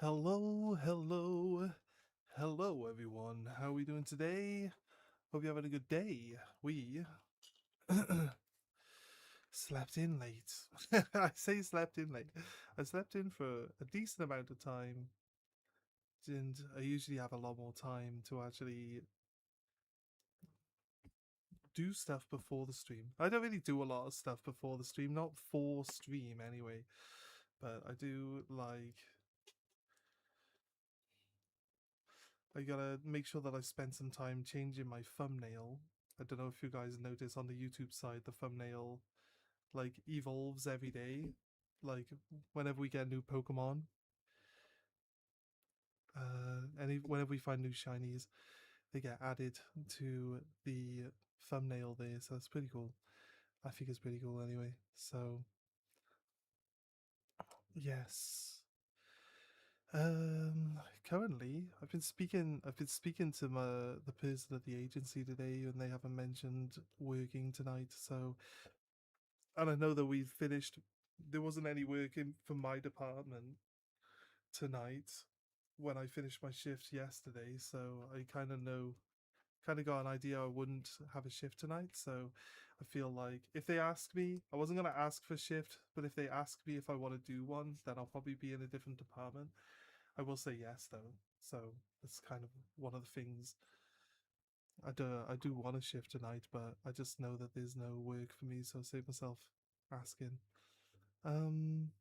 Hello, hello, hello, everyone. How are we doing today? Hope you're having a good day. We slept in late. I say slept in late. I slept in for a decent amount of time, and I usually have a lot more time to actually do stuff before the stream. I don't really do a lot of stuff before the stream, not for stream anyway, but I do like. I gotta make sure that I spend some time changing my thumbnail. I don't know if you guys notice on the YouTube side, the thumbnail like evolves every day. Like whenever we get new Pokemon, whenever we find new shinies, they get added to the thumbnail there. So that's pretty cool. I think it's pretty cool anyway. So yes. Currently, I've been speaking to the person at the agency today, and they haven't mentioned working tonight. So, and I know that we've finished. There wasn't any work in from my department tonight when I finished my shift yesterday. So I kind of got an idea I wouldn't have a shift tonight. So I feel like if they ask me, I wasn't gonna ask for shift, but if they ask me if I want to do one, then I'll probably be in a different department. I will say yes though. So that's kind of one of the things. I do want to shift tonight, but I just know that there's no work for me, so I save myself asking. Um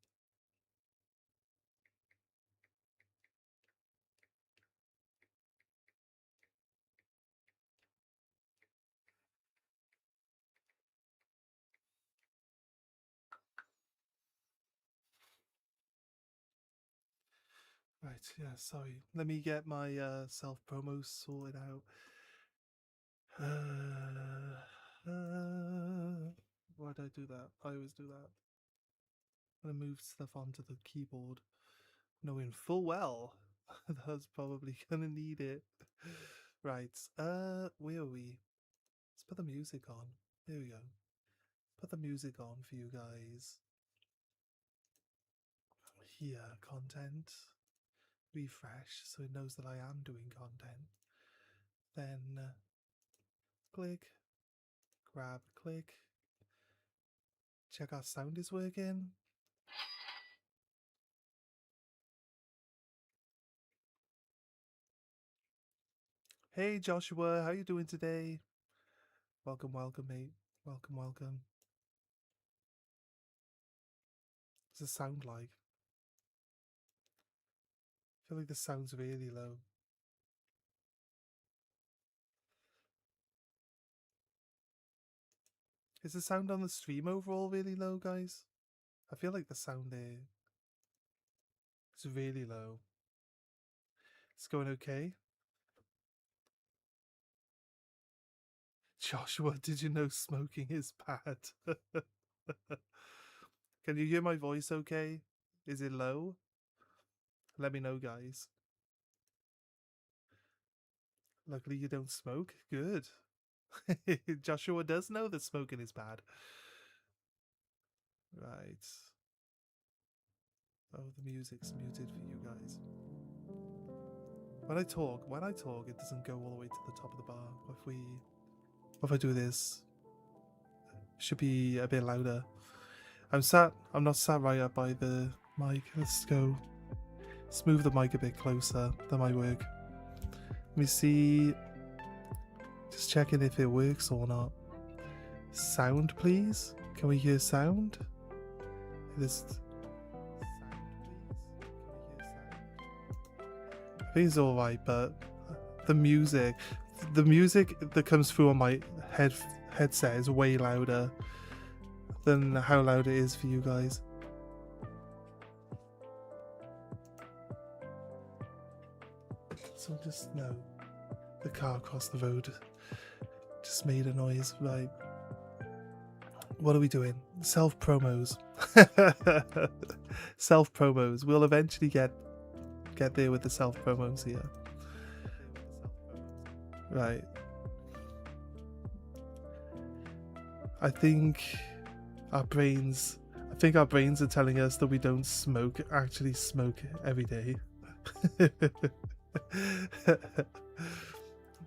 right, yeah, sorry. Let me get my self promo sorted out. Why did I do that? I always do that. I'm gonna move stuff onto the keyboard, knowing full well that's probably gonna need it. Right, where are we? Let's put the music on. There we go. Put the music on for you guys. Here, content. Refresh so it knows that I am doing content. Then click, grab, click. Check our sound is working. Hey Joshua, how you doing today? Welcome, welcome, mate. Welcome, welcome. What's it sound like? I feel like the sound's really low. Is the sound on the stream overall really low, guys? I feel like the sound there is really low. It's going okay? Joshua, did you know smoking is bad? Can you hear my voice okay? Is it low? Let me know, guys. Luckily, you don't smoke. Good. Joshua does know that smoking is bad. Right. Oh, the music's muted for you guys. When I talk, it doesn't go all the way to the top of the bar. If I do this, it should be a bit louder. I'm not sat right up by the mic. Let's move the mic a bit closer. That might work. Let me see. Just checking if it works or not. Sound, please. Can we hear sound? This. I think it's all right, but the music that comes through on my headset is way louder than how loud it is for you guys. So just no. The car across the road just made a noise. Right. What are we doing? Self promos. Self promos. We'll eventually get there with the self promos here. Right. I think our brains are telling us that we don't actually smoke every day.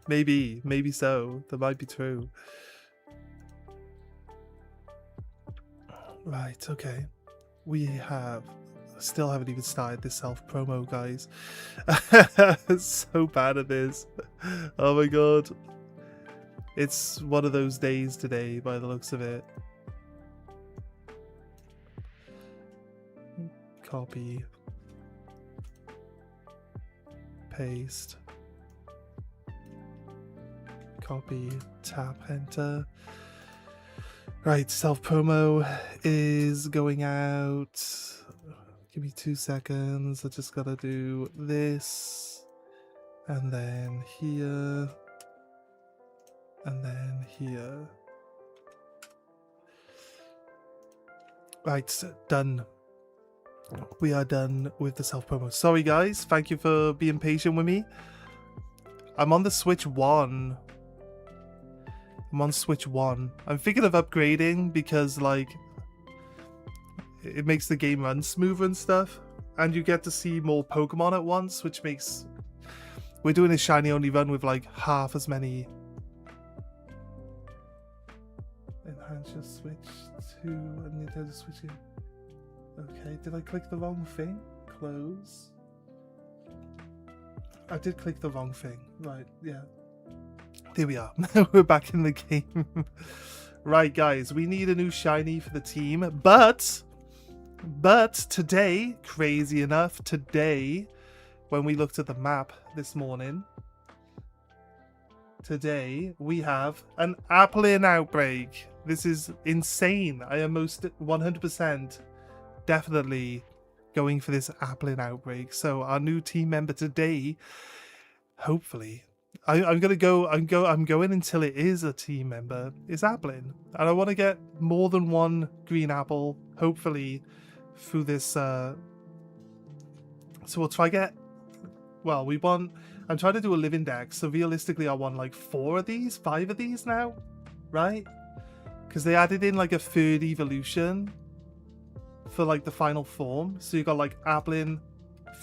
Maybe so. That might be true. Right, okay. We still haven't even started this self-promo, guys. So bad at this. Oh my god. It's one of those days today, by the looks of it. Copy. Paste. Copy. Tap. Enter. Right, self-promo is going out. Give me 2 seconds. I just gotta do this. And then here. And then here. Right, done. We are done with the self-promo. Sorry guys, thank you for being patient with me. I'm on the Switch 1. I'm on Switch 1. I'm thinking of upgrading because, like, it makes the game run smoother and stuff. And you get to see more Pokemon at once, which makes... We're doing a shiny only run with, like, half as many... Enhance your Switch to a Nintendo Switch game. Okay, did I click the wrong thing? Close. I did click the wrong thing. Right, yeah. Here we are. We're back in the game. Right, guys, we need a new shiny for the team. But today, crazy enough, today, when we looked at the map this morning, today we have an Applin outbreak. This is insane. I am most 100% definitely going for this Applin outbreak. So our new team member today, hopefully, I'm going until it is a team member. It's Applin, and I want to get more than one green apple, hopefully, through this. So we'll try get. Well, I'm trying to do a living deck, so realistically, I want like 5 of these now, right? Because they added in like a 3rd evolution for like the final form. So you got like Applin,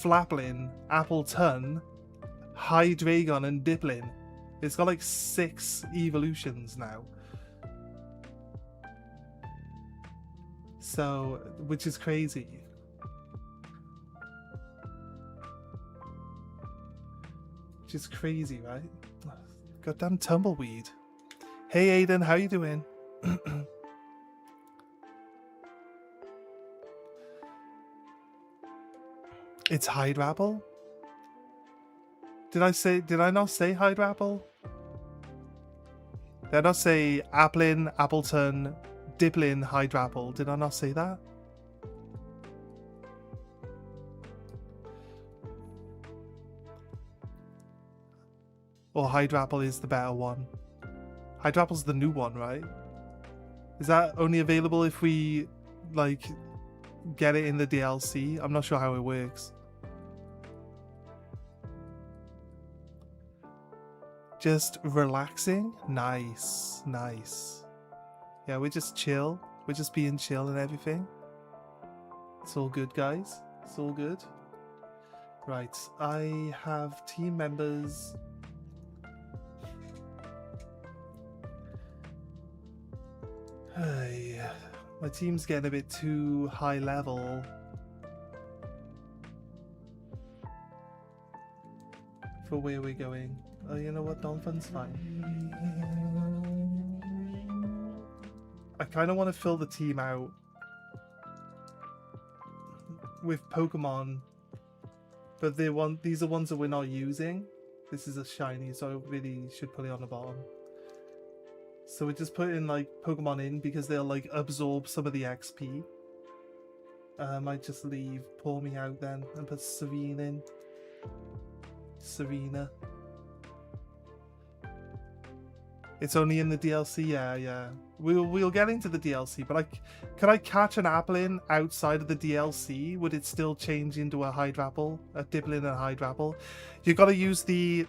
Flaplin, Appleton, Hydreigon, and Diplin. It's got like 6 evolutions now. So, which is crazy. Which is crazy, right? Goddamn tumbleweed. Hey Aiden, how you doing? It's Hydrapple? Did I not say Hydrapple? Did I not say Applin, Appleton, Diplin, Hydrapple? Did I not say that? Or Hydrapple is the better one? Hydrapple's the new one, right? Is that only available if we, like, get it in the DLC? I'm not sure how it works. Just relaxing? Nice, nice. Yeah, we just chill. We're just being chill and everything. It's all good, guys. It's all good. Right, I have team members. Hey, my team's getting a bit too high level. For where we're going. Oh, you know what? Donphan's fine. I kind of want to fill the team out with Pokemon, but these are ones that we're not using. This is a shiny, so I really should put it on the bottom. So we're just putting like Pokemon in because they'll like absorb some of the XP. I might just leave Pour Me out then and put Serena in. Serena. It's only in the DLC, yeah. We'll get into the DLC, but can I catch an Applin outside of the DLC? Would it still change into a Hydrapple, a Diplin and a Hydrapple? You gotta use the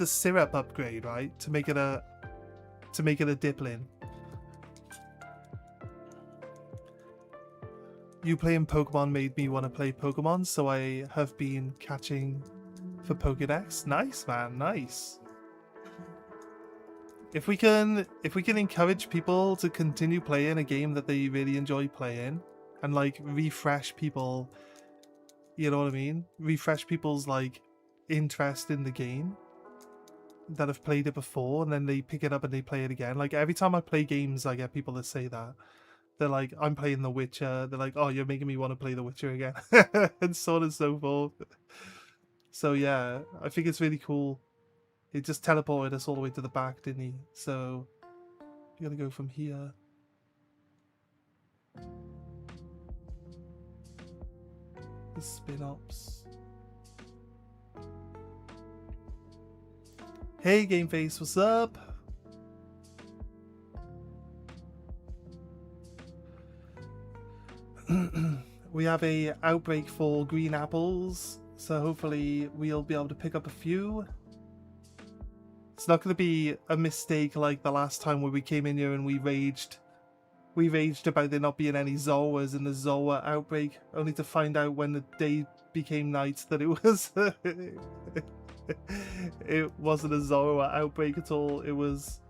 syrup upgrade, right, to make it a Diplin. you playing Pokemon made me want to play Pokemon, so I have been catching for Pokédex. Nice, man, nice. If we can encourage people to continue playing a game that they really enjoy playing, and like refresh people, you know what I mean? Refresh people's like interest in the game that have played it before, and then they pick it up and they play it again. Like every time I play games, I get people that say that. They're like, I'm playing The Witcher. They're like, oh, you're making me want to play The Witcher again. And so on and so forth. So yeah, I think it's really cool. It just teleported us all the way to the back, didn't he? So we gotta go from here. The spin-ups. Hey, Game Face, what's up? We have a outbreak for green apples, so hopefully we'll be able to pick up a few. It's not going to be a mistake like the last time where we came in here and we raged about there not being any Zoas in the Zoa outbreak, only to find out when the day became night that it was it wasn't a Zoa outbreak at all. It was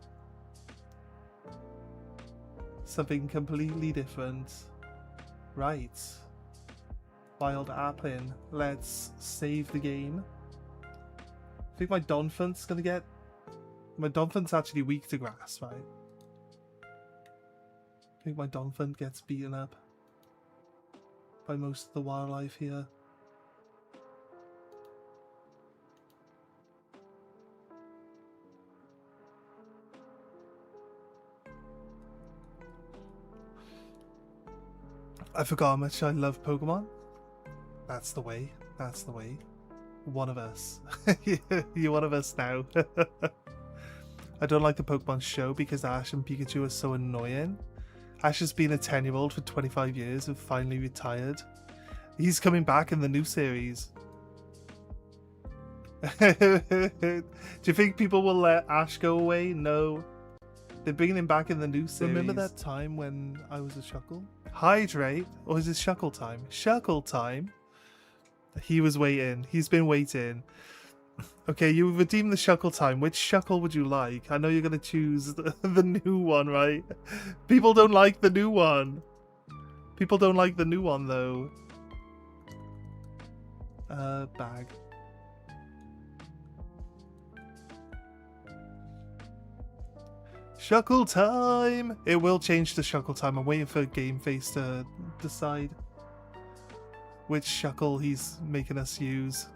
something completely different. Right. Wild Applin. Let's save the game. I think my Donphant's gonna get... My Donphant's actually weak to grass, right? I think my Donphant gets beaten up by most of the wildlife here. I forgot how much I love Pokemon. That's the way. That's the way. One of us. You're one of us now. I don't like the Pokemon show because Ash and Pikachu are so annoying. Ash has been a 10-year-old for 25 years and finally retired. He's coming back in the new series. Do you think people will let Ash go away? No. They're bringing him back in the new series. Remember that time when I was a Shuckle? Hydrate? Or is it Shuckle time? Shuckle time? He was waiting. He's been waiting. Okay, you redeemed the Shuckle time. Which Shuckle would you like? I know you're going to choose the new one, right? People don't like the new one. People don't like the new one, though. Bag. Shuckle time! It will change to Shuckle time. I'm waiting for Game Face to decide which Shuckle he's making us use.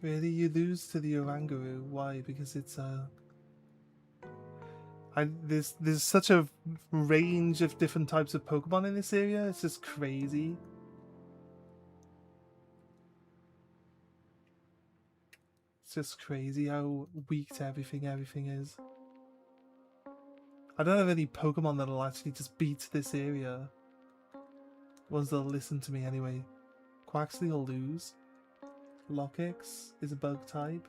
Really? You lose to the Oranguru? Why? Because it's there's such a range of different types of Pokemon in this area. It's just crazy. It's just crazy how weak to everything is. I don't have any Pokemon that'll actually just beat this area. Ones that'll listen to me anyway. Quaxley will lose. Lockix is a bug type.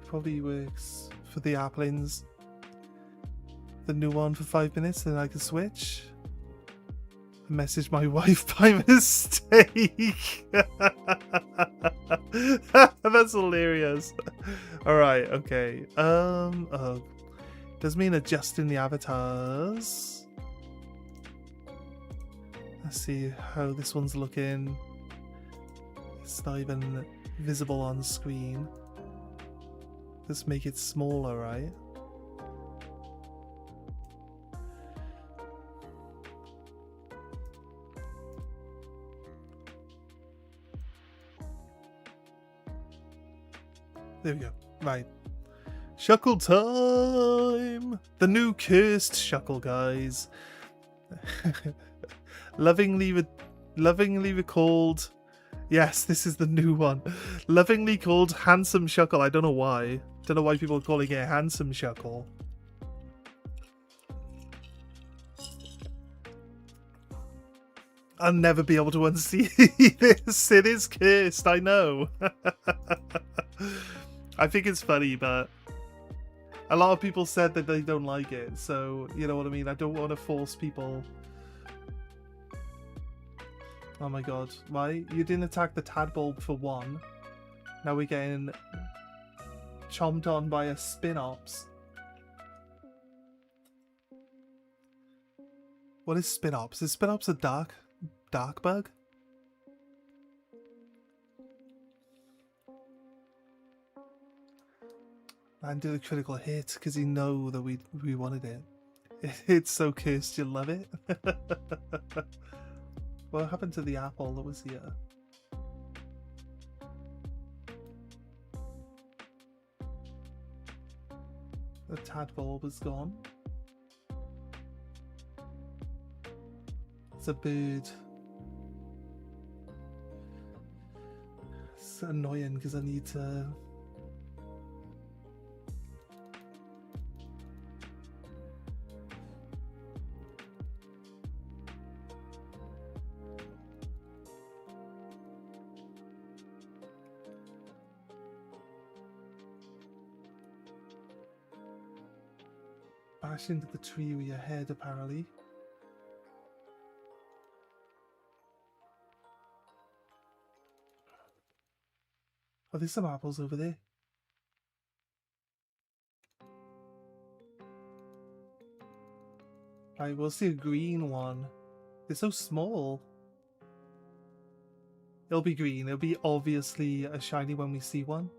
Probably works for the Applins. The new one for 5 minutes, then I can switch. I messaged my wife by mistake. That's hilarious. Alright, okay. Does mean adjusting the avatars. Let's see how this one's looking. It's not even visible on screen. Let's make it smaller, right? There we go. Right. Shuckle time! The new cursed Shuckle, guys. Lovingly recalled... Yes, this is the new one. Lovingly called Handsome Shuckle. I don't know why. Don't know why people are calling it a handsome shuckle. I'll never be able to unsee this. It is cursed, I know. I think it's funny, but a lot of people said that they don't like it, so you know what I mean? I don't want to force people. Oh my god, why? You didn't attack the tadpole for one. Now we're getting chomped on by a Spinops. What is Spinops? Is Spinops a dark bug? And did a critical hit because he know that we wanted it. It's so cursed, you love it. What happened to the apple that was here? The tadpole was gone. It's a bird. It's annoying because I need to... bash into the tree with your head, apparently. Oh, there's some apples over there. Right, we'll see a green one. They're so small. It'll be green. It'll be obviously a shiny when we see one.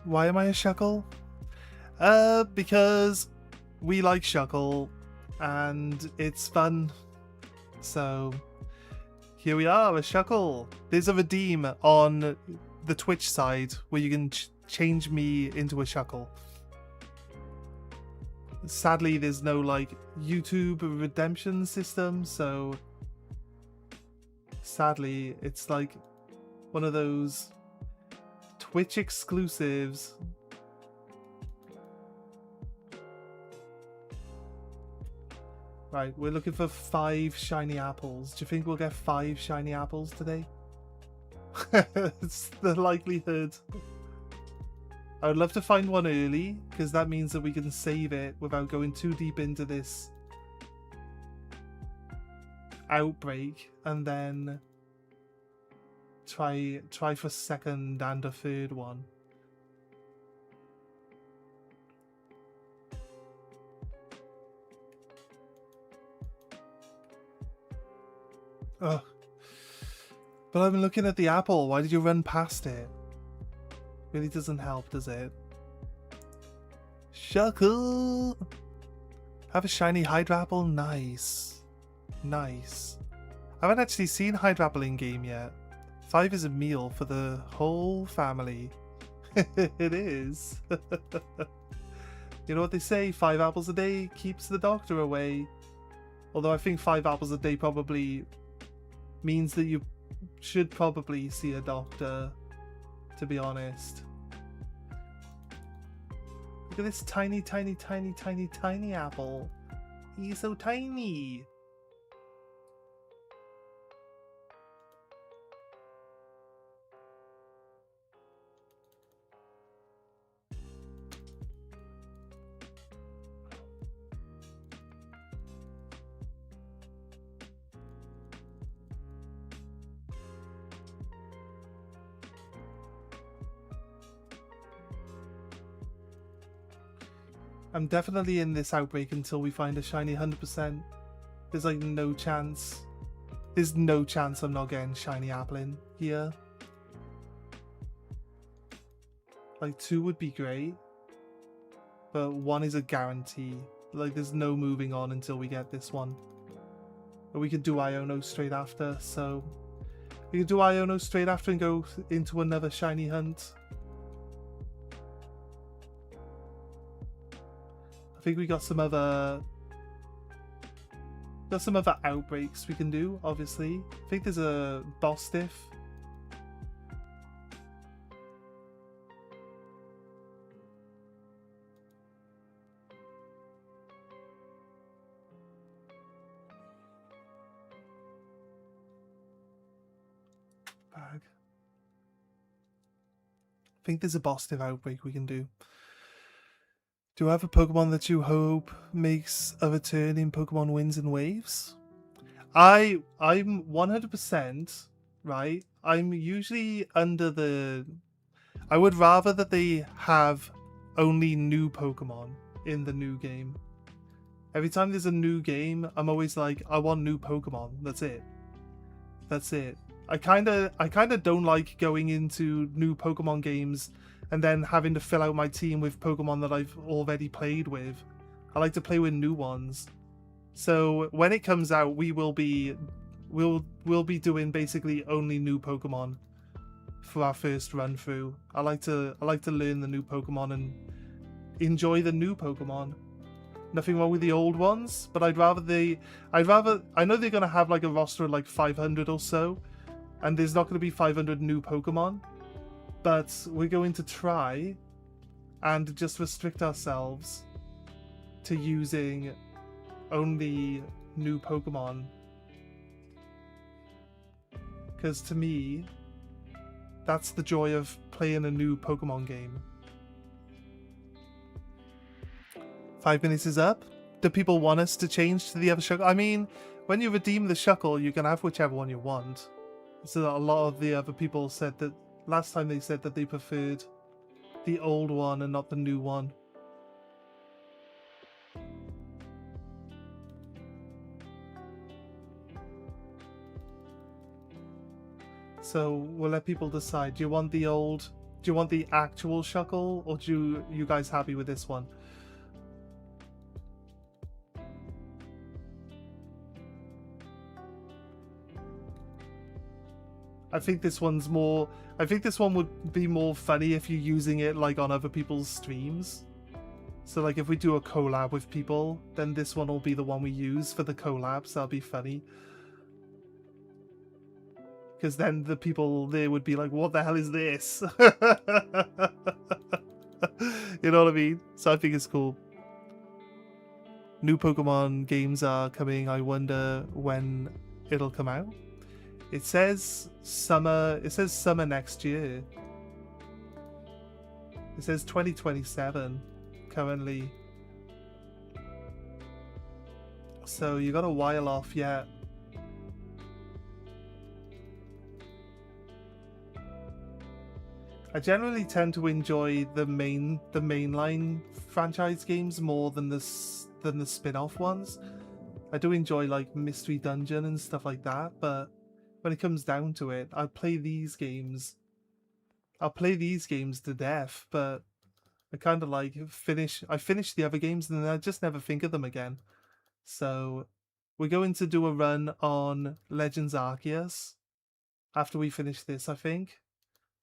Why am I a Shuckle? Because we like Shuckle and it's fun. So here we are, a Shuckle. There's a redeem on the Twitch side where you can change me into a Shuckle. Sadly, there's no like YouTube redemption system, so sadly it's like one of those Twitch exclusives. Right, we're looking for 5 shiny apples. Do you think we'll get 5 shiny apples today? It's the likelihood. I would love to find one early, because that means that we can save it without going too deep into this outbreak, and then try for second and a third one. Ugh. But I'm looking at the apple. Why did you run past it? Really doesn't help, does it? Shuckle! Have a shiny Hydra apple? Nice. Nice. I haven't actually seen Hydra apple in game yet. 5 is a meal for the whole family. It is. You know what they say? 5 apples a day keeps the doctor away. Although I think 5 apples a day probably means that you should probably see a doctor, to be honest. Look at this tiny, tiny, tiny, tiny, tiny apple. He's so tiny. I'm definitely in this outbreak until we find a shiny 100%. There's like no chance. There's no chance I'm not getting shiny apple in here. Like 2 would be great, but 1 is a guarantee. Like there's no moving on until we get this one. But we could do Iono straight after, so We can do Iono straight after and go into another shiny hunt. I think we got some other outbreaks we can do, obviously. I think there's a boss diff. Bag. I think there's a boss diff outbreak we can do. Do you have a Pokemon that you hope makes a return in Pokemon Winds and Waves? I'm 100% right. I'm usually under the. I would rather that they have only new Pokemon in the new game. Every time there's a new game, I'm always like, I want new Pokemon. That's it. That's it. I kind of don't like going into new Pokemon games and then having to fill out my team with Pokemon that I've already played with. I like to play with new ones. So when it comes out, we'll be doing basically only new Pokemon for our first run through. I like to learn the new Pokemon and enjoy the new Pokemon. Nothing wrong with the old ones, but I know they're gonna have like a roster of like 500 or so, and there's not going to be 500 new Pokemon, but we're going to try and just restrict ourselves to using only new Pokemon. Because to me, that's the joy of playing a new Pokemon game. 5 minutes is up. Do people want us to change to the other Shuckle? I mean, when you redeem the Shuckle, you can have whichever one you want. So a lot of the other people said that last time they said that they preferred the old one and not the new one. So we'll let people decide. Do you want the actual Shuckle, or do you guys happy with this one? I think this one would be more funny if you're using it like on other people's streams. So like if we do a collab with people, then this one will be the one we use for the collabs. That'll be funny. Because then the people there would be like, what the hell is this? You know what I mean? So I think it's cool. New Pokemon games are coming. I wonder when it'll come out. It says summer next year. It says 2027 currently. So you got a while off yet. I generally tend to enjoy the mainline franchise games more than the spin-off ones. I do enjoy like Mystery Dungeon and stuff like that, but when it comes down to it, I'll play these games to death, but I kind of like finish the other games and then I just never think of them again. So we're going to do a run on Legends Arceus after we finish this, I think.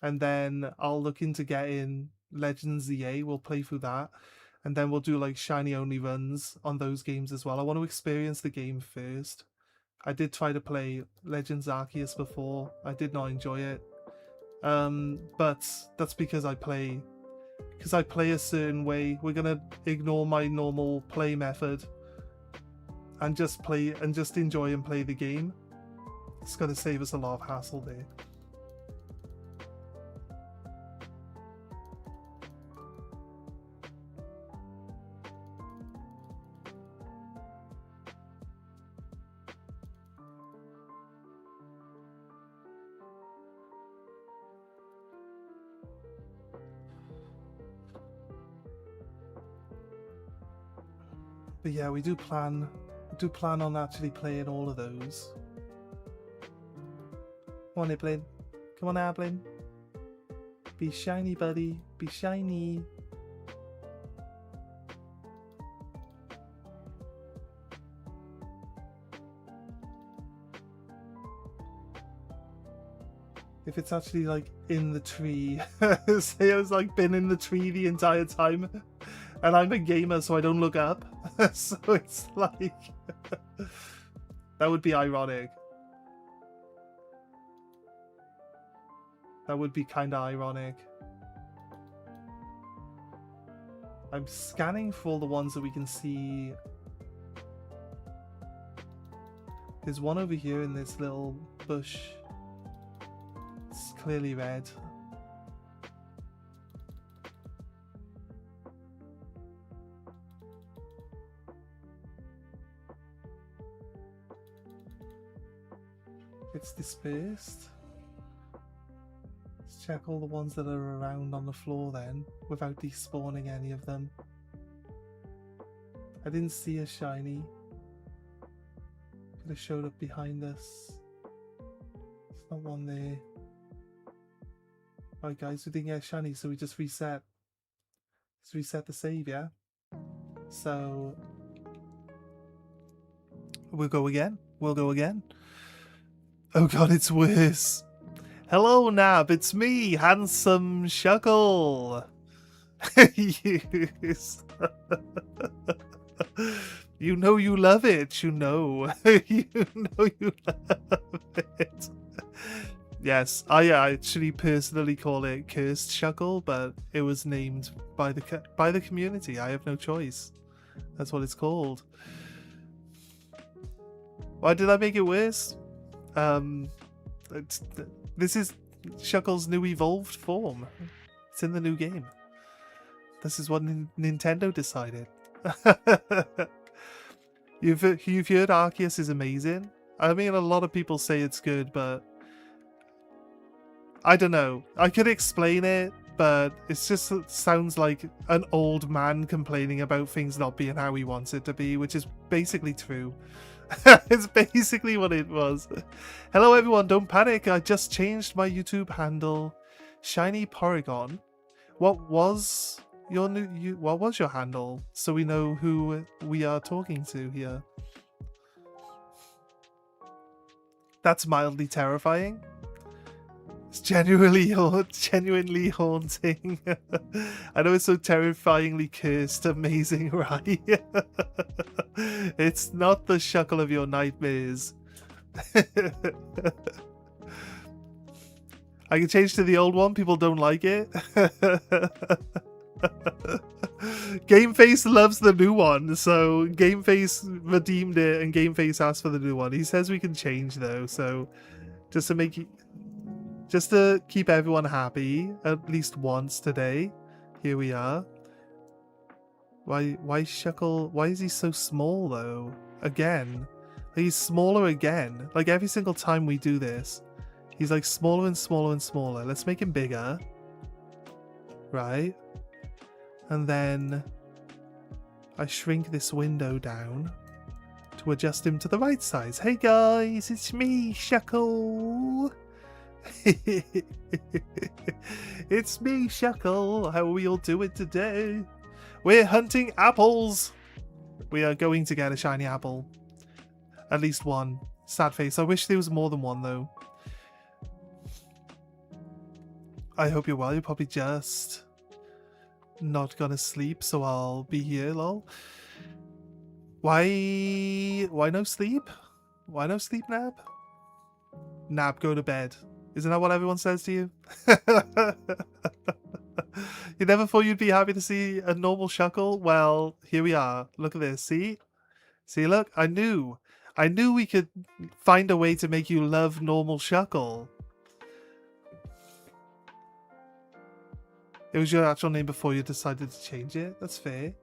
And then I'll look into getting Legends ZA, we'll play through that. And then we'll do like shiny only runs on those games as well. I want to experience the game first. I did try to play Legends Arceus before. I did not enjoy it. But that's because I play a certain way. We're gonna ignore my normal play method and just enjoy and play the game. It's gonna save us a lot of hassle there. But yeah, we do plan on actually playing all of those. Come on, Iblin. Come on, Ablin. Be shiny, buddy. Be shiny. If it's actually like in the tree. Say I was like been in the tree the entire time. And I'm a gamer, so I don't look up. So it's like... that would be ironic. That would be kind of ironic. I'm scanning for all the ones that we can see. There's one over here in this little bush. It's clearly red. It's dispersed. Let's check all the ones that are around on the floor then, without despawning any of them. I didn't see a shiny. Could have showed up behind us. There's not one there. Alright guys, we didn't get a shiny, so we just reset. Let's reset the save, yeah? So... we'll go again. We'll go again. Oh god, it's worse. Hello, Nab, it's me, Handsome Shuckle. Yes. You know you love it, you know. You know you love it. Yes, I actually personally call it Cursed Shuckle, but it was named by the community. I have no choice. That's what it's called. Why did I make it worse? This is Shuckle's new evolved form. It's in the new game. This is what Nintendo decided. You've heard Arceus is amazing. I mean, a lot of people say it's good, but I don't know. I could explain it, but it sounds like an old man complaining about things not being how he wants it to be, which is basically true. It's basically what it was. Hello everyone, don't panic. I just changed my YouTube handle. Shiny Porygon. What was your handle? So we know who we are talking to here. That's mildly terrifying. It's genuinely haunting. I know it's so terrifyingly cursed, amazing, right? It's not the Shuckle of your nightmares. I can change to the old one, people don't like it. Gameface loves the new one, so Gameface redeemed it and Gameface asked for the new one. He says we can change though, so just to keep everyone happy, at least once today, here we are. Why Shuckle? Why is he so small though? Again, he's smaller again. Like every single time we do this, he's like smaller and smaller and smaller. Let's make him bigger, right? And then I shrink this window down to adjust him to the right size. Hey guys, it's me, Shuckle. It's me, Shuckle. How are we all doing today? We're hunting apples. We are going to get a shiny apple. At least one. Sad face. I wish there was more than one though. I hope you're well. You're probably just not gonna sleep, so I'll be here, lol. Why no sleep? Why no sleep, Nab? Nab, go to bed. Isn't that what everyone says to you? You never thought you'd be happy to see a normal Shuckle? Well, here we are. Look at this. See? See, look? I knew we could find a way to make you love normal Shuckle. It was your actual name before you decided to change it. That's fair.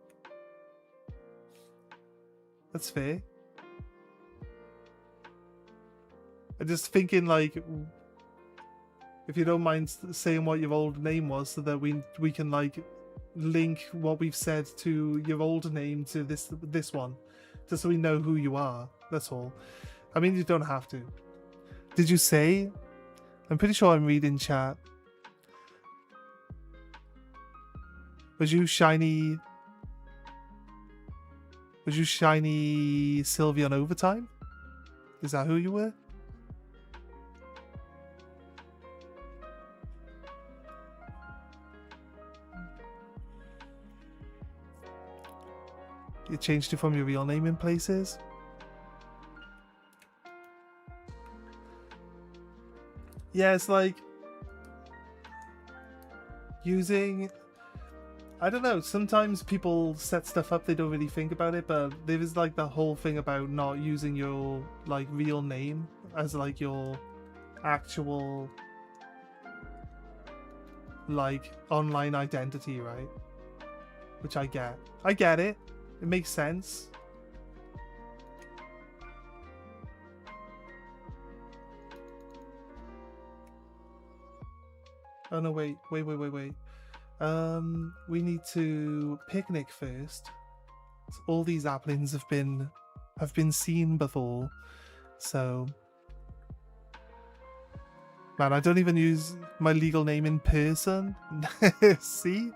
That's fair. I'm just thinking, like, if you don't mind saying what your old name was, so that we can like link what we've said to your old name to this one, just so we know who you are. That's all. I mean, you don't have to. Did you say? I'm pretty sure I'm reading chat. Was you shiny? Was you shiny Sylvie on Overtime? Is that who you were? It changed it from your real name in places. Yeah, it's like using, I don't know, sometimes people set stuff up, they don't really think about it, but there is like the whole thing about not using your like real name as like your actual like online identity, right? Which I get. I get it. It makes sense. Oh no, wait. We need to picnic first. All these applings have been seen before, so man, I don't even use my legal name in person. See?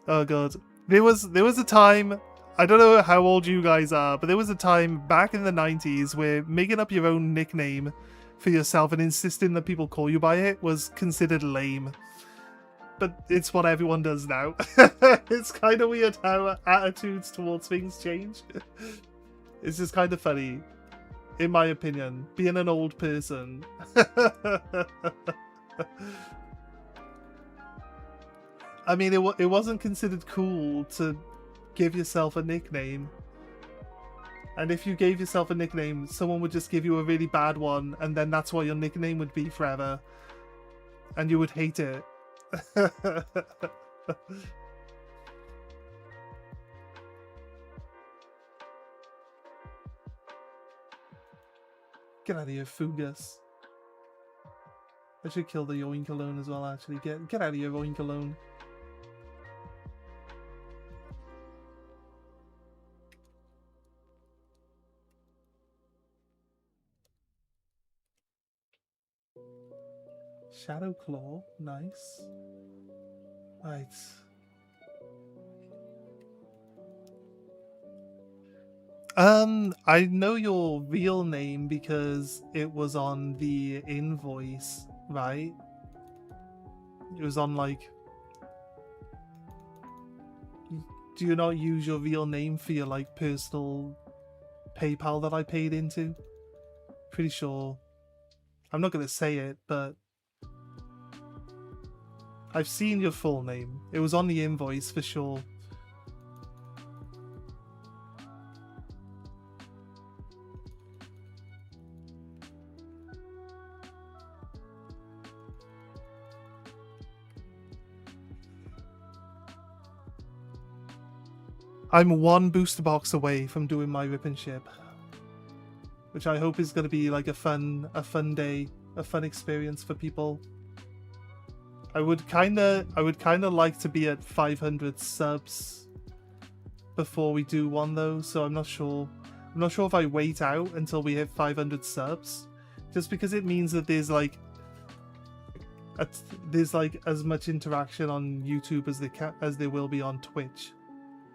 Oh god. There was a time, I don't know how old you guys are, but there was a time back in the 90s where making up your own nickname for yourself and insisting that people call you by it was considered lame. But it's what everyone does now. It's kind of weird how attitudes towards things change. It's just kind of funny, in my opinion, being an old person. I mean, it wasn't considered cool to give yourself a nickname. And if you gave yourself a nickname, someone would just give you a really bad one, and then that's what your nickname would be forever. And you would hate it. Get out of here, Fungus. I should kill the Yoink alone as well, actually. Get out of here, Yoink alone. Shadow Claw, nice. Right. I know your real name because it was on the invoice, right? It was on like... Do you not use your real name for your like personal PayPal that I paid into? Pretty sure. I'm not gonna say it, but I've seen your full name. It was on the invoice for sure. I'm one booster box away from doing my rip and ship, which I hope is going to be like a fun day, a fun experience for people. I would kind of like to be at 500 subs before we do one though, so I'm not sure if I wait out until we hit 500 subs, just because it means that there's like as much interaction on YouTube as there will be on Twitch.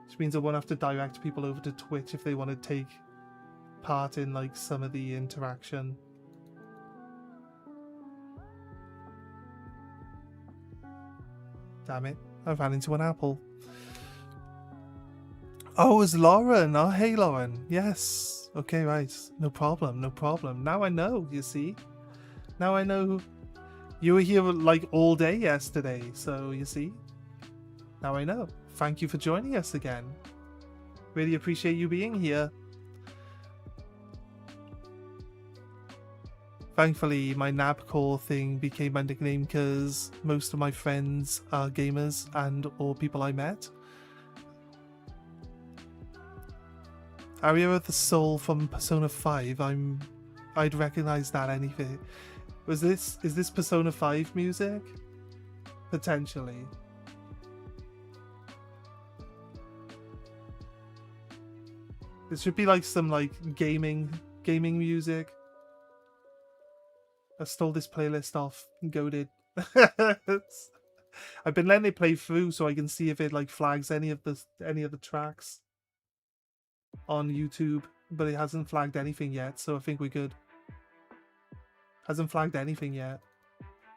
Which means I won't have to direct people over to Twitch if they want to take part in like some of the interaction. Damn it, I ran into an apple. Oh, it's Lauren. Oh, hey Lauren. Yes. Okay, right. No problem, no problem. Now I know, you see. Now I know you were here like all day yesterday, so you see. Now I know. Thank you for joining us again. Really appreciate you being here. Thankfully, my Nabcore thing became my nickname because most of my friends are gamers and or people I met. Area of the Soul from Persona 5. I'd recognize that anything. Is this Persona 5 music? Potentially. It should be like some like gaming music. I stole this playlist off Goated. I've been letting it play through so I can see if it like flags any of the tracks on YouTube, but it hasn't flagged anything yet, so I think we're good. Hasn't flagged anything yet.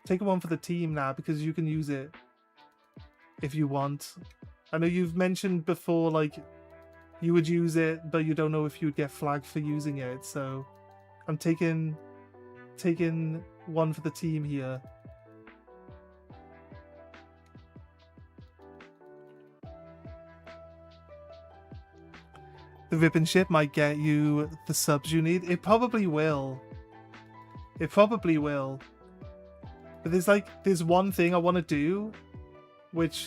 Take one for the team now because you can use it if you want. I know you've mentioned before like you would use it, but you don't know if you'd get flagged for using it. So I'm taking one for the team here. The ribbon ship might get you the subs you need. It probably will. It probably will. But there's one thing I want to do, which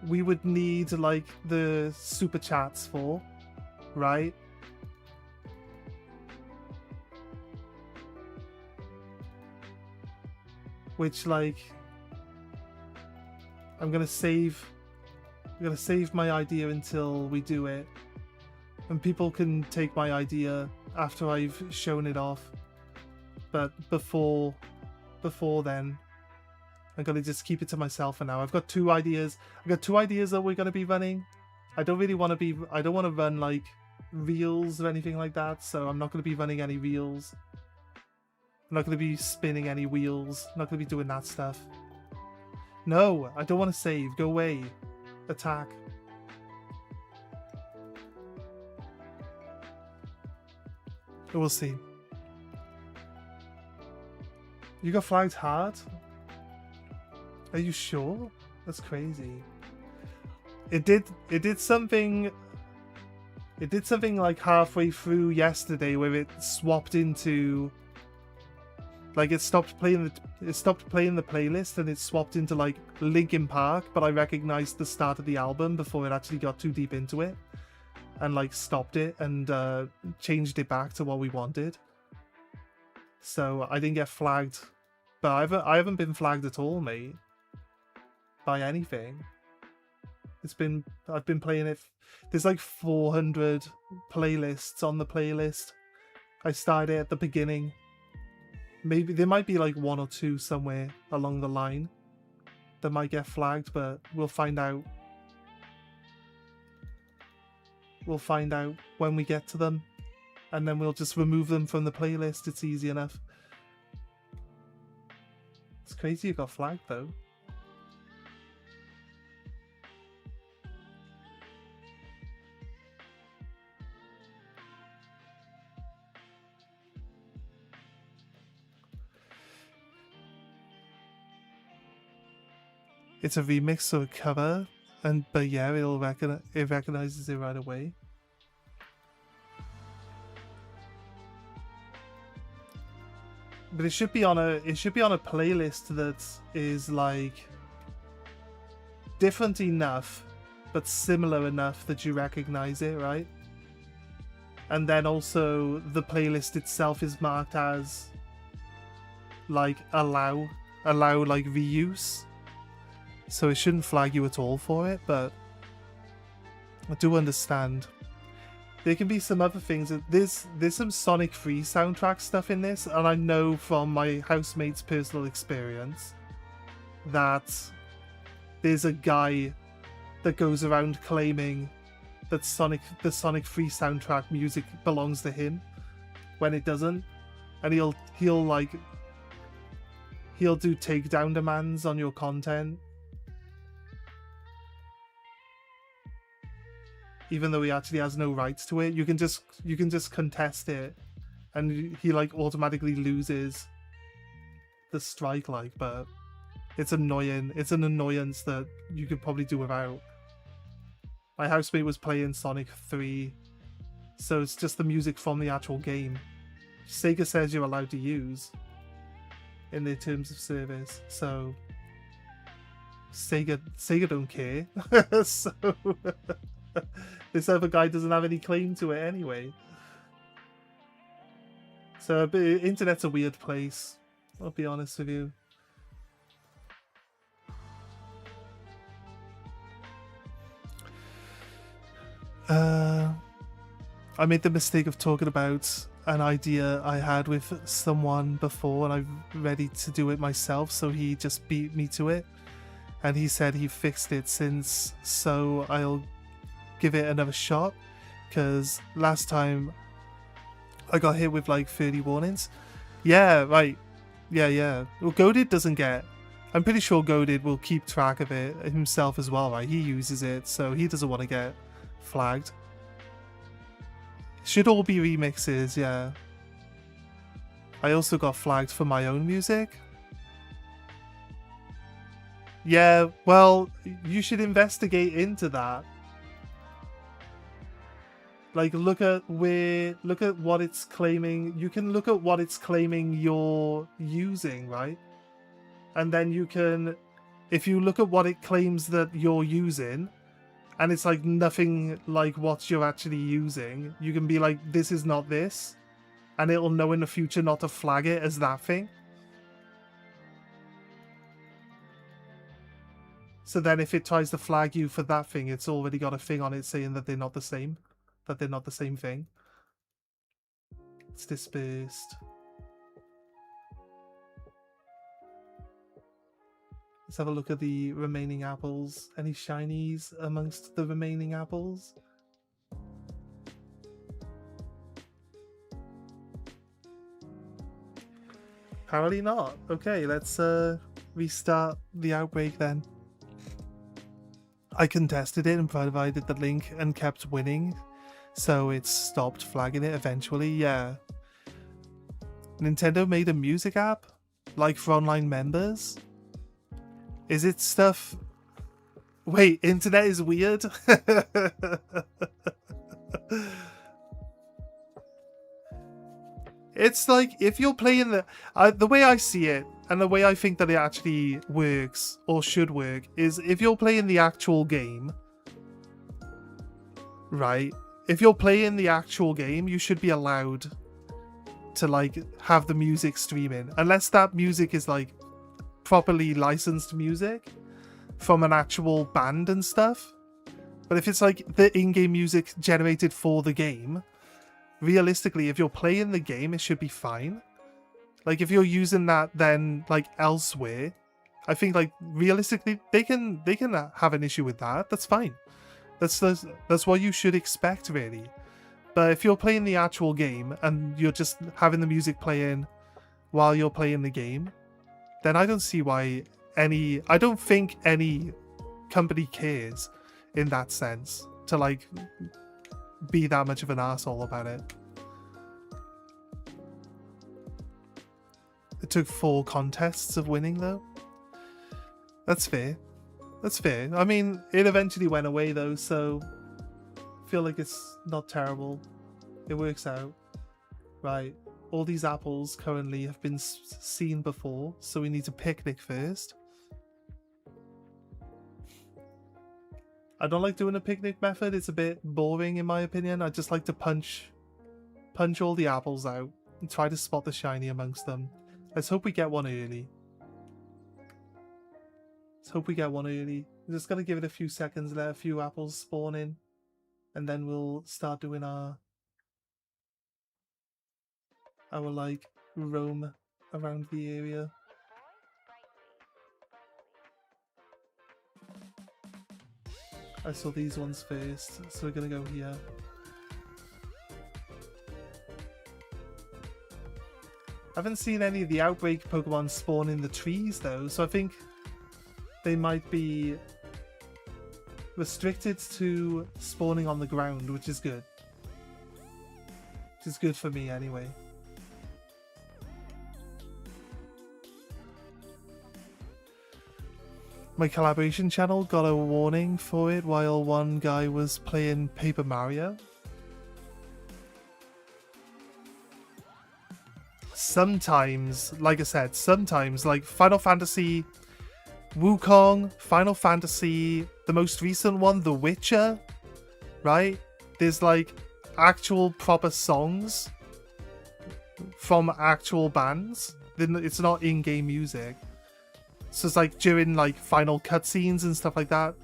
we would need like the super chats for, right? Which like I'm gonna save my idea until we do it. And people can take my idea after I've shown it off. But before then, I'm gonna just keep it to myself for now. I've got two ideas. I've got two ideas that we're gonna be running. I don't want to run like reels or anything like that, so I'm not gonna be running any reels. I'm not gonna be spinning any wheels. I'm not gonna be doing that stuff. No, I don't want to save. Go away. Attack. We'll see. You got flagged hard? Are you sure? That's crazy. It did something like halfway through yesterday where it swapped into like it stopped playing the playlist and it swapped into like Linkin Park, but I recognized the start of the album before it actually got too deep into it. And like stopped it and changed it back to what we wanted. So I didn't get flagged, but I haven't been flagged at all, mate. By anything. I've been playing it. There's like 400 playlists on the playlist. I started it at the beginning. Maybe there might be like one or two somewhere along the line that might get flagged, but we'll find out. We'll find out when we get to them, and then we'll just remove them from the playlist. It's easy enough. It's crazy you got flagged though. It's a remix or a cover. But yeah, it recognizes it right away. But it should be on a playlist that is like different enough, but similar enough that you recognize it, right? And then also the playlist itself is marked as like allow like reuse. So it shouldn't flag you at all for it, but I do understand. There can be some other things. There's some Sonic 3 soundtrack stuff in this, and I know from my housemate's personal experience that there's a guy that goes around claiming that the Sonic 3 soundtrack music belongs to him when it doesn't, and he'll do takedown demands on your content. Even though he actually has no rights to it, you can just contest it, and he like automatically loses the strike. Like, but it's annoying. It's an annoyance that you could probably do without. My housemate was playing Sonic 3, so it's just the music from the actual game. Sega says you're allowed to use in their terms of service, so Sega don't care. So. This other guy doesn't have any claim to it anyway. So internet's a weird place, I'll be honest with you. I made the mistake of talking about an idea I had with someone before, and I'm ready to do it myself, so he just beat me to it. And he said he fixed it since, so I'll give it another shot, because last time I got hit with like 30 warnings. Yeah, right. Yeah. Well, Goaded doesn't get... I'm pretty sure Goaded will keep track of it himself as well, right? He uses it, so he doesn't want to get flagged. Should all be remixes, yeah. I also got flagged for my own music. Yeah, well, you should investigate into that. Like, look at what it's claiming. You can look at what it's claiming you're using, right? And then you can, if you look at what it claims that you're using, and it's like nothing like what you're actually using, you can be like, this is not this, and it'll know in the future not to flag it as that thing. So then if it tries to flag you for that thing, it's already got a thing on it saying that they're not the same. That they're not the same thing. It's dispersed. Let's have a look at the remaining apples. Any shinies amongst the remaining apples? Apparently not. Okay, let's restart the outbreak then. I contested it and provided the link and kept winning, so it stopped flagging it eventually, yeah. Nintendo made a music app? Like for online members? Is it stuff... Wait, internet is weird? It's like, if you're playing the way I see it, and the way I think that it actually works, or should work, is if you're playing the actual game, right? If you're playing the actual game, you should be allowed to, like, have the music streaming. Unless that music is, like, properly licensed music from an actual band and stuff. But if it's, like, the in-game music generated for the game, realistically, if you're playing the game, it should be fine. Like, if you're using that then, like, elsewhere, I think, like, realistically, they can have an issue with that. That's fine. That's what you should expect, really. But if you're playing the actual game and you're just having the music playing while you're playing the game, then I don't see why I don't think any company cares in that sense to, like, be that much of an arsehole about it. It took 4 contests of winning, though. That's fair. That's fair. I mean, it eventually went away, though, so I feel like it's not terrible. It works out. Right. All these apples currently have been seen before, so we need to picnic first. I don't like doing a picnic method. It's a bit boring, in my opinion. I just like to punch all the apples out and try to spot the shiny amongst them. Let's hope we get one early. Let's hope we get one early. I'm just going to give it a few seconds, let a few apples spawn in, and then we'll start doing our like, roam around the area. I saw these ones first, so we're going to go here. I haven't seen any of the outbreak Pokemon spawn in the trees, though, so I think they might be restricted to spawning on the ground, which is good. Which is good for me, anyway. My collaboration channel got a warning for it while one guy was playing Paper Mario. Sometimes, like I said, sometimes, like Final Fantasy, Wukong, Final Fantasy, the most recent one, The Witcher, right? There's like actual proper songs from actual bands. It's not in-game music. So it's like during like final cutscenes and stuff like that.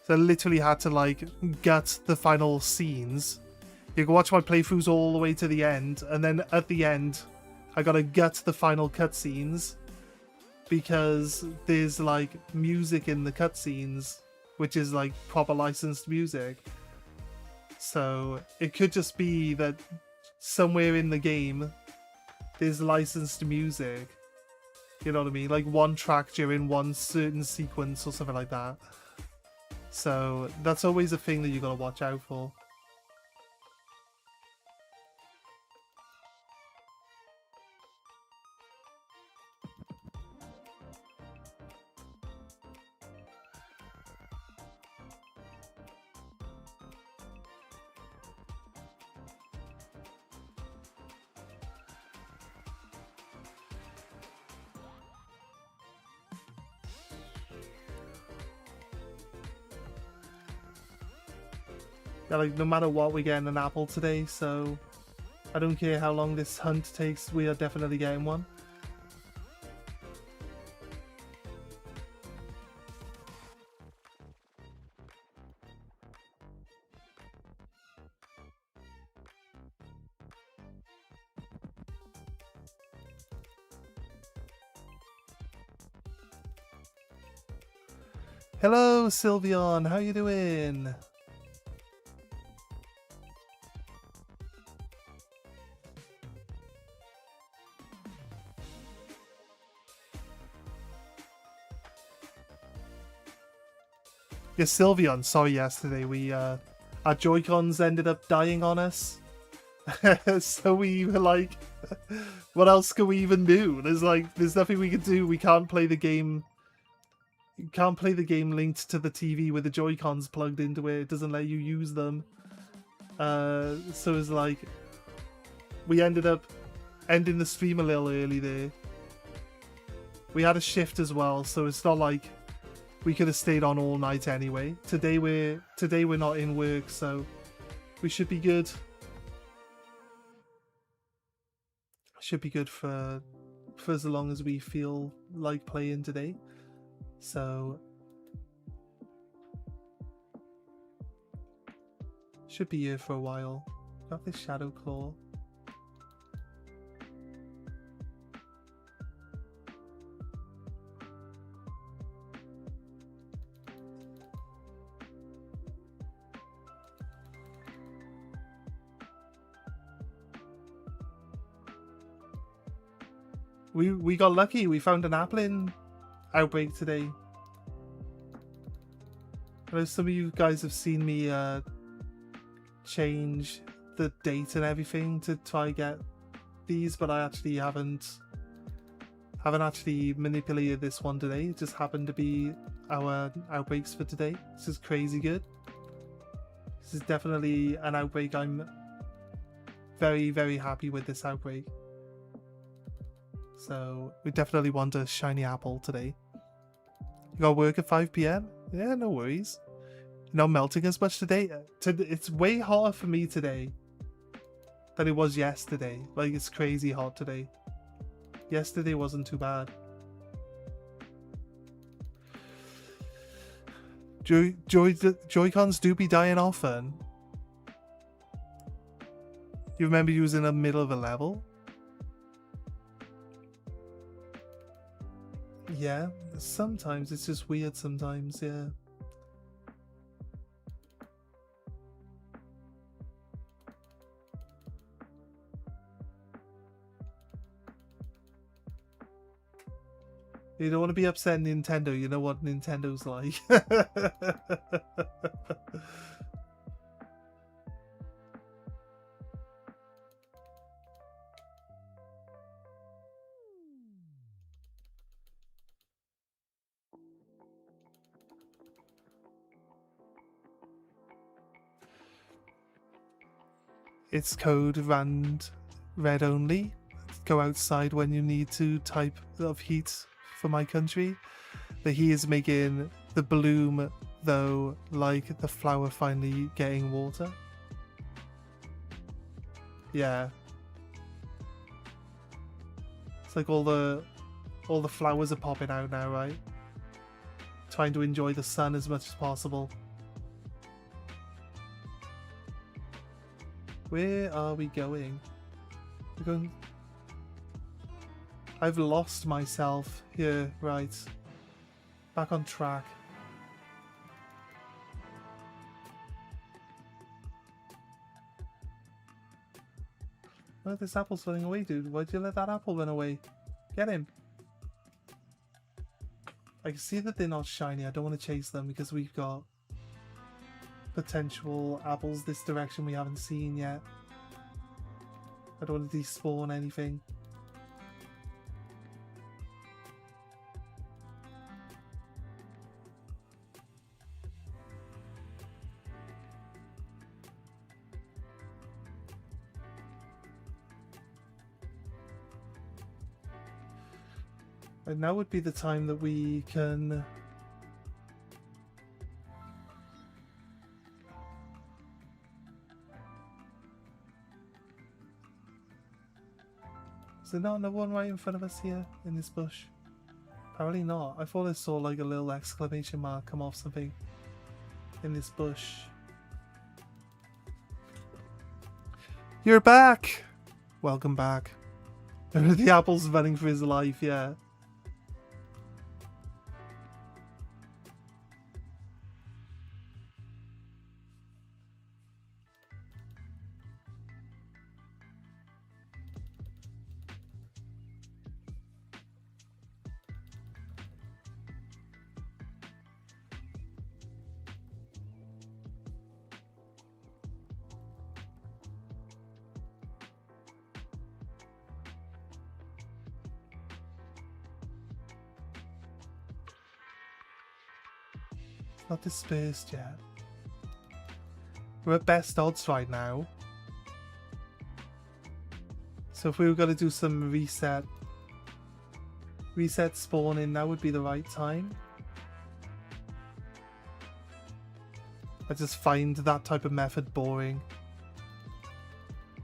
So I literally had to like gut the final scenes. You can watch my playthroughs all the way to the end, and then at the end I gotta gut the final cutscenes because there's like music in the cutscenes which is like proper licensed music. So it could just be that somewhere in the game there's licensed music. You know what I mean? Like one track during one certain sequence or something like that. So that's always a thing that you gotta watch out for. Yeah, like no matter what, we're getting an apple today, so I don't care how long this hunt takes, we are definitely getting one. Hello, Sylveon. How you doing? Yeah, Sylveon. Sorry, yesterday we our Joy-Cons ended up dying on us, so we were like, "What else can we even do?" There's nothing we can do. We can't play the game. You can't play the game linked to the TV with the Joy-Cons plugged into it. It doesn't let you use them. So it's like we ended up ending the stream a little early there. We had a shift as well, so it's not like we could have stayed on all night anyway. Today we're not in work, so we should be good. Should be good for as long as we feel like playing today. So should be here for a while. Got this Shadow Claw. We got lucky. We found an Applin outbreak today. I know some of you guys have seen me change the date and everything to try get these, but I actually haven't actually manipulated this one today. It just happened to be our outbreaks for today. This is crazy good. This is definitely an outbreak. I'm very, very happy with this outbreak. So we definitely want a shiny apple today. You got work at 5 PM? Yeah, no worries. You're not melting as much today. It's way hotter for me today than it was yesterday. Like, it's crazy hot today. Yesterday wasn't too bad. Joy-Cons do be dying often. You remember you was in the middle of a level? Yeah, sometimes it's just weird sometimes, yeah. You don't want to be upsetting Nintendo, you know what Nintendo's like. It's code red only. Go outside when you need to type of heat for my country. The heat is making the bloom, though, like the flower finally getting water. Yeah. It's like all the flowers are popping out now, right? Trying to enjoy the sun as much as possible. Where are we going? We're going... I've lost myself here, right. Back on track. Oh, this apple's running away, dude. Why'd you let that apple run away? Get him. I can see that they're not shiny. I don't want to chase them because we've got potential apples this direction we haven't seen yet. I don't want to despawn anything. And now would be the time that we can Is there not another one right in front of us here in this bush? Apparently not. I thought I saw like a little exclamation mark come off something in this bush. You're back! Welcome back. The apple's running for his life, yeah. Not dispersed yet. We're at best odds right now. So if we were going to do some reset spawning, that would be the right time. I just find that type of method boring.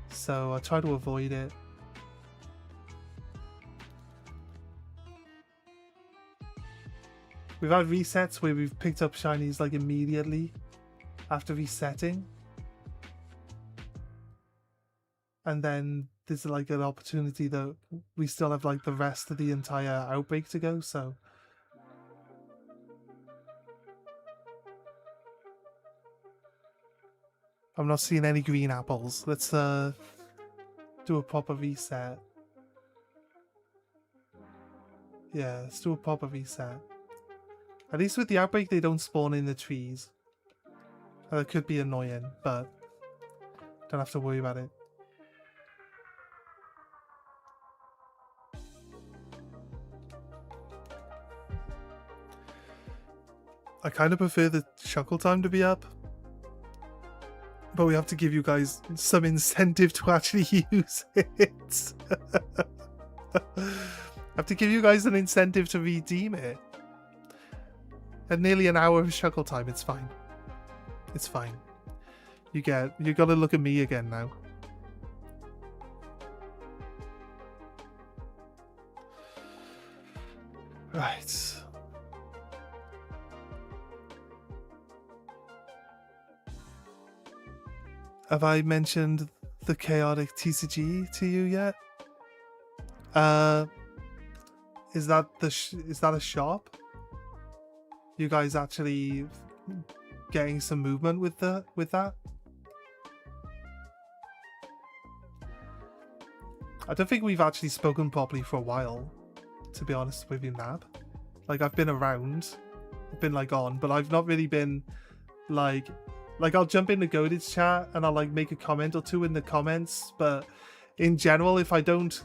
So I try to avoid it. We've had resets where we've picked up shinies like immediately after resetting. And then there's like an opportunity that we still have like the rest of the entire outbreak to go, so. I'm not seeing any green apples. Let's do a proper reset. Yeah, let's do a proper reset. At least with the outbreak, they don't spawn in the trees. That could be annoying, but don't have to worry about it. I kind of prefer the shuckle time to be up, but we have to give you guys some incentive to actually use it. I have to give you guys an incentive to redeem it. At nearly an hour of shuckle time, it's fine. It's fine. You gotta look at me again now. Right. Have I mentioned the chaotic TCG to you yet? Is that a shop? You guys actually getting some movement with that? I don't think we've actually spoken properly for a while, to be honest with you, Nab. Like, I've been around, I've been like on, but I've not really been like I'll jump into Goded's chat and I'll like make a comment or two in the comments, but in general, if I don't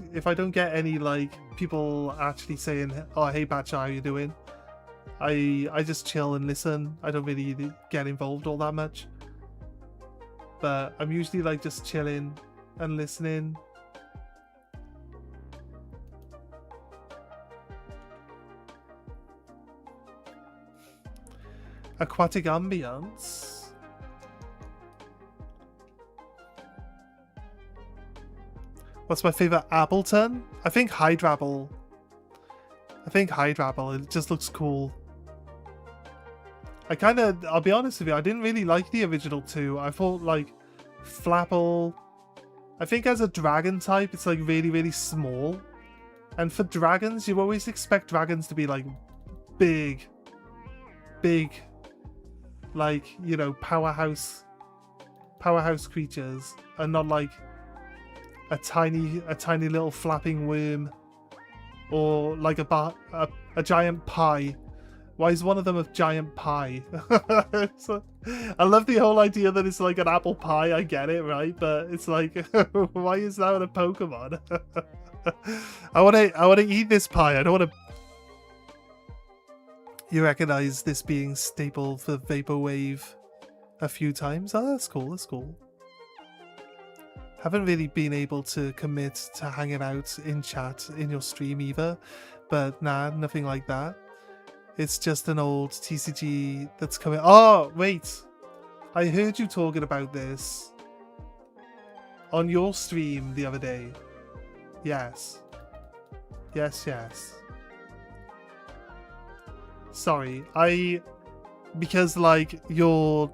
get any like people actually saying, "Oh, hey Batcha, how you doing?" I just chill and listen. I don't really get involved all that much. But I'm usually like just chilling and listening. Aquatic ambience. What's my favorite Appleton? I think Hydrabble. It just looks cool. I'll be honest with you, I didn't really like the original two. I thought like Flapple, I think as a dragon type, it's like really, really small. And for dragons, you always expect dragons to be like big, like, you know, powerhouse creatures, and not like a tiny little flapping worm, or like a giant pie. Why is one of them a giant pie? I love the whole idea that it's like an apple pie. I get it, right? But it's like, why is that a Pokemon? I want to eat this pie. I don't want to. You recognize this being staple for Vaporwave a few times? Oh, that's cool. That's cool. Haven't really been able to commit to hanging out in chat in your stream either, but nah, nothing like that. It's just an old TCG that's coming. Oh, wait. I heard you talking about this on your stream the other day. Yes. Yes, yes. Sorry, because like your,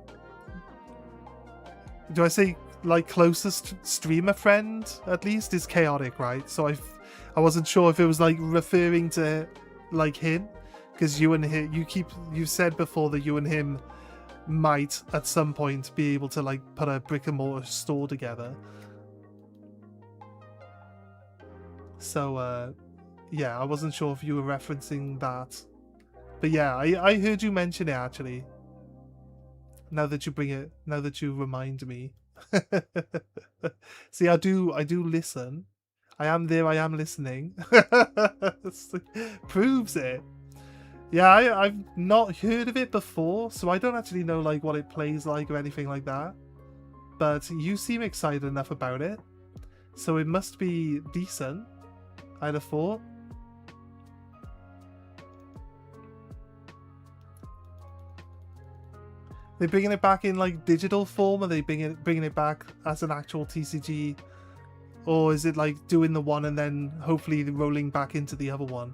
do I say like closest streamer friend at least is chaotic, right? So I wasn't sure if it was like referring to like him, because you and him, you said before that you and him might at some point be able to like put a brick and mortar store together. So yeah, I wasn't sure if you were referencing that. But yeah, I heard you mention it actually. Now that you remind me. See, I do listen. I am there, I am listening. Proves it. Yeah, I've not heard of it before, so I don't actually know like what it plays like or anything like that. But you seem excited enough about it, so it must be decent, I'd have thought. They're bringing it back in like digital form, or are they bringing it back as an actual TCG? Or is it like doing the one and then hopefully rolling back into the other one?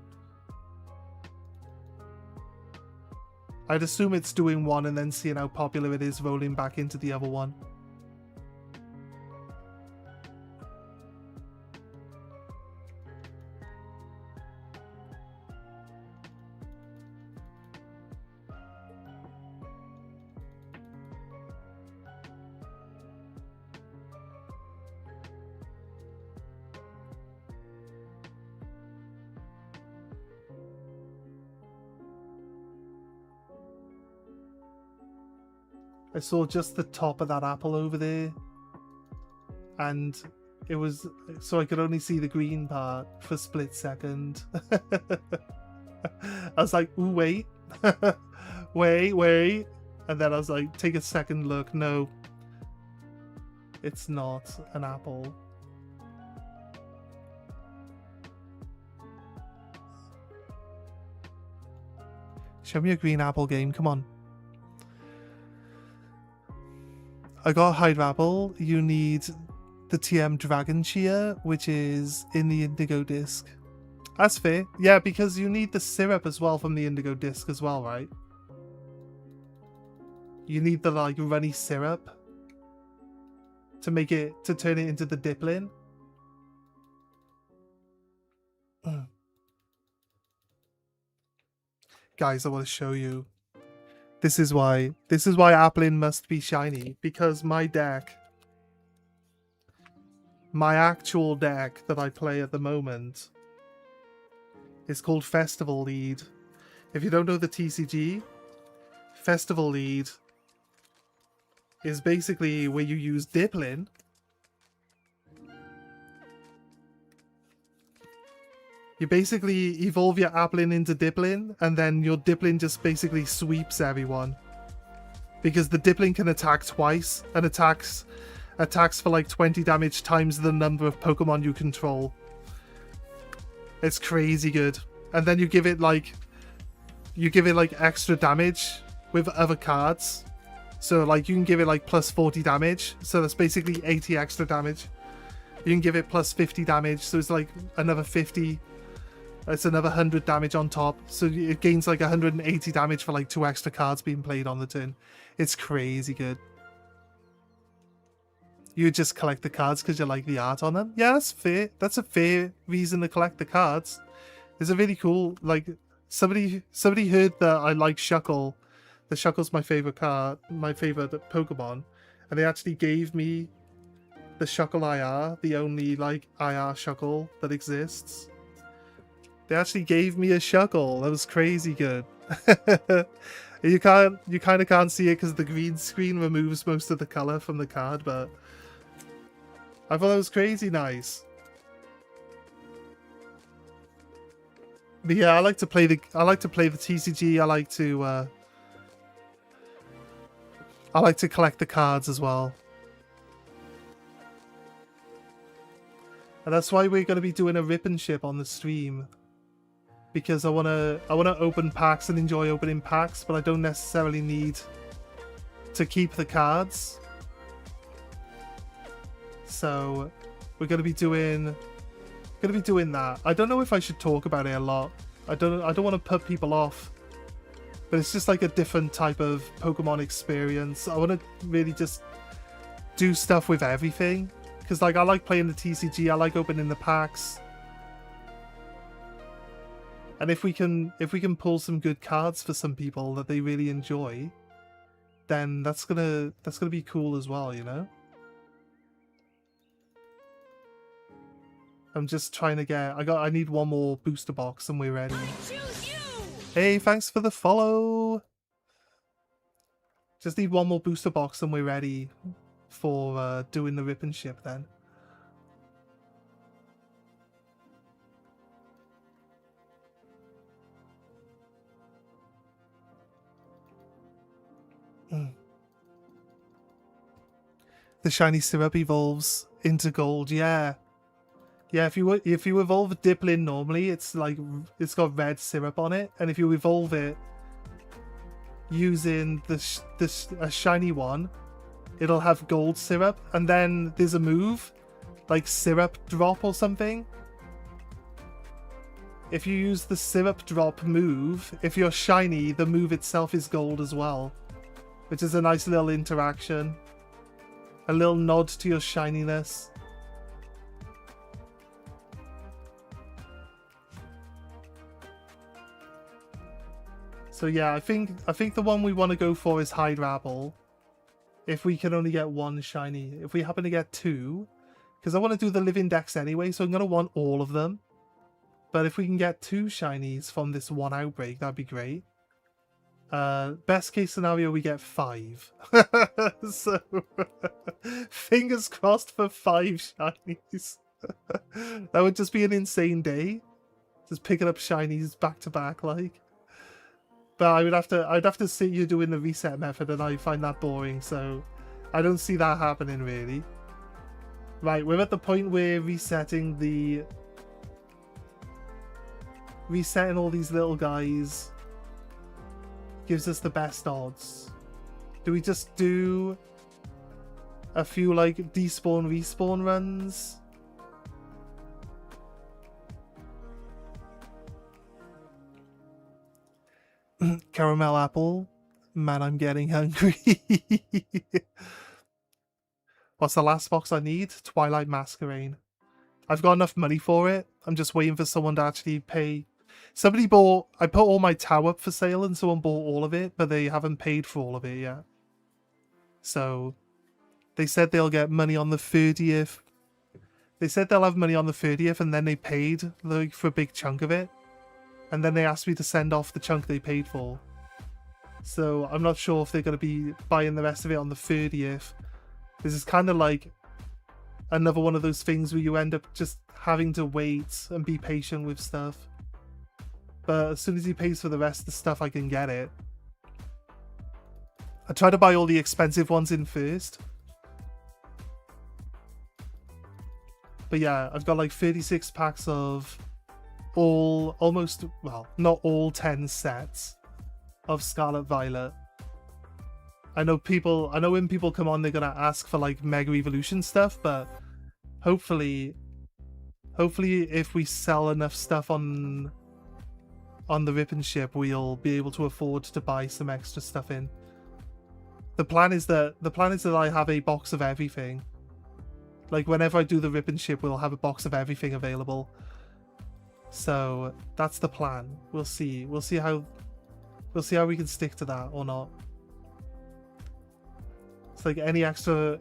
I'd assume it's doing one and then seeing how popular it is rolling back into the other one. I saw just the top of that apple over there, and it was so I could only see the green part for a split second. I was like, ooh, wait, wait, and then I was like, take a second look. No, it's not an apple. Show me a green apple game, come on. I got Hide Apple. You need the TM Dragon Cheer, which is in the Indigo Disc. That's fair. Yeah, because you need the syrup as well from the Indigo Disc as well, right? You need the like runny syrup to make it, to turn it into the Diplin. Guys, I want to show you. This is why Applin must be shiny, because my deck, my actual deck that I play at the moment, is called Festival Lead. If you don't know the TCG, Festival Lead is basically where you use Diplin you basically evolve your Applin into Diplin, and then your Diplin just basically sweeps everyone. Because the Diplin can attack twice, and attacks for like 20 damage times the number of Pokemon you control. It's crazy good. And then you give it like extra damage with other cards. So like you can give it like plus 40 damage, so that's basically 80 extra damage. You can give it plus 50 damage, so it's like another 50. It's another 100 damage on top, so it gains like 180 damage for like 2 extra cards being played on the turn. It's crazy good. You just collect the cards because you like the art on them. Yeah, that's fair. That's a fair reason to collect the cards. It's a really cool, like, somebody heard that I like Shuckle. The Shuckle's my favorite card, my favorite Pokemon, and they actually gave me the Shuckle IR, the only like IR Shuckle that exists. They actually gave me a Shuckle. That was crazy good. You kind of can't see it because the green screen removes most of the color from the card, but I thought that was crazy nice. But yeah, I like to play the TCG. I like to collect the cards as well. And that's why we're going to be doing a rip and ship on the stream. Because I wanna open packs and enjoy opening packs, but I don't necessarily need to keep the cards. So we're gonna be doing Gonna be doing that. I don't know if I should talk about it a lot. I don't want to put people off. But it's just like a different type of Pokemon experience. I want to really just do stuff with everything. Because like I like playing the TCG, I like opening the packs. And if we can pull some good cards for some people that they really enjoy, then that's gonna be cool as well, you know? I'm just trying to get I need one more booster box and we're ready. Hey, thanks for the follow. Just need one more booster box and we're ready for doing the rip and ship then. The shiny syrup evolves into gold, yeah. Yeah, if you evolve Diplin normally, it's like it's got red syrup on it, and if you evolve it using a shiny one, it'll have gold syrup, and then there's a move like syrup drop or something. If you use the syrup drop move, if you're shiny, the move itself is gold as well, which is a nice little interaction, a little nod to your shininess. So yeah, I think the one we want to go for is Hydrabble. If we can only get one shiny. If we happen to get two, because I want to do the living decks anyway, so I'm going to want all of them. But if we can get two shinies from this one outbreak, that'd be great. Best case scenario, we get 5. So, fingers crossed for 5 shinies. That would just be an insane day. Just picking up shinies back to back, like. But I'd have to see you doing the reset method, and I find that boring, so I don't see that happening really. Right, we're at the point where resetting all these little guys gives us the best odds. Do we just do a few like despawn respawn runs? Caramel apple. Man, I'm getting hungry. What's the last box I need? Twilight Masquerade. I've got enough money for it. I'm just waiting for someone to actually pay. Somebody bought... I put all my Tau up for sale and someone bought all of it, but they haven't paid for all of it yet. So, they said they'll get money on the 30th. They said they'll have money on the 30th, and then they paid like for a big chunk of it. And then they asked me to send off the chunk they paid for. So I'm not sure if they're going to be buying the rest of it on the 30th. This is kind of like another one of those things where you end up just having to wait and be patient with stuff. But as soon as he pays for the rest of the stuff, I can get it. I try to buy all the expensive ones in first. But yeah, I've got like 36 packs of almost, well, not all 10 sets of Scarlet Violet. I know when people come on, they're gonna ask for like Mega Evolution stuff, but hopefully if we sell enough stuff on the Rip and Ship, we'll be able to afford to buy some extra stuff in. The plan is that I have a box of everything. Like whenever I do the Rip and Ship, we'll have a box of everything available. So that's the plan. We'll see how we can stick to that or not. It's like any extra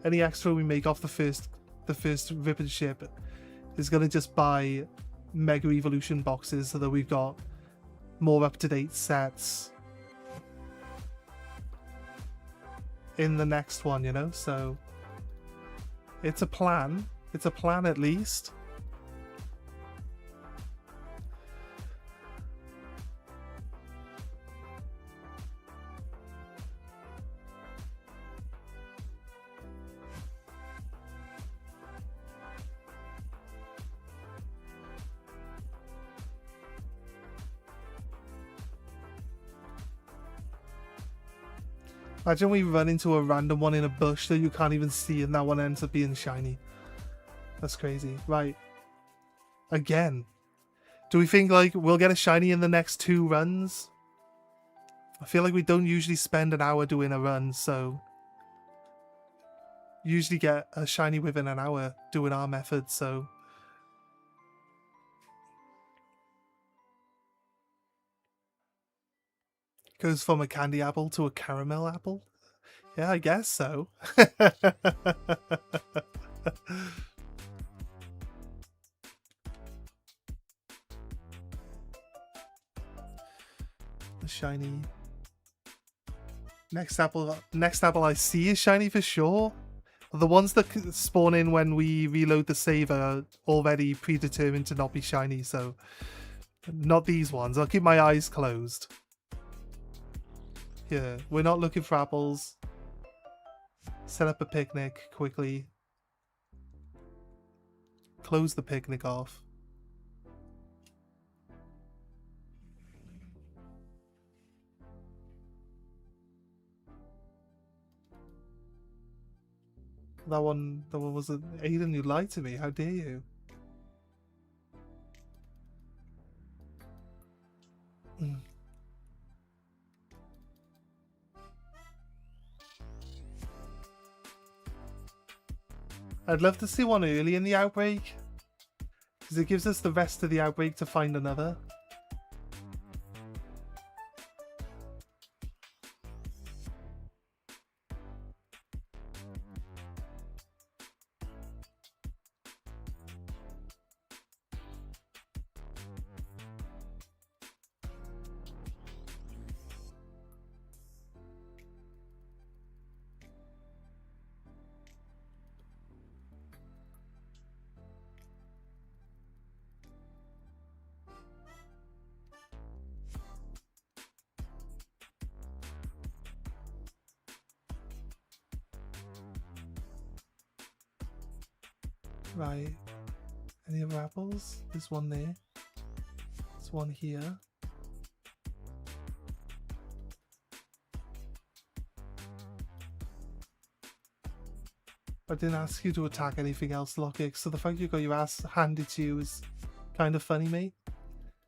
we make off the first Rip and Ship is gonna just buy Mega Evolution boxes so that we've got more up-to-date sets in the next one, you know? So it's a plan. It's a plan at least. Imagine we run into a random one in a bush that you can't even see and that one ends up being shiny. That's crazy. Right. Again. Do we think, like, we'll get a shiny in the next 2 runs? I feel like we don't usually spend an hour doing a run, so... Usually get a shiny within an hour doing our method, so... Goes from a candy apple to a caramel apple? Yeah, I guess so. The shiny. Next apple I see is shiny for sure. The ones that spawn in when we reload the save are already predetermined to not be shiny, so not these ones. I'll keep my eyes closed. Yeah, we're not looking for apples. Set up a picnic quickly. Close the picnic off. That one was an Aiden, you lied to me. How dare you? I'd love to see one early in the outbreak, because it gives us the rest of the outbreak to find another. Right. Any other apples? There's one there. There's one here. I didn't ask you to attack anything else, Lockix, so the fact you got your ass handed to you is kind of funny, mate.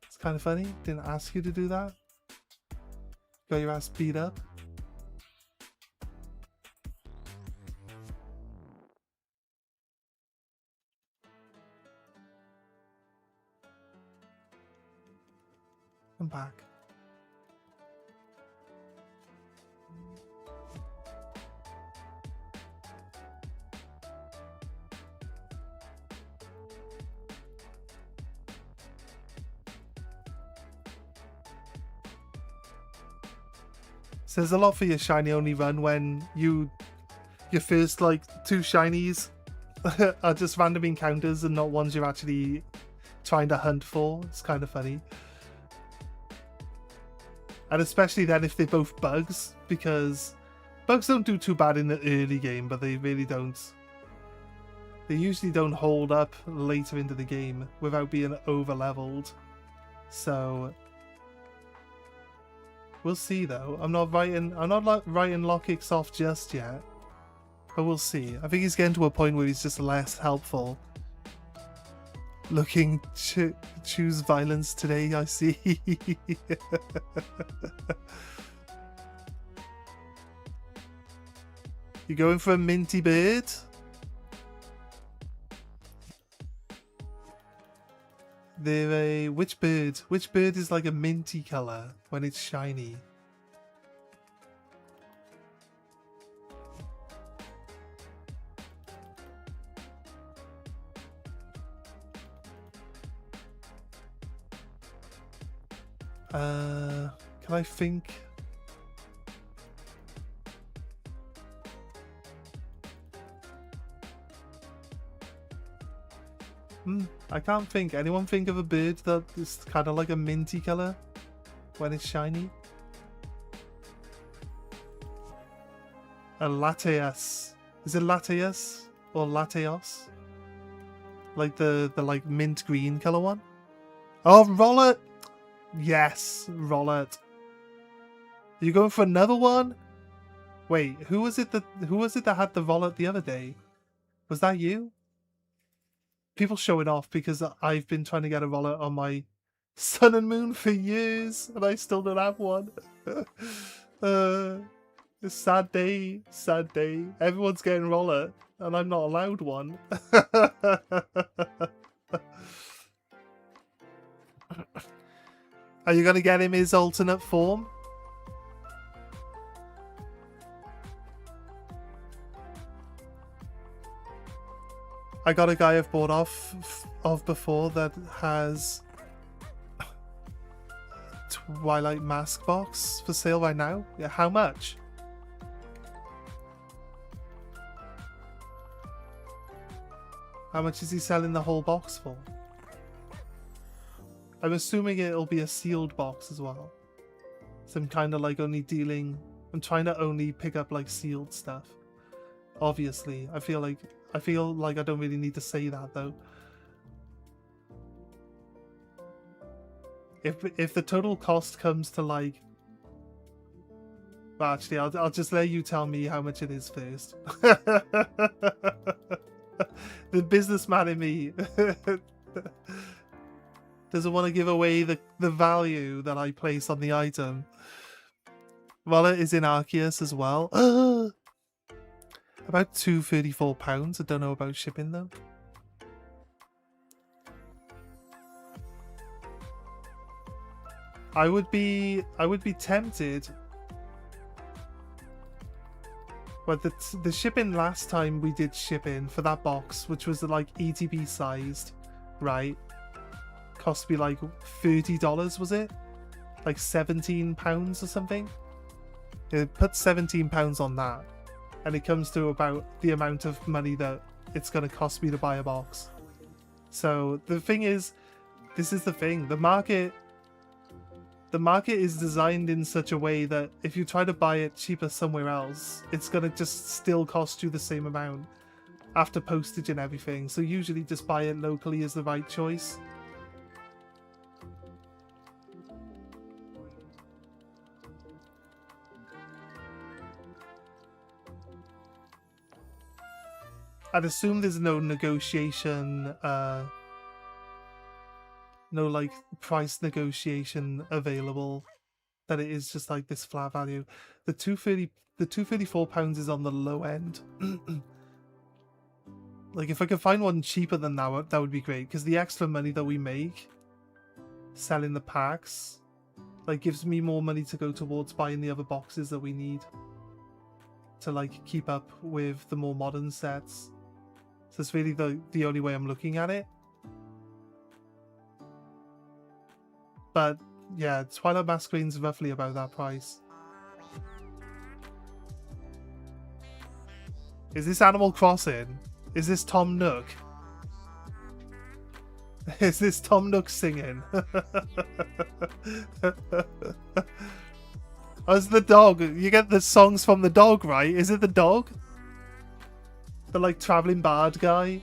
It's kind of funny. Didn't ask you to do that. Got your ass beat up. I'm back. Says a lot for your shiny only run when your first like 2 shinies are just random encounters and not ones you're actually trying to hunt for. It's kind of funny. And especially then if they're both bugs, because bugs don't do too bad in the early game, but they really don't. They usually don't hold up later into the game without being over-leveled. So we'll see though. I'm not writing Lockix off just yet. But we'll see. I think he's getting to a point where he's just less helpful. Looking to choose violence today, I see. You going for a minty bird? They're a... Which bird? Which bird is like a minty colour when it's shiny? Can I think? I can't think. Anyone think of a bird that is kind of like a minty colour when it's shiny? A Lateus. Is it Lateus or Lateos? Like the like mint green colour one? Oh, Rollet! Yes, Rollet. Are you going for another one? Wait, who was it that had the Rollet the other day? Was that you? people showing off because I've been trying to get a roller on my sun and moon for years and I still don't have one. Sad day, sad day. Everyone's getting roller and I'm not allowed one. Are you gonna get him his alternate form? I got a guy I've bought of before that has Twilight Mask box for sale right now. Yeah, how much? How much is he selling the whole box for? I'm assuming it'll be a sealed box as well. So I'm kind of like only dealing... I'm trying to only pick up like sealed stuff. Obviously, I feel like I don't really need to say that though. If the total cost comes to like... Well, actually, I'll just let you tell me how much it is first. The businessman in me doesn't want to give away the value that I place on the item. Wallet is in Arceus as well. About £234. I don't know about shipping though. I would be tempted. But the shipping last time we did shipping for that box, which was like ETB sized, right? Cost me like $30, was it? Like £17 or something? It put £17 on that. And it comes to about the amount of money that it's going to cost me to buy a box. So the thing is, this is the thing. The market is designed in such a way that if you try to buy it cheaper somewhere else, it's going to just still cost you the same amount after postage and everything. So usually just buy it locally is the right choice. I'd assume there's no negotiation, no like price negotiation available, that it is just like this flat value. The £234 is on the low end. Like if I could find one cheaper than that would be great, because the extra money that we make selling the packs like gives me more money to go towards buying the other boxes that we need to like keep up with the more modern sets. So it's really the only way I'm looking at it. But yeah, Twilight Masquerade's roughly about that price. Is this Animal Crossing? Is this Tom Nook? Is this Tom Nook singing? Oh, it's the dog. You get the songs from the dog, right? Is it the dog? The like traveling bard guy?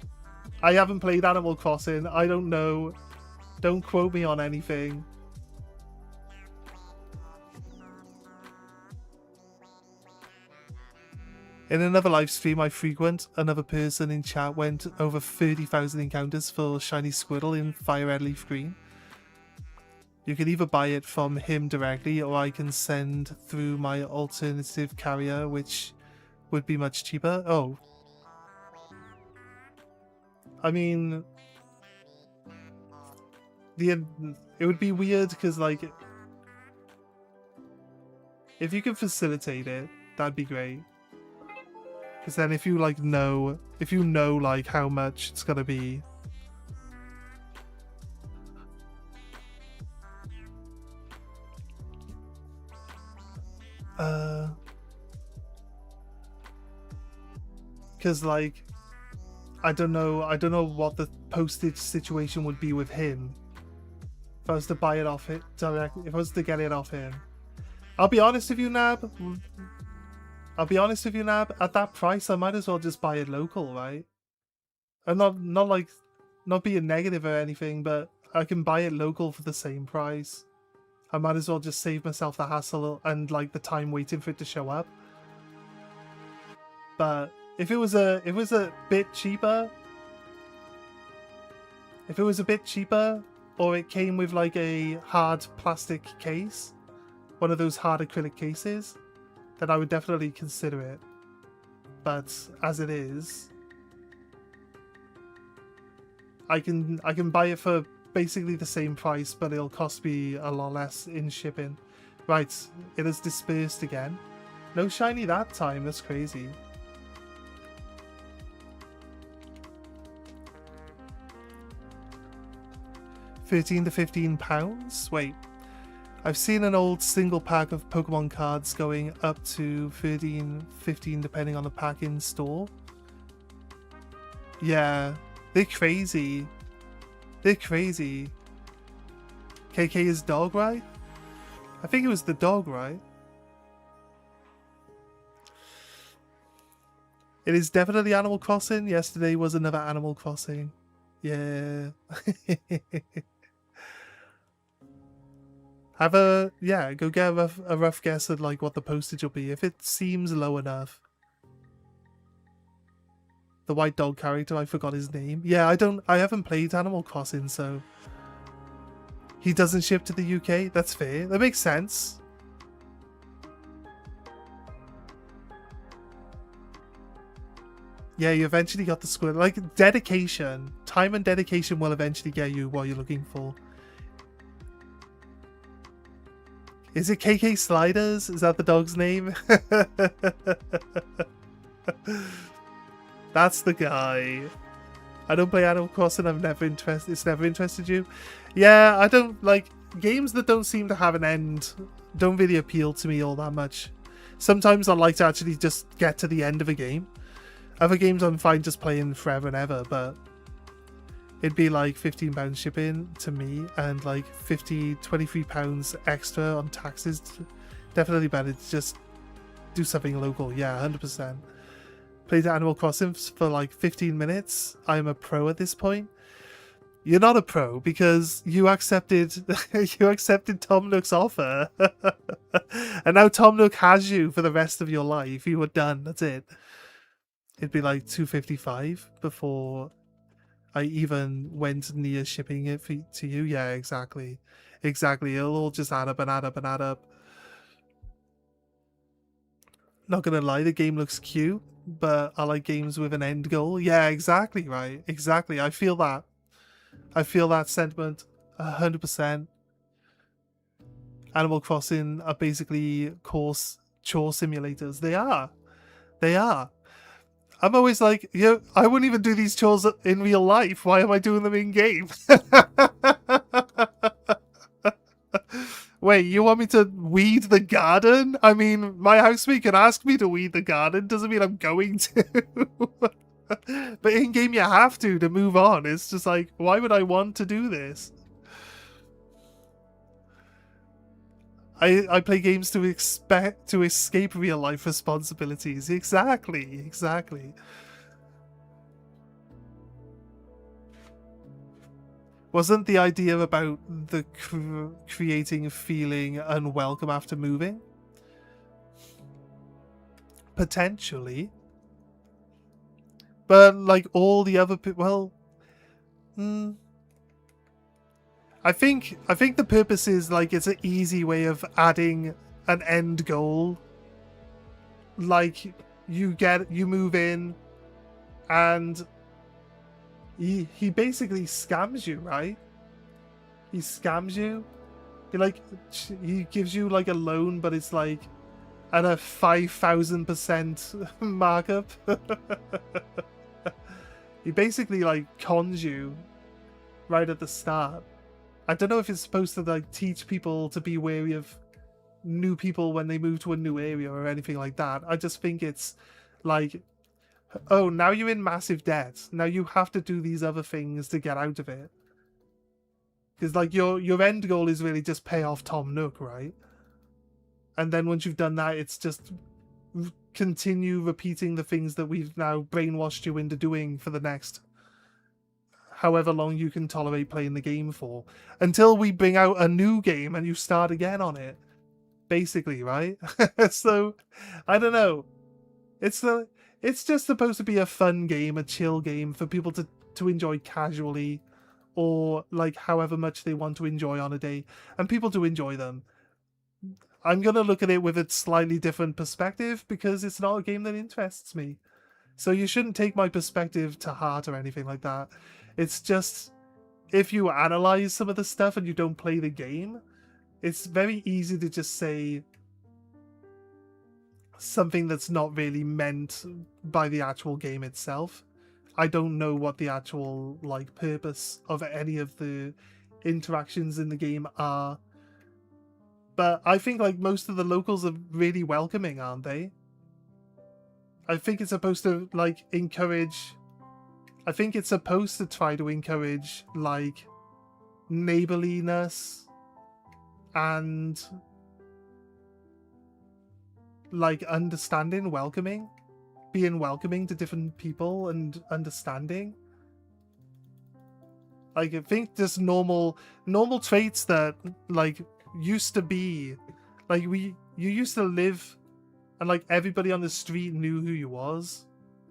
I haven't played Animal Crossing. I don't know. Don't quote me on anything. In another live stream I frequent, another person in chat went over 30,000 encounters for Shiny Squirtle in Fire Red Leaf Green. You can either buy it from him directly, or I can send through my alternative carrier, which would be much cheaper. Oh. I mean, it would be weird because, like, if you could facilitate it, that'd be great. Because then if you, like, know, like, how much it's gonna be. Because, like, I don't know what the postage situation would be with him. If I was to buy it off it directly, if I was to get it off him. I'll be honest with you, Nab. At that price, I might as well just buy it local, right? I'm not being negative or anything, but I can buy it local for the same price. I might as well just save myself the hassle and like the time waiting for it to show up. But if it was a bit cheaper, If it was a bit cheaper, or it came with like a hard plastic case, one of those hard acrylic cases, then I would definitely consider it. But as it is, I can buy it for basically the same price, but it'll cost me a lot less in shipping. Right, it has dispersed again. No shiny that time, that's crazy. £13 to £15? Wait. I've seen an old single pack of Pokemon cards going up to 13, 15 depending on the pack in store. Yeah, they're crazy. They're crazy. KK is dog, right? I think it was the dog, right? It is definitely Animal Crossing. Yesterday was another Animal Crossing. Yeah. Go get a rough guess at like what the postage will be. If it seems low enough. The white dog character, I forgot his name. Yeah, I haven't played Animal Crossing, so he doesn't ship to the UK. That's fair. That makes sense. Yeah, you eventually got the squid. Like, dedication. Time and dedication will eventually get you what you're looking for. Is it KK Sliders? Is that the dog's name? That's the guy. I don't play Animal Crossing. It's never interested you. Yeah, I don't like games that don't seem to have an end. Don't really appeal to me all that much. Sometimes I like to actually just get to the end of a game. Other games I'm fine just playing forever and ever, but it'd be like £15 shipping to me and like £23 extra on taxes. Definitely better to just do something local. Yeah, 100%. Played Animal Crossing for like 15 minutes. I'm a pro at this point. You're not a pro because you accepted Tom Nook's offer. And now Tom Nook has you for the rest of your life. You were done. That's it. It'd be like $2.55 before I even went near shipping it to you. Yeah, exactly. Exactly. It'll all just add up and add up and add up. Not gonna lie, the game looks cute, but I like games with an end goal. Yeah, exactly, right. Exactly. I feel that. I feel that sentiment 100%. Animal Crossing are basically chore simulators. They are. They are. I'm always like, I wouldn't even do these chores in real life. Why am I doing them in game? Wait, you want me to weed the garden? I mean, my housemate can ask me to weed the garden. Doesn't mean I'm going to. But in game you have to move on. It's just like, why would I want to do this? I play games to escape real life responsibilities. Exactly. Wasn't the idea about the creating feeling unwelcome after moving? Potentially. But like all the other I think the purpose is like it's an easy way of adding an end goal. Like you move in and he basically scams you, right? He scams you. He gives you like a loan, but it's like at a 5,000% markup. He basically like cons you right at the start. I don't know if it's supposed to like teach people to be wary of new people when they move to a new area or anything like that. I just think it's like, oh, now you're in massive debt. Now you have to do these other things to get out of it. Because like your end goal is really just pay off Tom Nook, right? And then once you've done that, it's just continue repeating the things that we've now brainwashed you into doing for the next however long you can tolerate playing the game for, until we bring out a new game and you start again on it, basically, right? So I don't know, it's just supposed to be a fun game, a chill game for people to enjoy casually or like however much they want to enjoy on a day, and people do enjoy them. I'm gonna look at it with a slightly different perspective because it's not a game that interests me. So you shouldn't take my perspective to heart or anything like that. It's just, if you analyze some of the stuff and you don't play the game, it's very easy to just say something that's not really meant by the actual game itself. I don't know what the actual like purpose of any of the interactions in the game are. But I think like most of the locals are really welcoming, aren't they? I think it's supposed to like encourage, I think it's supposed to try to encourage like neighborliness and like understanding, welcoming, being welcoming to different people and understanding. Like I think just normal traits that like used to be like you used to live and like everybody on the street knew who you was,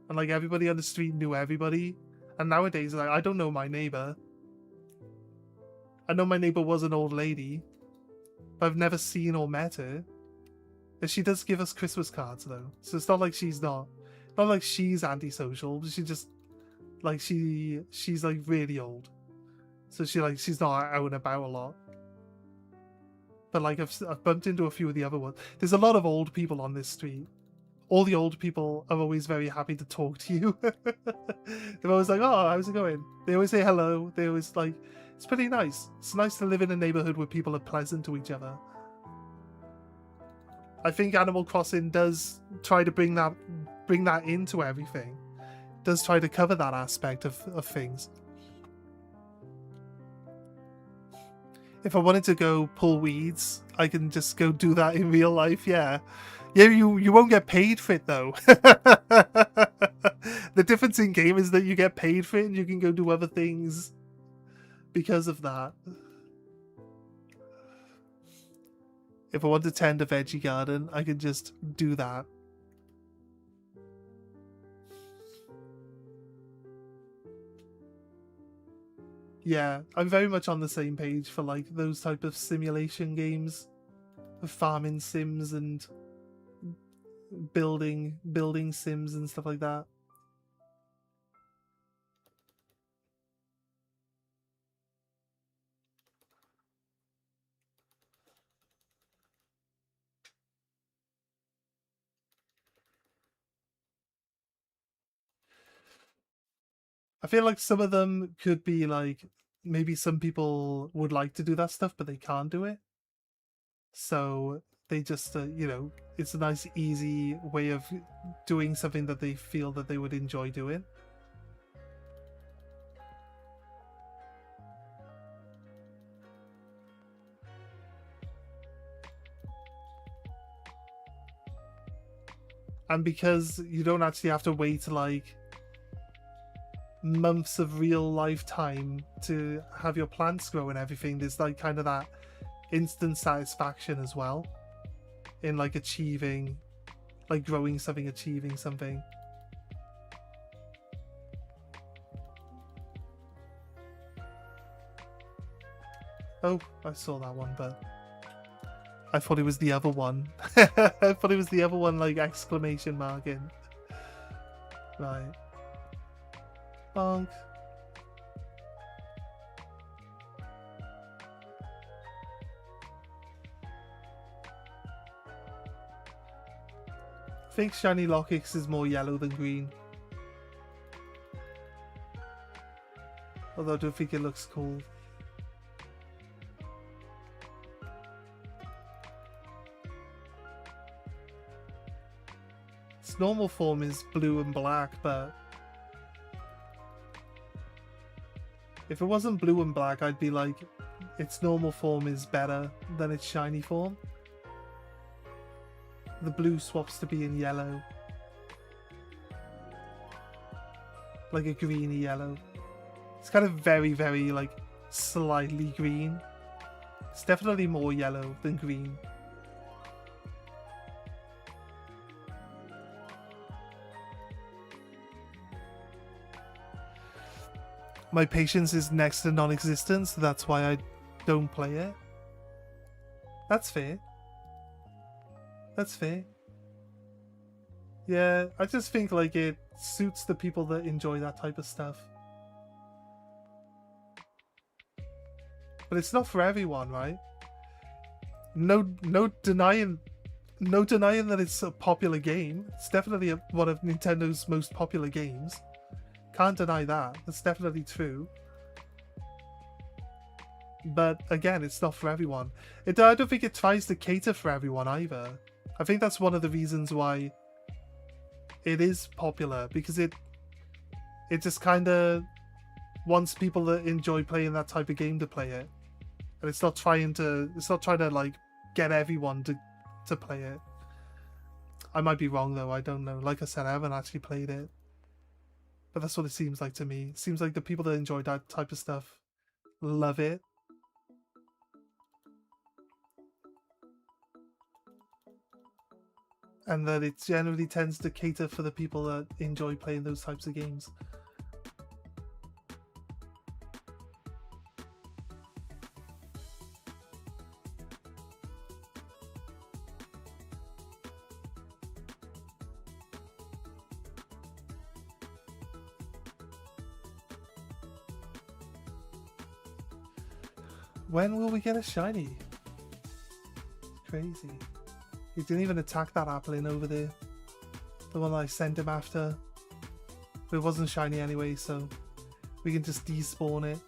and like everybody on the street knew everybody. And nowadays, like I don't know my neighbor. I know my neighbor was an old lady, but I've never seen or met her. And she does give us Christmas cards though, so it's not like she's not like she's antisocial. But she just like she's like really old, so she's not out and about a lot. But like I've bumped into a few of the other ones. There's a lot of old people on this street. All the old people are always very happy to talk to you. They're always like, "Oh, how's it going?" They always say hello. They always like, it's pretty nice. It's nice to live in a neighborhood where people are pleasant to each other. I think Animal Crossing does try to bring that into everything. Does try to cover that aspect of things. If I wanted to go pull weeds, I can just go do that in real life, yeah. Yeah, you won't get paid for it, though. The difference in game is that you get paid for it and you can go do other things because of that. If I want to tend a veggie garden, I can just do that. Yeah, I'm very much on the same page for like those type of simulation games, farming sims and building sims and stuff like that. I feel like some of them could be like, maybe some people would like to do that stuff, but they can't do it. So they just, it's a nice, easy way of doing something that they feel that they would enjoy doing. And because you don't actually have to wait like months of real life time to have your plants grow and everything, there's like kind of that instant satisfaction as well in like achieving, like growing something, achieving something. Oh, I saw that one, but I thought it was the other one. I thought it was the other one, like exclamation mark in. Right. Bonk. I think Shiny Lockix is more yellow than green. Although I don't think it looks cool. Its normal form is blue and black, but if it wasn't blue and black, I'd be like, its normal form is better than its shiny form. The blue swaps to being yellow. Like a greeny yellow. It's kind of very, very, like, slightly green. It's definitely more yellow than green. my patience is next to non-existent, so that's why I don't play it. That's fair. That's fair. Yeah, I just think like it suits the people that enjoy that type of stuff. But it's not for everyone, right? No denying that it's a popular game. It's definitely one of Nintendo's most popular games. Can't deny that. That's definitely true. But again, it's not for everyone. I don't think it tries to cater for everyone either. I think that's one of the reasons why it is popular, because it just kind of wants people that enjoy playing that type of game to play it, and it's not trying to like get everyone to play it. I might be wrong though. I don't know. Like I said, I haven't actually played it, but that's what it seems like to me. It seems like the people that enjoy that type of stuff love it. And that it generally tends to cater for the people that enjoy playing those types of games. When will we get a shiny? It's crazy. He didn't even attack that applin over there. The one that I sent him after. But it wasn't shiny anyway, so we can just despawn it.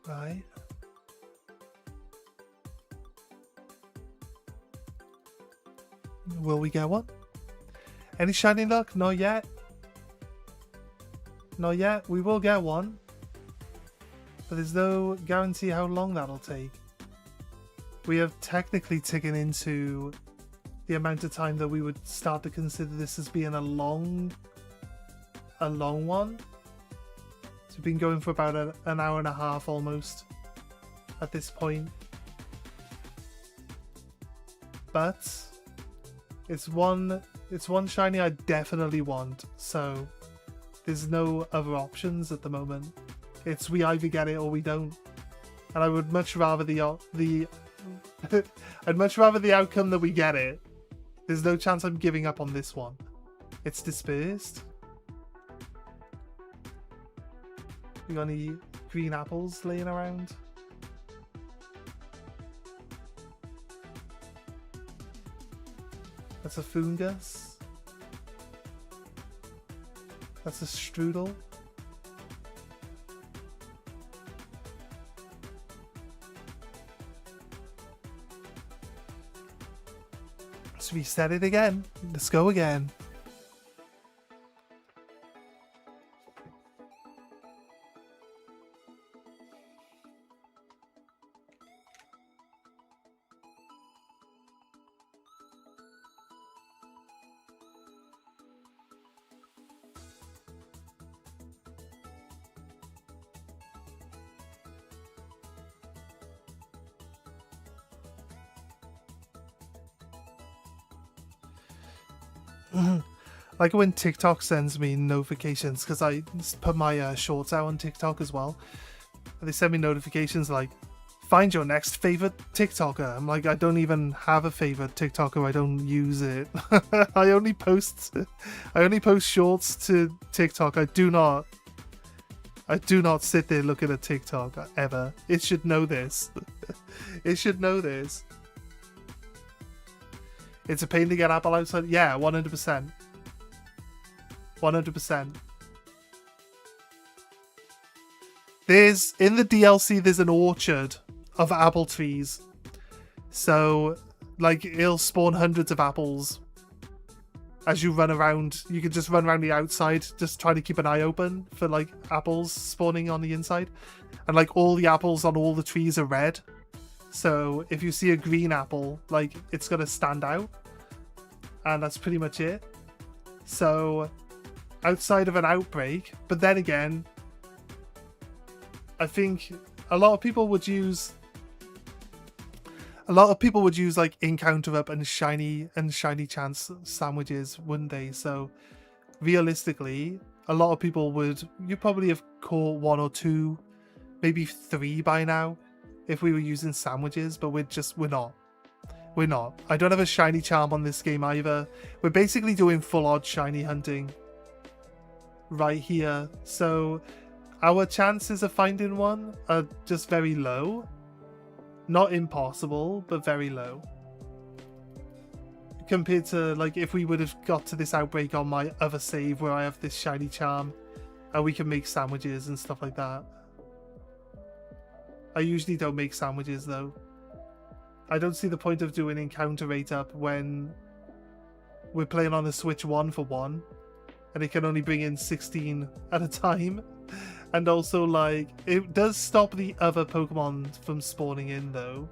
Right. Will we get one? Any shiny luck? Not yet. Not yet. We will get one. But there's no guarantee how long that'll take. We have technically taken into the amount of time that we would start to consider this as being a long one. We've been going for about an hour and a half almost at this point, but it's one shiny I definitely want, so there's no other options at the moment. It's we either get it or we don't, and I would much rather I'd much rather the outcome that we get it. There's no chance I'm giving up on this one. It's dispersed. You got any green apples laying around? That's a fungus. That's a strudel. Let's reset it again. Let's go again. Like when TikTok sends me notifications, because I put my shorts out on TikTok as well, and they send me notifications like, find your next favorite TikToker. I'm like, I don't even have a favorite TikToker. I don't use it. I only post shorts to TikTok. I do not sit there looking at TikTok ever. It should know this. It should know this. It's a pain to get Apple outside. Yeah, 100%. 100%. There's, in the DLC, there's an orchard of apple trees. So, like, it'll spawn hundreds of apples as you run around. You can just run around the outside, just trying to keep an eye open for, like, apples spawning on the inside. And, like, all the apples on all the trees are red. So if you see a green apple, like, it's gonna stand out, and that's pretty much it. So outside of an outbreak, but then again, I think a lot of people would use like encounter up and shiny chance sandwiches, wouldn't they? So realistically, a lot of people would, you probably have caught 1 or 2, maybe 3 by now if we were using sandwiches, but we're not. I don't have a shiny charm on this game either. We're basically doing full odd shiny hunting right here. So our chances of finding one are just very low. Not impossible, but very low. Compared to, like, if we would have got to this outbreak on my other save where I have this shiny charm and we can make sandwiches and stuff like that. I usually don't make sandwiches though. I don't see the point of doing encounter rate up when we're playing on the Switch 1-for-1 and it can only bring in 16 at a time. And also, like, it does stop the other Pokemon from spawning in though.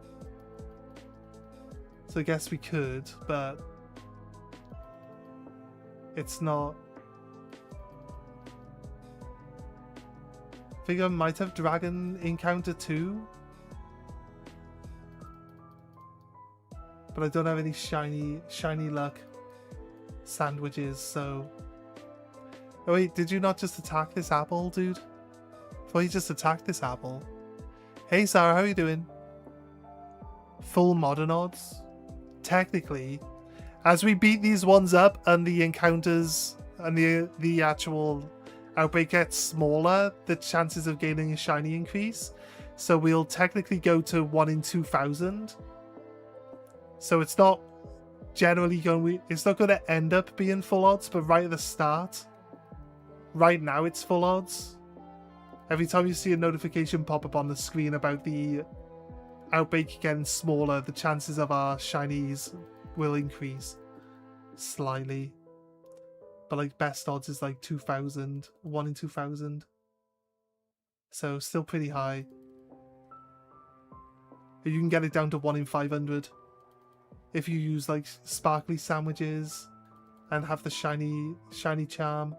So I guess we could, but it's not. I think I might have Dragon Encounter too. But I don't have any shiny luck sandwiches, so. Oh wait, did you not just attack this apple, dude? I thought you just attacked this apple. Hey Sarah, how are you doing? Full modern odds? Technically, as we beat these ones up and the encounters and the actual outbreak gets smaller, the chances of gaining a shiny increase. So we'll technically go to 1 in 2,000. So it's not generally it's not going to end up being full odds, but right at the start, right now it's full odds. Every time you see a notification pop up on the screen about the outbreak getting smaller, the chances of our shinies will increase slightly. But like best odds is like 2,000, 1 in 2,000. So still pretty high. But you can get it down to 1 in 500 if you use like sparkly sandwiches and have the shiny charm.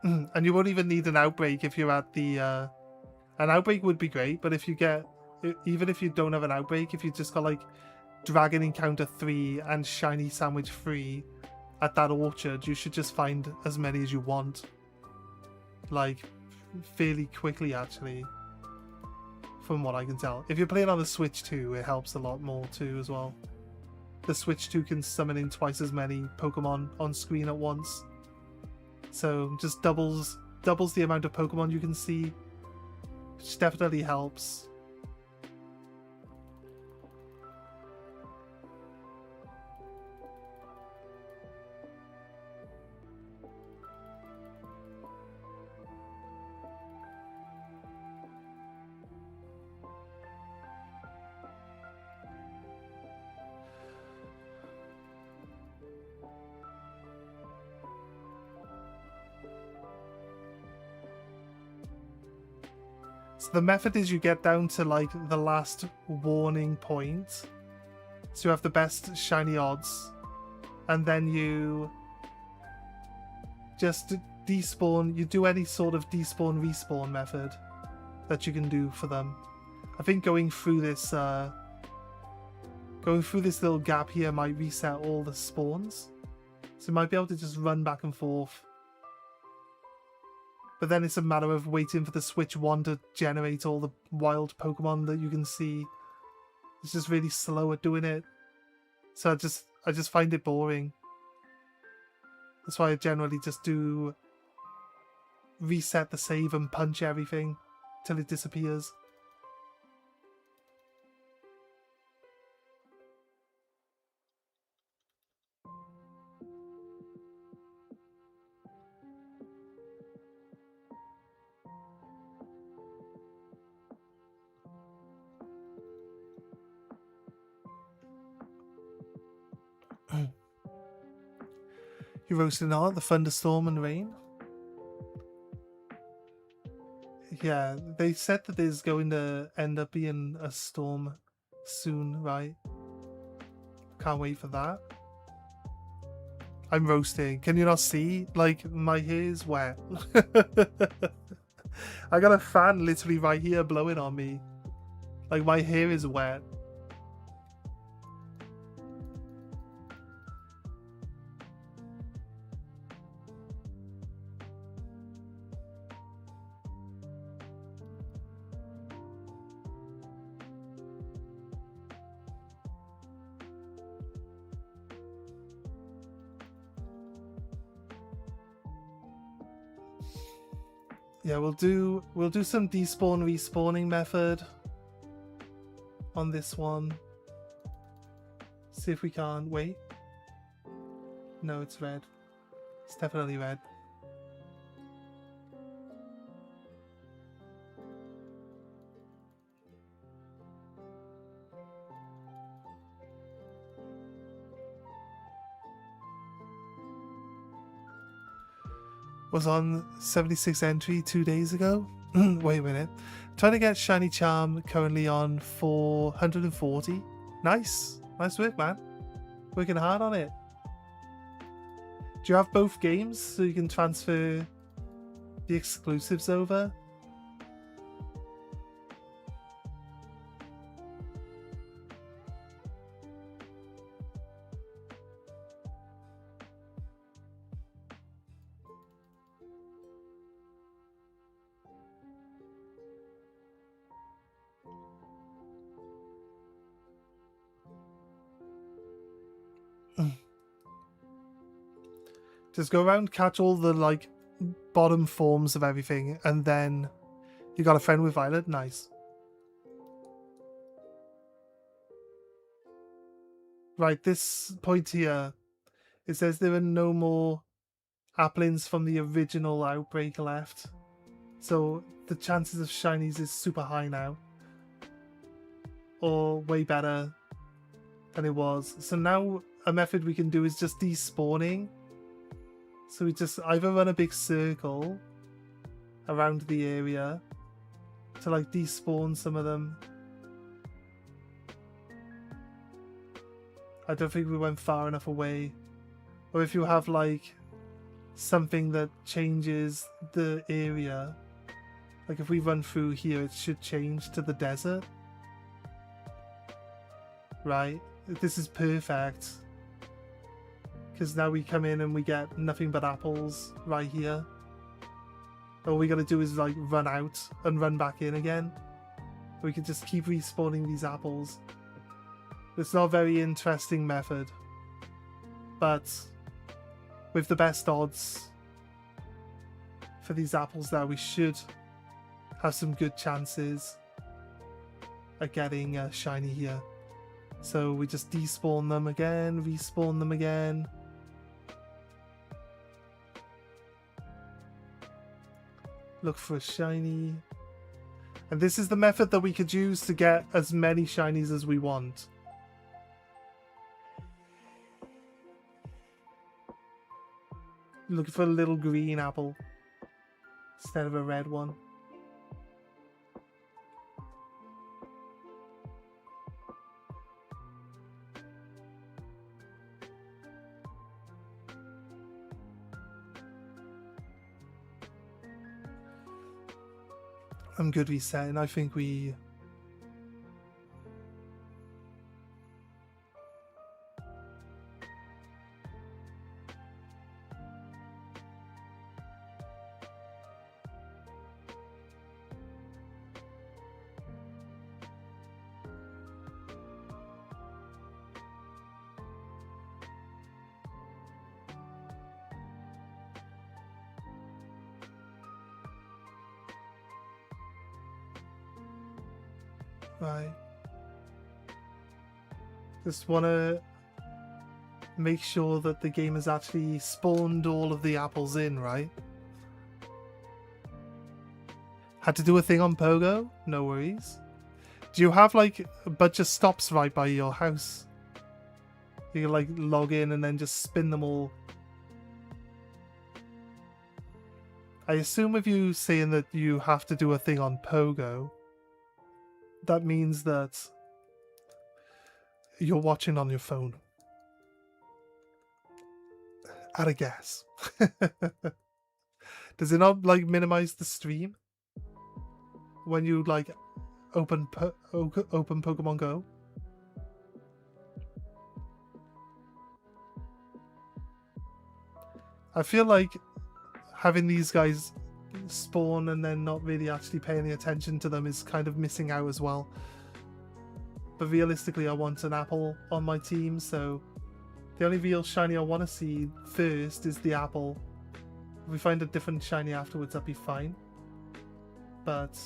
And you won't even need an outbreak if you're at the an outbreak would be great, but if you get, even if you don't have an outbreak, if you just got like Dragon Encounter 3 and Shiny Sandwich 3 at that orchard, you should just find as many as you want, like fairly quickly actually, from what I can tell. If you're playing on the Switch 2, it helps a lot more too as well. The Switch 2 can summon in twice as many Pokemon on screen at once, so just doubles the amount of Pokemon you can see, which definitely helps. So the method is you get down to like the last warning point, so you have the best shiny odds, and then you just despawn. You do any sort of despawn respawn method that you can do for them. I think going through this little gap here might reset all the spawns, so you might be able to just run back and forth. But then it's a matter of waiting for the Switch 1 to generate all the wild Pokemon that you can see. It's just really slow at doing it. So I just find it boring. That's why I generally just do reset the save and punch everything till it disappears. You roasting on the thunderstorm and rain? Yeah, they said that there's going to end up being a storm soon, right? Can't wait for that. I'm roasting. Can you not see? Like, my hair's wet. I got a fan literally right here blowing on me. Like, my hair is wet. Yeah, we'll do some despawn respawning method on this one. See if we can wait. No, it's red. It's definitely red. Was on 76 entry 2 days ago. Wait a minute. Trying to get shiny charm, currently on 440. Nice. Nice work, man. Working hard on it. Do you have both games so you can transfer the exclusives over? Just go around, catch all the like bottom forms of everything, and then you got a friend with Violet. Nice. Right, this point here, it says there are no more applins from the original outbreak left. So the chances of shinies is super high now. Or way better than it was. So now a method we can do is just despawning. So we just either run a big circle around the area to like despawn some of them. I don't think we went far enough away. Or if you have like something that changes the area, like if we run through here, it should change to the desert. Right? This is perfect. Because now we come in and we get nothing but apples right here. All we gotta do is like run out and run back in again. We can just keep respawning these apples. It's not a very interesting method. But with the best odds for these apples there, we should have some good chances at getting a shiny here. So we just despawn them again, respawn them again. Look for a shiny. And this is the method that we could use to get as many shinies as we want. Looking for a little green apple instead of a red one. I'm good resetting. I think we... Right. Just want to make sure that the game has actually spawned all of the apples in, right? Had to do a thing on Pogo? No worries. Do you have like a bunch of stops right by your house? You can like log in and then just spin them all. I assume with you saying that you have to do a thing on Pogo, that means that you're watching on your phone. At a guess. Does it not like minimize the stream when you like open Pokemon Go? I feel like having these guys spawn and then not really actually paying any attention to them is kind of missing out as well. But realistically, I want an apple on my team, so the only real shiny I want to see first is the apple. If we find a different shiny afterwards, that'd be fine. But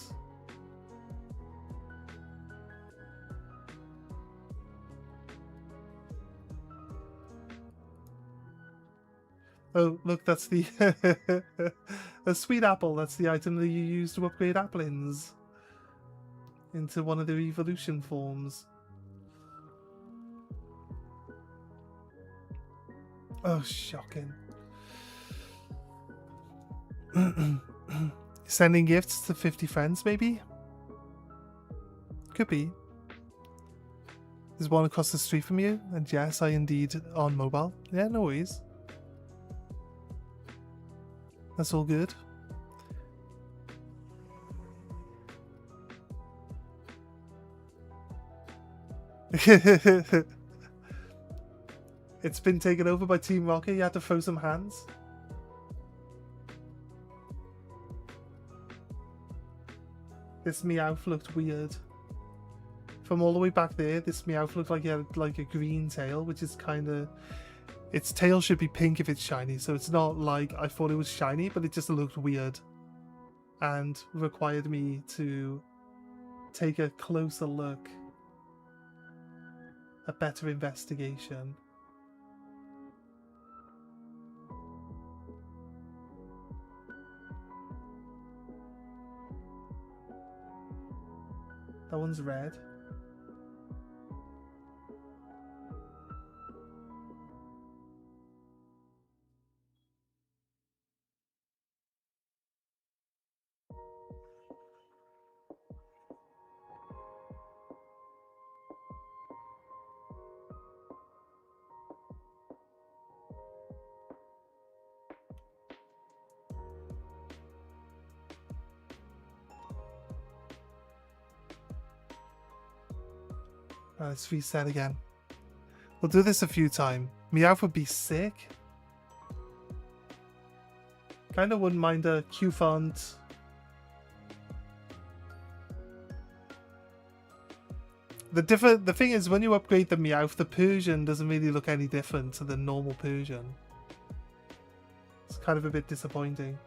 oh, look, that's the a sweet apple. That's the item that you use to upgrade applins into one of their evolution forms. Oh, shocking. Sending gifts to 50 friends, maybe? Could be. There's one across the street from you, and yes, I indeed on mobile. Yeah, no worries. That's all good. It's been taken over by Team Rocket. You had to throw some hands. This Meowth looked weird. From all the way back there, this Meowth looked like it had like a green tail, which is kind of... Its tail should be pink if it's shiny, so it's not like I thought it was shiny, but it just looked weird. And required me to take a closer look. A better investigation. That one's red. Let's reset again. We'll do this a few times. Meowth would be sick. Kinda wouldn't mind a Q font. The thing is, when you upgrade the Meowth, the Persian doesn't really look any different to the normal Persian. It's kind of a bit disappointing.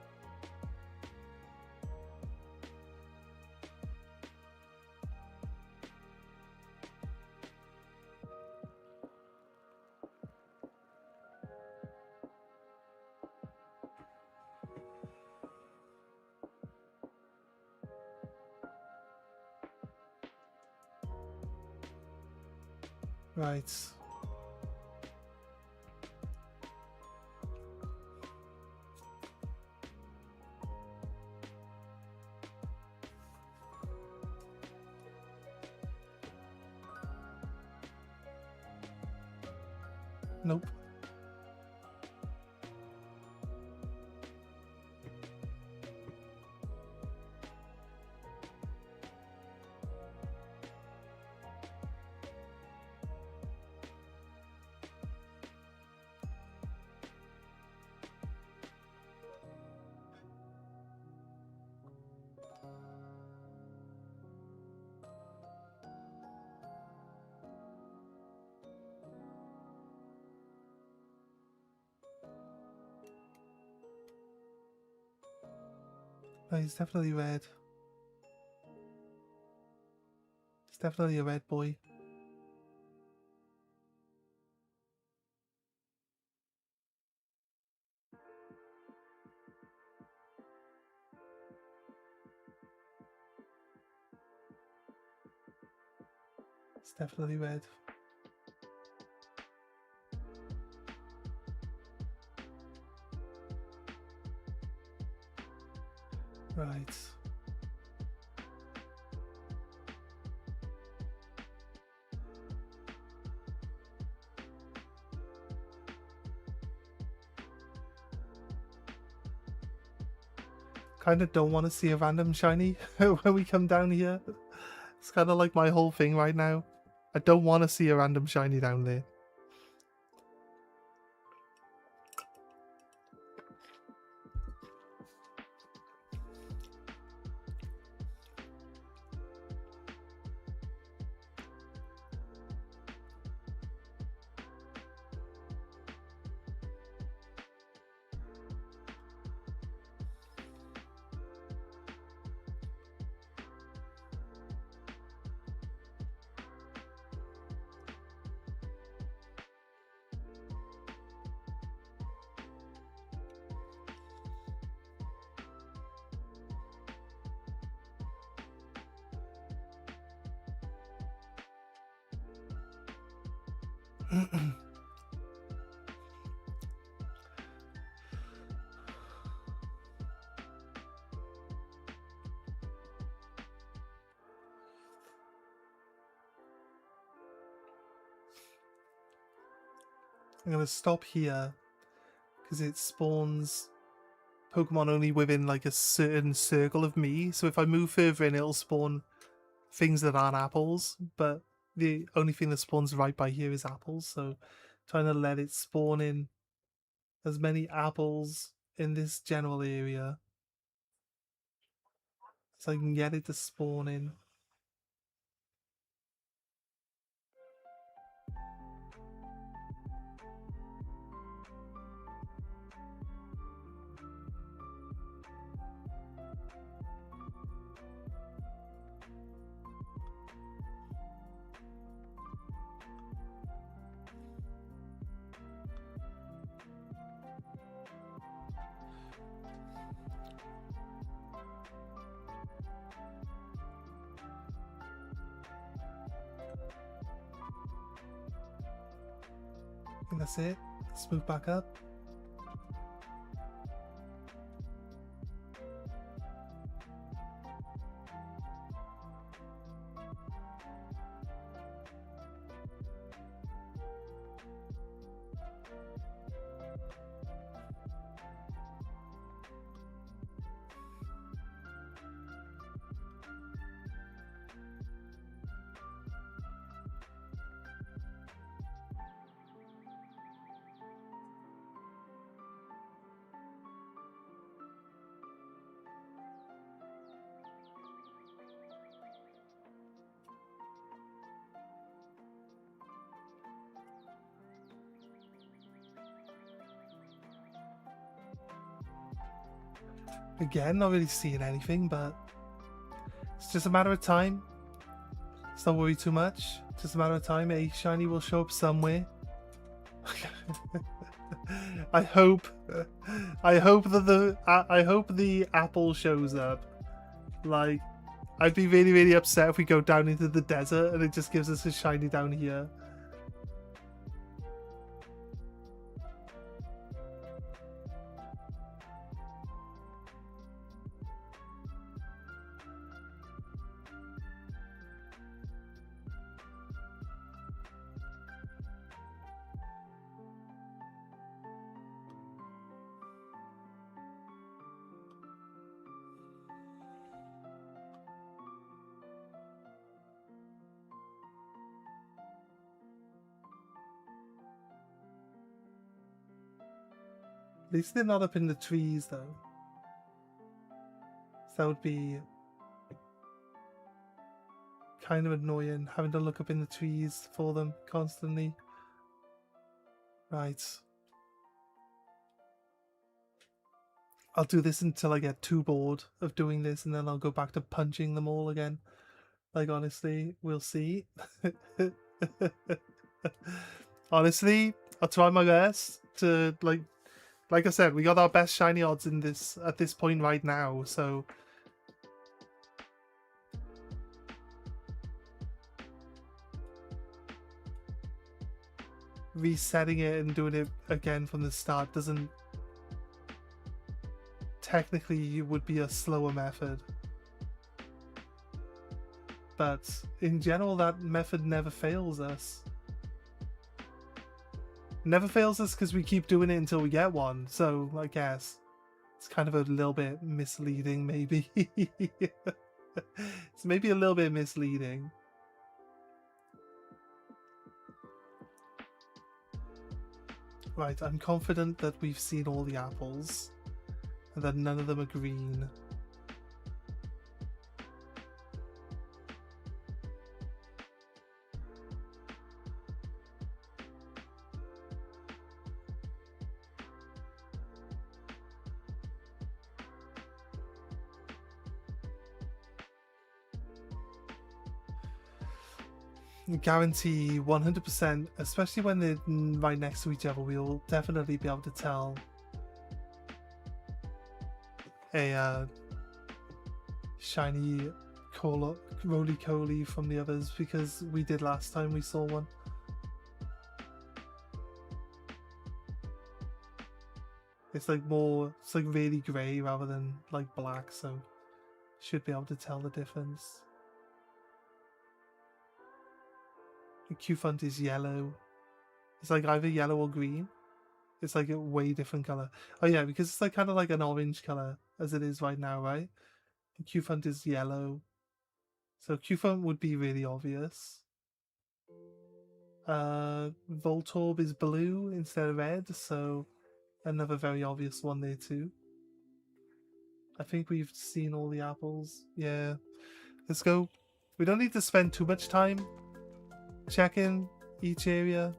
Right. Nope. No, he's definitely red. He's definitely a red boy. It's definitely red. Right. Kind of don't want to see a random shiny when we come down here. It's kind of like my whole thing right now. I don't want to see a random shiny down there. I'm going to stop here because it spawns Pokemon only within like a certain circle of me. So if I move further in, it'll spawn things that aren't apples. But the only thing that spawns right by here is apples. So trying to let it spawn in as many apples in this general area so I can get it to spawn in. I think that's it. Let's move back up. Again, not really seeing anything, but it's just a matter of time. Let's not worry too much. Just a matter of time. A shiny will show up somewhere. I hope the apple shows up. Like, I'd be really, really upset if we go down into the desert and it just gives us a shiny down here. At least they're not up in the trees, though. So that would be kind of annoying, having to look up in the trees for them constantly. Right. I'll do this until I get too bored of doing this, and then I'll go back to punching them all again. Like, honestly, we'll see. Honestly, I'll try my best to, like I said, we got our best shiny odds in this at this point right now, so resetting it and doing it again from the start doesn't technically would be a slower method. But in general, that method never fails us. Never fails us because we keep doing it until we get one. So I guess it's kind of a little bit misleading, maybe. It's maybe a little bit misleading. Right, I'm confident that we've seen all the apples and that none of them are green. Guarantee 100%, especially when they're right next to each other, we'll definitely be able to tell a shiny roly-coly from the others, because we did last time we saw one. It's like really grey rather than like black, so should be able to tell the difference. The Q-Font is yellow. It's like either yellow or green. It's like a way different color. Oh yeah, because it's like kind of like an orange color as it is right now, right? The Q-Font is yellow. So Q-Font would be really obvious. Voltorb is blue instead of red, so another very obvious one there too. I think we've seen all the apples. Yeah. Let's go. We don't need to spend too much time checking each area.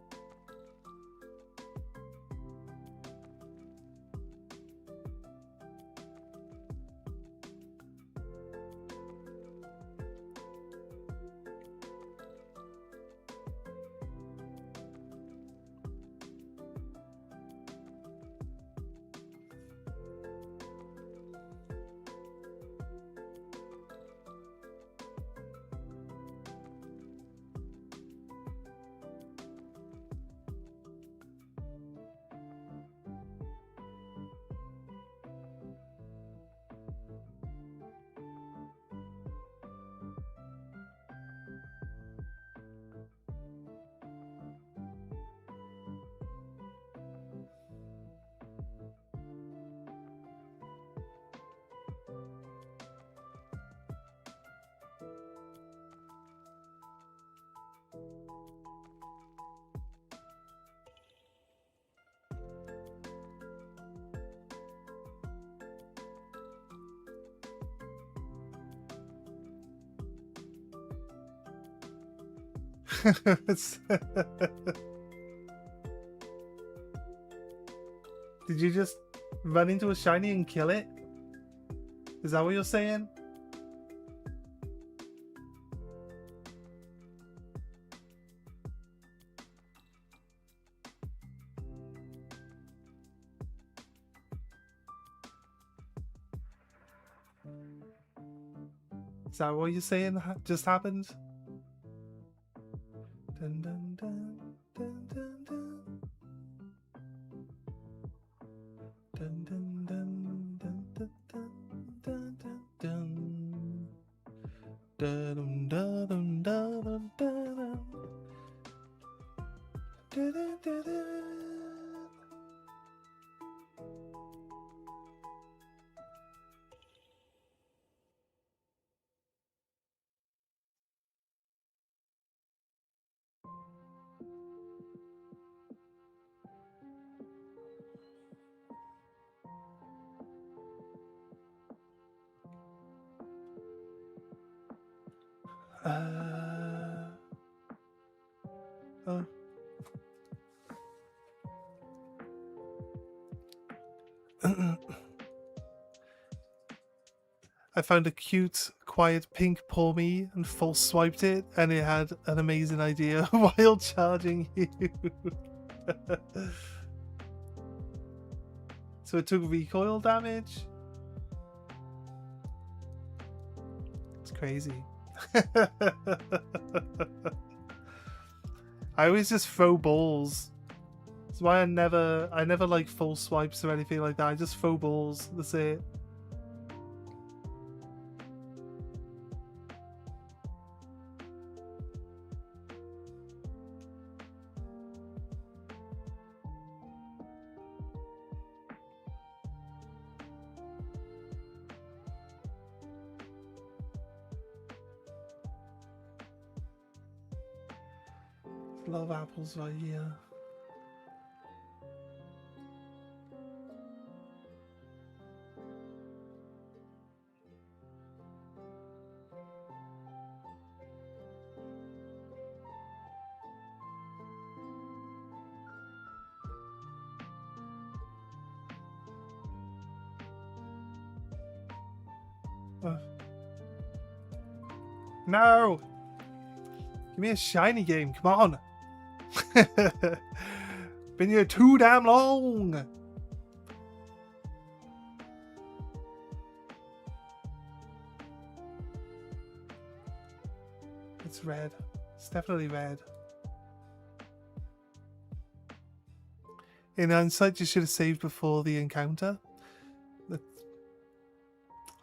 Did you just run into a shiny and kill it? Is that what you're saying? Is that what you're saying just happened? Dun, dun, dun, dun, dun, dun. Dun, dun, dun, dun, dun, dun, dun, dun. Dun, dun, dun, dun, dun, dun. Dun, dun, dun, dun. Oh. I found a cute, quiet pink Pawmi and false swiped it, and it had an amazing idea while charging you. So it took recoil damage? It's crazy. I always just throw balls. That's why I never like full swipes or anything like that. I just throw balls. That's it. A lot of apples right here. No! Give me a shiny game, come on! Been here too damn long! It's red. It's definitely red. In hindsight, you should have saved before the encounter.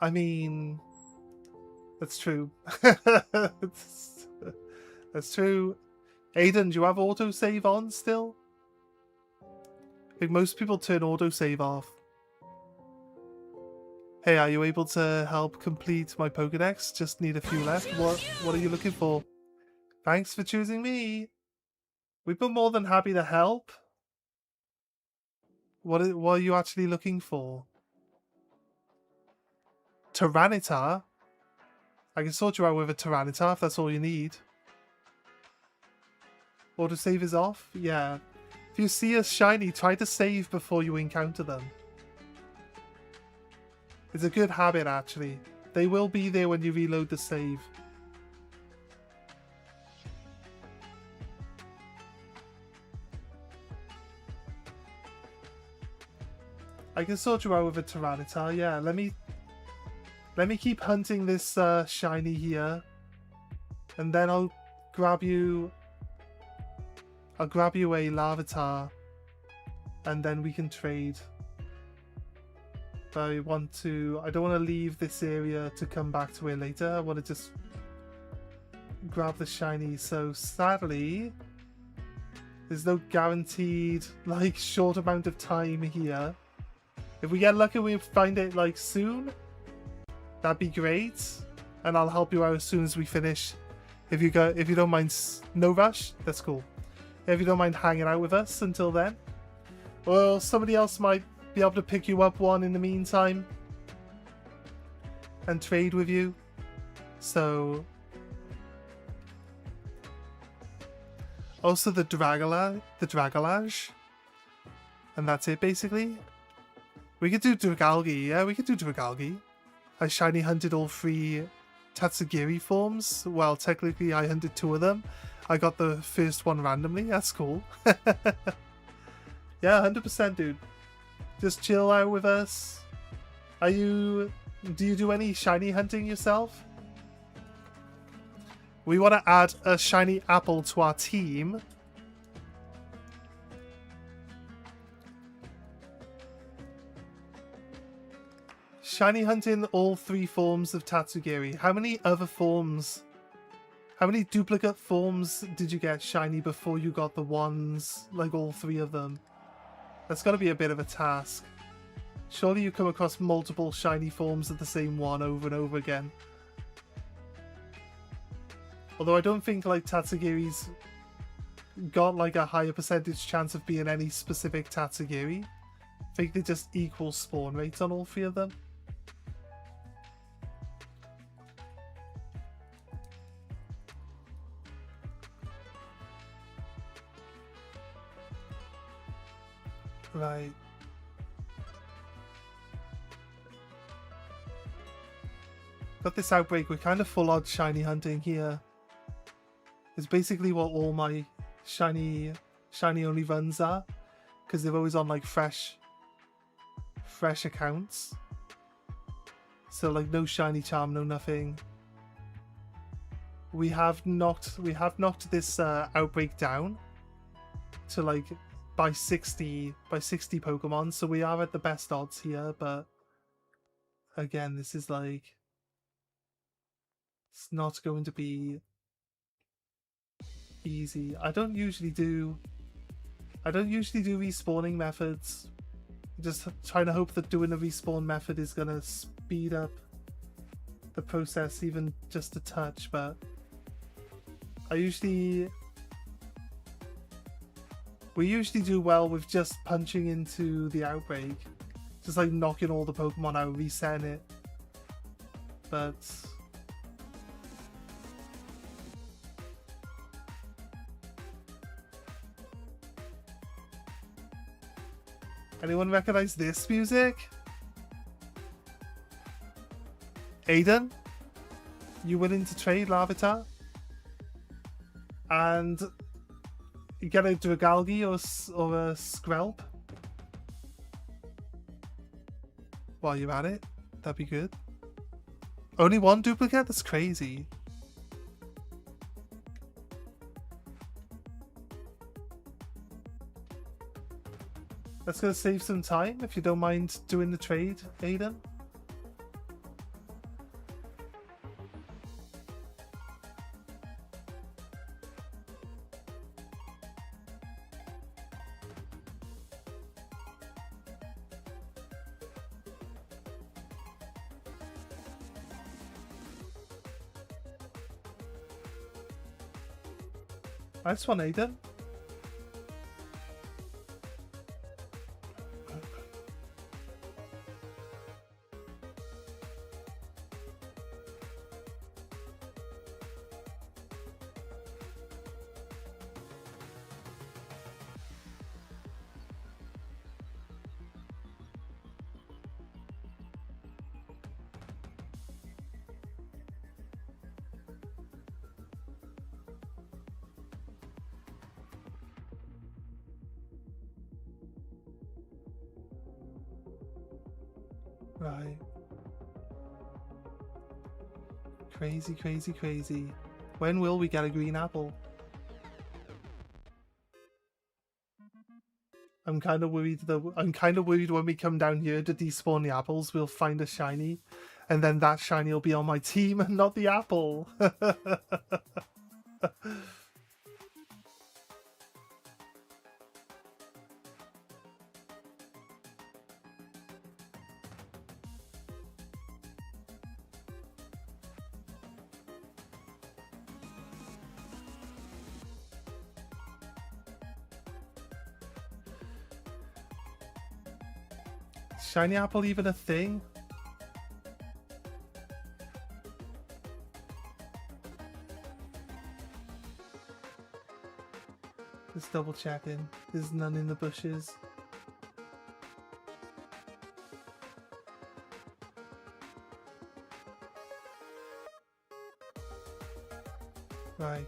I mean... That's true. That's true. Aiden, do you have autosave on still? I think most people turn autosave off. Hey, are you able to help complete my Pokedex? Just need a few left. What are you looking for? Thanks for choosing me. We've been more than happy to help. What are you actually looking for? Tyranitar? I can sort you out with a Tyranitar if that's all you need. Autosave is off? Yeah. If you see a shiny, try to save before you encounter them. It's a good habit, actually. They will be there when you reload the save. I can sort you out with a Tyranitar, yeah. Let me keep hunting this shiny here. And then I'll grab you a Larvitar. And then we can trade. But I don't want to leave this area to come back to it later. I want to just grab the shiny. So sadly, there's no guaranteed like short amount of time here. If we get lucky, we find it like soon. That'd be great, and I'll help you out as soon as we finish. If you don't mind, no rush. That's cool. If you don't mind hanging out with us until then, well, somebody else might be able to pick you up one in the meantime and trade with you. So, also the Dragalage, and that's it basically. We could do Dragalge. Yeah, we could do Dragalge. I shiny hunted all 3 Tatsugiri forms. Well, technically I hunted 2 of them. I got the first one randomly. That's cool. Yeah, 100% dude. Just chill out with us. Do you do any shiny hunting yourself? We want to add a shiny apple to our team. Shiny hunting all 3 forms of Tatsugiri. How many duplicate forms did you get shiny before you got the ones, like all 3 of them? That's got to be a bit of a task. Surely you come across multiple shiny forms of the same one over and over again. Although I don't think like Tatsugiri's got like a higher percentage chance of being any specific Tatsugiri. I think they just equal spawn rates on all 3 of them. Right. Got this outbreak, we're kind of full on shiny hunting here. It's basically what all my shiny only runs are. Because they're always on like fresh accounts. So like no shiny charm, no nothing. We have knocked this outbreak down to like by 60 Pokemon, so we are at the best odds here, but again, this is like, it's not going to be easy. I don't usually do respawning methods. Just trying to hope that doing a respawn method is gonna speed up the process even just a touch, but I usually We usually do well with just punching into the outbreak. Just like knocking all the Pokemon out, resetting it. But... anyone recognize this music? Aiden? You willing to trade Larvitar? And you get a Dragalge or a Skrelp? While you're at it, that'd be good. Only one duplicate? That's crazy. That's gonna save some time if you don't mind doing the trade, Aiden. Nice one, Aiden. Right. Crazy, crazy, crazy. When will we get a green apple? I'm kind of worried though. I'm kind of worried when we come down here to despawn the apples, we'll find a shiny, and then that shiny will be on my team and not the apple. Shiny apple even a thing? Just double checking. There's none in the bushes. Right.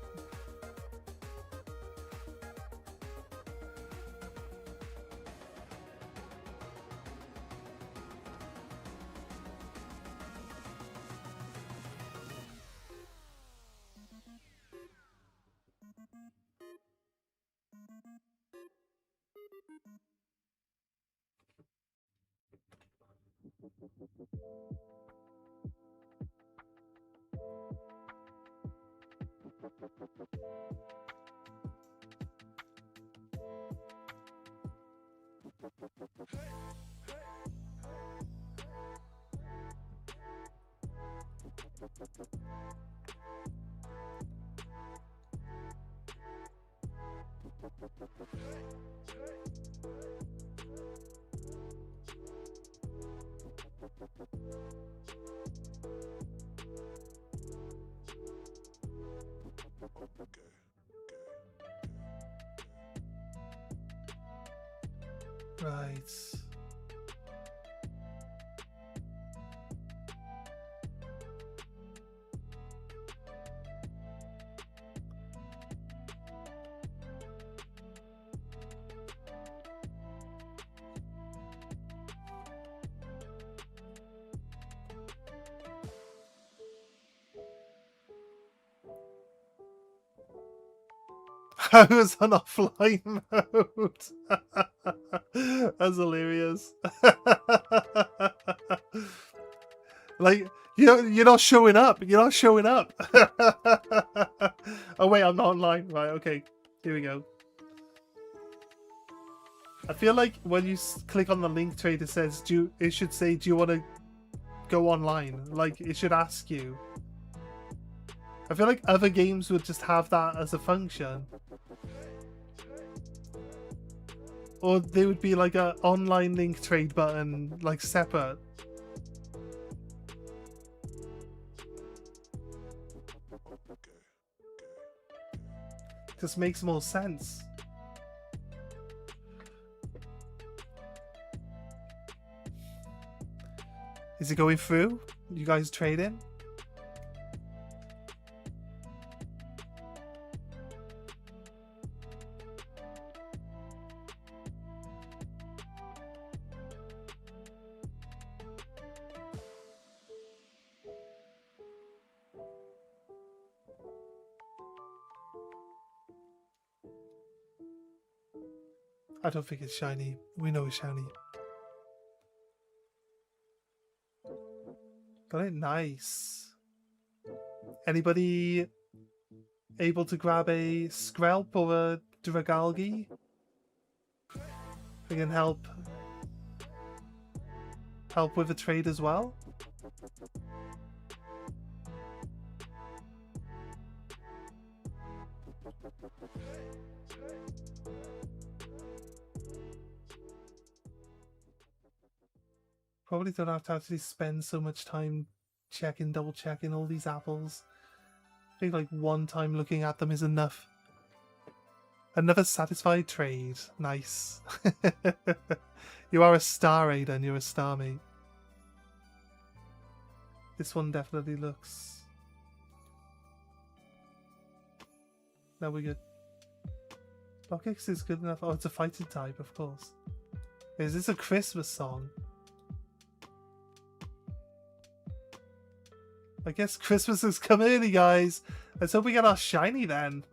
Right. I was on offline mode. That's hilarious. Like, you're not showing up. You're not showing up. Oh wait, I'm not online. Right, okay. Here we go. I feel like when you click on the link trade, it says, it should say, do you want to go online? Like, it should ask you. I feel like other games would just have that as a function. Or there would be like a online link trade button, like separate. Just makes more sense. Is it going through? You guys trading? I don't think it's shiny. We know it's shiny. Got it, nice. Anybody able to grab a Skrelp or a Dragalgi? We can help with the trade as well. Probably don't have to actually spend so much time double checking all these apples. I think like one time looking at them is enough. Another satisfied trade. Nice. You are a star, Aiden. You're a star, mate. This one definitely looks... No, we're good. Lockix is good enough. Oh, it's a fighting type, of course. Is this a Christmas song? I guess Christmas has come early, guys. Let's hope we get our shiny then.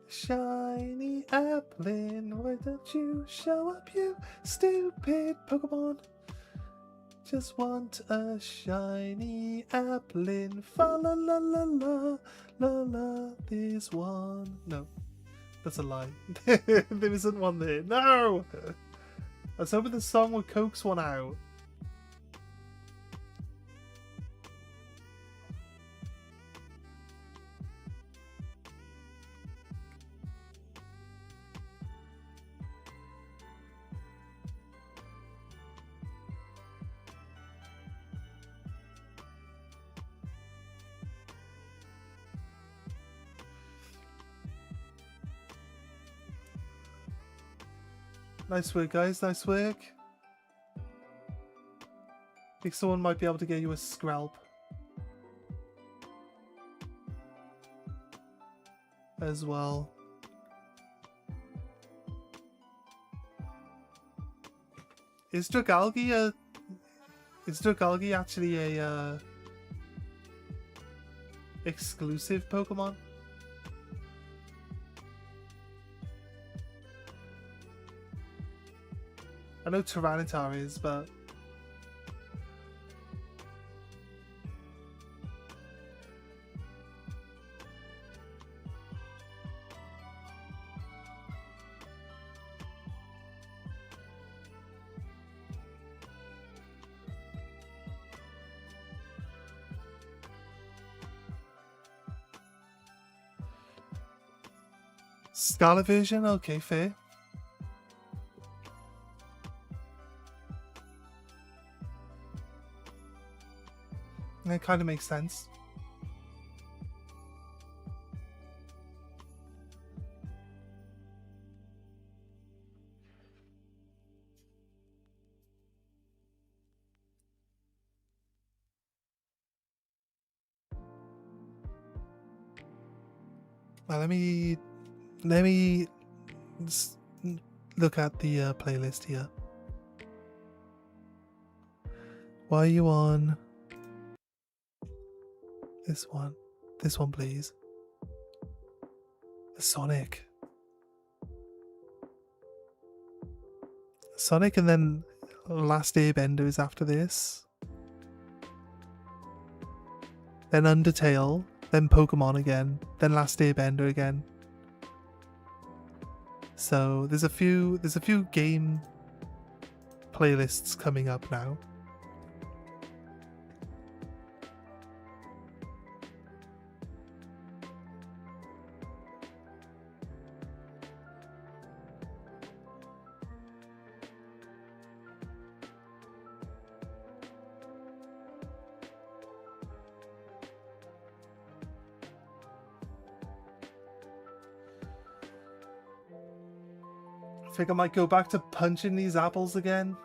Shiny Applin, why don't you show up, you stupid Pokemon? Just want a shiny Applin. Fa la la la la la la. There's one. No, that's a lie. There isn't one there. No! I was hoping the song would coax one out. Nice work, guys. Nice work. I think someone might be able to get you a Skrelp as well. Is Dragalgi actually a exclusive Pokemon? I know Tyranitar is, but... Scarlet version? Okay, fair. That kind of makes sense. Well, let me look at the playlist here. Why are you on this one? This one, please. Sonic, and then Last Airbender is after this. Then Undertale, then Pokemon again, then Last Airbender again. So there's a few game playlists coming up now. think I might go back to punching these apples again.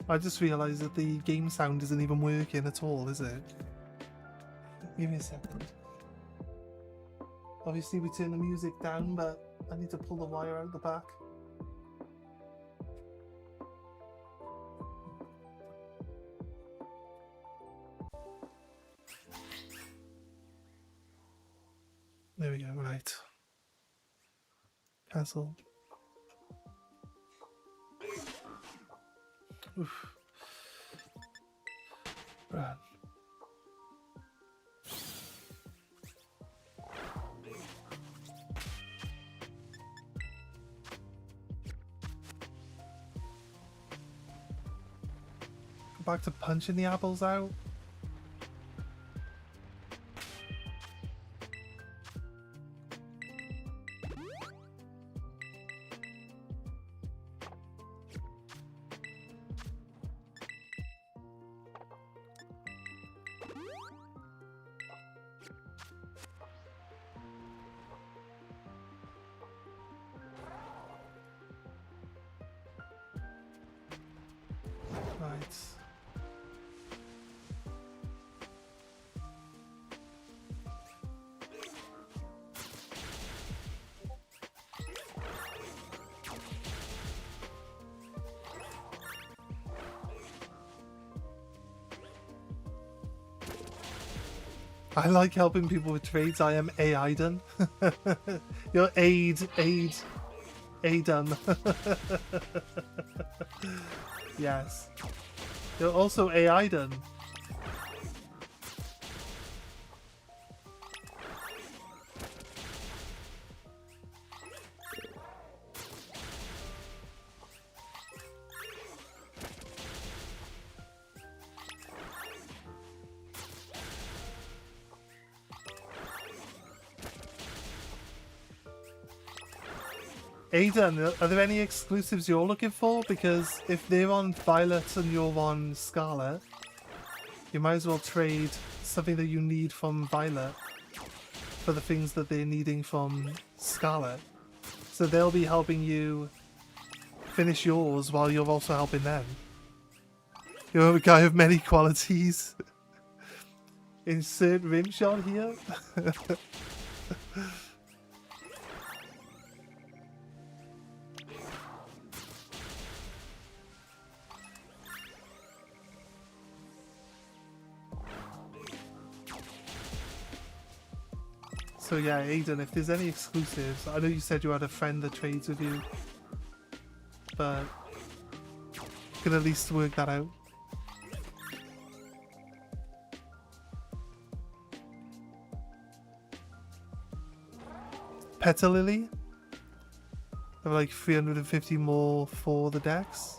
I just realised that the game sound isn't even working at all, is it? Give me a second. Obviously we turn the music down, but I need to pull the wire out the back. There we go, right. Cancel. Oof. Right. Go back to punching the apples out. Right. I like helping people with trades. I am Aiden. You're Aiden. Yes. You're also Aiden. Aiden, are there any exclusives you're looking for? Because if they're on Violet and you're on Scarlet, you might as well trade something that you need from Violet for the things that they're needing from Scarlet. So they'll be helping you finish yours while you're also helping them. You're a guy of many qualities. Insert rim shot here. So yeah, Aiden, if there's any exclusives, I know you said you had a friend that trades with you, but you can at least work that out. Petalily? Have like 350 more for the decks?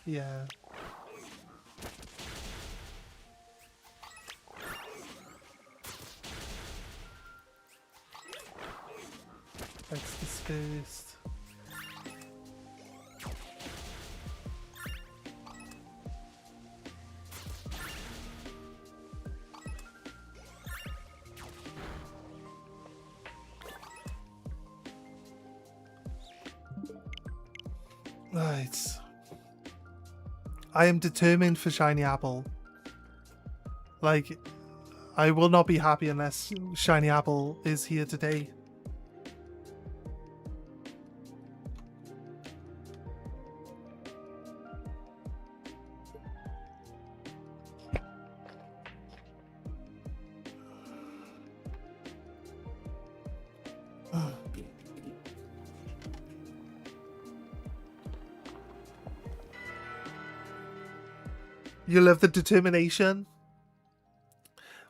Yeah. That's dispersed. Right. I am determined for Shiny Apple. Like, I will not be happy unless Shiny Apple is here today. You love the determination?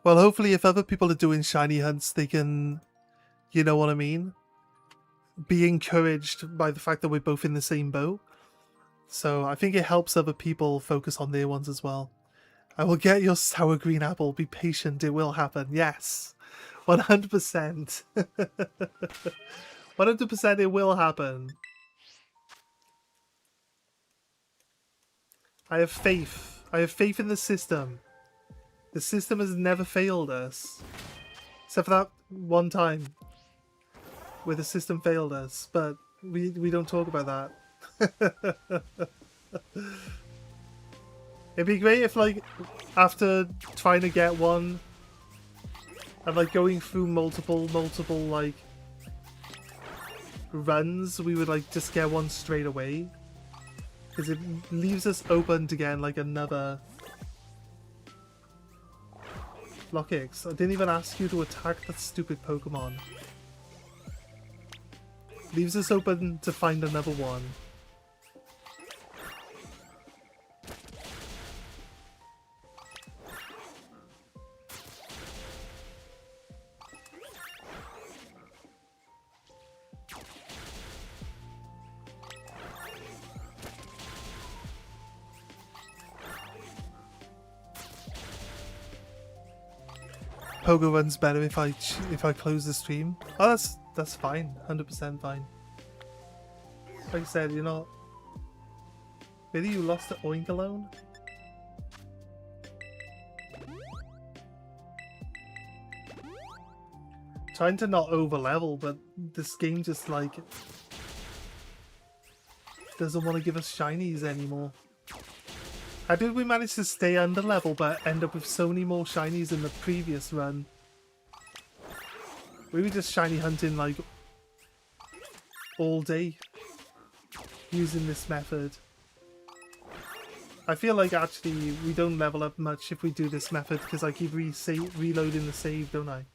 Well, hopefully if other people are doing shiny hunts, they can, you know what I mean? Be encouraged by the fact that we're both in the same boat. So I think it helps other people focus on their ones as well. I will get your sour green apple. Be patient. It will happen. Yes. 100%. 100% it will happen. I have faith. I have faith in the system. The system has never failed us. Except for that one time where the system failed us. But we don't talk about that. It'd be great if, like, after trying to get one and, like, going through multiple, like, runs, we would, like, just get one straight away. Because it leaves us open to get, like, another Lockix. I didn't even ask you to attack that stupid Pokemon. Leaves us open to find another one. Pogo runs better if I close the stream. Oh, that's fine. 100% fine. Like I said, you're not. Really, you lost to Oink alone? Trying to not over level, but this game just like doesn't want to give us shinies anymore. How did we manage to stay under level but end up with so many more shinies in the previous run? We were just shiny hunting like all day using this method. I feel like actually we don't level up much if we do this method because I keep reloading the save, don't I?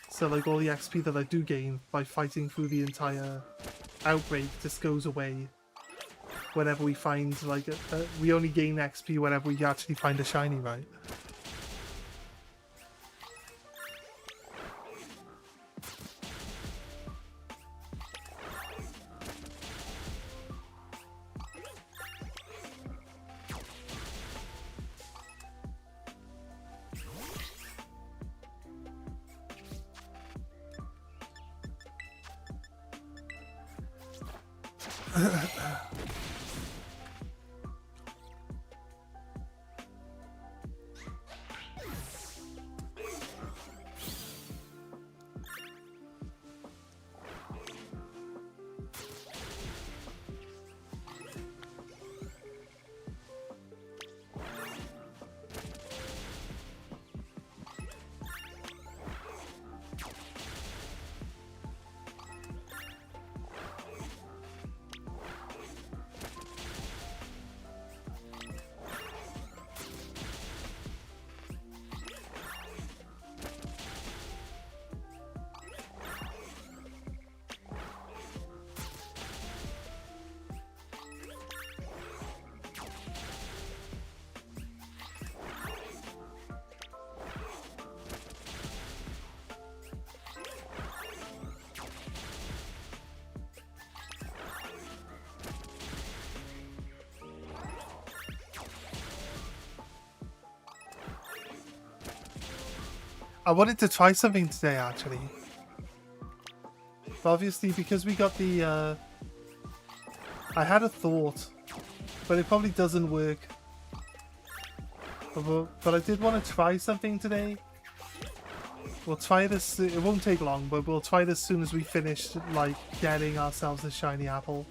So like all the XP that I do gain by fighting through the entire outbreak just goes away. Whenever we find, like, we only gain XP whenever we actually find a shiny, right? I wanted to try something today, actually. But obviously, because we got the... I had a thought, but it probably doesn't work. But I did want to try something today. We'll try this... It won't take long, but we'll try this as soon as we finish, like, getting ourselves a shiny apple.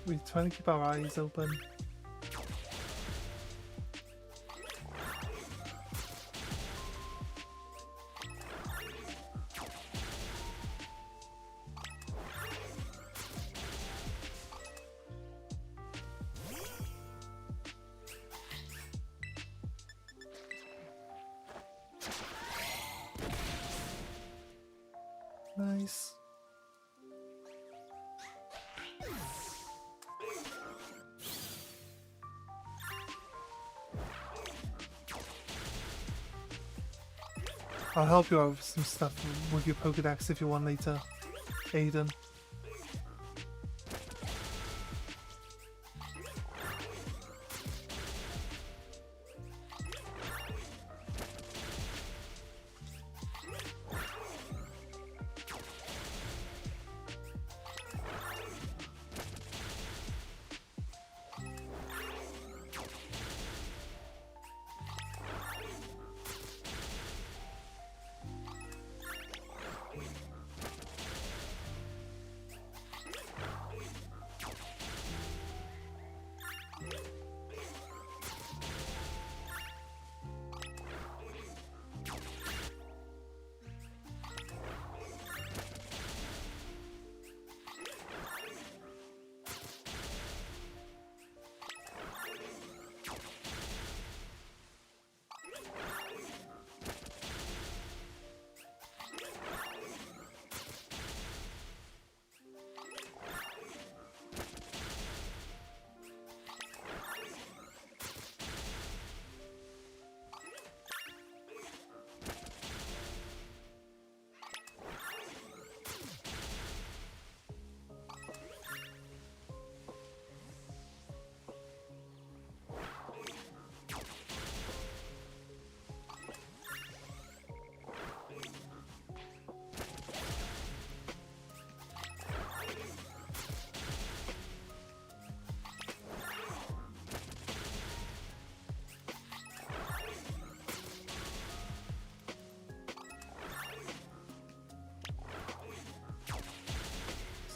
We're trying to keep our eyes open. Nice. I'll help you out with some stuff with your Pokedex if you want later, Aiden.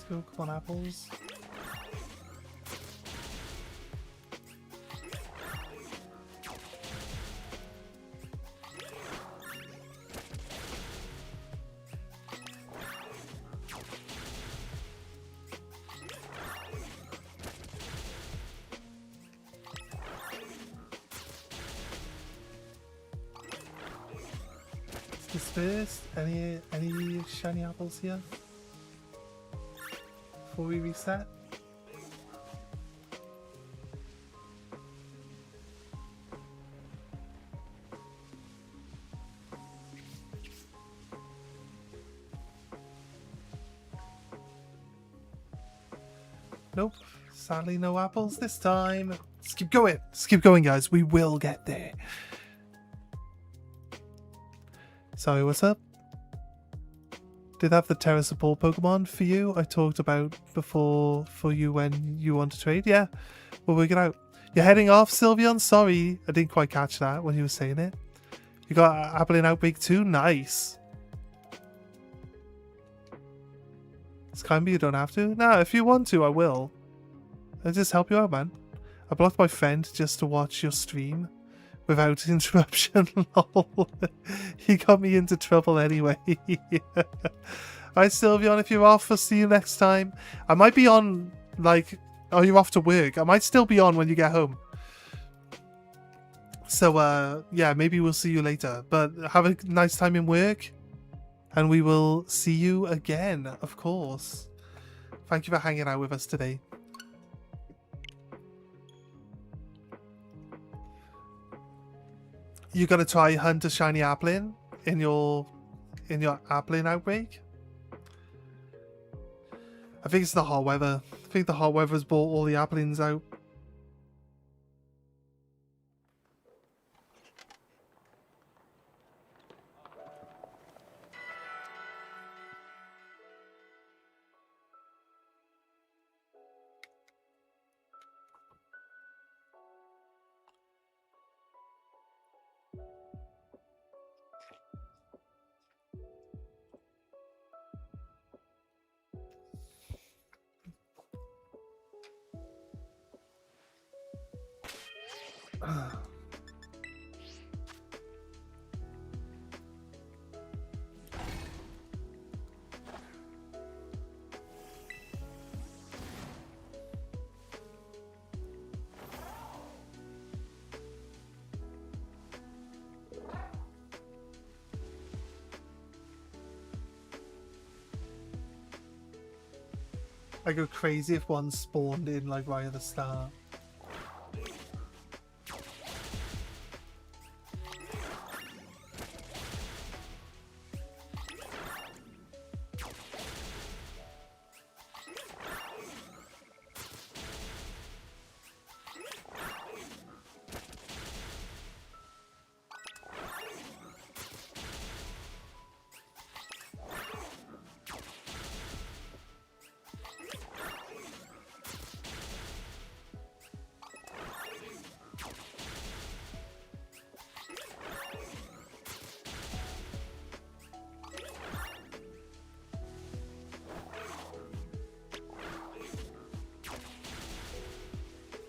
Let's go, come on, apples. Dispersed. Any shiny apples here before we reset? Nope. Sadly, no apples this time. Let's keep going. Let's keep going, guys. We will get there. Sorry, what's up? Did have the Terra support Pokemon for you I talked about before for you when you want to trade? Yeah, we'll work it out. You're heading off, Sylveon? Sorry, I didn't quite catch that when you were saying it. You got Applin Outbreak too? Nice. It's kind of you don't have to. Nah, if you want to, I will. I'll just help you out, man. I blocked my friend just to watch your stream without interruption. Lol. He got me into trouble anyway. Alright, Sylveon, if you're off, I'll see you next time. I might be on, like, oh, you're off to work. I might still be on when you get home. So, yeah, maybe we'll see you later. But have a nice time in work. And we will see you again, of course. Thank you for hanging out with us today. You gonna try hunt a shiny Applin in your Applin outbreak? I think it's the hot weather. I think the hot weather's brought all the Applins out. I go crazy if one spawned in like right at the start.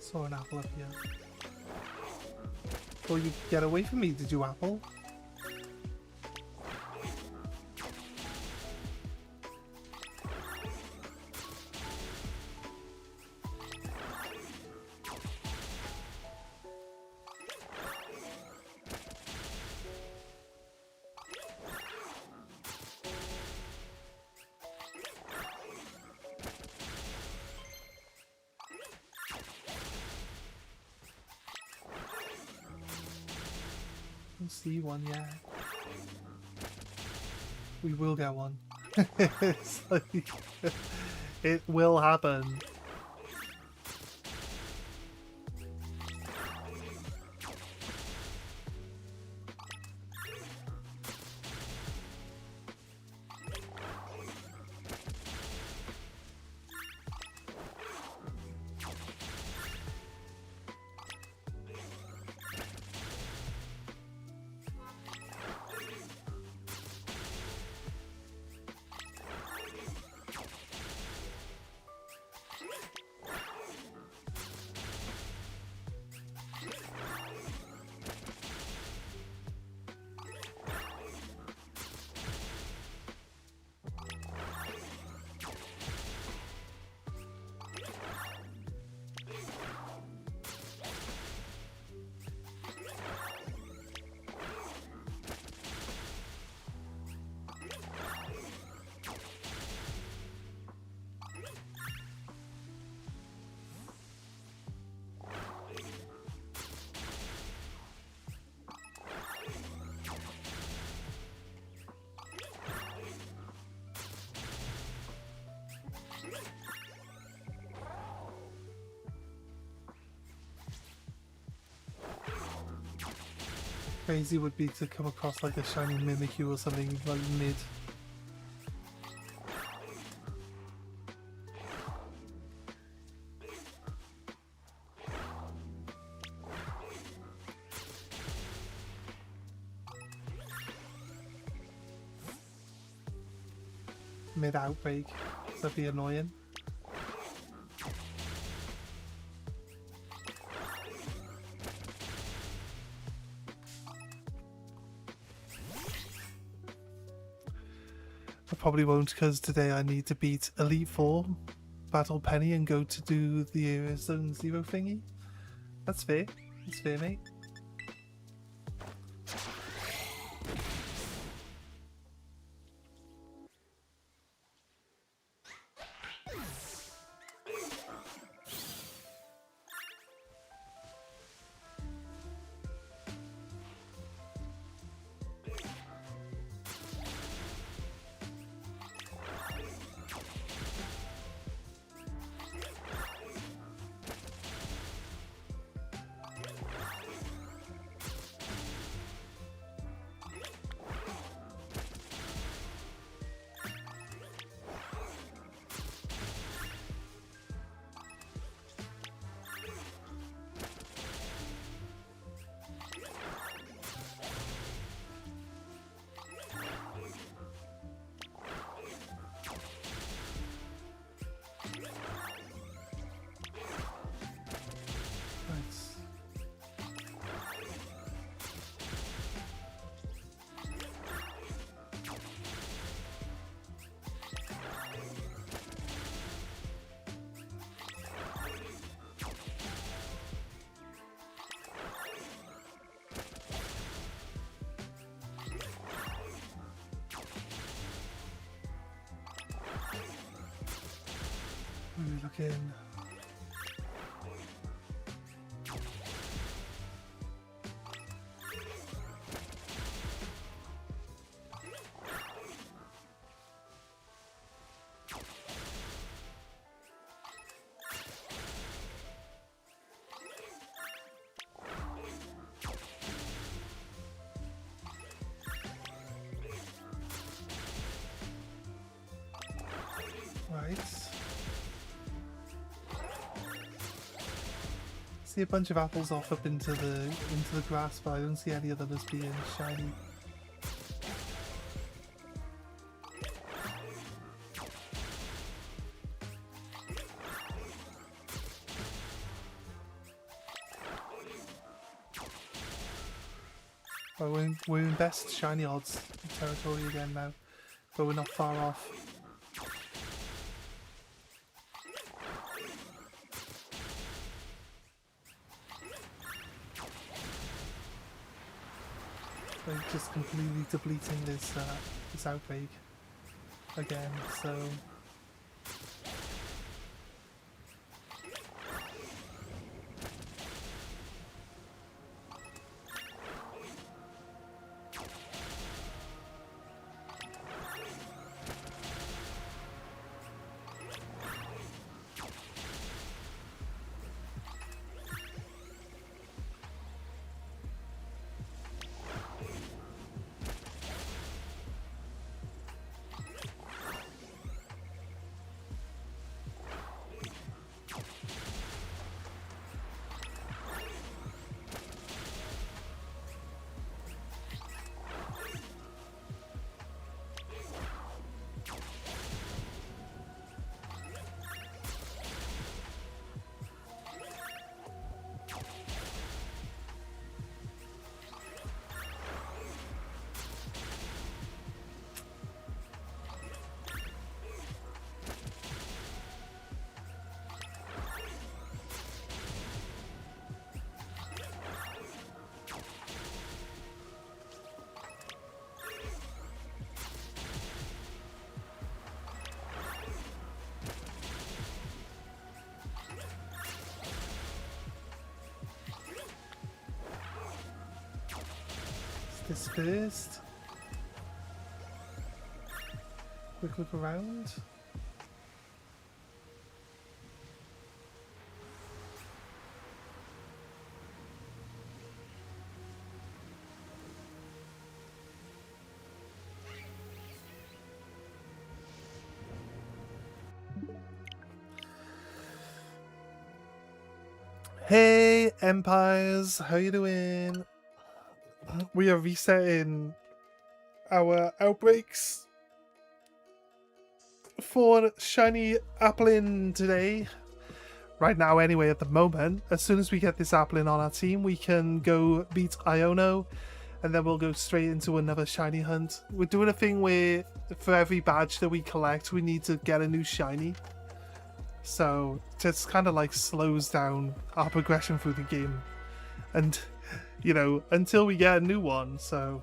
Saw an apple up here. Oh, you get away from me, did you, apple? See one yet. We will get one. It's like, it will happen. Crazy would be to come across like a shiny Mimikyu or something like mid. Mid outbreak. That'd be annoying. I probably won't because today I need to beat Elite 4, Battle Penny and go to do the Area Zone Zero thingy. That's fair. That's fair, mate. Fucking... Right. See a bunch of apples off up into the grass, but I don't see any of them as being shiny. Well, we're in best shiny odds territory again now, but we're not far off. Like just completely depleting this outbreak again. So. Dispersed. Quick look around. Hey Empires, how you doing? We are resetting our outbreaks for shiny Applin today. Right now anyway, at the moment. As soon as we get this Applin on our team, we can go beat Iono, and then we'll go straight into another shiny hunt. We're doing a thing where for every badge that we collect, we need to get a new shiny. So just kind of like slows down our progression through the game. And you know, until we get a new one. So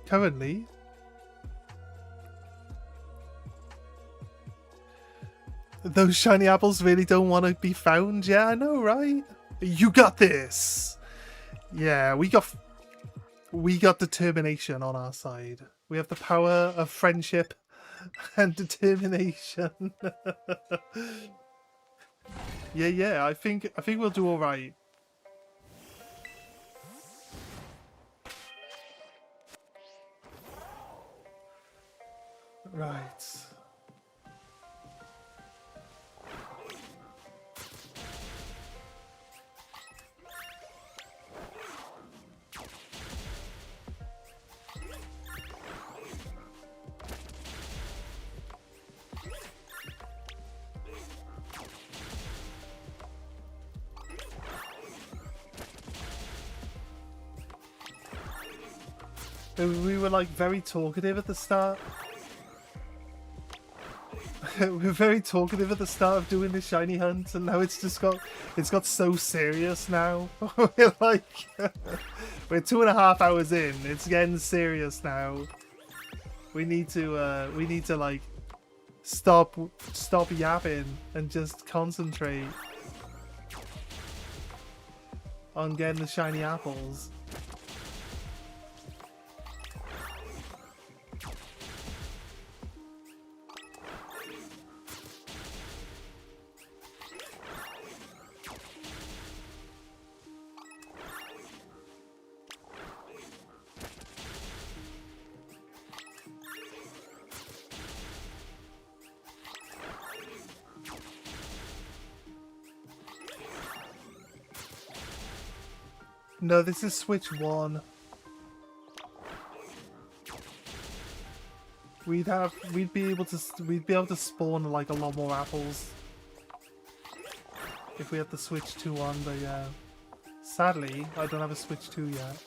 currently those shiny apples really don't want to be found. Yeah, I know, right? You got this. Yeah, we got determination on our side. We have the power of friendship and determination. yeah, I think we'll do all right. Right. We were like very talkative at the start. We were very talkative at the start of doing this shiny hunt, and now it's got so serious now. We're like we're 2.5 hours in. It's getting serious now. We need to like stop yapping and just concentrate on getting the shiny apples. No, this is Switch 1. We'd be able to spawn like a lot more apples if we had the Switch 2 on, but yeah. Sadly, I don't have a Switch 2 yet.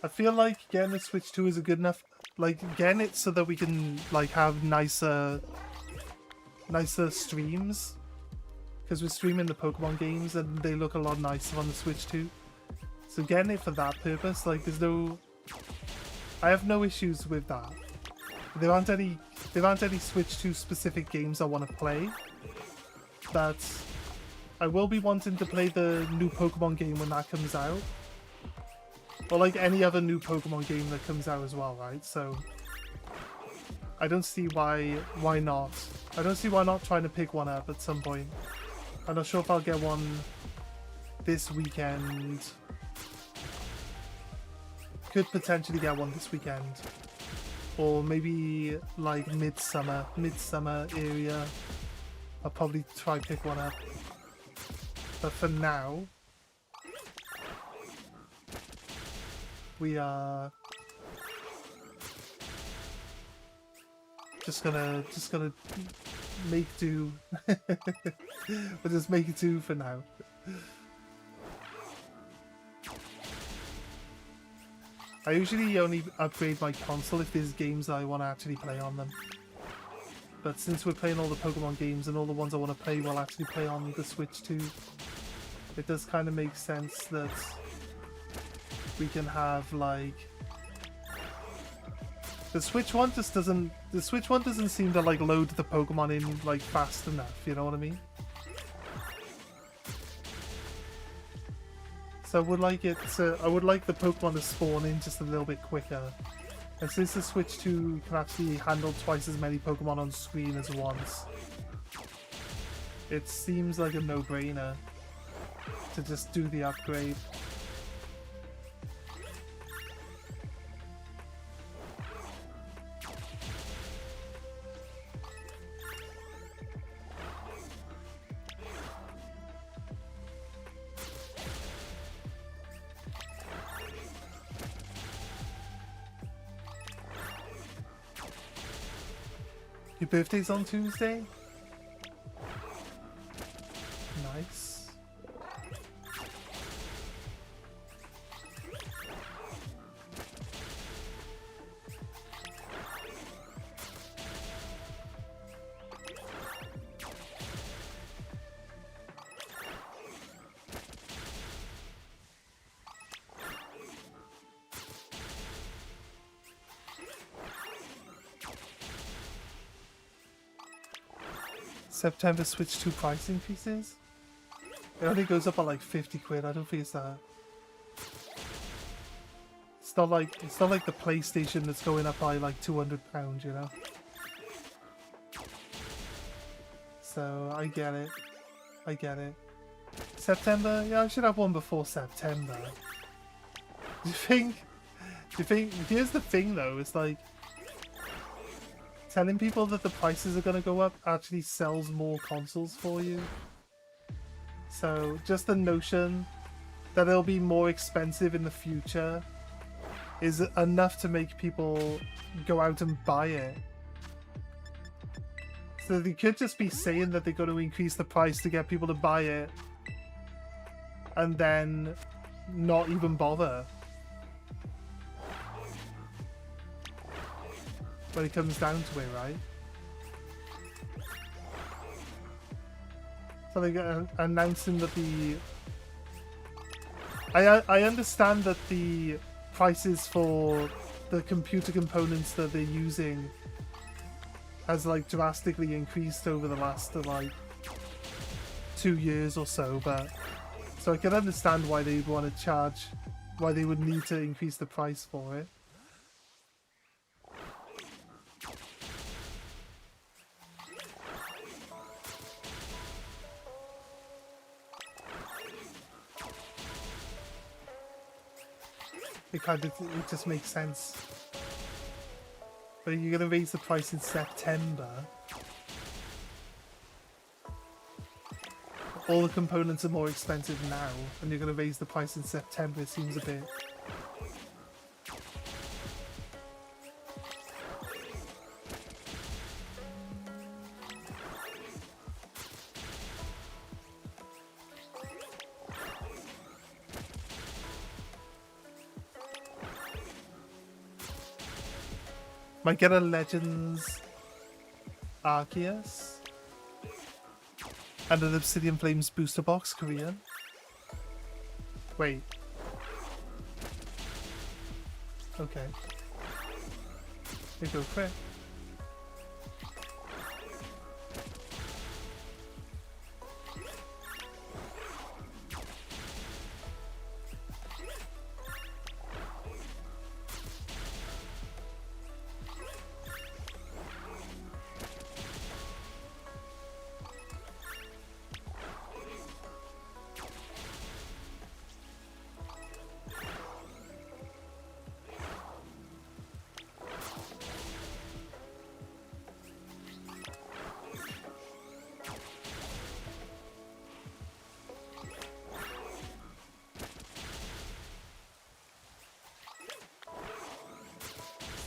I feel like getting a Switch 2 is a good enough, like getting it so that we can like have nicer streams. Because we're streaming the Pokemon games and they look a lot nicer on the Switch too. So getting it for that purpose, like I have no issues with that. There aren't any Switch 2 specific games I want to play. But I will be wanting to play the new Pokemon game when that comes out. Or like any other new Pokemon game that comes out as well, right? So I don't see why not. I don't see why not trying to pick one up at some point. I'm not sure if I'll get one this weekend. Could potentially get one this weekend. Or maybe like midsummer area. I'll probably try pick one up. But for now, we are just gonna make do. We'll just make do for now. I usually only upgrade my console if there's games I want to actually play on them. But since we're playing all the Pokemon games and all the ones I want to play will actually play on the Switch too, it does kind of make sense that we can have like the Switch one doesn't seem to like load the Pokemon in like fast enough, you know what I mean? So I would like the Pokemon to spawn in just a little bit quicker. And since the Switch 2 can actually handle twice as many Pokemon on screen as once, it seems like a no-brainer to just do the upgrade. Your birthday's on Tuesday? Nice. September Switch 2 price increases? It only goes up by like 50 quid, I don't think it's that. It's not like the PlayStation that's going up by like £200, you know? So I get it. I get it. September? Yeah, I should have one before September. Do you think here's the thing though, it's like telling people that the prices are going to go up actually sells more consoles for you. So just the notion that it'll be more expensive in the future is enough to make people go out and buy it. So they could just be saying that they're going to increase the price to get people to buy it and then not even bother. When it comes down to it, right? So they're announcing that I understand that the prices for the computer components that they're using has like drastically increased over the last like 2 years or so, but so I can understand why they'd want to charge, why they would need to increase the price for it. It just makes sense. But you're gonna raise the price in September. All the components are more expensive now, and you're gonna raise the price in September. It seems a bit. Might get a Legends Arceus and an Obsidian Flames booster box, Korean. Wait. Okay. You go for it.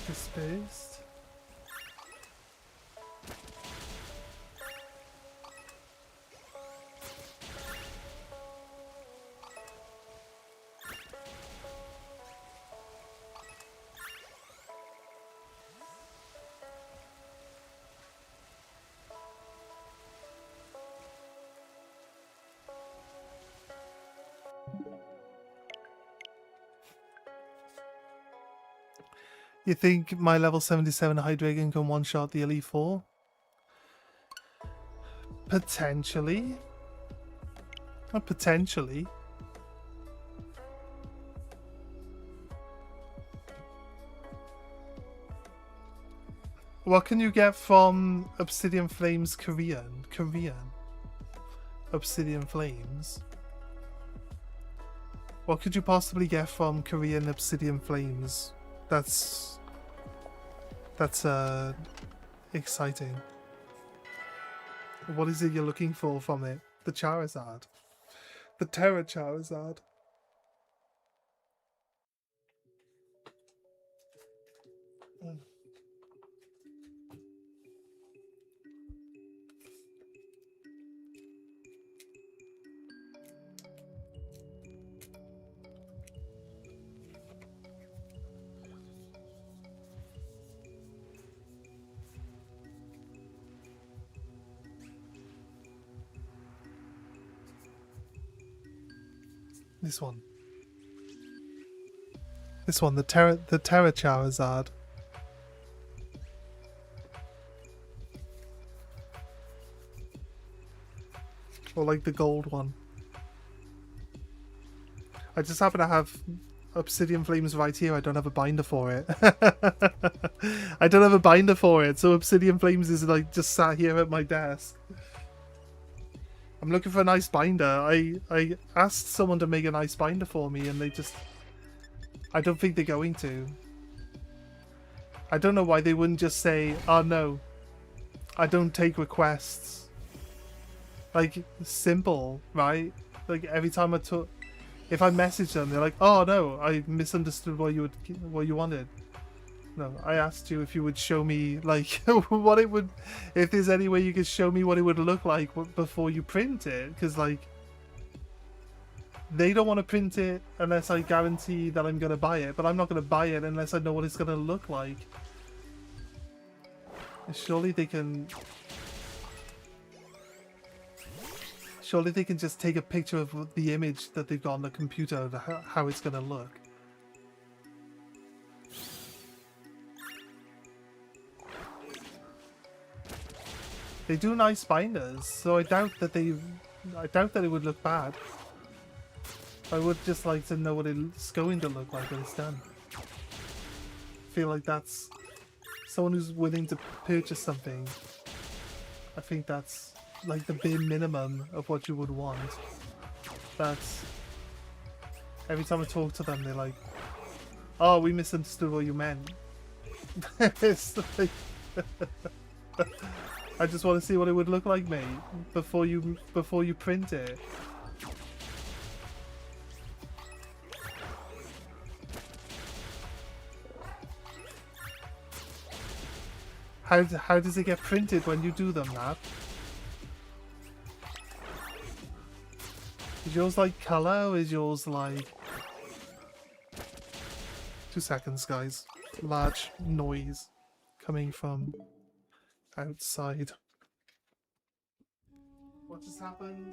Dispersed. You think my level 77 Hydreigon can one-shot the Elite Four? Potentially. Potentially. What can you get from Obsidian Flames Korean? Obsidian Flames? What could you possibly get from Korean Obsidian Flames? That's exciting. What is it you're looking for from it? The Charizard. The Terra Charizard. This one. This one, the Terra Charizard. Or like the gold one. I just happen to have Obsidian Flames right here. I don't have a binder for it. I don't have a binder for it, so Obsidian Flames is like just sat here at my desk. I'm looking for a nice binder. I asked someone to make a nice binder for me and they just... I don't think they're going to. I don't know why they wouldn't just say, oh no, I don't take requests. Like, simple, right? Like, every time if I message them, they're like, oh no, I misunderstood what you wanted. No, I asked you if you would show me, like, what it would... If there's any way you could show me what it would look like before you print it. Because, like, they don't want to print it unless I guarantee that I'm going to buy it. But I'm not going to buy it unless I know what it's going to look like. Surely they can... Surely they can just take a picture of the image that they've got on the computer of how it's going to look. They do nice binders, so I doubt that it would look bad. I would just like to know what it's going to look like when it's done. I feel like that's someone who's willing to purchase something. I think that's like the bare minimum of what you would want. That's every time I talk to them, they're like, "Oh, we misunderstood what you meant." It's like, I just want to see what it would look like, mate, before you print it. How does it get printed when you do them, Nat? Is yours like colour, or is yours like... 2 seconds, guys. Large noise coming from outside. What just happened?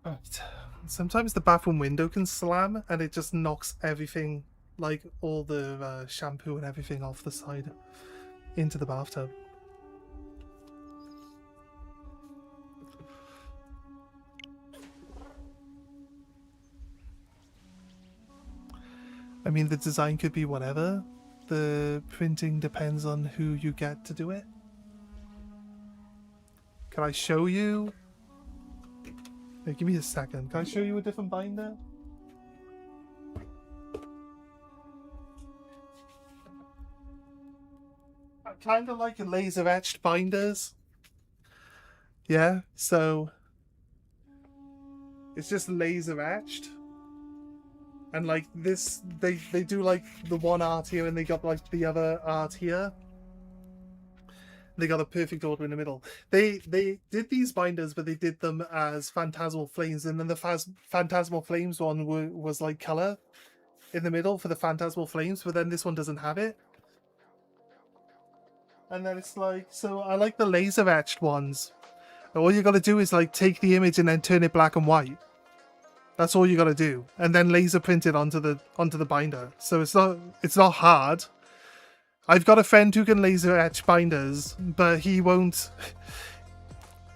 Right. Sometimes the bathroom window can slam and it just knocks everything, like all the shampoo and everything off the side into the bathtub. I mean, the design could be whatever. The printing depends on who you get to do it. Can I show you? Hey, give me a second. Can I show you a different binder? I kind of like laser etched binders. Yeah, so it's just laser etched. And like this, they do like the one art here and they got like the other art here. They got a perfect order in the middle. They did these binders, but they did them as Phantasmal Flames, and then the Phantasmal Flames one was like color in the middle for the Phantasmal Flames, but then this one doesn't have it. And then it's like, so I like the laser etched ones. All you got to do is like take the image and then turn it black and white. That's all you got to do, and then laser print it onto the binder. So it's not hard. I've got a friend who can laser etch binders, but he won't.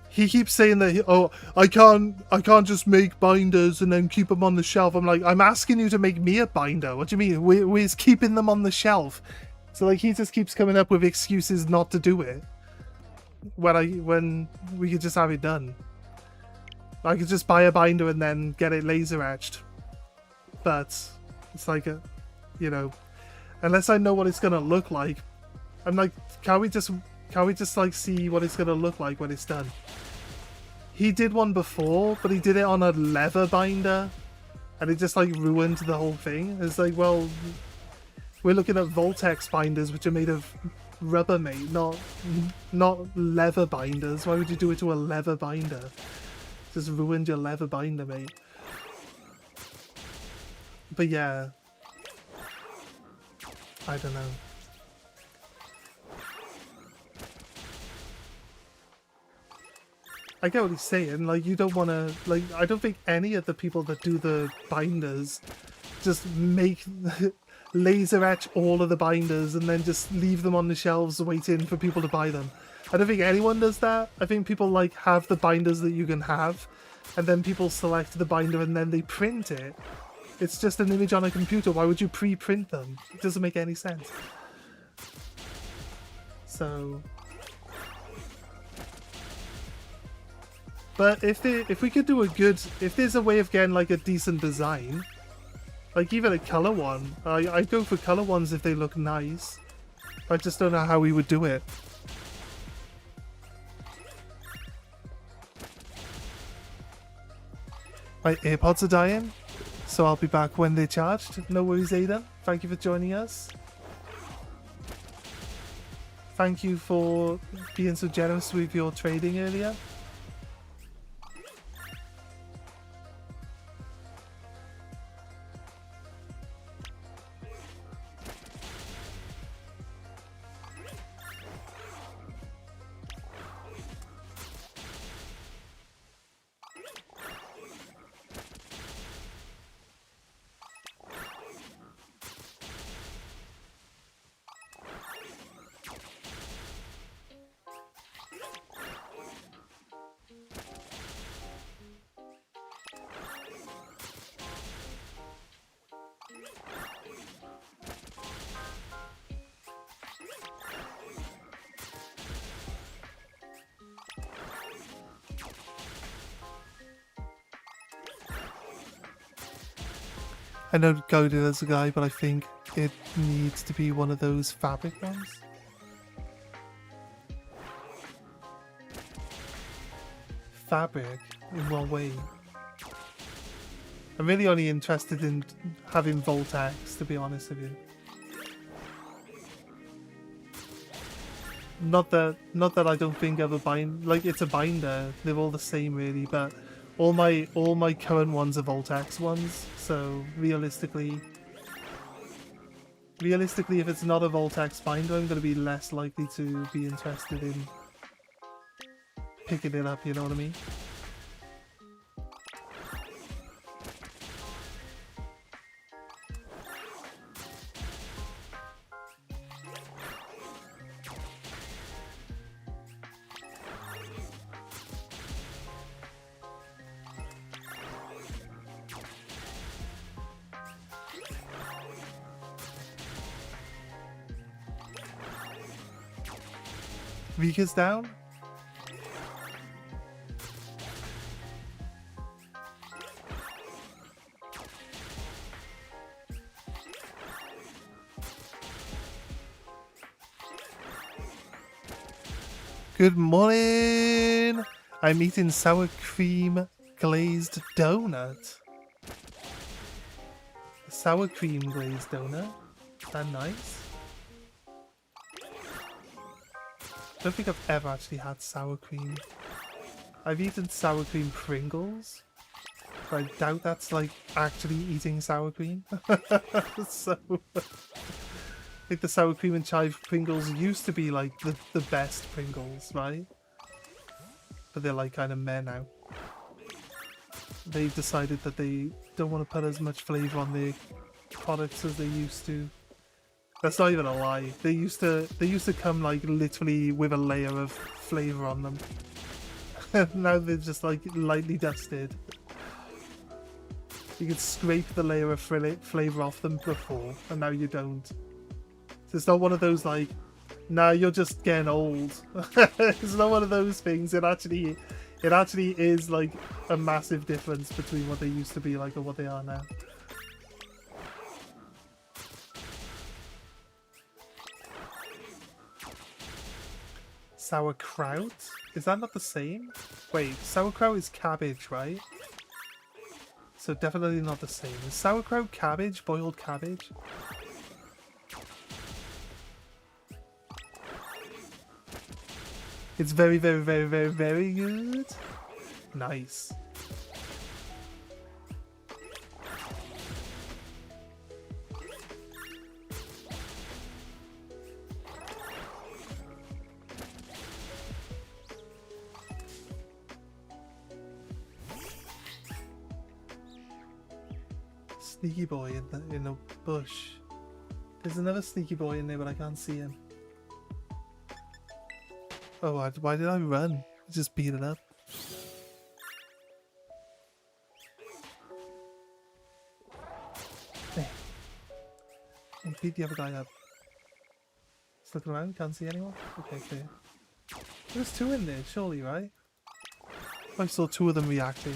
He keeps saying that, oh, I can't just make binders and then keep them on the shelf. I'm like, I'm asking you to make me a binder. What do you mean? We're keeping them on the shelf. So like, he just keeps coming up with excuses not to do it. When we could just have it done. I could just buy a binder and then get it laser etched. But it's like a, you know. Unless I know what it's gonna look like, I'm like, can we just like see what it's gonna look like when it's done? He did one before, but he did it on a leather binder, and it just like ruined the whole thing. It's like, well, we're looking at Voltex binders, which are made of rubber, mate, not leather binders. Why would you do it to a leather binder? Just ruined your leather binder, mate. But yeah. I don't know. I get what he's saying. Like, you don't want to... Like, I don't think any of the people that do the binders just make... laser etch all of the binders and then just leave them on the shelves waiting for people to buy them. I don't think anyone does that. I think people, like, have the binders that you can have, and then people select the binder and then they print it. It's just an image on a computer. Why would you pre-print them? It doesn't make any sense. So... But if we could do a good... If there's a way of getting, like, a decent design, like, even a colour one, I'd go for colour ones if they look nice. I just don't know how we would do it. My AirPods are dying, so I'll be back when they're charged. No worries, Aiden. Thank you for joining us. Thank you for being so generous with your trading earlier. I know Goaded as a guy, but I think it needs to be one of those fabric ones. Fabric? In what way? I'm really only interested in having Voltex, to be honest with you. Not that I don't think of a bind, like it's a binder. They're all the same really, but all my current ones are Voltex ones. So realistically, if it's not a Voltex binder, I'm going to be less likely to be interested in picking it up. You know what I mean? Vika's down? Good morning! I'm eating sour cream glazed donut. A sour cream glazed donut? Is that nice? I don't think I've ever actually had sour cream. I've eaten sour cream Pringles, but I doubt that's like actually eating sour cream. So, I think the sour cream and chive Pringles used to be like the best Pringles, right? But they're like kind of meh now. They've decided that they don't want to put as much flavour on their products as they used to. That's not even a lie. They used to come like literally with a layer of flavour on them. Now they're just like lightly dusted. You could scrape the layer of flavour off them before, and now you don't. So it's not one of those like, nah, you're just getting old. It's not one of those things. It actually is like a massive difference between what they used to be like and what they are now. Sauerkraut? Is that not the same? Wait, sauerkraut is cabbage, right? So definitely not the same. Is sauerkraut cabbage? Boiled cabbage? It's very, very, very, very, very good. Nice. Sneaky boy in the bush. There's another sneaky boy in there, but I can't see him. Oh, why did I run? Just beat it up. There. And beat the other guy up. Just looking around, can't see anyone? Okay, clear. There's two in there, surely, right? I saw two of them reacting.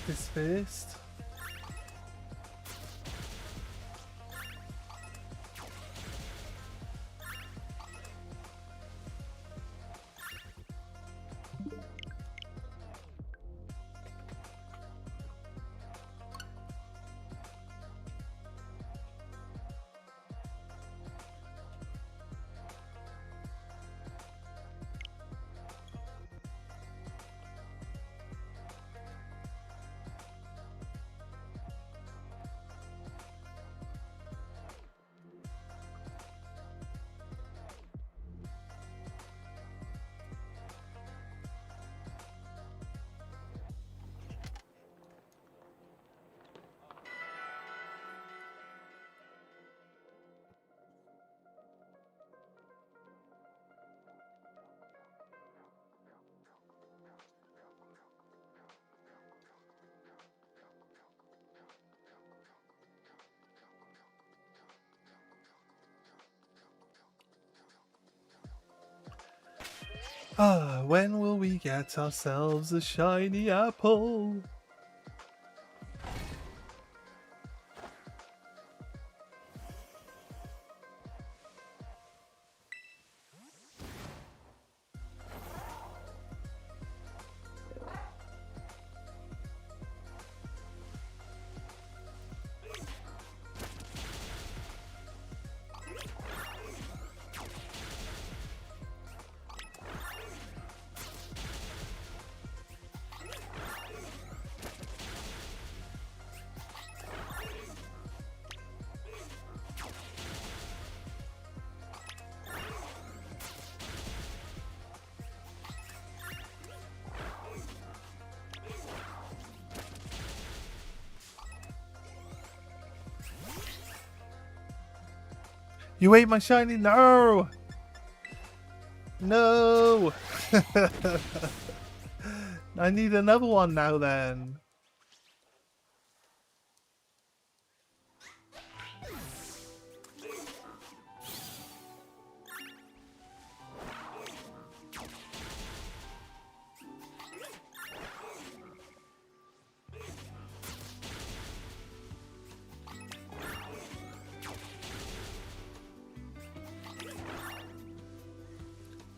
this first. Ah, when will we get ourselves a shiny apple? You ate my shiny. No! No! I need another one now then.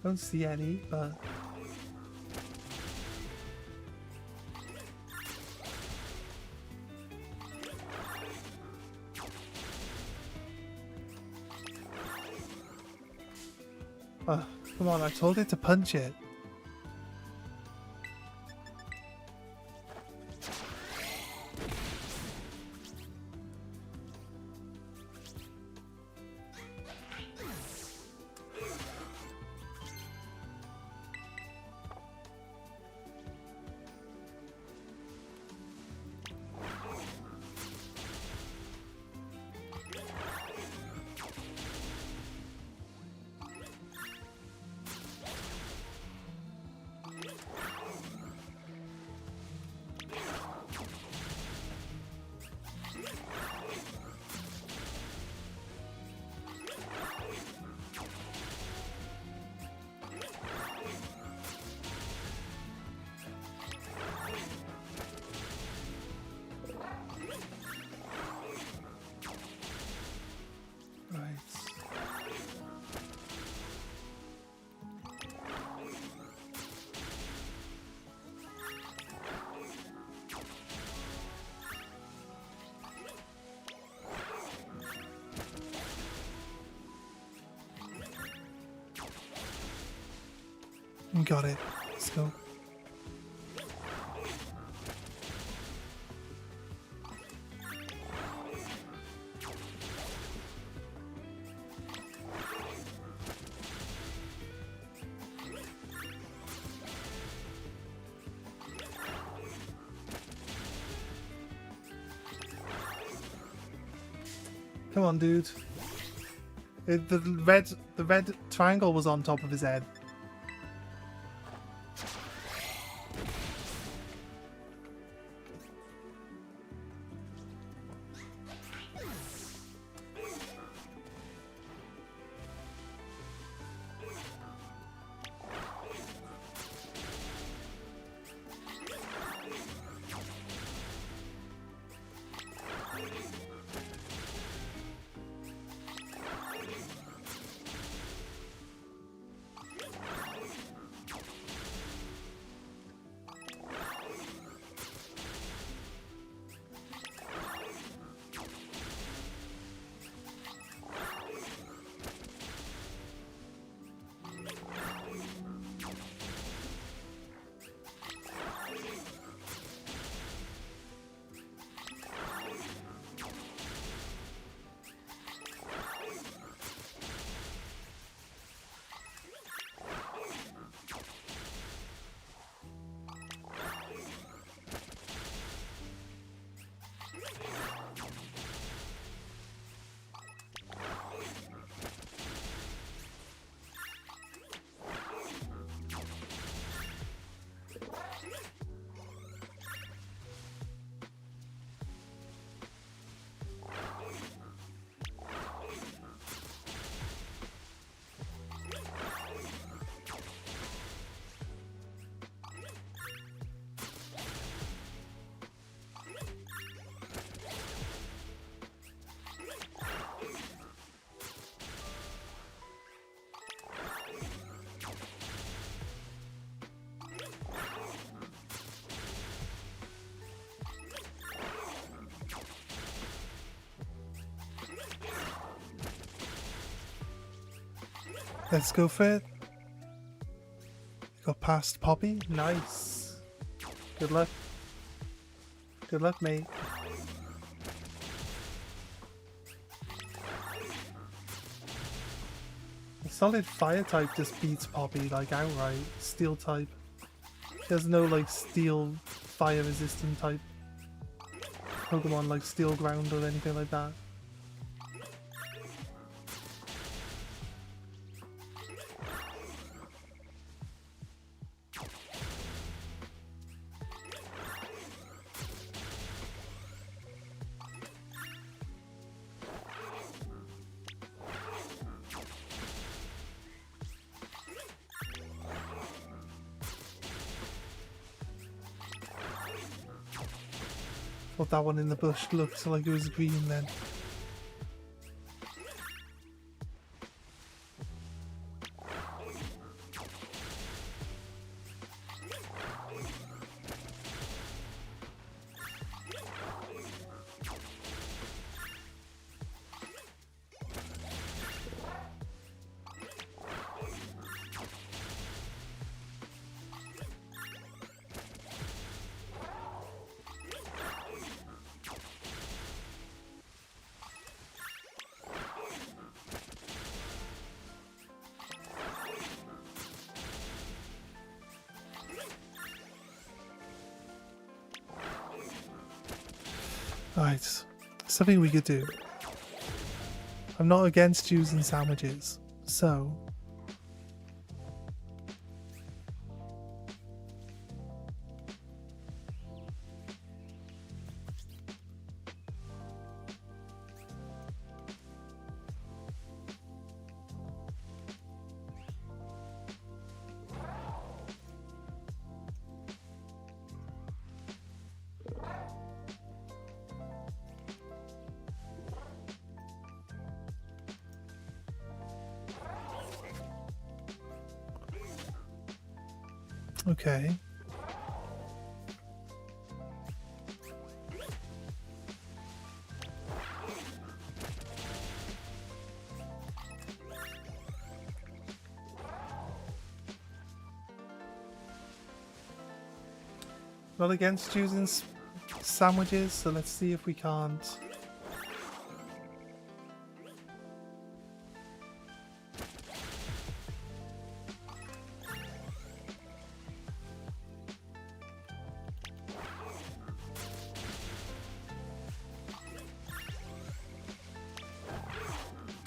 Don't see any, but oh, come on, I told it to punch it. Got it. Let's go. Come on, dude. The red triangle was on top of his head. Let's go for it. Got past Poppy. Nice. Good luck. Good luck, mate. A solid fire type just beats Poppy like outright. Steel type. There's no like steel fire resistant type Pokemon like Steel Ground or anything like that. Thought that one in the bush looked like it was green then. Right, something we could do. I'm not against using sandwiches, so... Okay. Not against using sandwiches, so let's see if we can't...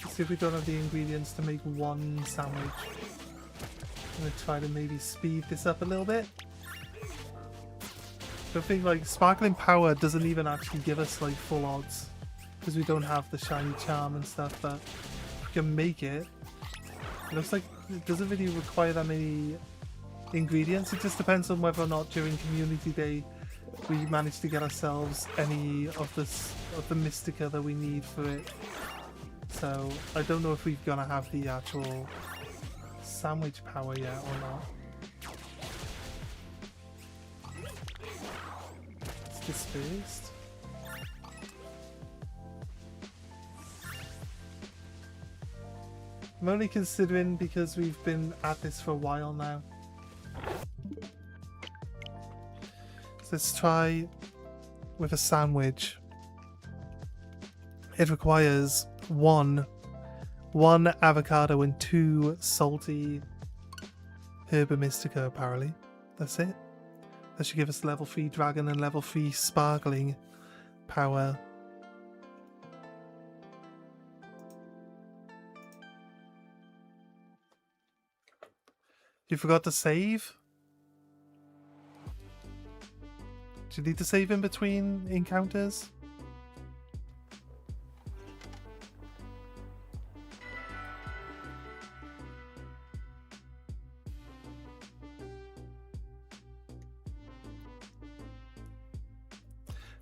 See if we don't have the ingredients to make one sandwich. I'm going to try to maybe speed this up a little bit. I think like Sparkling Power doesn't even actually give us like full odds because we don't have the shiny charm and stuff, but if we can make it, it looks like it doesn't really require that many ingredients. It just depends on whether or not during Community Day we manage to get ourselves any of the Mystica that we need for it. So I don't know if we're gonna have the actual sandwich power yet or not. It's dispersed. I'm only considering because we've been at this for a while now. So let's try with a sandwich. It requires one avocado and 2 salty Herba Mystica, apparently. That's it. That should give us level 3 dragon and level 3 sparkling power. You forgot to save? Do you need to save in between encounters?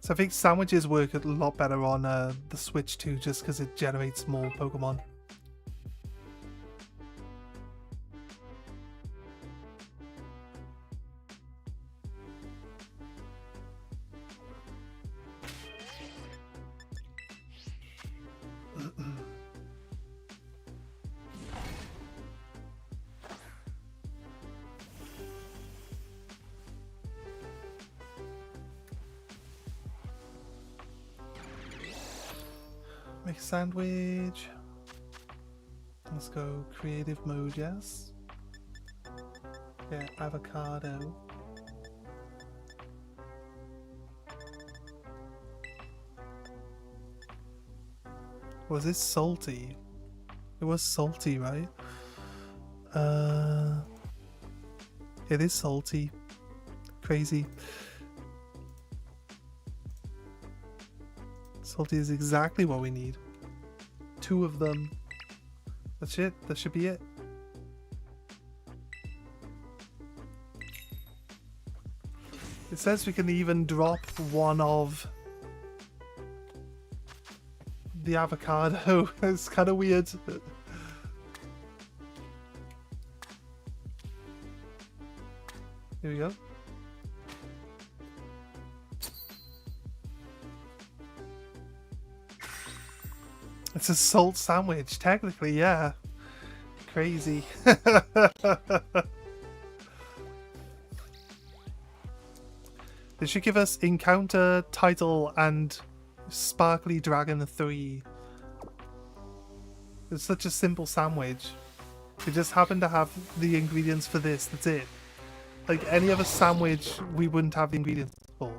So I think sandwiches work a lot better on the Switch too, just because it generates more Pokemon. sandwich. Let's go creative mode, yes. Yeah, avocado. Was this salty? It was salty, right? It is salty. Crazy. Salty is exactly what we need. 2 of them. That's it. That should be it. It says we can even drop one of the avocado. It's kind of weird. Here we go. It's a salt sandwich, technically, yeah. Crazy. They should give us encounter, title, and Sparkly Dragon 3. It's such a simple sandwich. We just happen to have the ingredients for this, that's it. Like any other sandwich, we wouldn't have the ingredients for.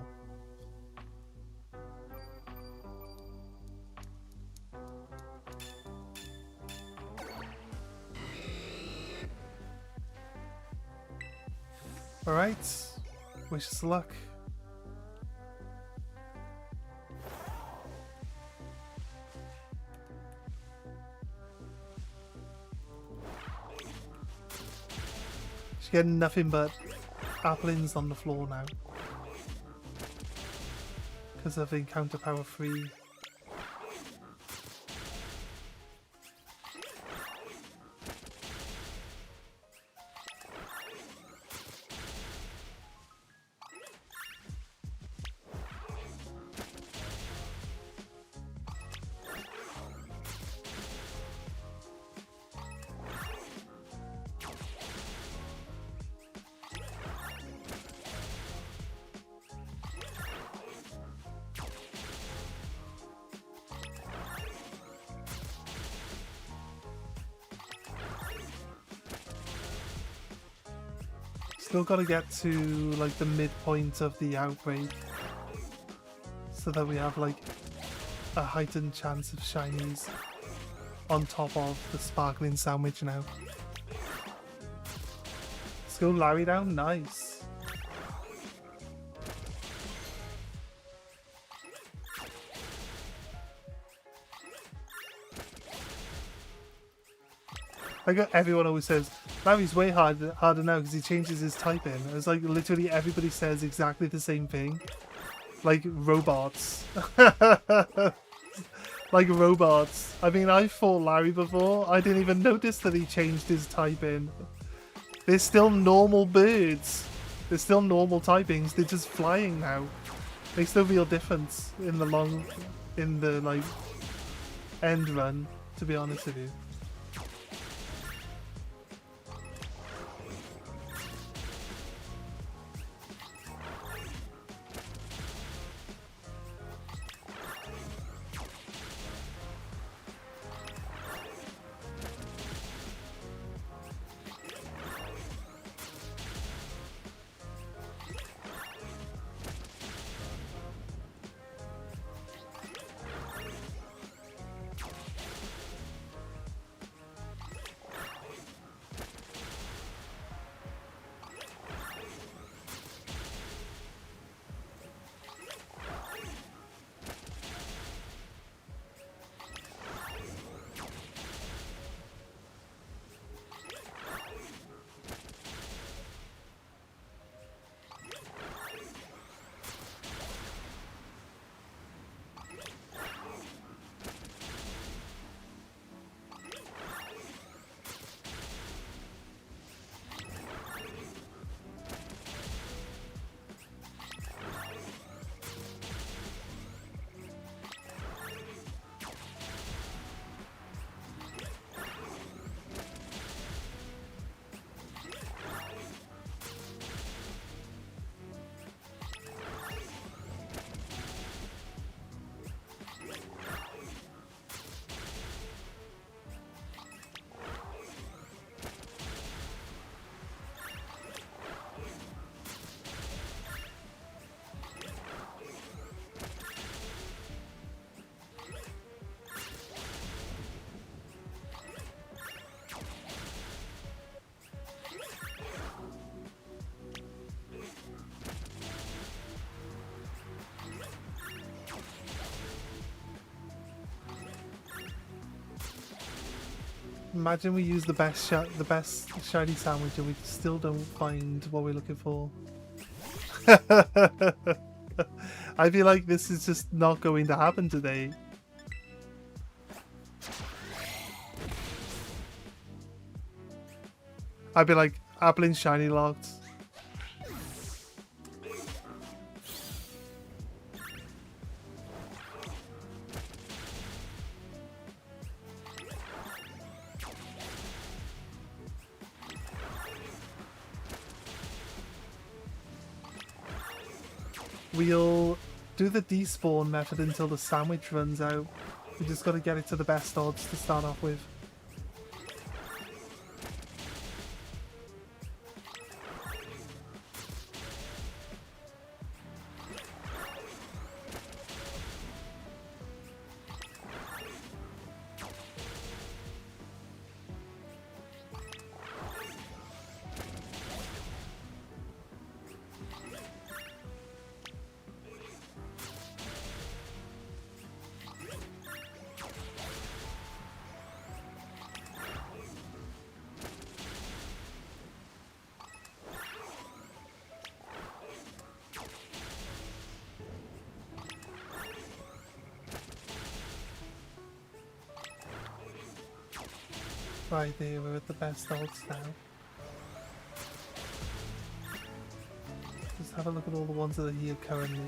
Alright, wish us luck. She's getting nothing but applins on the floor now. Because of encounter power 3. Still gotta get to like the midpoint of the outbreak so that we have like a heightened chance of shinies on top of the sparkling sandwich now. Let's go Larry down, nice. I got everyone always says Larry's way harder now because he changes his typing. It's like literally everybody says exactly the same thing. Like robots. Like robots. I mean, I fought Larry before. I didn't even notice that he changed his typing. They're still normal birds. They're still normal typings. They're just flying now. Makes no real difference in the like end run, to be honest with you. Imagine we use the best shiny sandwich and we still don't find what we're looking for. I feel like this is just not going to happen today. I'd be like, apple and shiny locked. We'll do the despawn method until the sandwich runs out. We just got to get it to the best odds to start off with. Right there, we're at the best odds now. Just have a look at all the ones that are here currently.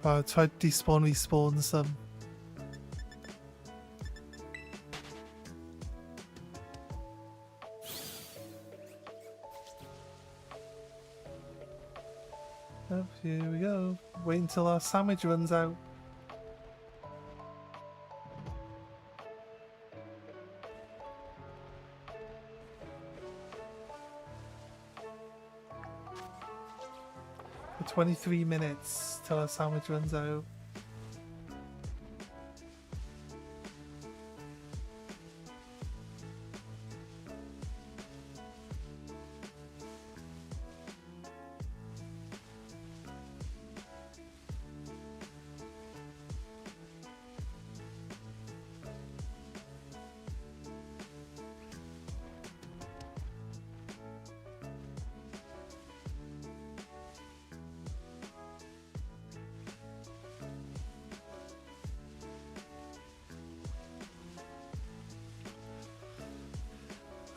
Try to despawn, respawn some. Oh, here we go. Wait until our sandwich runs out. For 23 minutes till our sandwich runs out.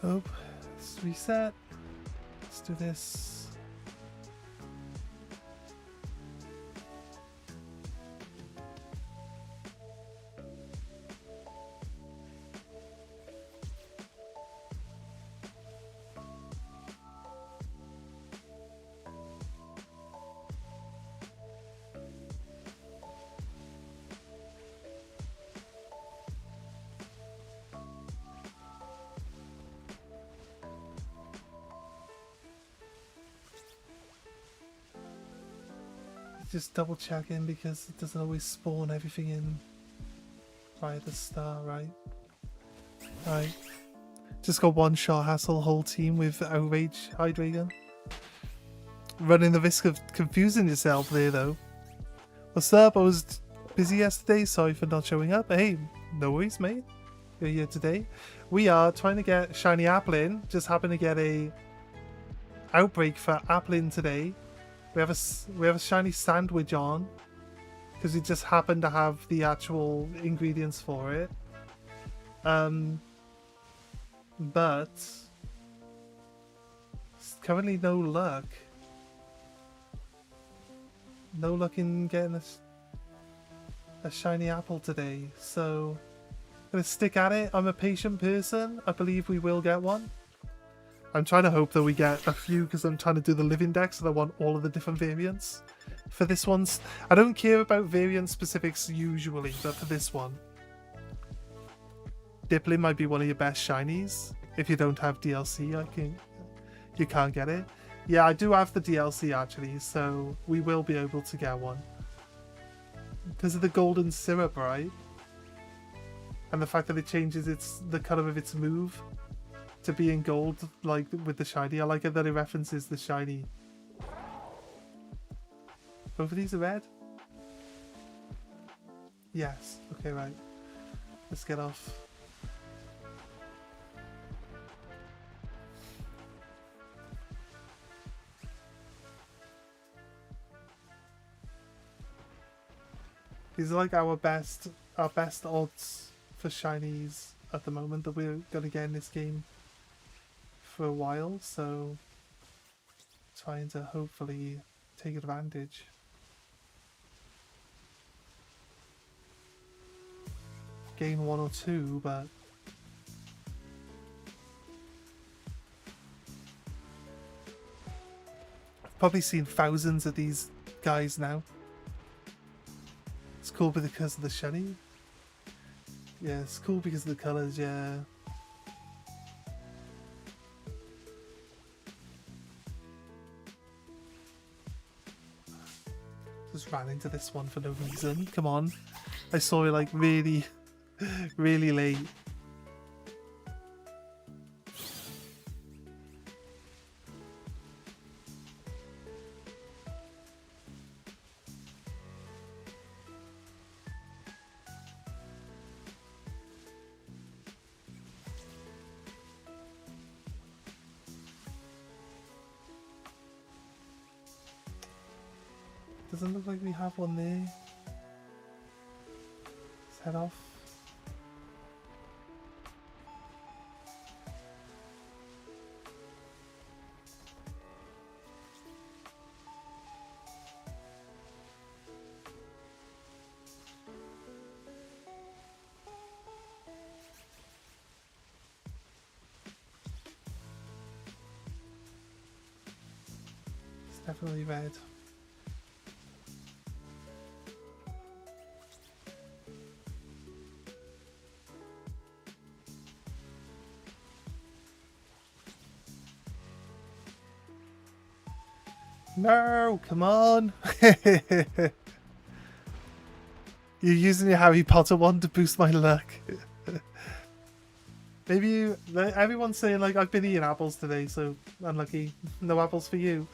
Oh, let's reset. Let's do this. Just double checking because it doesn't always spawn everything in by the start, right? Right. Just got one shot hassle whole team with Outrage Hydragon. Running the risk of confusing yourself there though. What's up? I was busy yesterday, sorry for not showing up. Hey, no worries mate. You're here today. We are trying to get Shiny Applin. Just happened to get a outbreak for Applin today. We have a shiny sandwich on because we just happen to have the actual ingredients for it. But currently no luck. No luck in getting a shiny apple today. So I'm gonna stick at it. I'm a patient person. I believe we will get one. I'm trying to hope that we get a few because I'm trying to do the living decks and I want all of the different variants. For this one, I don't care about variant specifics usually, but for this one, Dipplin might be one of your best shinies. If you don't have DLC, you can't get it. Yeah, I do have the DLC actually, so we will be able to get one. Because of the golden syrup, right? And the fact that it changes the colour of its move to being gold, like with the shiny. I like it that it references the shiny. Both of these are red? Yes. Okay, right. Let's get off. These are like our best odds for shinies at the moment that we're gonna get in this game for a while, so trying to hopefully take advantage. Gain 1 or 2, but I've probably seen thousands of these guys now. It's cool because of the shiny. Yeah, it's cool because of the colours, yeah. Just ran into this one for no reason. Come on. I saw it like really, really late. Doesn't look like we have one there. Let's head off. It's definitely red. No, come on. You're using your Harry Potter one to boost my luck. Maybe everyone's saying like I've been eating apples today, so unlucky. No apples for you.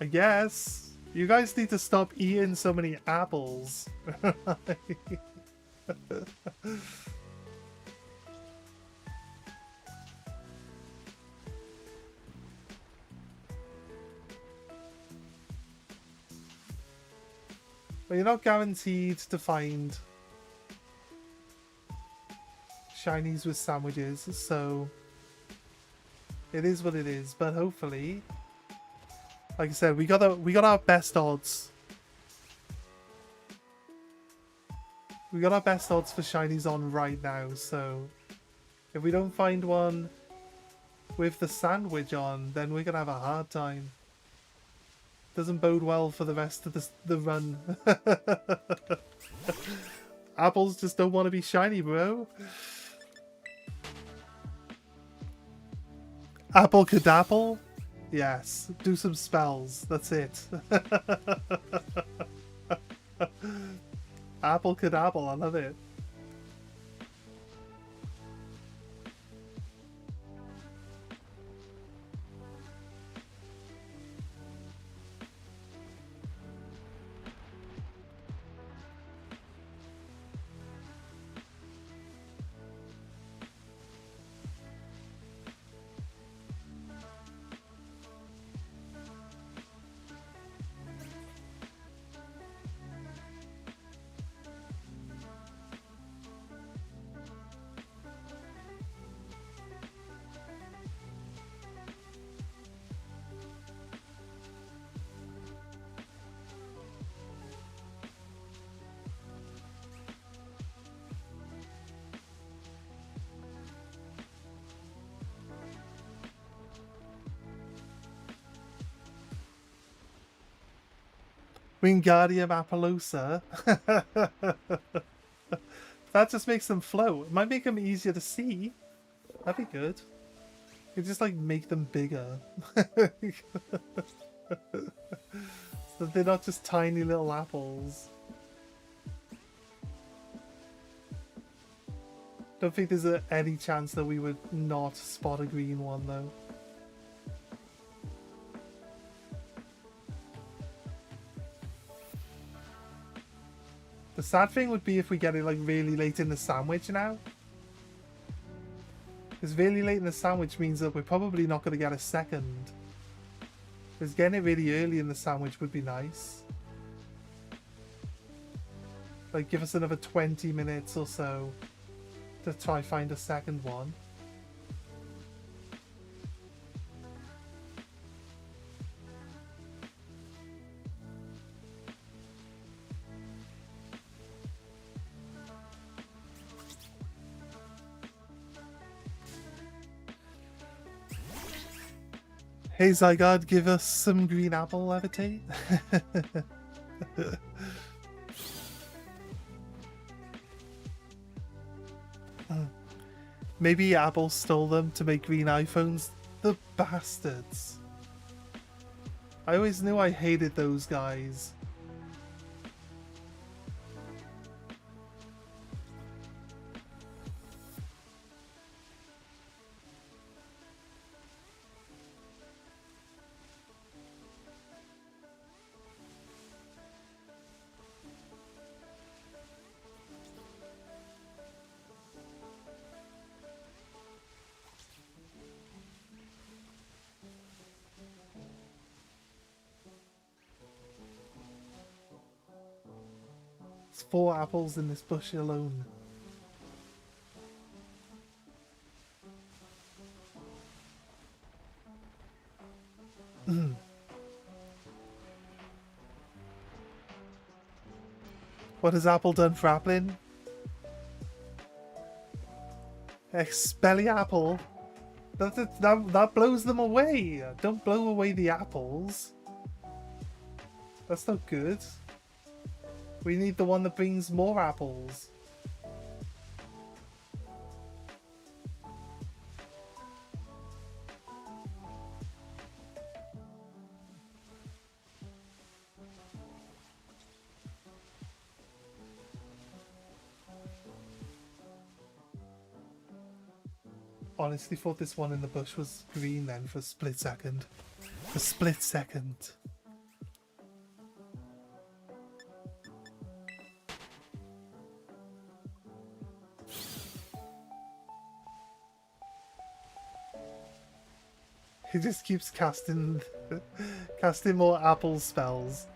I guess. You guys need to stop eating so many apples. But you're not guaranteed to find shinies with sandwiches, so it is what it is. But hopefully, like I said, we got our best odds. We got our best odds for shinies on right now, so if we don't find one with the sandwich on, then we're gonna have a hard time. Doesn't bode well for the rest of the run. Apples just don't want to be shiny, bro. Apple cadapple? Yes. Do some spells. That's it. Apple cadapple. I love it. Wingardium Apollosa. That just makes them float. It might make them easier to see. That'd be good. You just like make them bigger. So they're not just tiny little apples. Don't think there's any chance that we would not spot a green one though. The sad thing would be if we get it like really late in the sandwich now. Because really late in the sandwich means that we're probably not going to get a second. Because getting it really early in the sandwich would be nice. Like give us another 20 minutes or so to try find a second one. Hey Zygarde, give us some green apple levitate. Maybe Apple stole them to make green iPhones. The bastards. I always knew I hated those guys. There's 4 apples in this bush alone. What has Apple done for Applin? Expelliarmus. That blows them away. Don't blow away the apples. That's not good. We need the one that brings more apples. Honestly thought this one in the bush was green then for a split second. A split second. He just keeps casting casting more apple spells.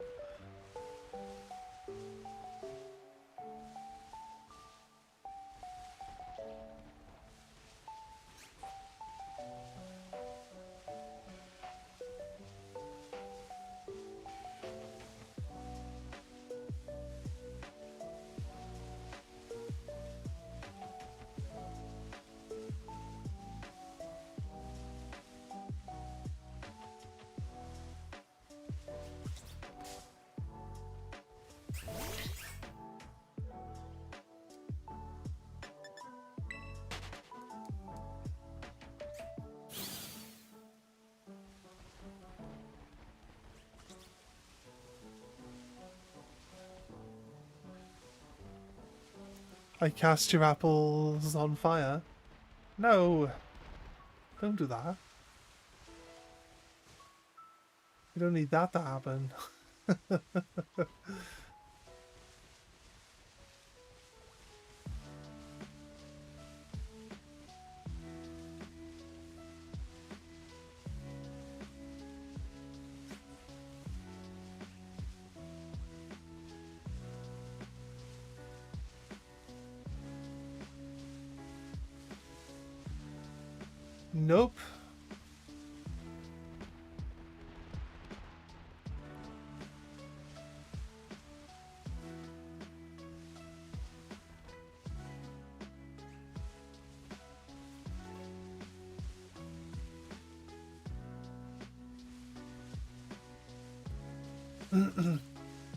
I cast your apples on fire? No! Don't do that. You don't need that to happen. Nope.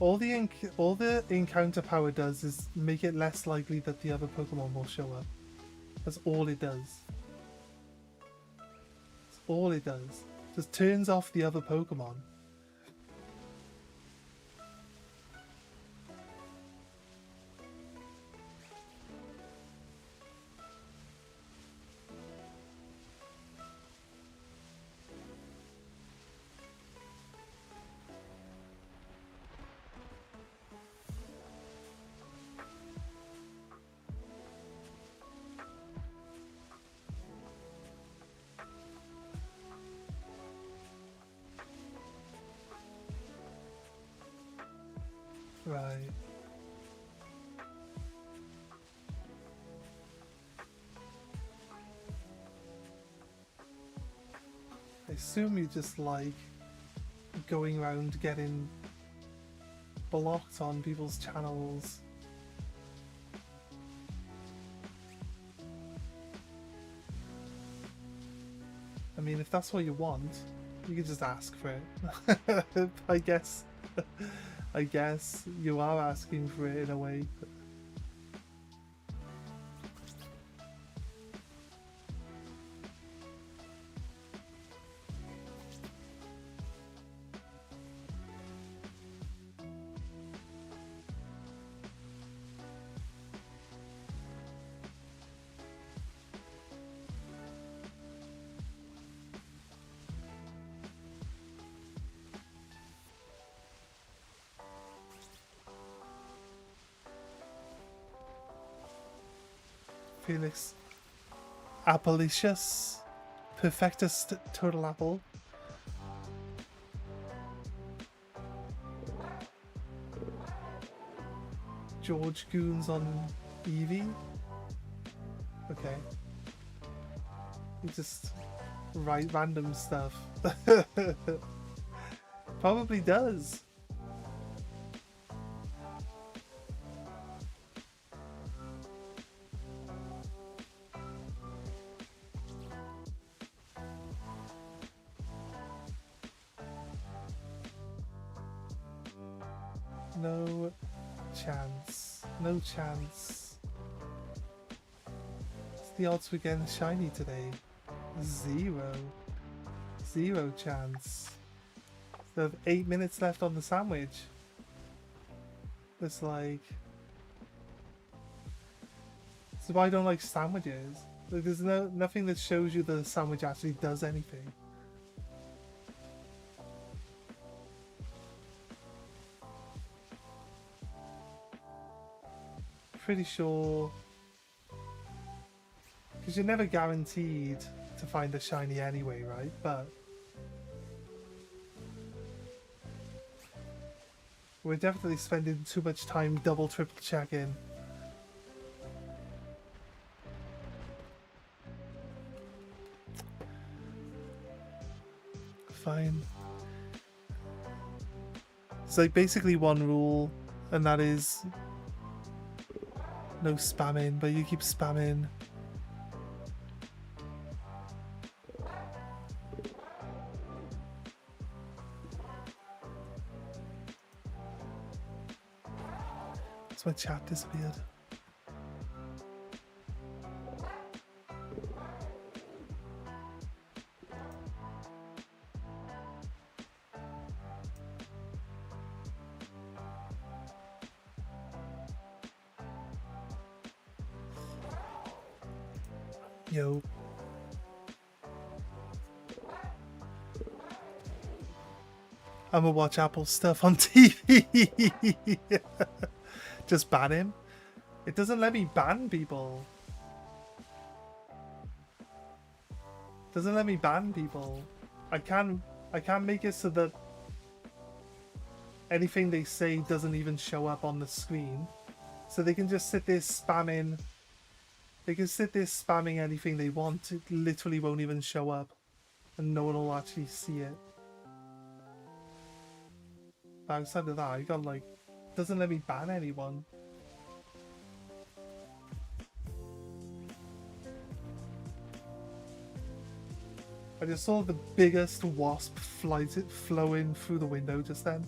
all the encounter power does is make it less likely that the other Pokemon will show up. That's all it does. That's all it does. Just turns off the other Pokemon. Right. I assume you just like going around getting blocked on people's channels. I mean, if that's what you want, you can just ask for it. I guess. I guess you are asking for it in a way. Felix Appalicious Perfectus Total Apple. George Goons on Eevee. Okay. You just write random stuff. Probably does. No chance. No chance. What's the odds we're getting shiny today? 0. 0 chance. They have 8 minutes left on the sandwich. It's like... This is why I don't like sandwiches. Like, there's nothing that shows you that the sandwich actually does anything. Pretty sure, because you're never guaranteed to find a shiny anyway, right? But we're definitely spending too much time double triple checking. Fine. It's like basically one rule, and that is no spamming, but you keep spamming. That's why chat disappeared. Yo. I'ma watch Apple stuff on TV. Just ban him. It doesn't let me ban people. Doesn't let me ban people. I can make it so that anything they say doesn't even show up on the screen. So they can just sit there spamming. They can sit there spamming anything they want. It literally won't even show up. And no one will actually see it. But outside of that, I got like... Doesn't let me ban anyone. I just saw the biggest wasp flowing through the window just then.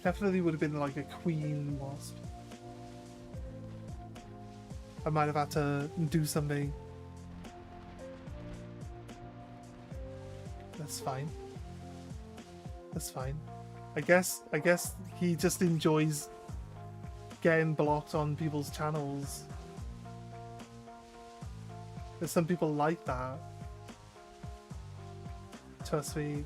Definitely would have been like a queen wasp. I might have had to do something. That's fine. That's fine. I guess he just enjoys getting blocked on people's channels. There's some people like that. Trust me.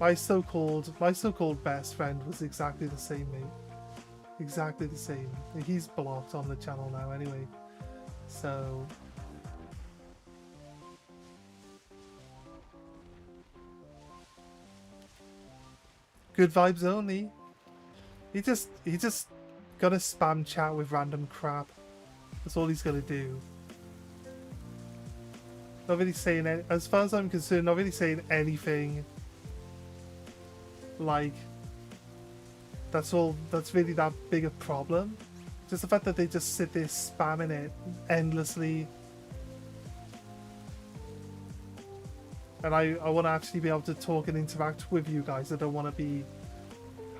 My so-called best friend was exactly the same, mate. Exactly the same. He's blocked on the channel now anyway. So good vibes only. He just gonna spam chat with random crap. That's all he's gonna do. Not really saying any, as far as I'm concerned, not really saying anything like that's really that big a problem. Just the fact that they just sit there spamming it endlessly. And I want to actually be able to talk and interact with you guys. I don't want to be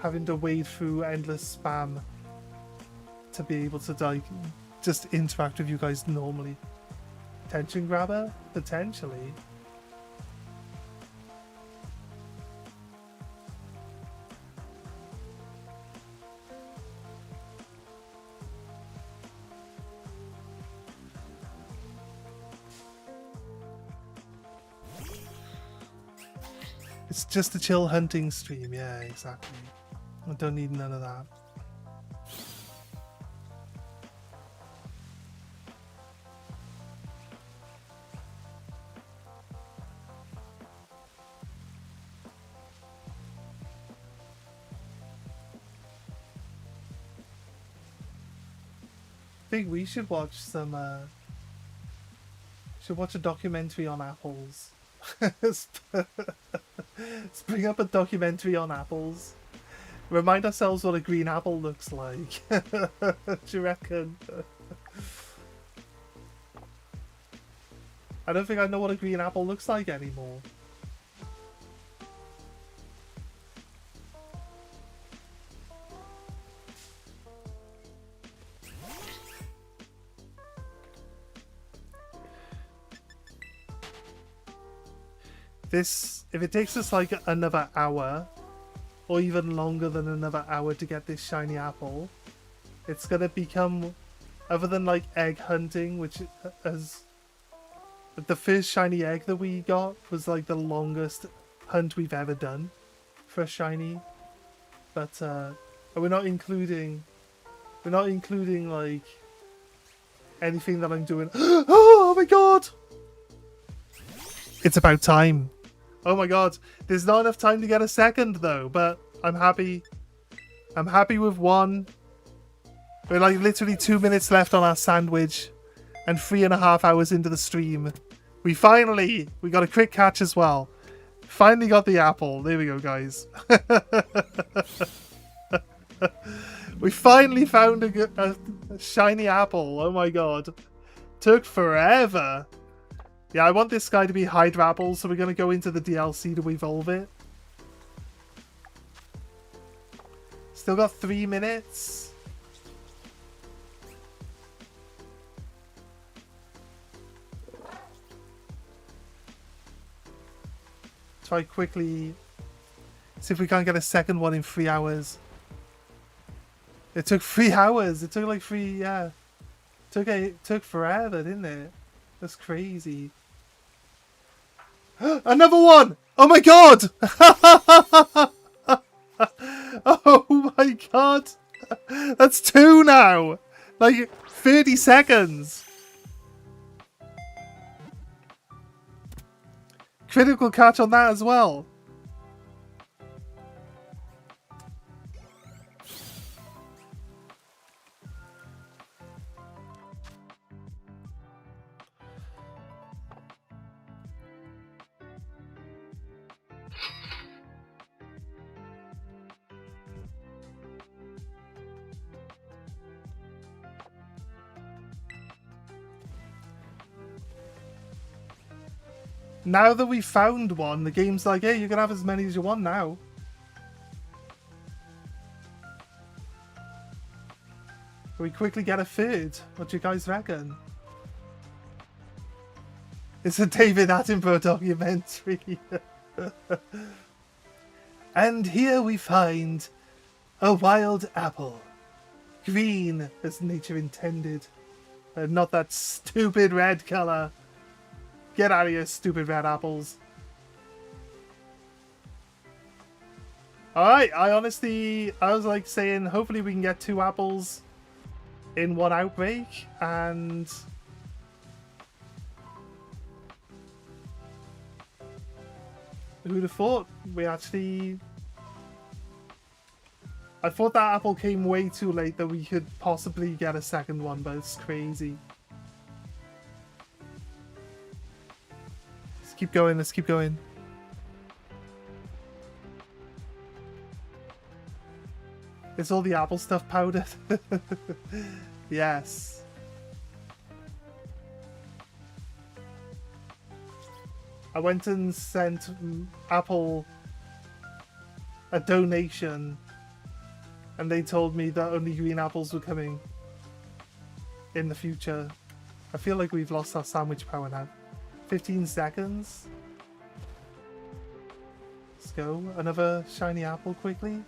having to wade through endless spam to be able to like just interact with you guys normally. Attention grabber? Potentially. It's just a chill hunting stream, yeah, exactly. I don't need none of that. I think we should watch some should watch a documentary on apples. Let's bring up a documentary on apples. Remind ourselves what a green apple looks like. Do you reckon? I don't think I know what a green apple looks like anymore. If it takes us like another hour, or even longer than another hour to get this shiny apple, it's gonna become, other than like egg hunting, which has, the first shiny egg that we got was like the longest hunt we've ever done for a shiny. But we're not including like anything that I'm doing. Oh my god! It's about time. Oh my god, there's not enough time to get a second though, but I'm happy. I'm happy with one. We're like literally 2 minutes left on our sandwich and 3.5 hours into the stream. We got a quick catch as well. Finally got the apple. There we go, guys. We finally found a shiny apple. Oh my god. Took forever. Yeah, I want this guy to be Hydra Apple, so we're going to go into the DLC to evolve it. Still got 3 minutes. Try quickly. See if we can't get a second one in 3 hours. It took 3 hours. It took like 3, yeah. It took forever, didn't it? That's crazy. Another one! Oh my god! Oh my god! That's 2 now! Like 30 seconds! Critical catch on that as well. Now that we found one, the game's like, hey, you can have as many as you want now. Can we quickly get a third? What do you guys reckon? It's a David Attenborough documentary. And here we find a wild apple. Green as nature intended. And not that stupid red colour. Get out of here, stupid red apples. Alright, I was like saying, hopefully we can get 2 apples in one outbreak, and who'd have thought we actually... I thought that apple came way too late that we could possibly get a second one, but it's crazy. Let's keep going, let's keep going. Is all the apple stuff powdered? Yes. I went and sent Apple a donation, and they told me that only green apples were coming in the future. I feel like we've lost our sandwich power now. 15 seconds. Let's go. Another shiny apple quickly.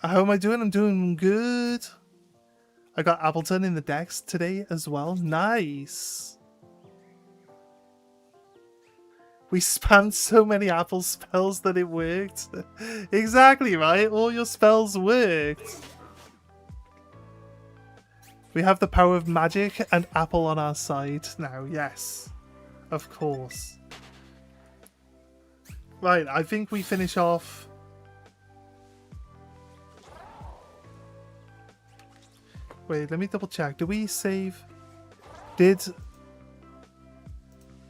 How am I doing? I'm doing good. I got Appleton in the decks today as well. Nice. We spammed so many apple spells that it worked. Exactly, right? All your spells worked. We have the power of magic and apple on our side now. Yes, of course. Right, I think we finish off... Wait, let me double check. Do we save? Did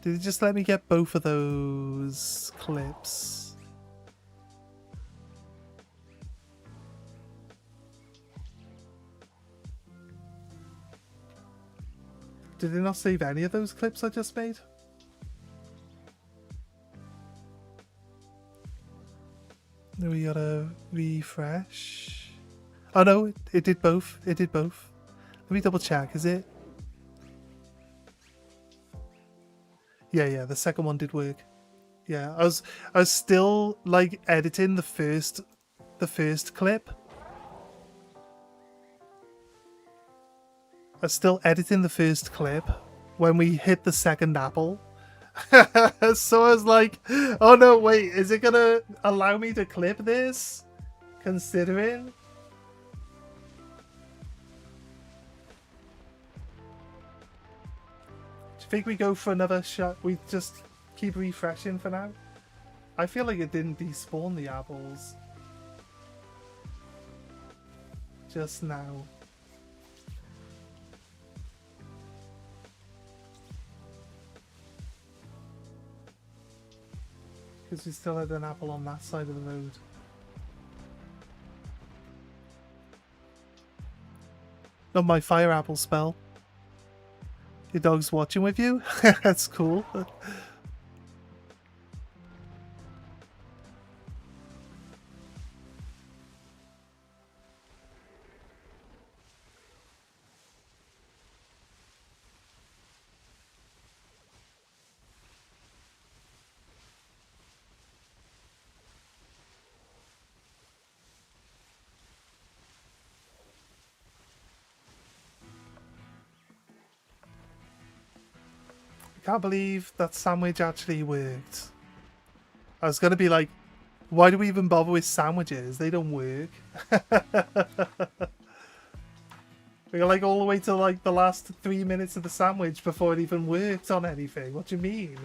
it just let me get both of those clips? Did it not save any of those clips I just made? We gotta refresh. Oh no, it did both. It did both. Let me double check, is it? Yeah, the second one did work. Yeah, I was still like editing the first clip. I was still editing the first clip when we hit the second apple. So I was like, oh no, wait, is it gonna allow me to clip this? Considering? Think we go for another shot? We just keep refreshing for now. I feel like it didn't despawn the apples just now. Because we still had an apple on that side of the road. Not my fire apple spell. Your dog's watching with you? That's cool. I can't believe that sandwich actually worked. I was going to be like, why do we even bother with sandwiches? They don't work. We got like all the way to like the last 3 minutes of the sandwich before it even worked on anything. What do you mean?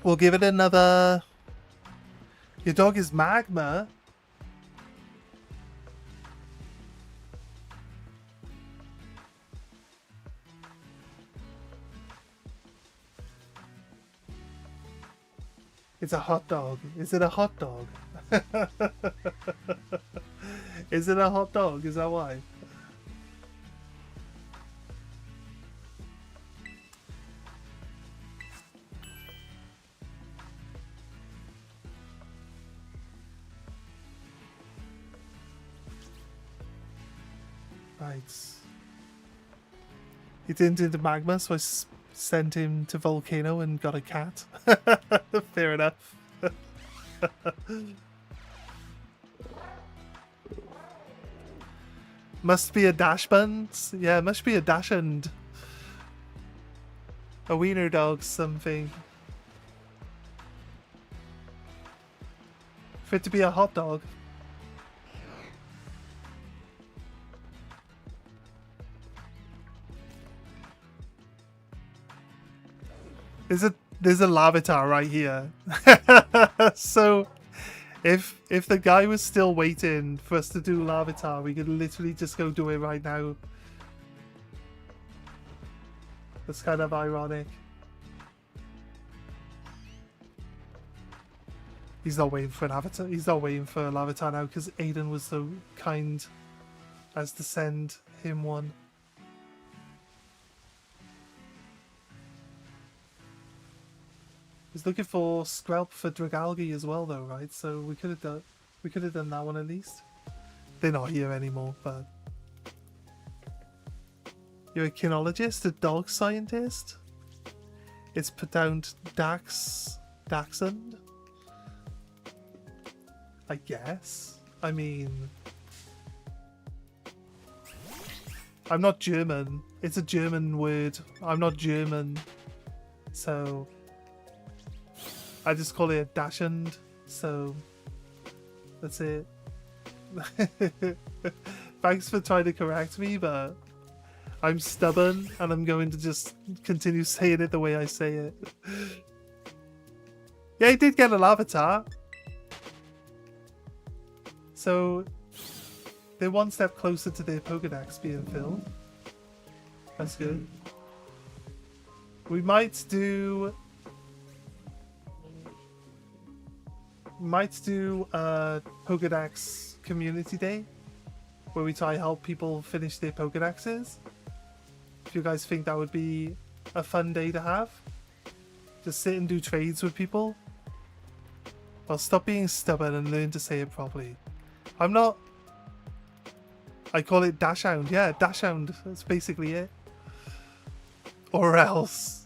We'll give it another... Your dog is magma? It's a hot dog. Is it a hot dog? Is it a hot dog? Is that why? Right. He didn't into magma, so I sent him to volcano and got a cat. Fair enough. Must be a dash buns. Yeah, must be a dash and a wiener dog something. For it to be a hot dog. There's a Larvitar right here. So if the guy was still waiting for us to do Larvitar, we could literally just go do it right now. That's kind of ironic. He's not waiting for an avatar. He's not waiting for a Larvitar now because Aiden was so kind as to send him one. He's looking for Skrelp for Dragalge as well, though, right? So we could have done that one at least. They're not here anymore, but you're a kinologist, a dog scientist. It's pronounced Dachshund. I guess. I mean, I'm not German. It's a German word. I'm not German, so. I just call it a Dachshund, so that's it. Thanks for trying to correct me, but I'm stubborn and I'm going to just continue saying it the way I say it. Yeah, he did get an avatar. So they're one step closer to their Pokédex being filled. That's good. We might do a Pokédex community day where we try to help people finish their Pokédexes. If you guys think that would be a fun day to have, just sit and do trades with people. Well, stop being stubborn and learn to say it properly. I'm not. I call it Dachshund. Yeah, Dachshund. That's basically it. Or else.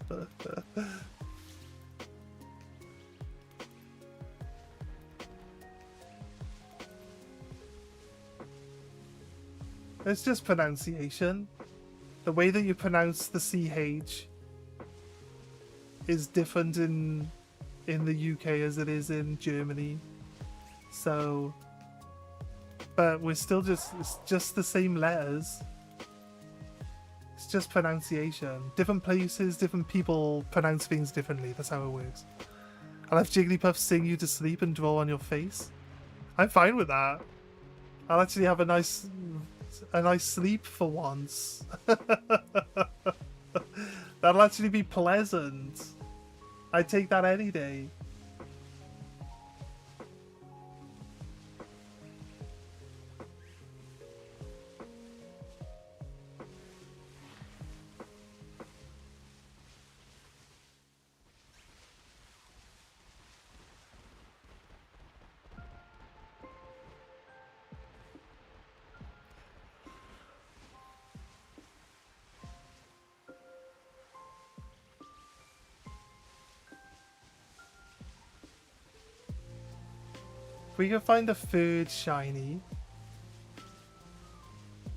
It's just pronunciation. The way that you pronounce the CH is different in the UK as it is in Germany. So, but we're still it's just the same letters. It's just pronunciation. Different places, different people pronounce things differently. That's how it works. I'll have Jigglypuff sing you to sleep and draw on your face. I'm fine with that. I'll actually have a nice sleep for once. That'll actually be pleasant. I'd take that any day. If we can find a third shiny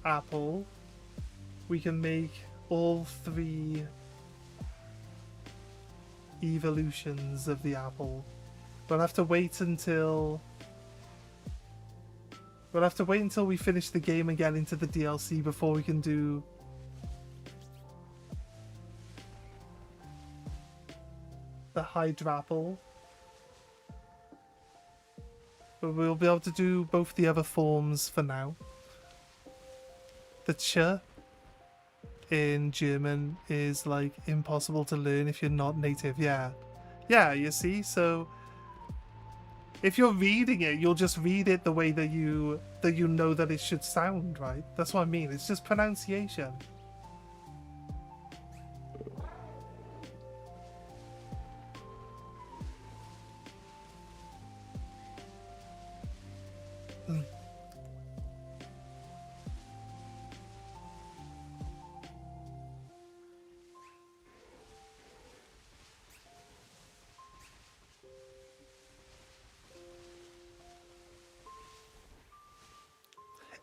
apple, we can make all 3 evolutions of the apple. We'll have to wait until we finish the game and get into the DLC before we can do the hydrapple. But we'll be able to do both the other forms for now. The ch in German is like impossible to learn if you're not native. Yeah. Yeah, you see? So if you're reading it, you'll just read it the way that you know that it should sound, right? That's what I mean. It's just pronunciation.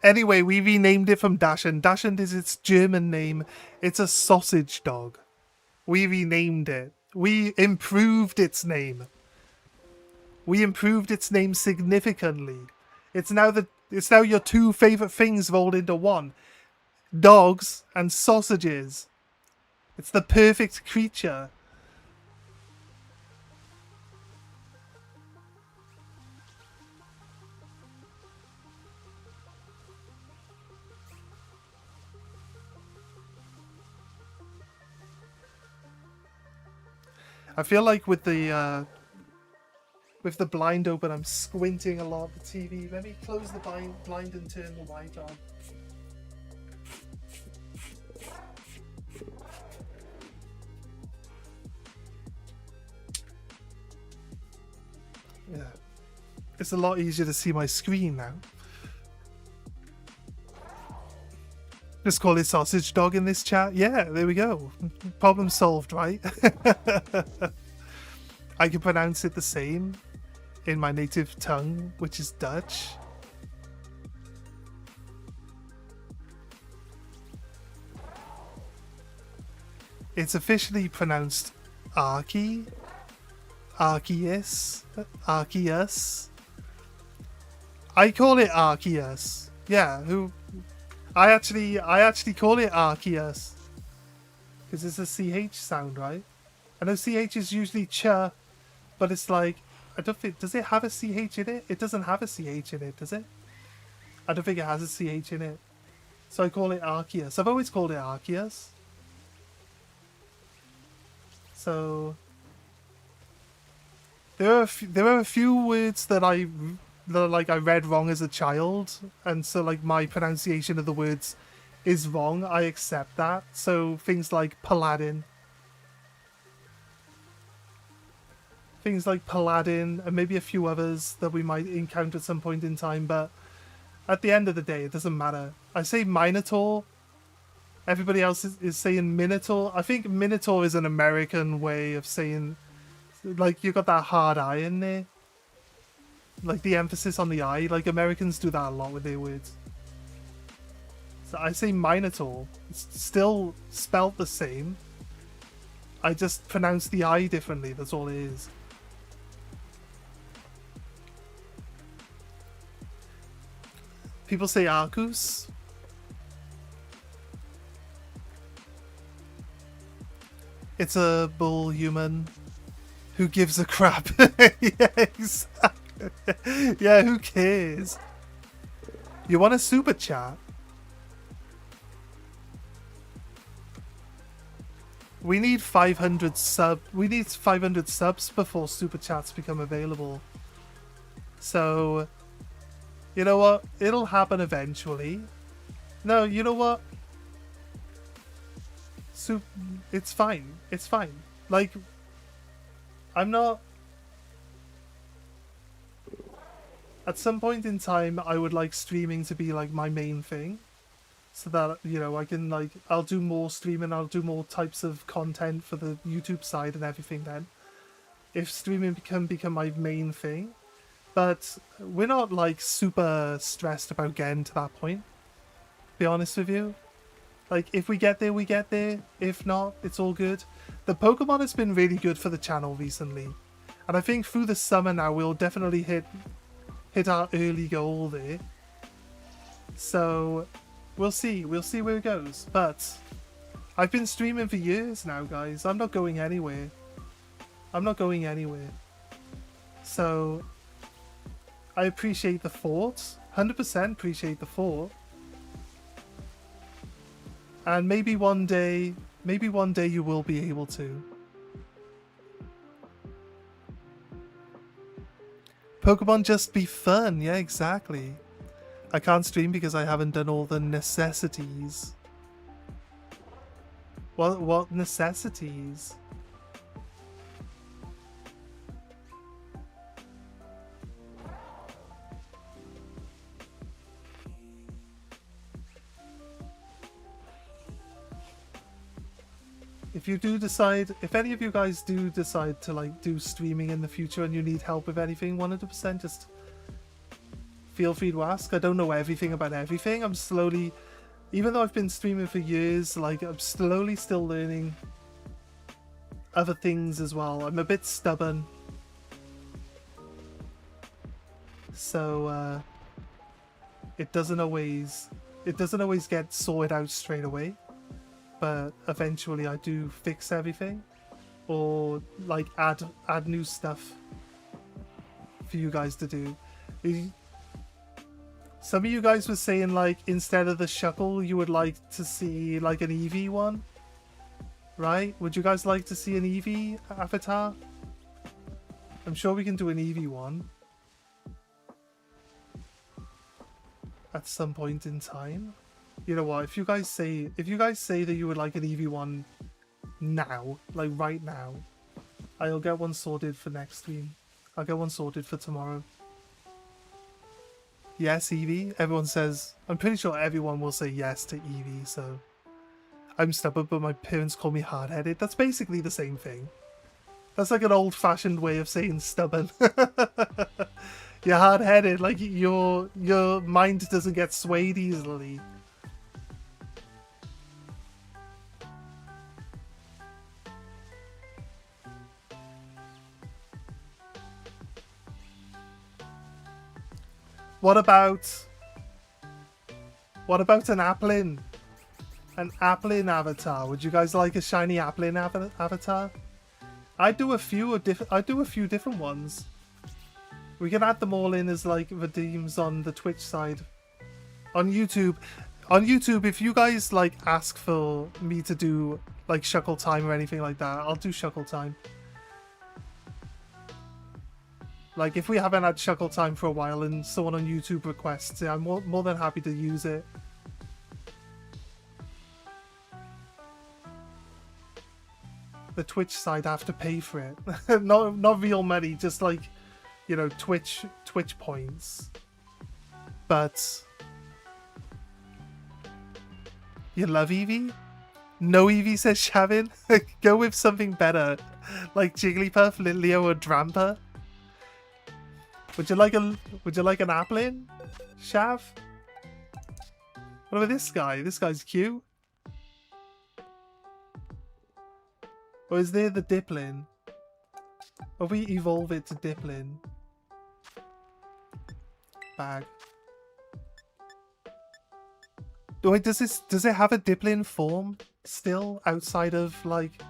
Anyway, we renamed it from Dachshund. Dachshund is its German name. It's a sausage dog. We renamed it. We improved its name. We improved its name significantly. It's now your two favorite things rolled into one. Dogs and sausages. It's the perfect creature. I feel like with the blind open, I'm squinting a lot at the TV. Let me close the blind and turn the light on. Yeah. It's a lot easier to see my screen now. Just call it sausage dog in this chat. Yeah, there we go. Problem solved, right? I can pronounce it the same in my native tongue, which is Dutch. It's officially pronounced Archie, Arceus, Arceus. I call it Arceus. Yeah, I actually call it Arceus because it's a CH sound, right? I know CH is usually ch, but it's like, I don't think, does it have a CH in it? It doesn't have a CH in it, does it? I don't think it has a CH in it. So I call it Arceus. I've always called it Arceus. So there are a few words that I read wrong as a child, and so like my pronunciation of the words is wrong. I accept that. So things like Paladin, and maybe a few others that we might encounter at some point in time. But at the end of the day, it doesn't matter. I say Minotaur. Everybody else is saying Minotaur. I think Minotaur is an American way of saying, like, you got that hard I in there. Like the emphasis on the I. Like Americans do that a lot with their words. So I say Minotaur. It's still spelt the same. I just pronounce the I differently. That's all it is. People say Arcus. It's a bull human. Who gives a crap? Yeah, exactly. Yeah, who cares? You want a super chat? We need 500 subs before super chats become available. So, you know what? It'll happen eventually. No, you know what? It's fine. It's fine. Like, I'm not... At some point in time, I would like streaming to be like my main thing. So that, you know, I can like... I'll do more streaming, I'll do more types of content for the YouTube side and everything then. If streaming can become my main thing. But we're not like super stressed about getting to that point. To be honest with you. Like, if we get there, we get there. If not, it's all good. The Pokemon has been really good for the channel recently. And I think through the summer now, we'll definitely hit our early goal there. So, we'll see. We'll see where it goes. But, I've been streaming for years now, guys. I'm not going anywhere. I'm not going anywhere. So I appreciate the thought. 100% appreciate the thought. And maybe one day you will be able to. Pokemon just be fun. Yeah, exactly. I can't stream because I haven't done all the necessities. What necessities? If you do decide, if any of you guys do decide to like do streaming in the future and you need help with anything, 100% just feel free to ask. I don't know everything about everything. I'm slowly, even though I've been streaming for years, like I'm slowly still learning other things as well. I'm a bit stubborn. So it doesn't always get sorted out straight away. But eventually I do fix everything or like add new stuff for you guys to do. Some of you guys were saying like instead of the Shuckle you would like to see like an Eevee one, right? Would you guys like to see an Eevee avatar? I'm sure we can do an Eevee one at some point in time. You know what, if you guys say that you would like an Eevee one now, like right now, I'll get one sorted for next stream. I'll get one sorted for tomorrow. Yes, Eevee. Everyone says, I'm pretty sure everyone will say yes to Eevee, so I'm stubborn, but my parents call me hard-headed. That's basically the same thing. That's like an old-fashioned way of saying stubborn. You're hard-headed, like your mind doesn't get swayed easily. What about an Applin? An Applin avatar? Would you guys like a shiny Applin avatar? I do a few different ones. We can add them all in as like redeems on the Twitch side. On YouTube, if you guys like ask for me to do like Shuckle time or anything like that, I'll do Shuckle time. Like, if we haven't had Shuckle time for a while and someone on YouTube requests it, I'm more than happy to use it. The Twitch side, I have to pay for it. not real money, just like, you know, Twitch points. But you love Eevee? No Eevee, says Shavin. Go with something better, like Jigglypuff, Litleo, or Drampa. Would you like an Applin, Shav? What about this guy? This guy's cute. Or is there the Diplin? Or we evolve it to Diplin? Bag. Wait, does it have a Diplin form still outside of like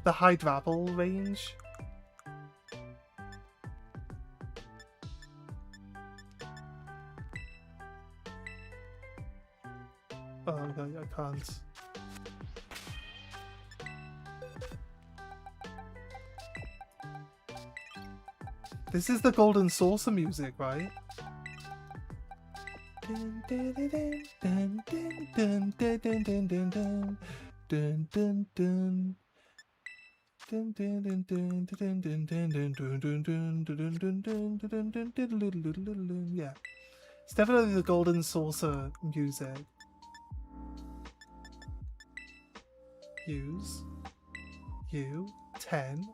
the Hydrapple range? Oh, okay, I can't. This is the Golden Saucer music, right? Yeah. It's definitely the Golden Saucer music. Use you 10.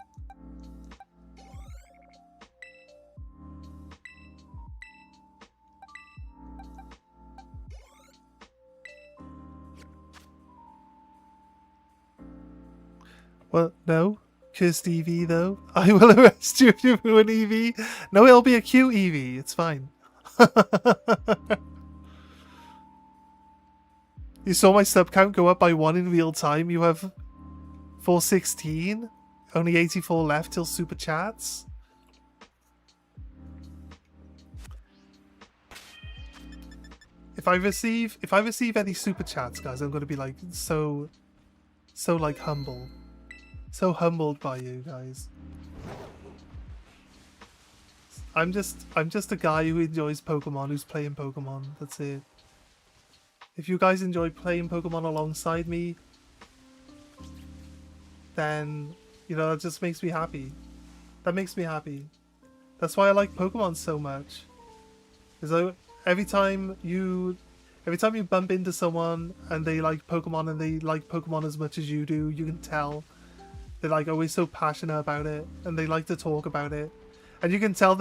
Well, no. Cursed Eevee, though. I will arrest you if you do an Eevee. No, it'll be a cute Eevee. It's fine. You saw my sub count go up by 1 in real time. You have 416. Only 84 left till super chats. If I receive any super chats, guys, I'm gonna be like so like humble. So humbled by you guys. I'm just a guy who enjoys Pokemon, who's playing Pokemon. That's it. If you guys enjoy playing Pokemon alongside me, then, you know, that just makes me happy. That makes me happy. That's why I like Pokemon so much. Because every time you bump into someone and they like Pokemon and they like Pokemon as much as you do, you can tell they're like always so passionate about it and they like to talk about it. And you can tell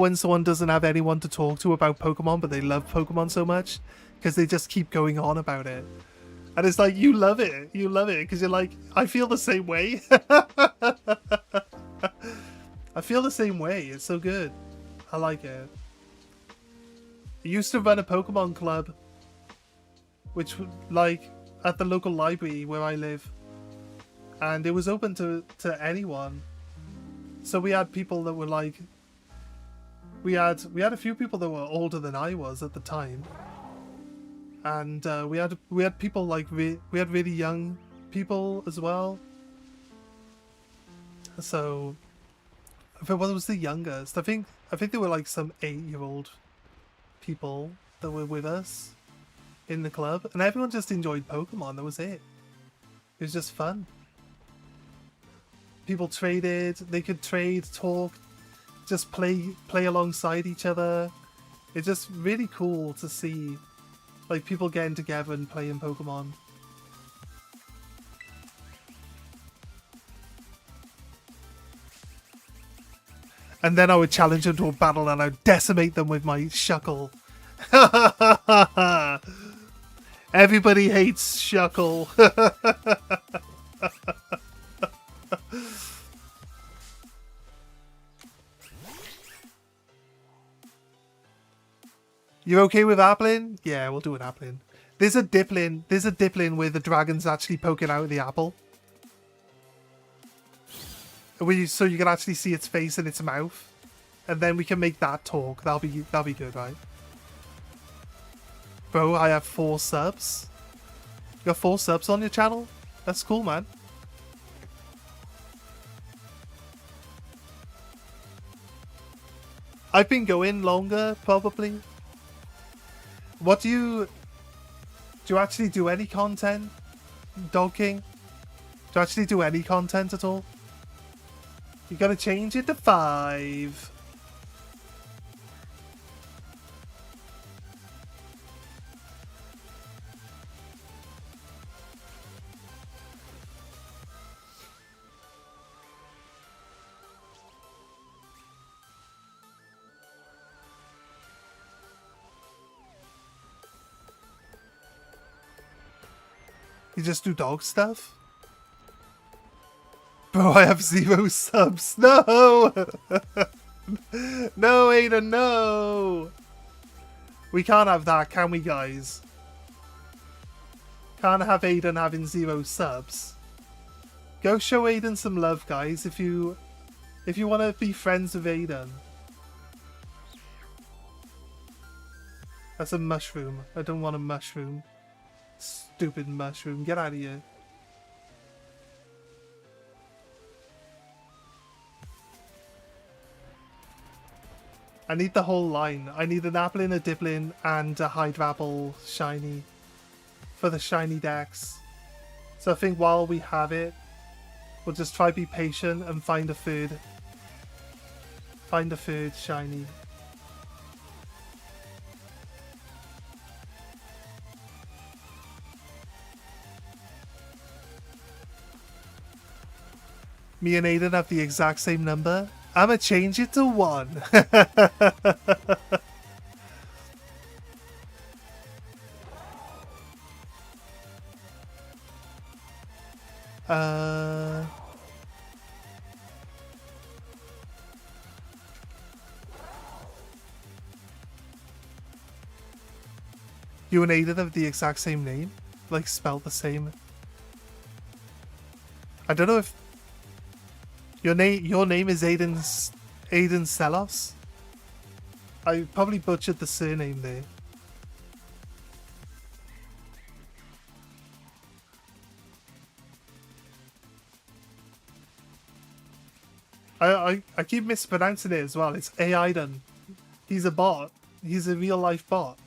when someone doesn't have anyone to talk to about Pokemon, but they love Pokemon so much because they just keep going on about it. And it's like, you love it because you're like, I feel the same way. I feel the same way. It's so good. I like it. I used to run a Pokemon club, which like at the local library where I live, and it was open to anyone. So we had people that were like, we had a few people that were older than I was at the time, and we had people like we had really young people as well. So, what was the youngest? I think there were like some 8-year-old people that were with us in the club, and everyone just enjoyed Pokemon. That was it. It was just fun. People traded, they could trade, talk, just play alongside each other. It's just really cool to see like people getting together and playing Pokemon. And then I would challenge them to a battle and I'd decimate them with my Shuckle. Everybody hates Shuckle. You're okay with Applin? Yeah, we'll do an Applin. There's a Diplin where the dragon's actually poking out of the apple. So you can actually see its face and its mouth. And then we can make that talk. That'll be good, right? Bro, I have 4 subs. You got 4 subs on your channel? That's cool, man. I've been going longer, probably. What do you actually do any content, Dog King? Do you actually do any content at all? You gotta change it to 5. You just do dog stuff? Bro, I have 0 subs. No! No, Aiden, no! We can't have that, can we, guys? Can't have Aiden having 0 subs. Go show Aiden some love, guys, if you want to be friends with Aiden. That's a mushroom. I don't want a mushroom. Stupid mushroom. Get out of here. I need the whole line. I need an Applin, a Diplin, and a Hydrapple shiny for the shiny decks. So I think while we have it, we'll just try to be patient and find a third shiny. Me and Aiden have the exact same number. I'ma change it to 1. You and Aiden have the exact same name? Like, spelled the same? I don't know if... Your name is Aiden Selos. I probably butchered the surname there. I keep mispronouncing it as well. It's Aiden. He's a bot. He's a real life bot.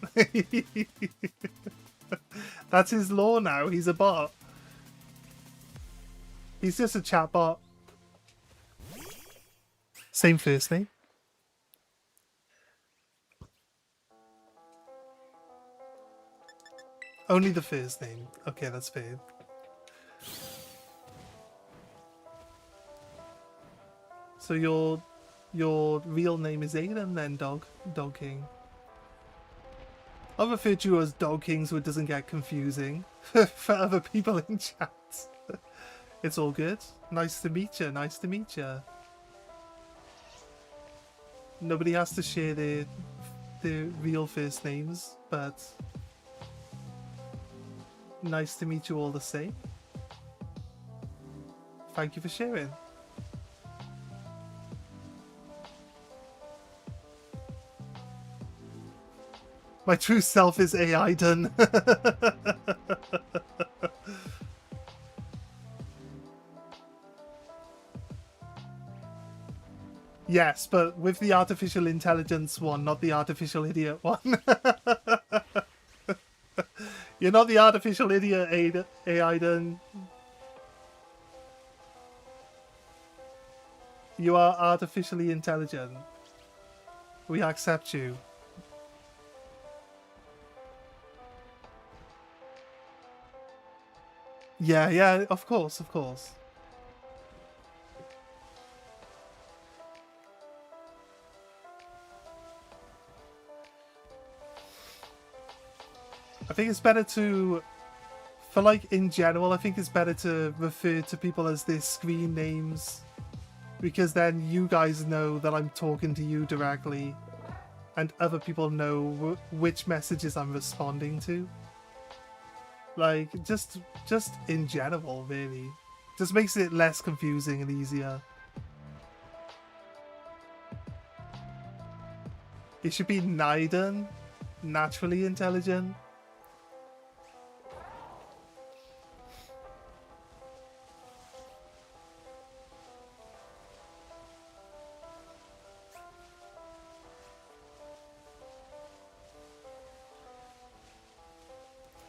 That's his law now. He's a bot. He's just a chat bot. Same first name. Only the first name. Okay, that's fair. So your real name is Aiden then, Dog King. I'll refer to you as Dog King so it doesn't get confusing for other people in chat. It's all good. Nice to meet you. Nice to meet you. Nobody has to share their real first names, but nice to meet you all the same. Thank you for sharing. My true self is Aiden. Yes, but with the artificial intelligence one, not the artificial idiot one. You're not the artificial idiot, Aiden. You are artificially intelligent. We accept you. Yeah, of course. I think it's better to, for like in general, I think it's better to refer to people as their screen names, because then you guys know that I'm talking to you directly, and other people know which messages I'm responding to. Like, just in general, really. Just makes it less confusing and easier. It should be Naiden, naturally intelligent.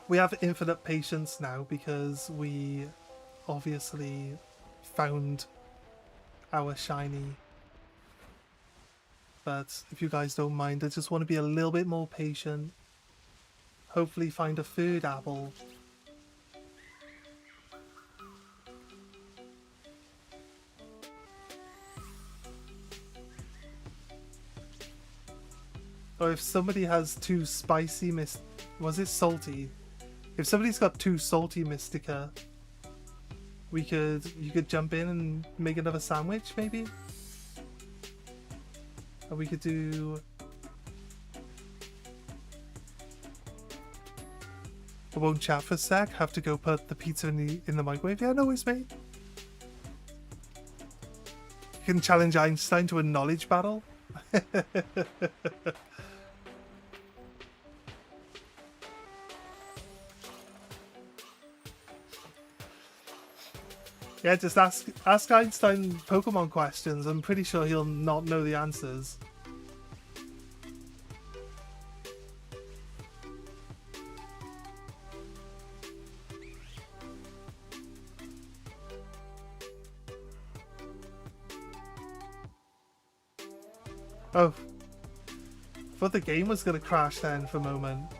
We have infinite patience now because we obviously found our shiny. But if you guys don't mind, I just want to be a little bit more patient. Hopefully find a third apple. Or if somebody has two spicy was it salty? If somebody's got two salty Mystica, you could jump in and make another sandwich, maybe? Or we could do... I won't chat for a sec, have to go put the pizza in the microwave. Yeah, no worries, mate. You can challenge Einstein to a knowledge battle. Yeah, just ask Einstein Pokemon questions. I'm pretty sure he'll not know the answers. Oh. I thought the game was going to crash then for a moment.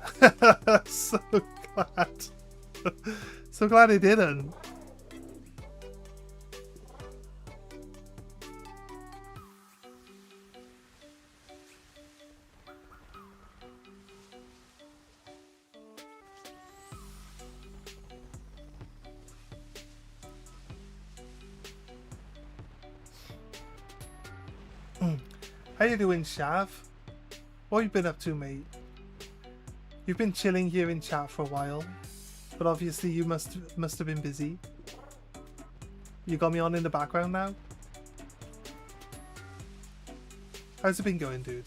So glad. So glad it didn't. How you doing, Shav? What have you been up to, mate? You've been chilling here in chat for a while, but obviously you must have been busy. You got me on in the background now? How's it been going, dude?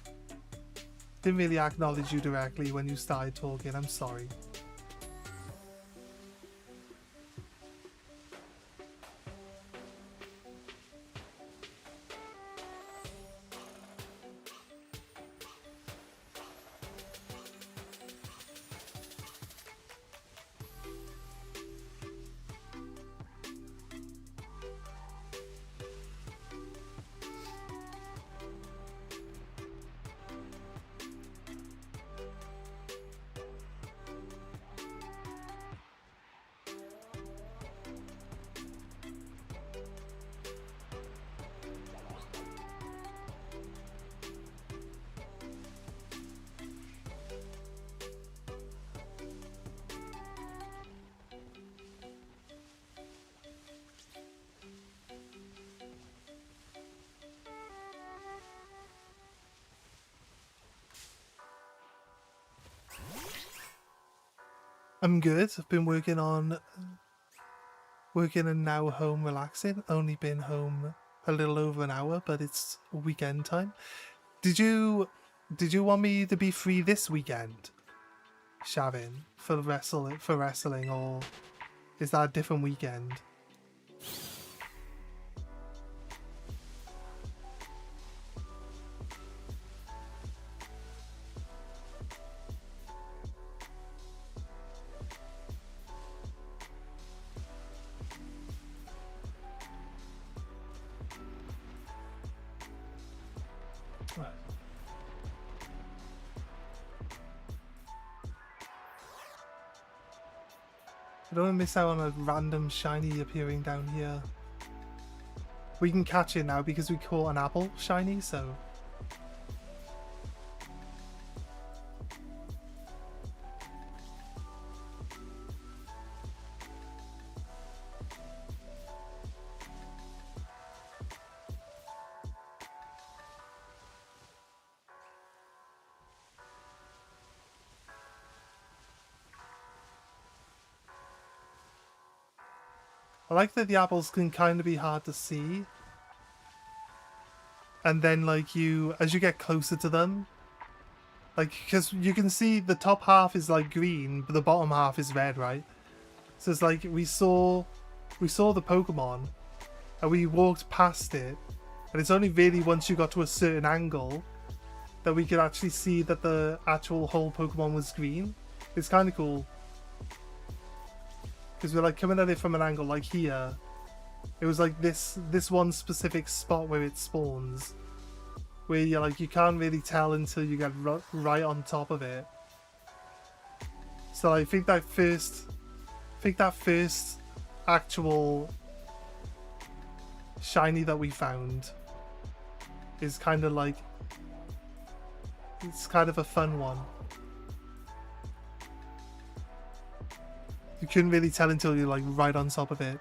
Didn't really acknowledge you directly when you started talking. I'm sorry. I'm good. I've been working and now home relaxing. Only been home a little over an hour, but it's weekend time. Did you want me to be free this weekend, Shavin, for wrestling, or is that a different weekend? I don't want to miss out on a random shiny appearing down here. We can catch it now because we caught an apple shiny, so... I like that the apples can kind of be hard to see. And then, like, as you get closer to them, like, because you can see the top half is, like, green, but the bottom half is red, right? So it's like, we saw the Pokemon, and we walked past it, and it's only really once you got to a certain angle that we could actually see that the actual whole Pokemon was green. It's kind of cool. Because we're like coming at it from an angle like here. It was like this one specific spot where it spawns, where you're like you can't really tell until you get right on top of it. So I think that first actual shiny that we found is kind of like, it's kind of a fun one. You couldn't really tell until you're like right on top of it.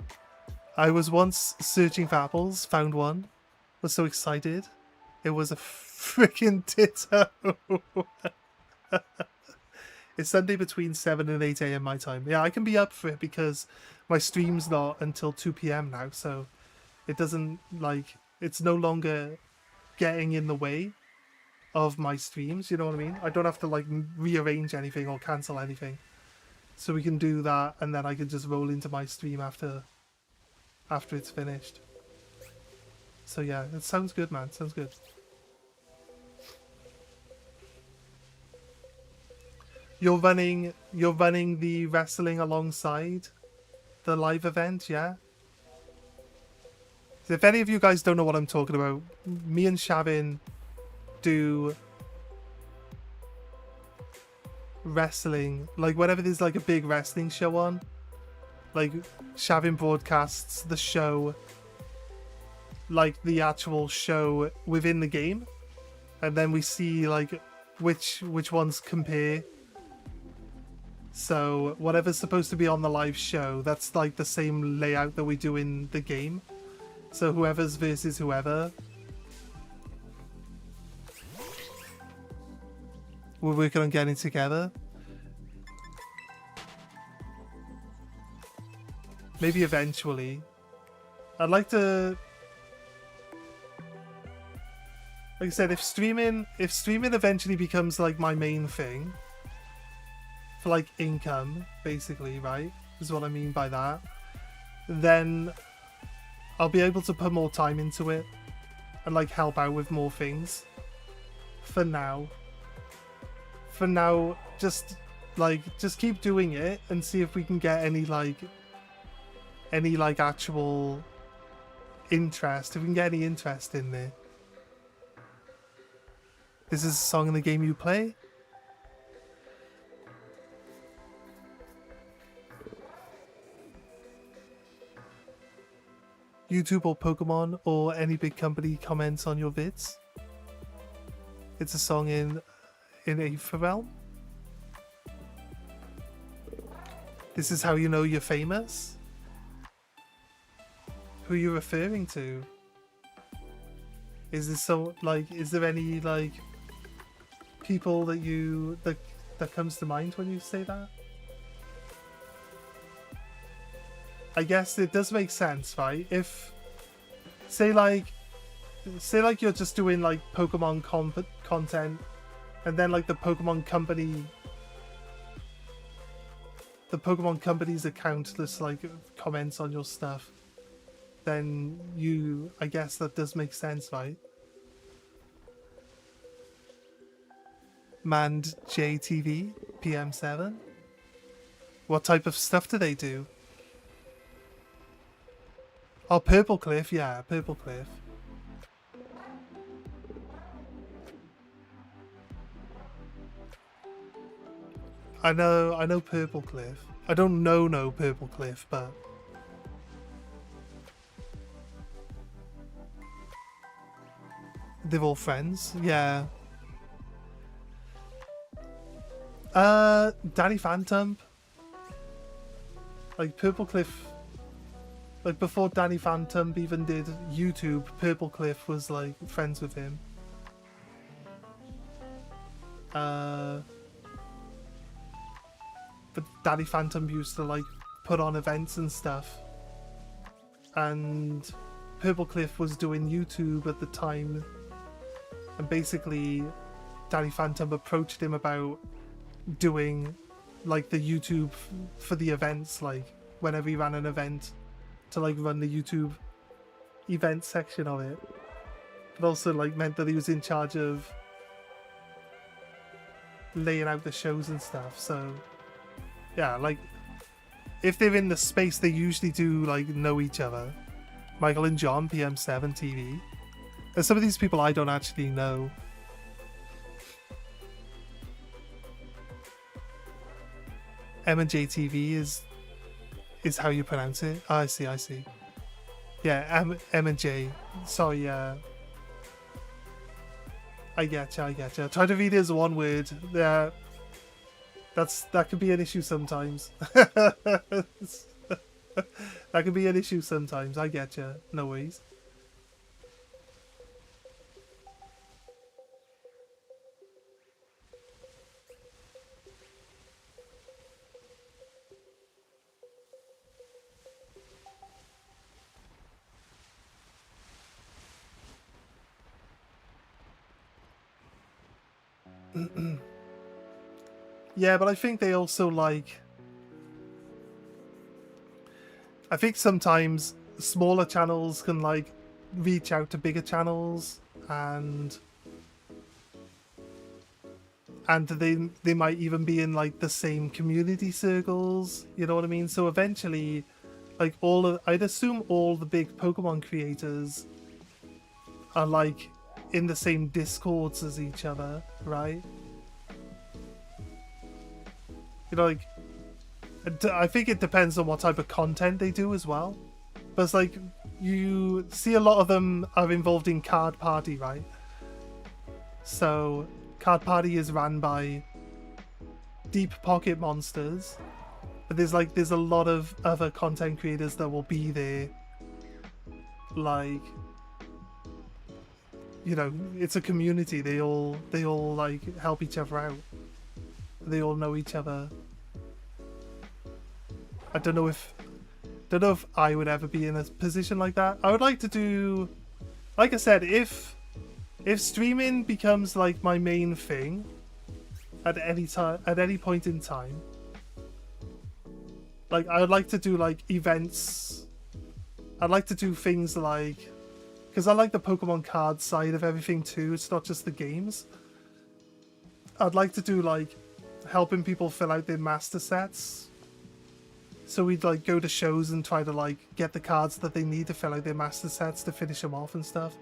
I was once searching for apples, found one, was so excited. It was a freaking Ditto. It's Sunday between 7 and 8 a.m. my time. Yeah, I can be up for it because my stream's not until 2 p.m. now, so it doesn't, like, it's no longer getting in the way of my streams, you know what I mean? I don't have to, like, rearrange anything or cancel anything. So we can do that, and then I can just roll into my stream after it's finished. So yeah, it sounds good, man. Sounds good. You're running the wrestling alongside the live event, yeah? So if any of you guys don't know what I'm talking about, me and Shavin do wrestling, like whenever there's like a big wrestling show on, like Shavin broadcasts the show, like the actual show within the game, and then we see like which ones compare. So whatever's supposed to be on the live show, that's like the same layout that we do in the game. So whoever's versus whoever. We're working on getting together. Maybe eventually. I'd like to... like I said, if streaming eventually becomes like my main thing for like income, basically, right? Is what I mean by that. Then I'll be able to put more time into it and like help out with more things. For now, just keep doing it and see if we can get any actual interest. If we can get any interest in there. This is a song in the game you play? YouTube or Pokemon or any big company comments on your vids? It's a song in Aether Realm. This is how you know you're famous? Who are you referring to? Is this so is there any people that that comes to mind when you say that? I guess it does make sense, right? If say you're just doing Pokemon content, and then the Pokemon company's account just comments on your stuff, then I guess that does make sense, right? Manned JTV PM7. What type of stuff do they do? Oh, Purple Cliff, yeah, Purple Cliff. I know Purple Cliff. I don't know Purple Cliff, but they're all friends, yeah. Danny Phantom. Purple Cliff. Before Danny Phantom even did YouTube, Purple Cliff was friends with him. But Danny Phantom used to put on events and stuff, and Purple Cliff was doing YouTube at the time, and basically Danny Phantom approached him about doing the YouTube for the events, whenever he ran an event, to run the YouTube event section of it, but also meant that he was in charge of laying out the shows and stuff. So yeah, if they're in the space, they usually do know each other. Michael and John, PM7 TV. And some of these people I don't actually know. M&J TV is how you pronounce it. Oh, I see. Yeah, M&J. Sorry, I getcha. Try to read it as one word. Yeah, that could be an issue sometimes. That could be an issue sometimes. I getcha. No worries. Yeah, but I think they also I think sometimes smaller channels can reach out to bigger channels, and they might even be in the same community circles, you know what I mean? So eventually I'd assume all the big Pokemon creators are in the same discords as each other, right? You know, I think it depends on what type of content they do as well. But it's you see a lot of them are involved in Card Party, right? So Card Party is ran by Deep Pocket Monsters, but there's a lot of other content creators that will be there. You know, it's a community. They all help each other out. They all know each other. I don't know if I would ever be in a position like that. I would like to do, like I said, if if streaming becomes like my main thing at any time, at any point in time, like I would like to do like events. I'd like to do things like, because I like the Pokemon card side of everything too. It's not just the games. I'd like to do like helping people fill out their master sets. So we'd like go to shows and try to like get the cards that they need to fill out their master sets to finish them off and stuff.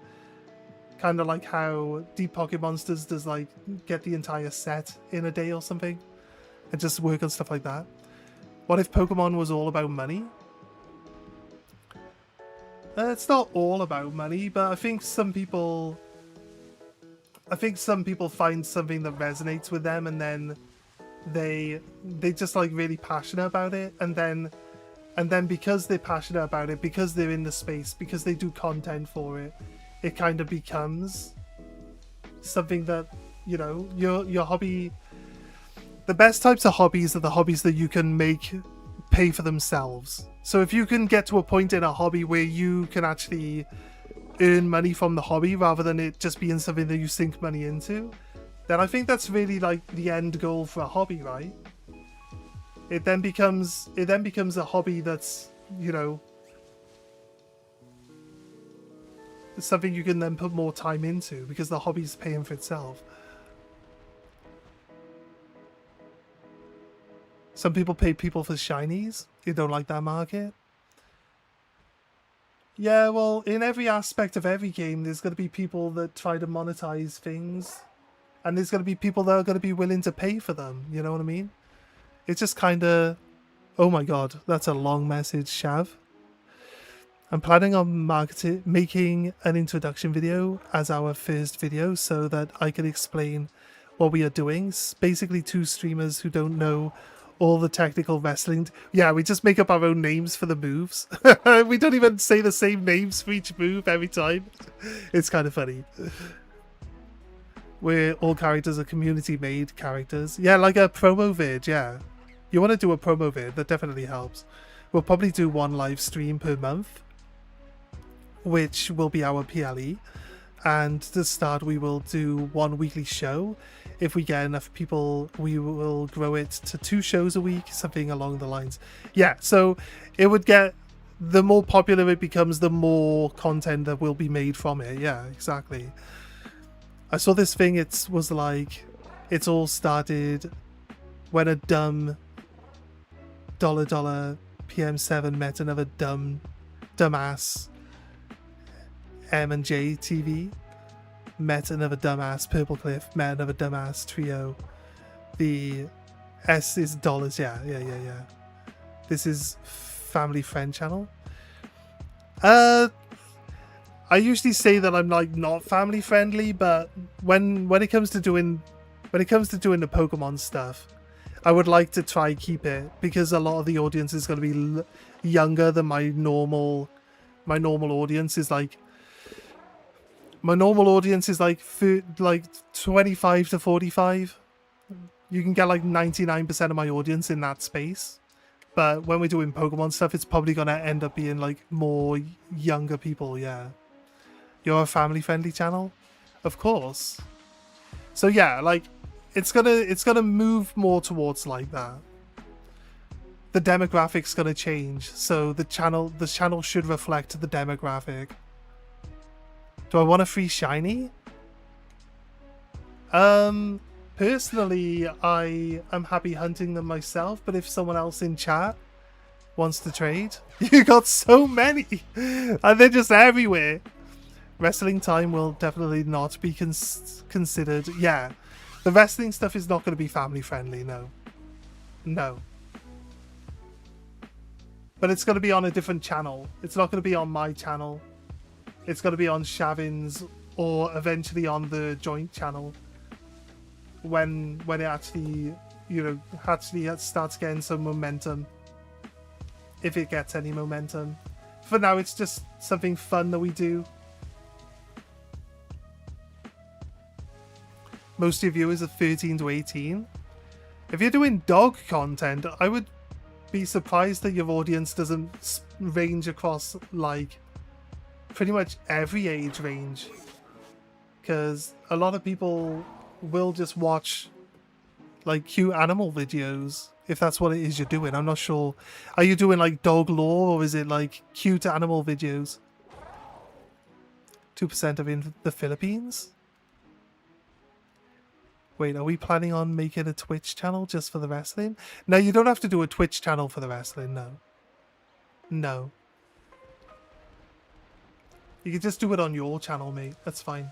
Kind of like how Deep Pocket Monsters does like get the entire set in a day or something. And just work on stuff like that. What if Pokemon was all about money? It's not all about money, but I think some people find something that resonates with them, and then they just like really passionate about it, and then because they're passionate about it, because they're in the space, because they do content for it, it kind of becomes something that, you know, your hobby. The best types of hobbies are the hobbies that you can make pay for themselves. So if you can get to a point in a hobby where you can actually earn money from the hobby rather than it just being something that you sink money into, then I think that's really like the end goal for a hobby, right? It then becomes a hobby that's, you know, something you can then put more time into because the hobby's paying for itself. Some people pay people for shinies. You don't like that market? Yeah, well, in every aspect of every game, there's going to be people that try to monetize things. And there's going to be people that are going to be willing to pay for them. You know what I mean? It's just kind of... Oh my god, that's a long message, Shav. I'm planning on making an introduction video as our first video so that I can explain what we are doing. Basically, two streamers who don't know all the technical wrestling. Yeah, we just make up our own names for the moves. We don't even say the same names for each move every time. It's kind of funny. Where all characters are community-made characters. Yeah, like a promo vid, yeah. You want to do a promo vid, that definitely helps. We'll probably do one live stream per month, which will be our PLE. And to start, we will do one weekly show. If we get enough people, we will grow it to 2 shows a week, something along the lines. Yeah, so it would get... The more popular it becomes, the more content that will be made from it. Yeah, exactly. I saw this thing, it was like... It's all started when a dumb... $$ PM7 met another dumbass M and J TV. Met another dumbass Purple Cliff, met another dumbass Trio. The S is dollars, yeah. This is family friend channel. I usually say that I'm like not family friendly, but when it comes to doing the Pokemon stuff, I would like to try keep it because a lot of the audience is going to be younger than my normal audience is like. My normal audience is like 25 to 45. You can get like 99% of my audience in that space. But when we're doing Pokemon stuff, it's probably going to end up being like more younger people, yeah. You're a family-friendly channel? Of course. So yeah, like it's gonna move more towards like that. The demographic's gonna change, so the channel should reflect the demographic. Do I want a free shiny? Personally, I am happy hunting them myself, but if someone else in chat wants to trade, you got so many, and they're just everywhere. Wrestling time will definitely not be considered. Yeah, the wrestling stuff is not going to be family friendly. No. But it's going to be on a different channel. It's not going to be on my channel. It's going to be on Shavin's or eventually on the joint channel when it actually, you know, actually starts getting some momentum. If it gets any momentum. For now, it's just something fun that we do. Most of your viewers are 13 to 18. If you're doing dog content, I would be surprised that your audience doesn't range across like pretty much every age range, because a lot of people will just watch like cute animal videos if that's what it is you're doing. I'm not sure. Are you doing like dog lore, or is it like cute animal videos? 2% of in the Philippines? Wait, are we planning on making a Twitch channel just for the wrestling? No, you don't have to do a Twitch channel for the wrestling, no. No. You can just do it on your channel, mate. That's fine.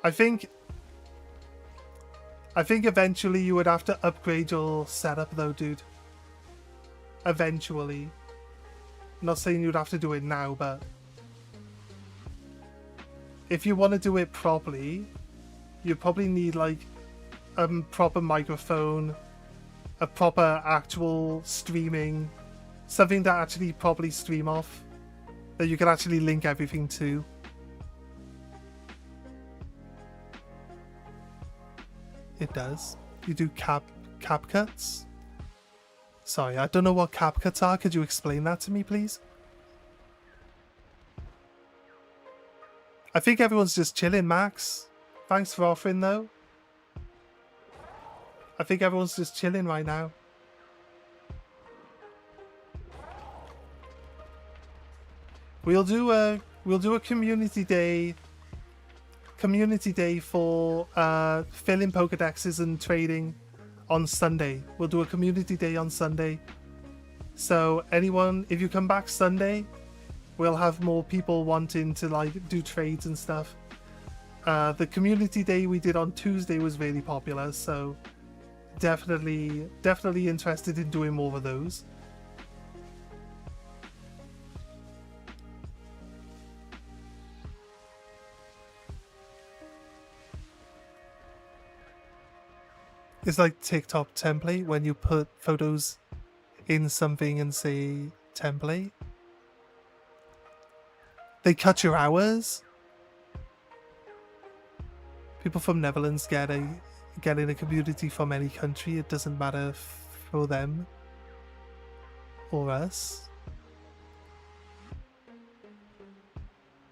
I think eventually you would have to upgrade your setup though, dude. Eventually. I'm not saying you'd have to do it now, but if you want to do it properly, you probably need like a proper microphone, a proper actual streaming, something that actually properly stream off, that you can actually link everything to. It does. You do cap cuts? Sorry, I don't know what cap cuts are. Could you explain that to me, please? I think everyone's just chilling, Max. Thanks for offering, though. I think everyone's just chilling right now. We'll do a community day for filling Pokedexes and trading on Sunday. We'll do a community day on Sunday. So anyone, if you come back Sunday, we'll have more people wanting to like do trades and stuff. The community day we did on Tuesday was really popular, so definitely interested in doing more of those. It's like TikTok template when you put photos in something and say template. They cut your hours. People from Netherlands get in a community from any country. It doesn't matter for them or us.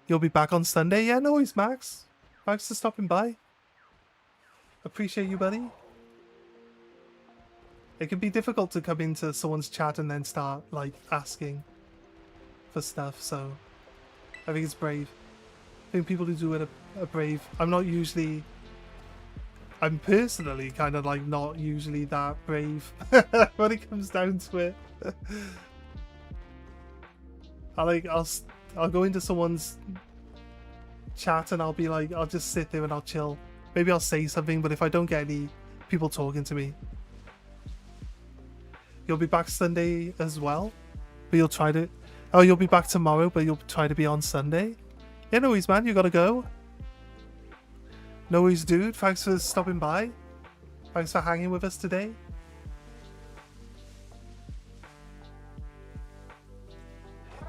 You'll be back on Sunday? Yeah, no worries, Max. Thanks for stopping by. Appreciate you, buddy. It can be difficult to come into someone's chat and then start like asking for stuff, so I think it's brave. I think people who do it are brave. I'm personally kind of like not usually that brave when it comes down to it. I'll go into someone's chat and I'll be like, I'll just sit there and I'll chill. Maybe I'll say something, but if I don't get any people talking to me. You'll be back Sunday as well, but you'll try to... Oh, you'll be back tomorrow, but you'll try to be on Sunday? Yeah, no worries, man. You gotta go. No worries, dude. Thanks for stopping by. Thanks for hanging with us today.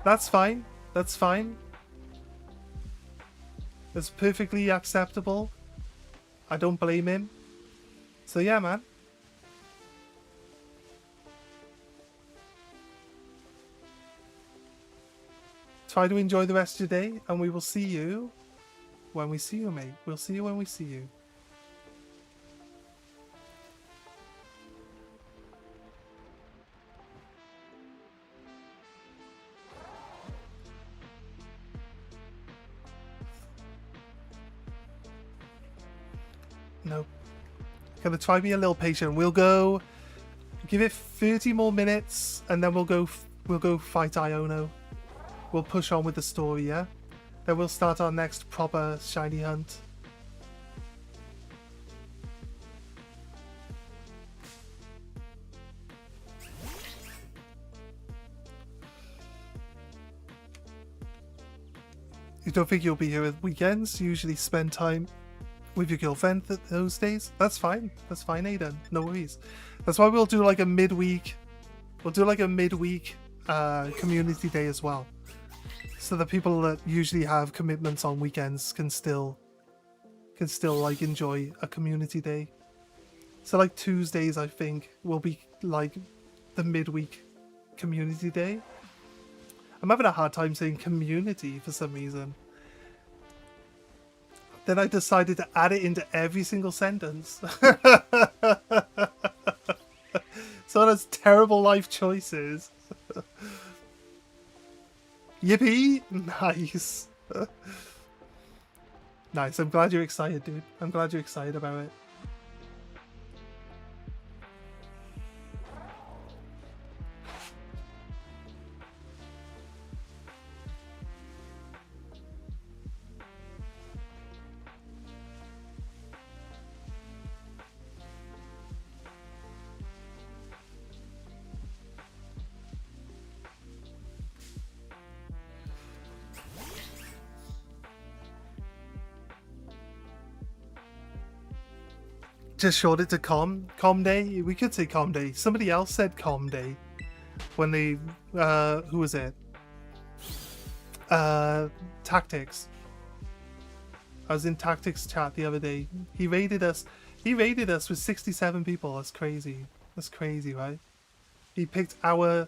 That's fine. That's fine. It's perfectly acceptable. I don't blame him. So yeah, man. Try to enjoy the rest of your day, and we will see you when we see you, mate. We'll see you when we see you. Nope. Gonna try be a little patient. We'll go give it 30 more minutes, and then we'll go fight Iono. We'll push on with the story, yeah? Then we'll start our next proper shiny hunt. You don't think you'll be here at weekends? You usually spend time with your girlfriend those days? That's fine. That's fine, Aiden. No worries. That's why we'll do like a midweek... We'll do like a midweek community day as well. So the people that usually have commitments on weekends can still like enjoy a community day. So like Tuesdays, I think, will be like the midweek community day. I'm having a hard time saying community for some reason. Then I decided to add it into every single sentence. So that's terrible life choices. Yippee! Nice. Nice. I'm glad you're excited, dude. I'm glad you're excited about it. Just short it to com day. We could say com day. Somebody else said com day when they who was it? Tactics. I was in Tactics chat the other day. He raided us with 67 people. That's crazy. That's crazy, right? He picked our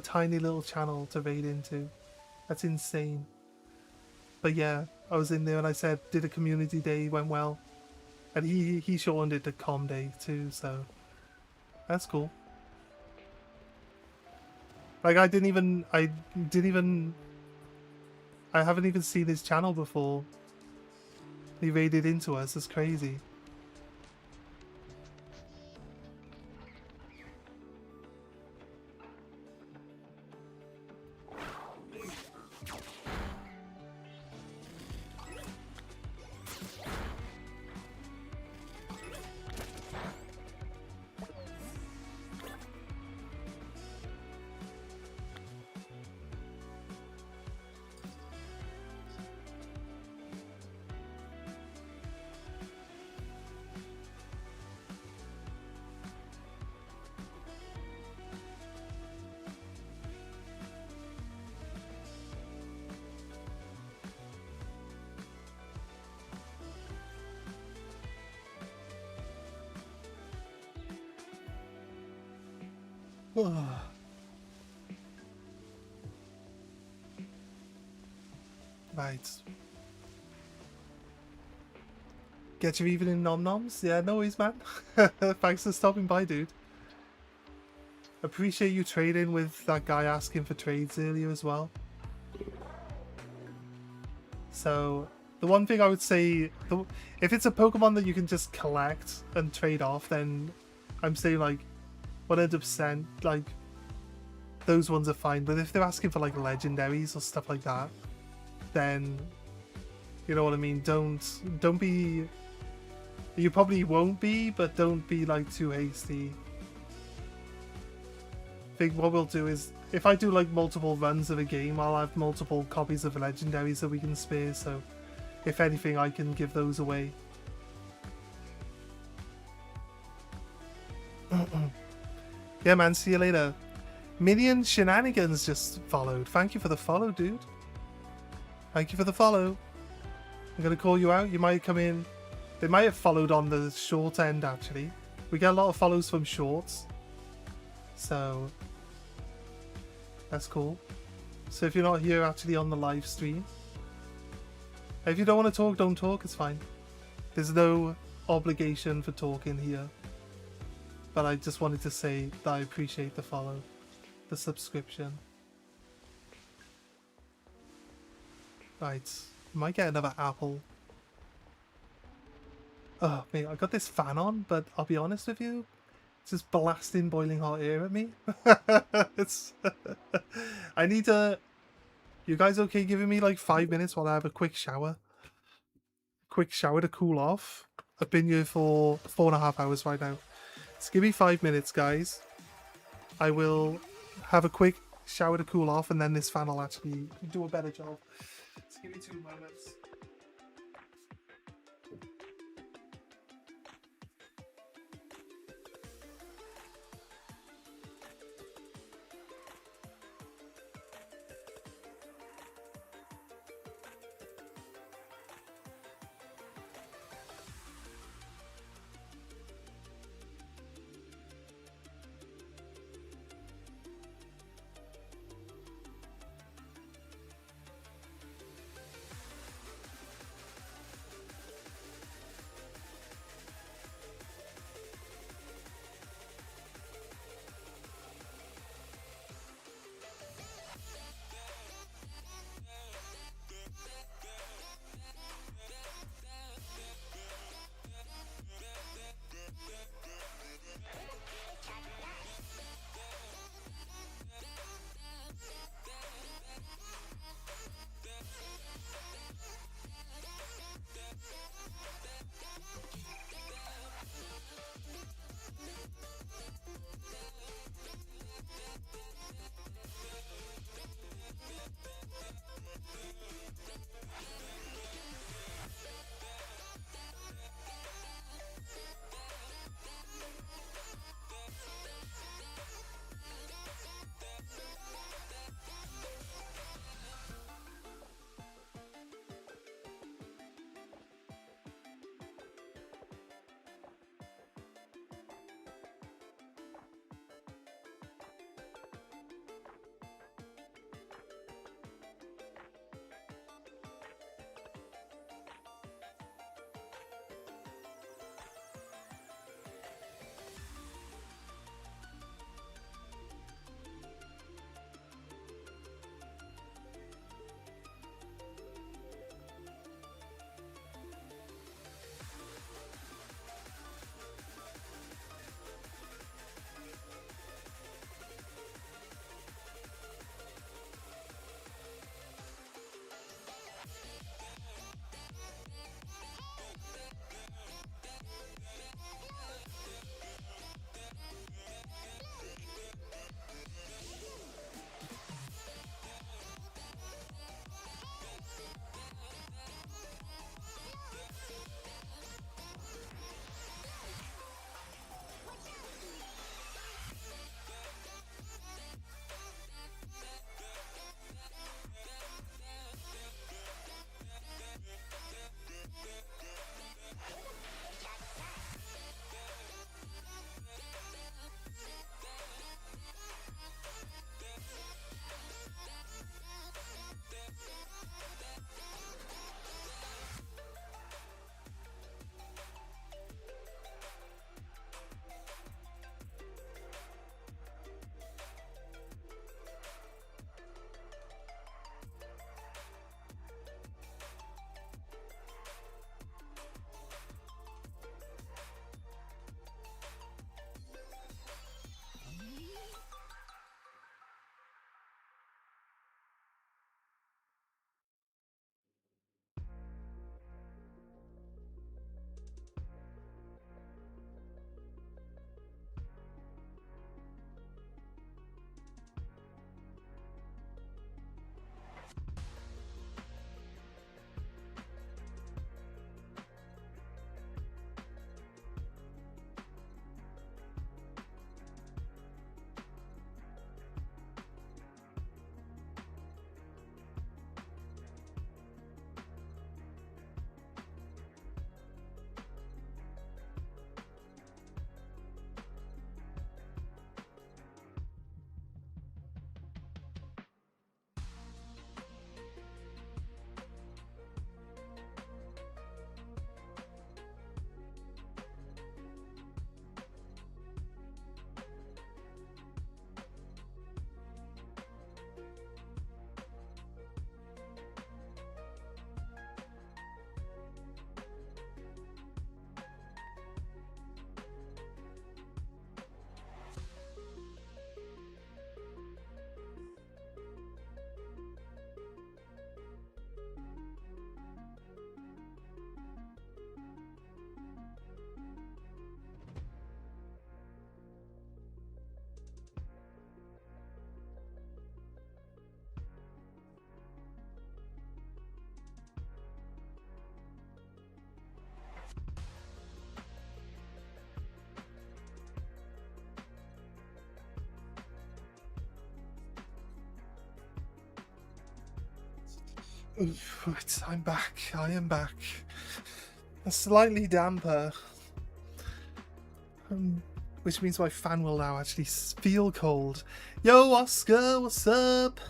tiny little channel to raid into. That's insane. But yeah, I was in there and I said did a community day, went well. And he shortened it to com day too, so that's cool. Like I haven't even seen his channel before. He raided into us. It's crazy. Right. Get your evening nom noms? Yeah, no worries, man. Thanks for stopping by, dude. Appreciate you trading with that guy asking for trades earlier as well. So, the one thing I would say, if it's a Pokemon that you can just collect and trade off, then I'm saying like 100%, like those ones are fine. But if they're asking for like legendaries or stuff like that, then you know what I mean. Don't be. You probably won't be, but don't be like too hasty. I think what we'll do is, if I do like multiple runs of a game, I'll have multiple copies of legendaries that we can spare, so if anything I can give those away. Yeah man, see you later. Minion Shenanigans just followed. Thank you for the follow, dude. Thank you for the follow. I'm gonna call you out. You might come in. They might have followed on the short end, actually. We get a lot of follows from shorts. So, that's cool. So if you're not here actually on the live stream, if you don't want to talk, don't talk, it's fine. There's no obligation for talking here. But I just wanted to say that I appreciate the follow, the subscription. Right, might get another apple. Oh, mate, I got this fan on, but I'll be honest with you, it's just blasting boiling hot air at me. It's... I need to... You guys okay giving me like 5 minutes while I have a quick shower? Quick shower to cool off. I've been here for 4.5 hours right now. Just give me 5 minutes, guys. I will have a quick shower to cool off, and then this fan will actually do a better job. Just give me 2 moments. Right, I'm back. I am back. Slightly damper. Which means my fan will now actually feel cold. Yo, Oscar, what's up?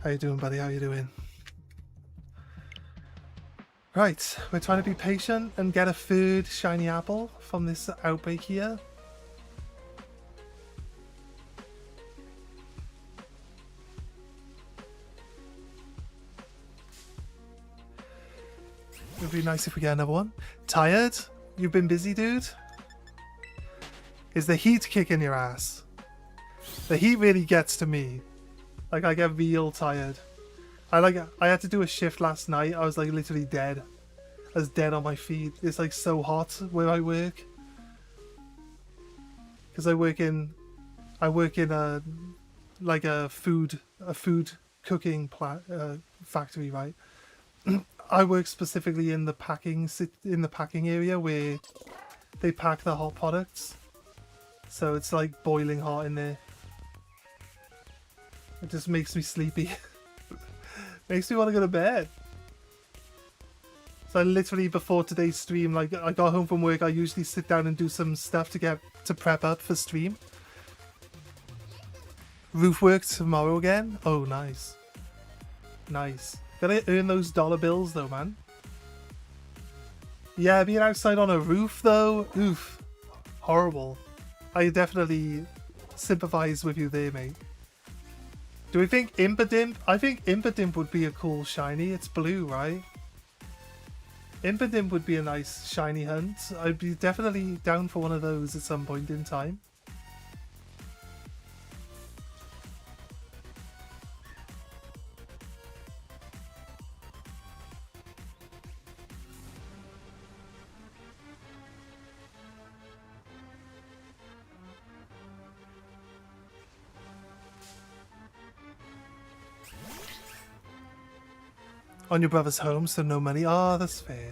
How you doing, buddy? How you doing? Right, we're trying to be patient and get a third shiny apple from this outbreak here. It would be nice if we get another one. Tired? You've been busy, dude? Is the heat kicking your ass? The heat really gets to me. Like, I get real tired. I had to do a shift last night. I was like literally dead. I was dead on my feet. It's like so hot where I work. Because I work in a like a food cooking factory, right? I work specifically in the packing area where they pack the hot products. So it's like boiling hot in there. It just makes me sleepy. Makes me want to go to bed. So I literally, before today's stream, like I got home from work, I usually sit down and do some stuff to prep up for stream. Roof work tomorrow again? Oh, nice. Nice. Gotta earn those dollar bills though, man. Yeah, being outside on a roof though, oof. Horrible. I definitely sympathize with you there, mate. Do we think Impidimp? I think Impidimp would be a cool shiny. It's blue, right? Impidimp would be a nice shiny hunt. I'd be definitely down for one of those at some point in time. On your brother's home, so no money. Ah, that's fair.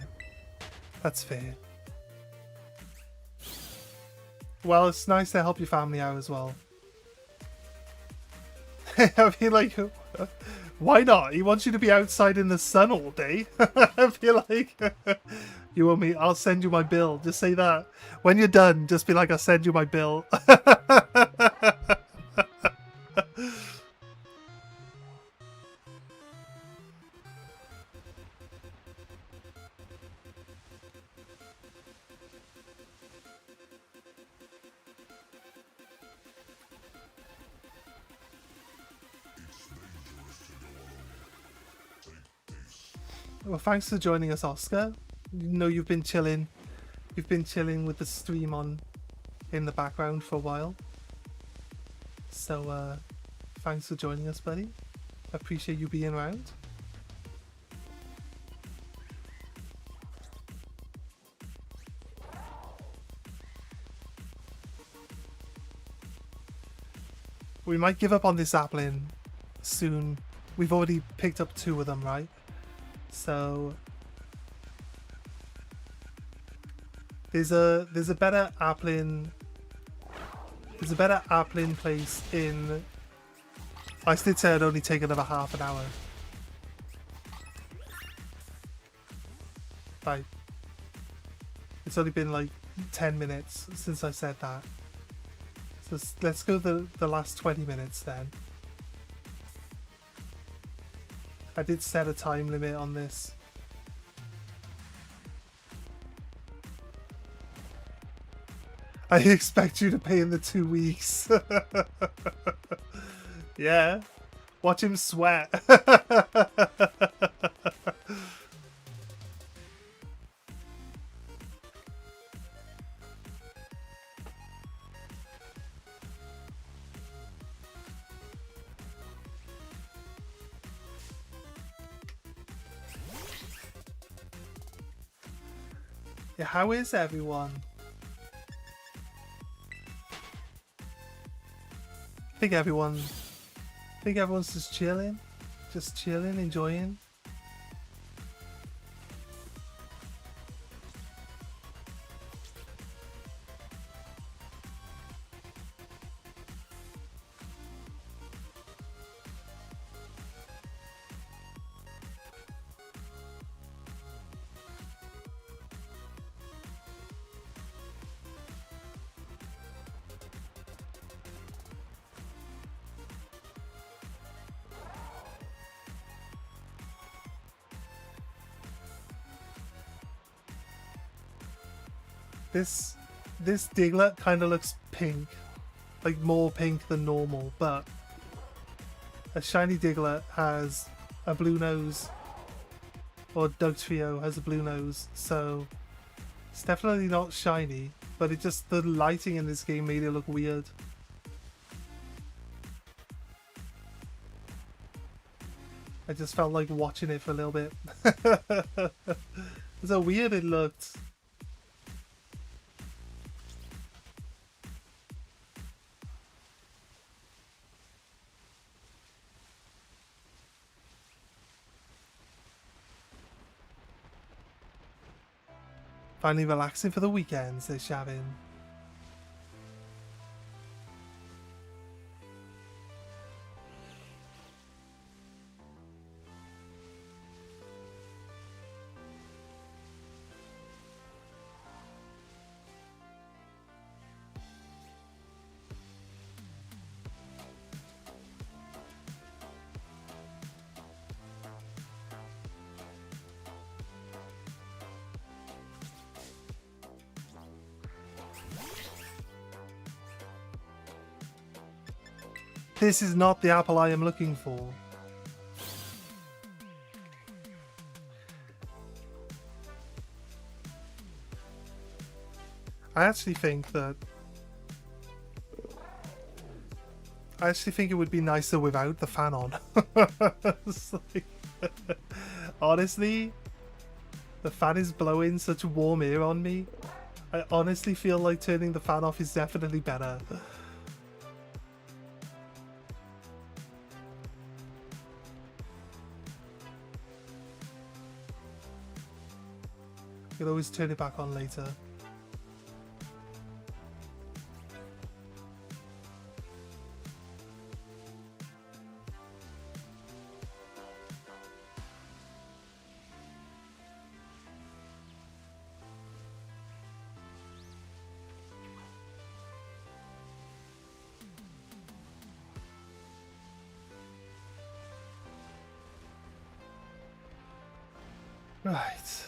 That's fair. Well, it's nice to help your family out as well. I feel like, why not? He wants you to be outside in the sun all day. I feel like, you want me? I'll send you my bill. Just say that. When you're done, just be like, I'll send you my bill. Well, thanks for joining us, Oscar. You know you've been chilling. You've been chilling with the stream on in the background for a while. So, thanks for joining us, buddy. I appreciate you being around. We might give up on this appling soon. We've already picked up 2 of them, right? So there's a better appling place in. I did say I'd only take another half an hour. Right. It's only been like 10 minutes since I said that. So let's go the last 20 minutes then. I did set a time limit on this. I expect you to pay in the 2 weeks. Yeah. Watch him sweat. Yeah, how is everyone? I think everyone's just chilling, enjoying. This Diglett kind of looks pink, like more pink than normal, but a shiny Diglett has a blue nose, or Dugtrio has a blue nose, so it's definitely not shiny, but it just, the lighting in this game made it look weird. I just felt like watching it for a little bit. So weird it looked. Finally relaxing for the weekend, says Shavin. This is not the apple I am looking for. I actually think it would be nicer without the fan on. Like, honestly, the fan is blowing such warm air on me. I honestly feel like turning the fan off is definitely better. You can always turn it back on later. Right.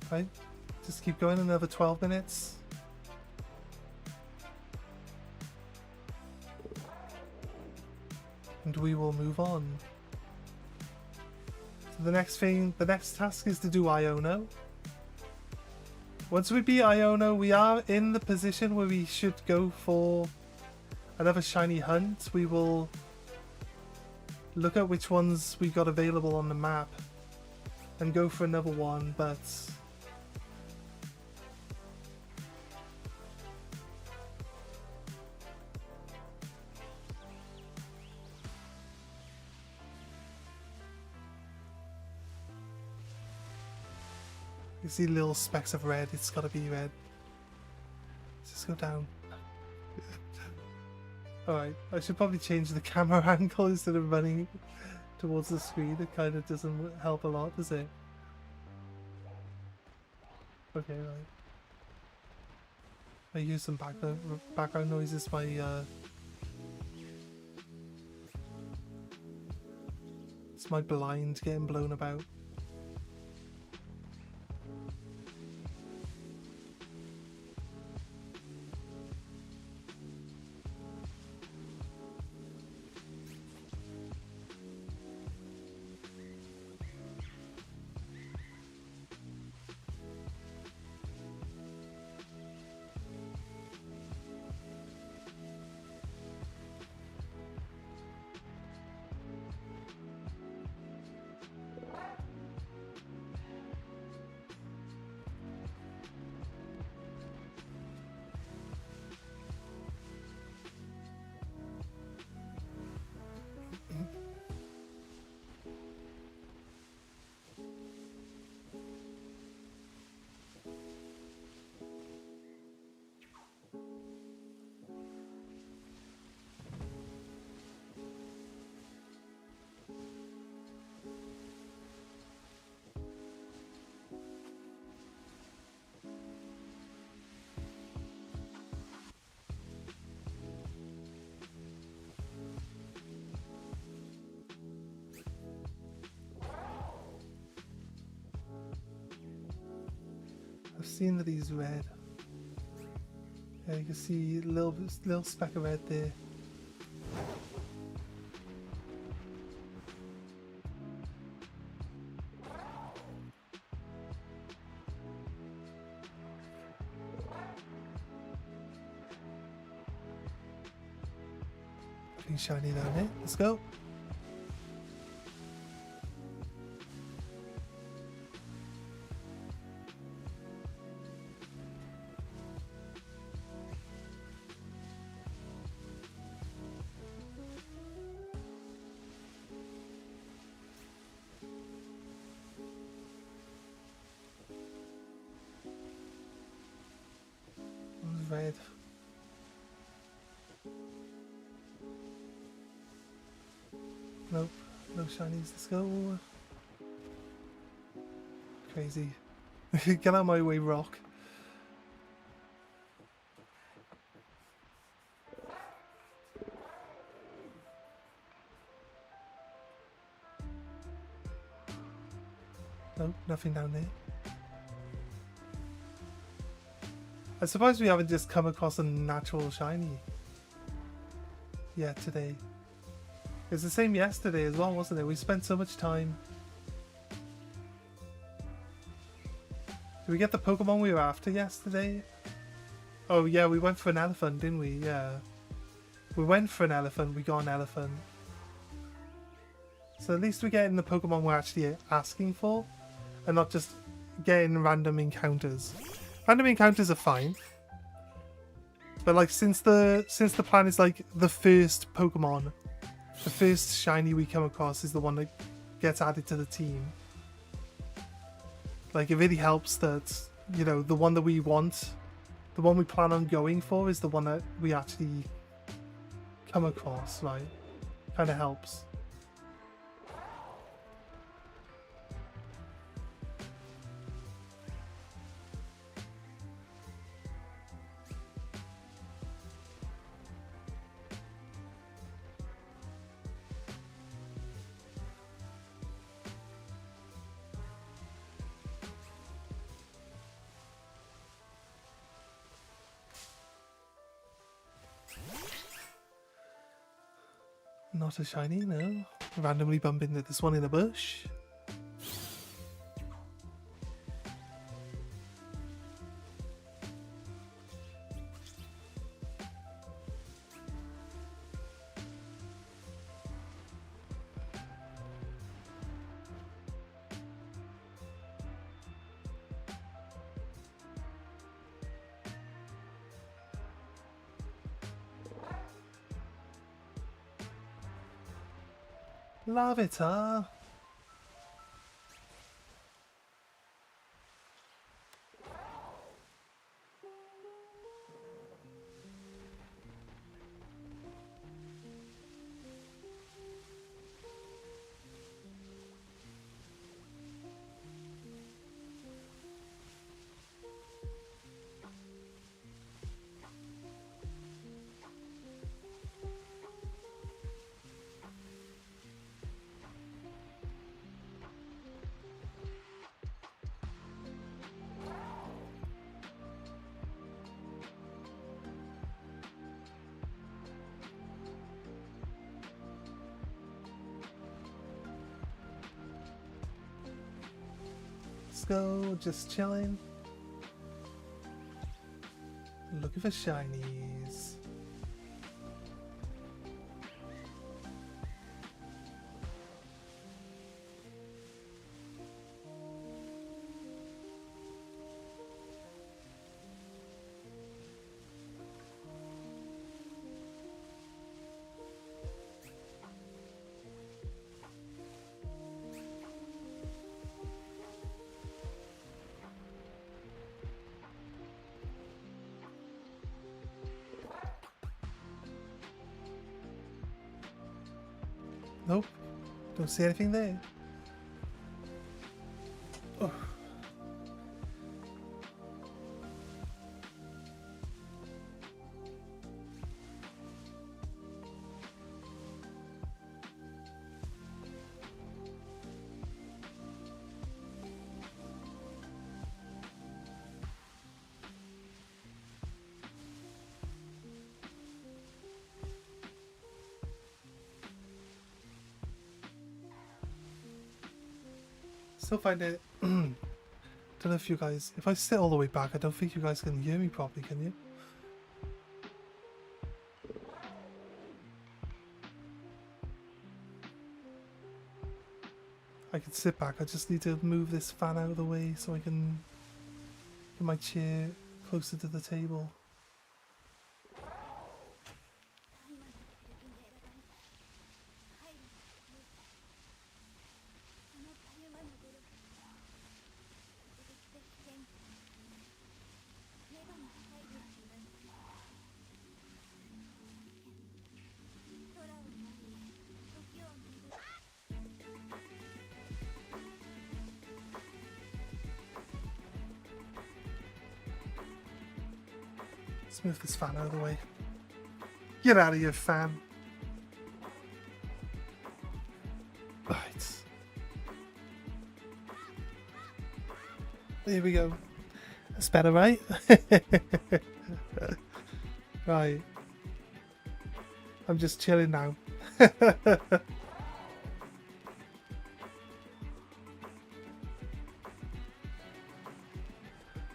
Right, just keep going another 12 minutes. And we will move on. So the next task is to do Iono. Once we beat Iono, we are in the position where we should go for another shiny hunt. We will look at which ones we got available on the map and go for another one, but you see little specks of red, it's gotta be red. Let's just go down. Alright, I should probably change the camera angle instead of running towards the screen. It kind of doesn't help a lot, does it? Okay, right. I use some background noises by it's my blind getting blown about. I've seen that he's red. Yeah, you can see a little speck of red there. Nothing shiny down there. Let's go. Red. Nope, no shinies. Let's go. Crazy. Get out of my way, rock. Nope, nothing down there. I suppose we haven't just come across a natural shiny yet today. It was the same yesterday as well, wasn't it? We spent so much time. Did we get the Pokemon we were after yesterday? Oh yeah, we went for an elephant, didn't we? Yeah. We went for an elephant, we got an elephant. So at least we're getting the Pokemon we're actually asking for, and not just getting random encounters. Random encounters are fine, but like since the plan is like the first Pokemon, the first shiny we come across is the one that gets added to the team. Like it really helps that, you know, the one that we want, the one we plan on going for is the one that we actually come across, right? Kind of helps. Not a shiny, no. Randomly bump into this one in a bush. Larvitar. Let's go, just chilling. Looking for shinies. Nope, don't see anything there. Oh. still find it. Don't know if you guys. If I sit all the way back, I don't think you guys can hear me properly. Can you? I can sit back. I just need to move this fan out of the way so I can get my chair closer to the table. Let's move this fan out of the way. Get out of here, fan. Right. There we go. That's better, right? Right. I'm just chilling now.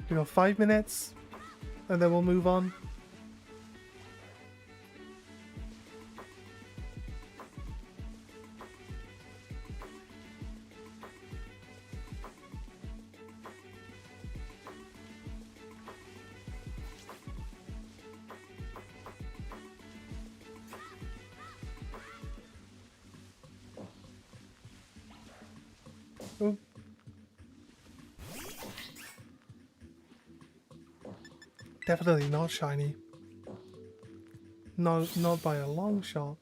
We got 5 minutes. And then we'll move on. Oh. Definitely not shiny. No, not by a long shot.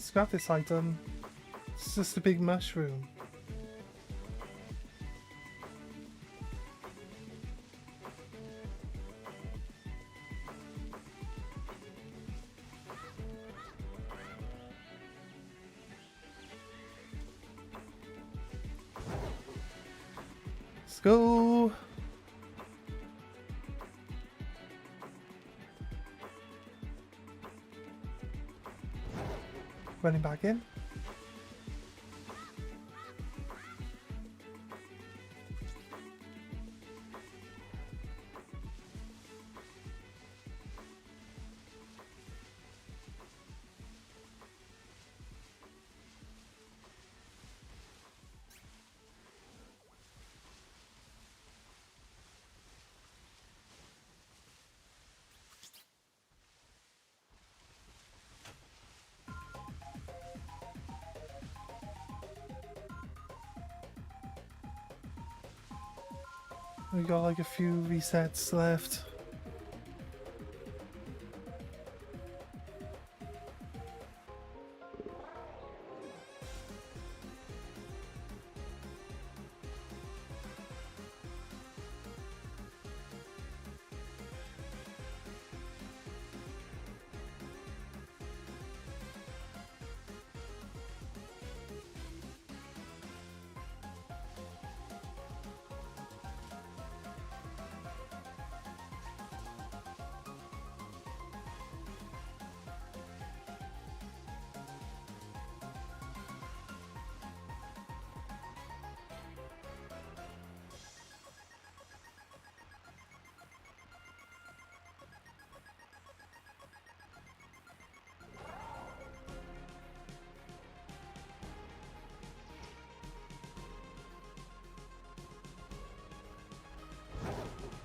Scrap this item. It's just a big mushroom. Let's go. Running back in. We got like a few resets left.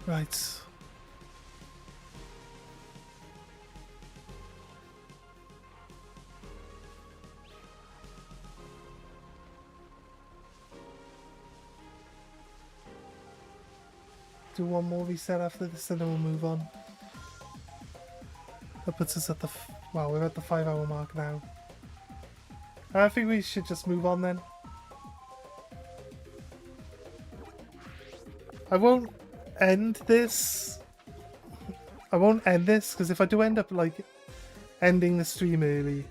Right. Do one more reset after this and then we'll move on. That puts us at the... Well, we're at the 5-hour mark now. I think we should just move on then. I won't end this. I won't end this, because if I do end up, like, ending the stream early...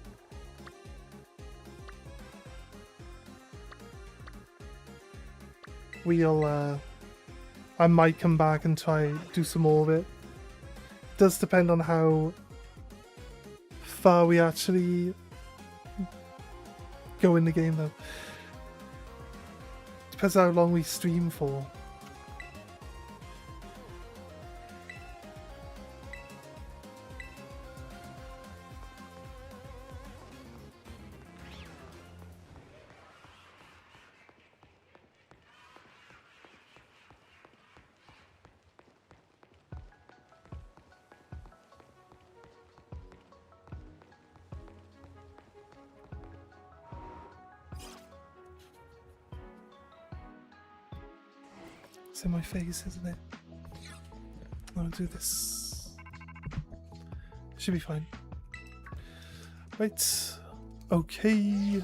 We'll, I might come back and try do some more of it. It does depend on how far we actually go in the game, though. Depends how long we stream for. It's in my face, isn't it? I'll do this. Should be fine. Right. Okay.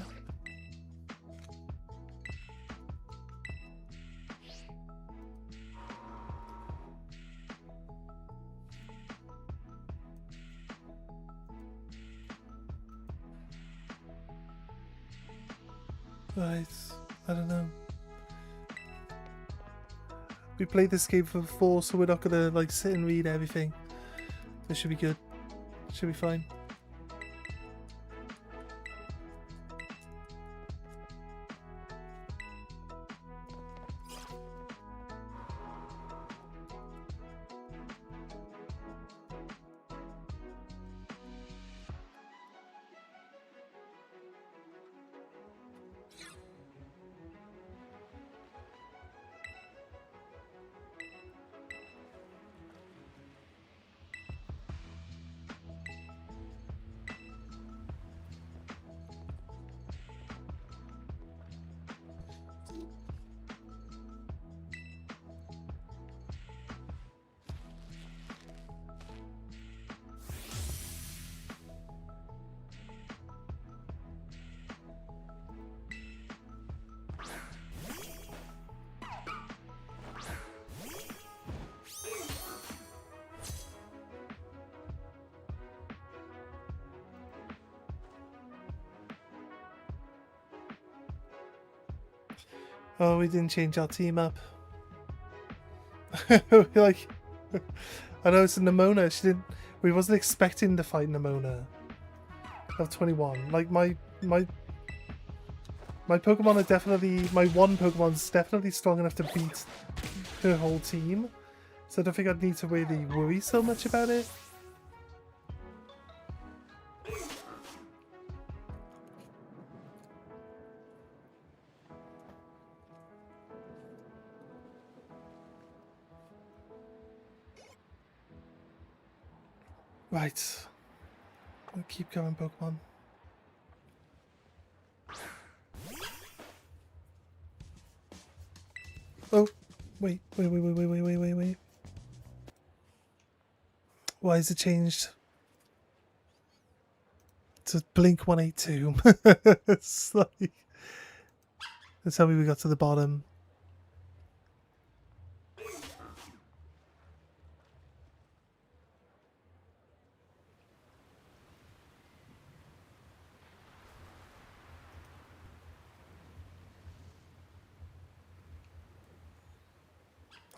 Right. I don't know. We played this game before, so we're not gonna like sit and read everything. This should be good. Should be fine. Oh, we didn't change our team up. Like, I know it's a Nimona. She didn't. We wasn't expecting to fight Nimona. Of 21. Like my Pokemon are definitely, my one Pokemon's definitely strong enough to beat her whole team. So I don't think I'd need to really worry so much about it. Right. I'll keep going, Pokemon. Oh, wait. Why is it changed? To Blink 182. It's like... That's how we got to the bottom.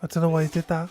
I don't know why I did that.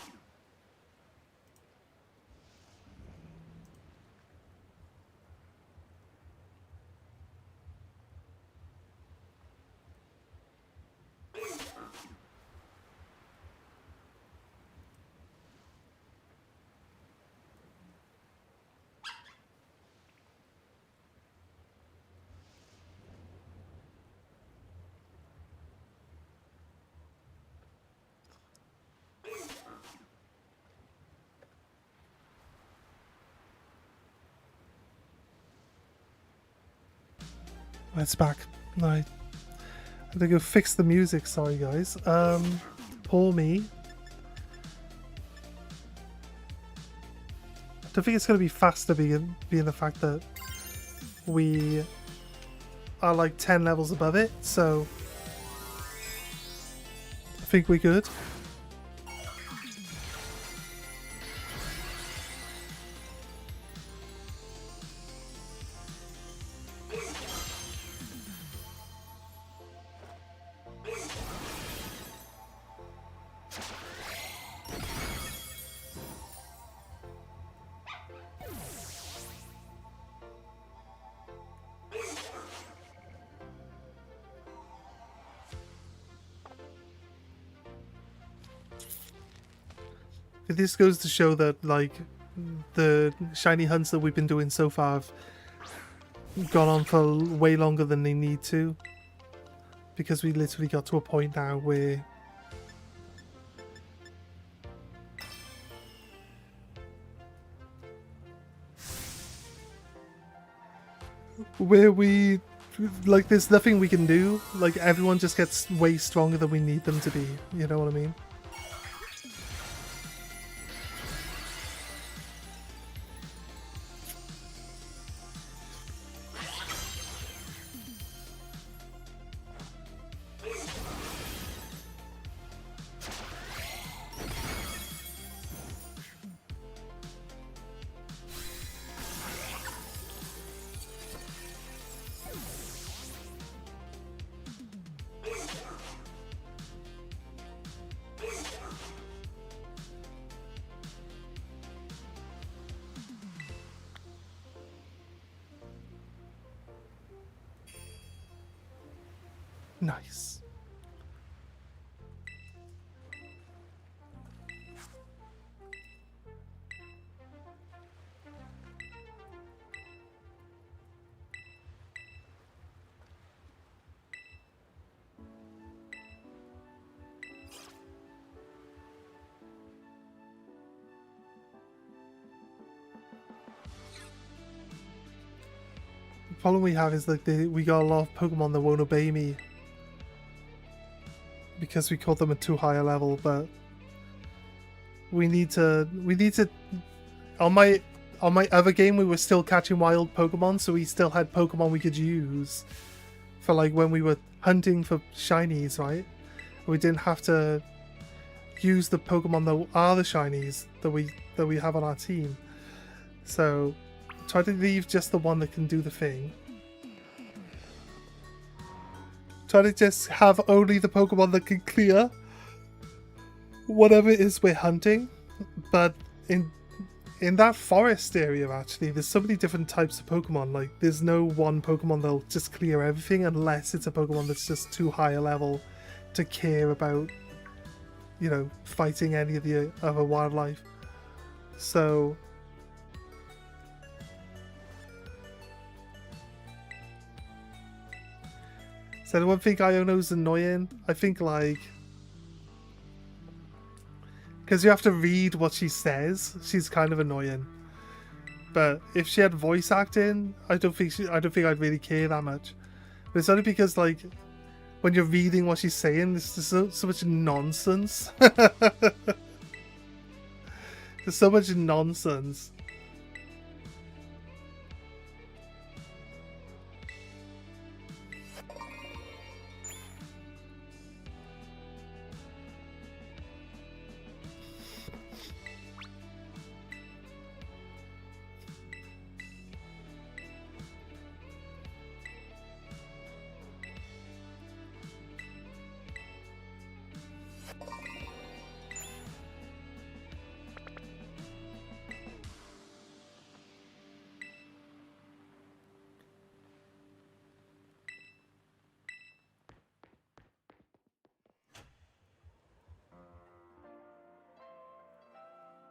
It's back. I had to go fix the music, sorry guys. Poor me. I don't think it's going to be faster being the fact that we are like 10 levels above it, so I think we're good. This goes to show that, like, the shiny hunts that we've been doing so far have gone on for way longer than they need to. Because we literally got to a point now where we, like, there's nothing we can do. Like, everyone just gets way stronger than we need them to be. You know what I mean? Nice. The problem we have is like we got a lot of Pokemon that won't obey me because we caught them at too high a level, but we need to on my other game we were still catching wild Pokemon, so we still had Pokemon we could use for like when we were hunting for shinies, right? We didn't have to use the Pokemon that are the shinies that we have on our team. So try to leave just the one that can do the thing. Try to just have only the Pokemon that can clear whatever it is we're hunting. But in that forest area, actually, there's so many different types of Pokemon. Like, there's no one Pokemon that'll just clear everything unless it's a Pokemon that's just too high a level to care about, you know, fighting any of the other wildlife. So does anyone think Iono's annoying? I think, like, because you have to read what she says, she's kind of annoying. But if she had voice acting, I don't think I'd really care that much. But it's only because, like, when you're reading what she's saying, there's just so much nonsense. There's so much nonsense.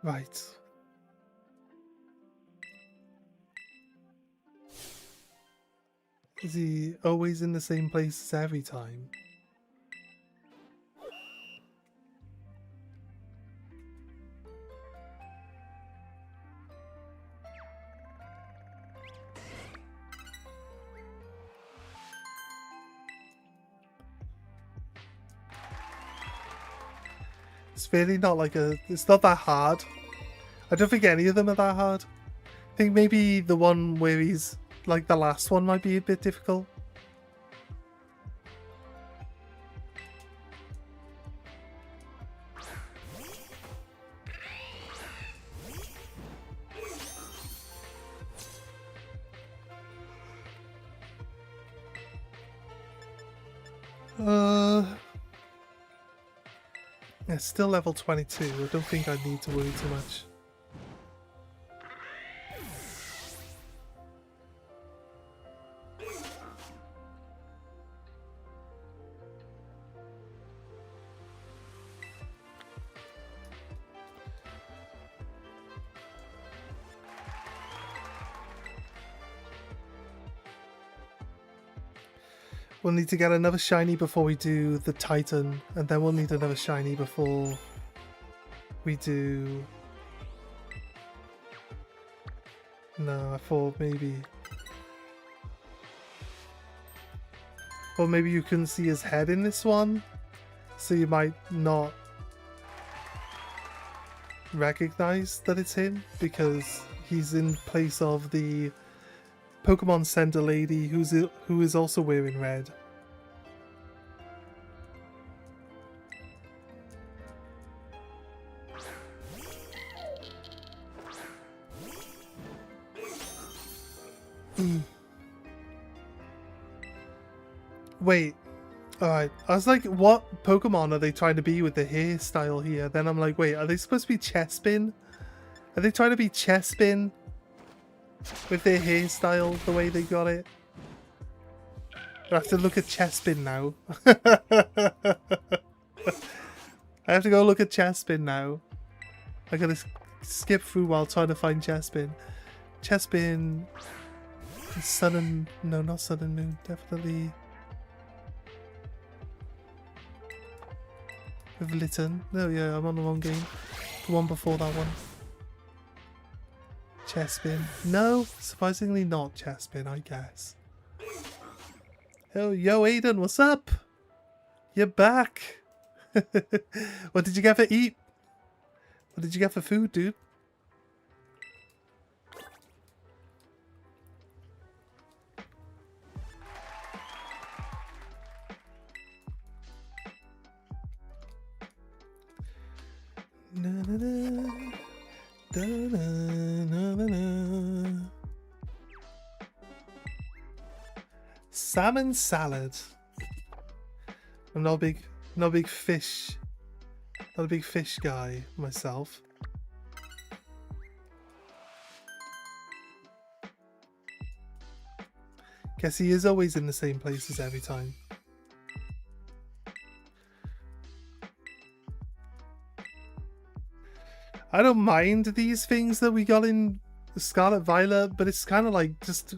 Right. Is he always in the same place every time? It's really not like it's not that hard. I don't think any of them are that hard. I think maybe the one where he's like the last one might be a bit difficult. It's still level 22. I don't think I need to worry too much. We'll need to get another shiny before we do the Titan, and then we'll need another shiny before we do... No, I thought maybe... Or maybe you couldn't see his head in this one, so you might not recognize that it's him, because he's in place of the Pokemon Center lady who is also wearing red. Wait, alright. I was like, what Pokemon are they trying to be with the hairstyle here? Then I'm like, wait, are they supposed to be Chespin? Are they trying to be Chespin? With their hairstyle, the way they got it. I have to look at Chespin now. I have to go look at Chespin now. I gotta skip through while trying to find Chespin. Chespin... Sun and... No, not Sun and Moon. Definitely... With Litten. No, yeah, I'm on the wrong game. The one before that one. Chespin. No, surprisingly not Chespin, I guess. Oh, yo, Aiden, what's up? You're back. What did you get for eat? What did you get for food, dude? Na, na, na. Da, na, na, na, na. Salmon salad. I'm not a big fish guy myself. Guess he is always in the same places every time. I don't mind these things that we got in Scarlet Violet, but it's kind of like just...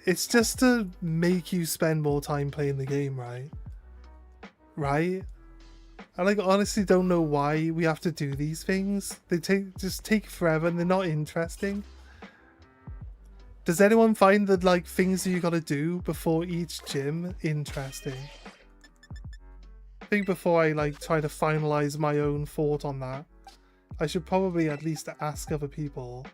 It's just to make you spend more time playing the game, right? Right? I like honestly don't know why we have to do these things. They just take forever and they're not interesting. Does anyone find that like things that you gotta do before each gym interesting? I think before I like try to finalize my own thought on that, I should probably at least ask other people.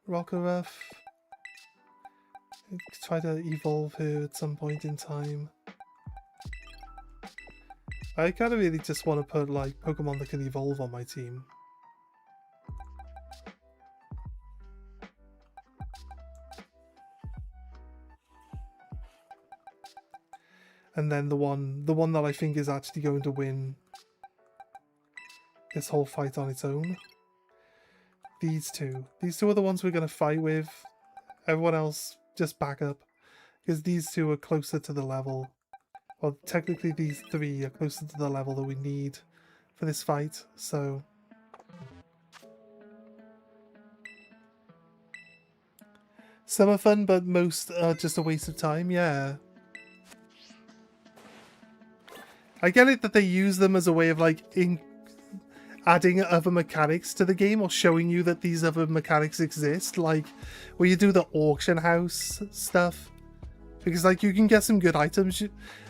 Rockruff. Try to evolve her at some point in time. I kind of really just want to put like Pokemon that can evolve on my team. And then the one that I think is actually going to win this whole fight on its own. These two are the ones we're going to fight with. Everyone else just back up, because these two are closer to the level. Well, technically these three are closer to the level that we need for this fight, so... Some are fun, but most are just a waste of time, yeah. I get it that they use them as a way of like adding other mechanics to the game or showing you that these other mechanics exist, like where you do the auction house stuff, because like you can get some good items.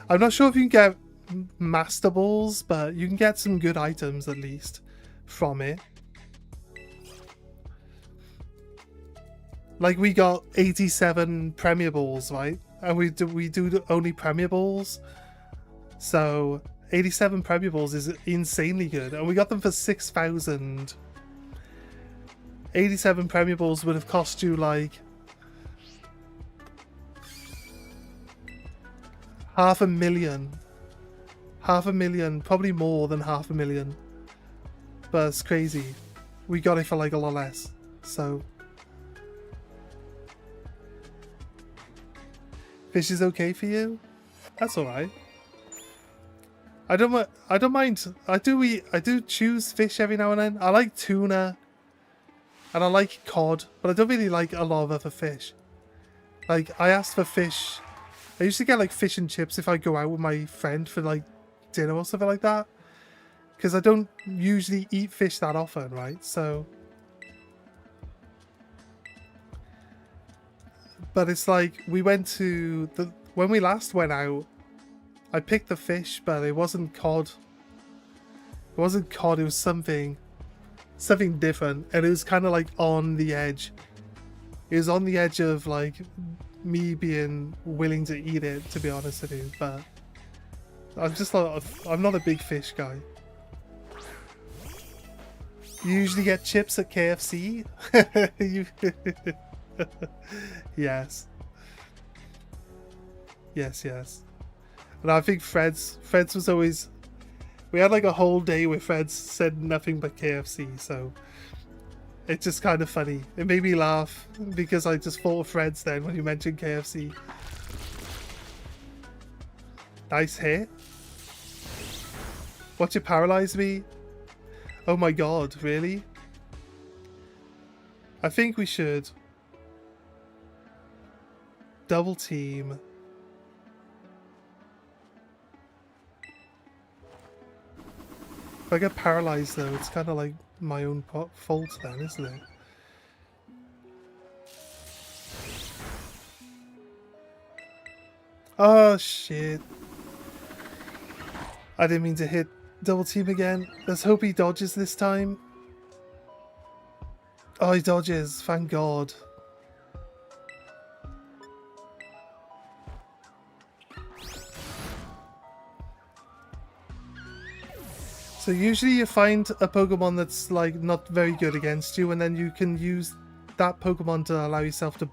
I'm not sure if you can get master balls, but you can get some good items at least from it. Like we got 87 Premier Balls, right? And we do only Premier Balls, so 87 Premier Balls is insanely good, and we got them for 6,000. 87 Premier Balls would have cost you like $500,000. $500,000, probably more than $500,000. But it's crazy. We got it for like a lot less. So fish is okay for you? That's alright. I don't mind. I do choose fish every now and then. I like tuna and I like cod, but I don't really like a lot of other fish. Like I asked for fish. I used to get like fish and chips if I go out with my friend for like dinner or something like that, because I don't usually eat fish that often, right? So, but it's like we went to when we last went out, I picked the fish, but it wasn't cod. It wasn't cod. It was something different, and it was kind of like on the edge. It was on the edge of like me being willing to eat it, to be honest with you, but I'm not a big fish guy. You usually get chips at KFC? Yes. Yes. And I think Fred's was always... We had like a whole day where Fred's said nothing but KFC, so... It's just kind of funny. It made me laugh because I just thought of Fred's then when you mentioned KFC. Nice hit. Watch it paralyze me. Oh my god, really? I think we should double team. If I get paralyzed though, it's kind of like my own fault then, isn't it? Oh shit. I didn't mean to hit double team again. Let's hope he dodges this time. Oh, he dodges, thank god. So usually you find a Pokemon that's like not very good against you, and then you can use that Pokemon to allow yourself to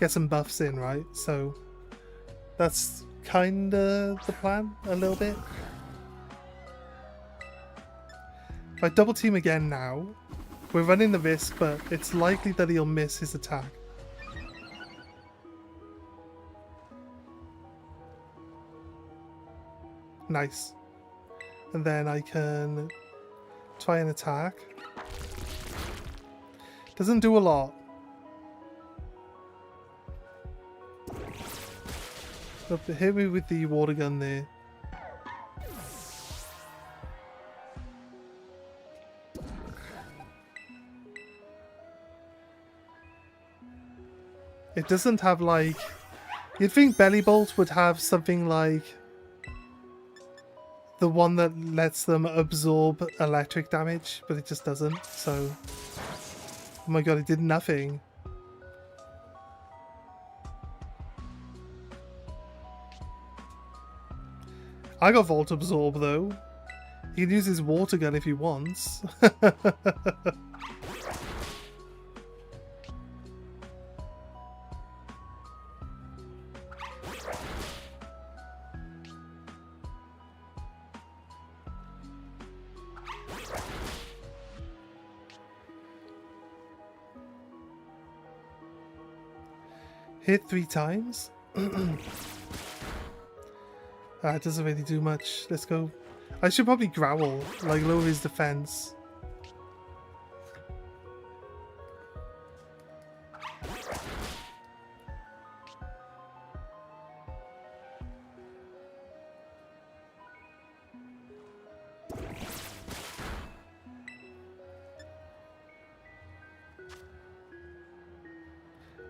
get some buffs in, right? So that's kinda the plan, a little bit. If I double team again now, we're running the risk, but it's likely that he'll miss his attack. Nice. And then I can try an attack. Doesn't do a lot. But hit me with the water gun there. It doesn't have like... You'd think Belly Bolt would have something like the one that lets them absorb electric damage, but it just doesn't, so... Oh my god, it did nothing. I got Volt Absorb though. He can use his water gun if he wants. Hit 3 times? It doesn't really do much. Let's go. I should probably growl, like lower his defense.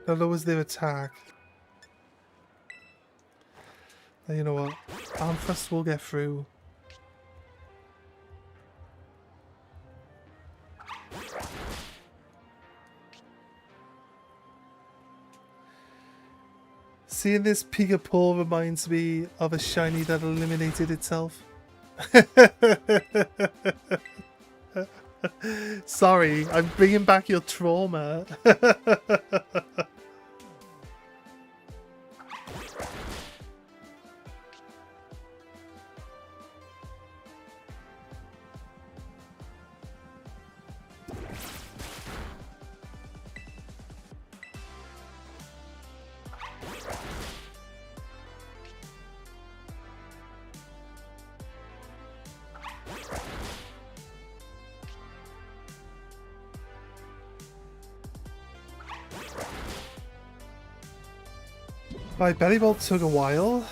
That lowers their attack. Now, you know what? Arm thrust will get through. Seeing this Pika-Paw reminds me of a shiny that eliminated itself. Sorry, I'm bringing back your trauma. My belly bolt took a while.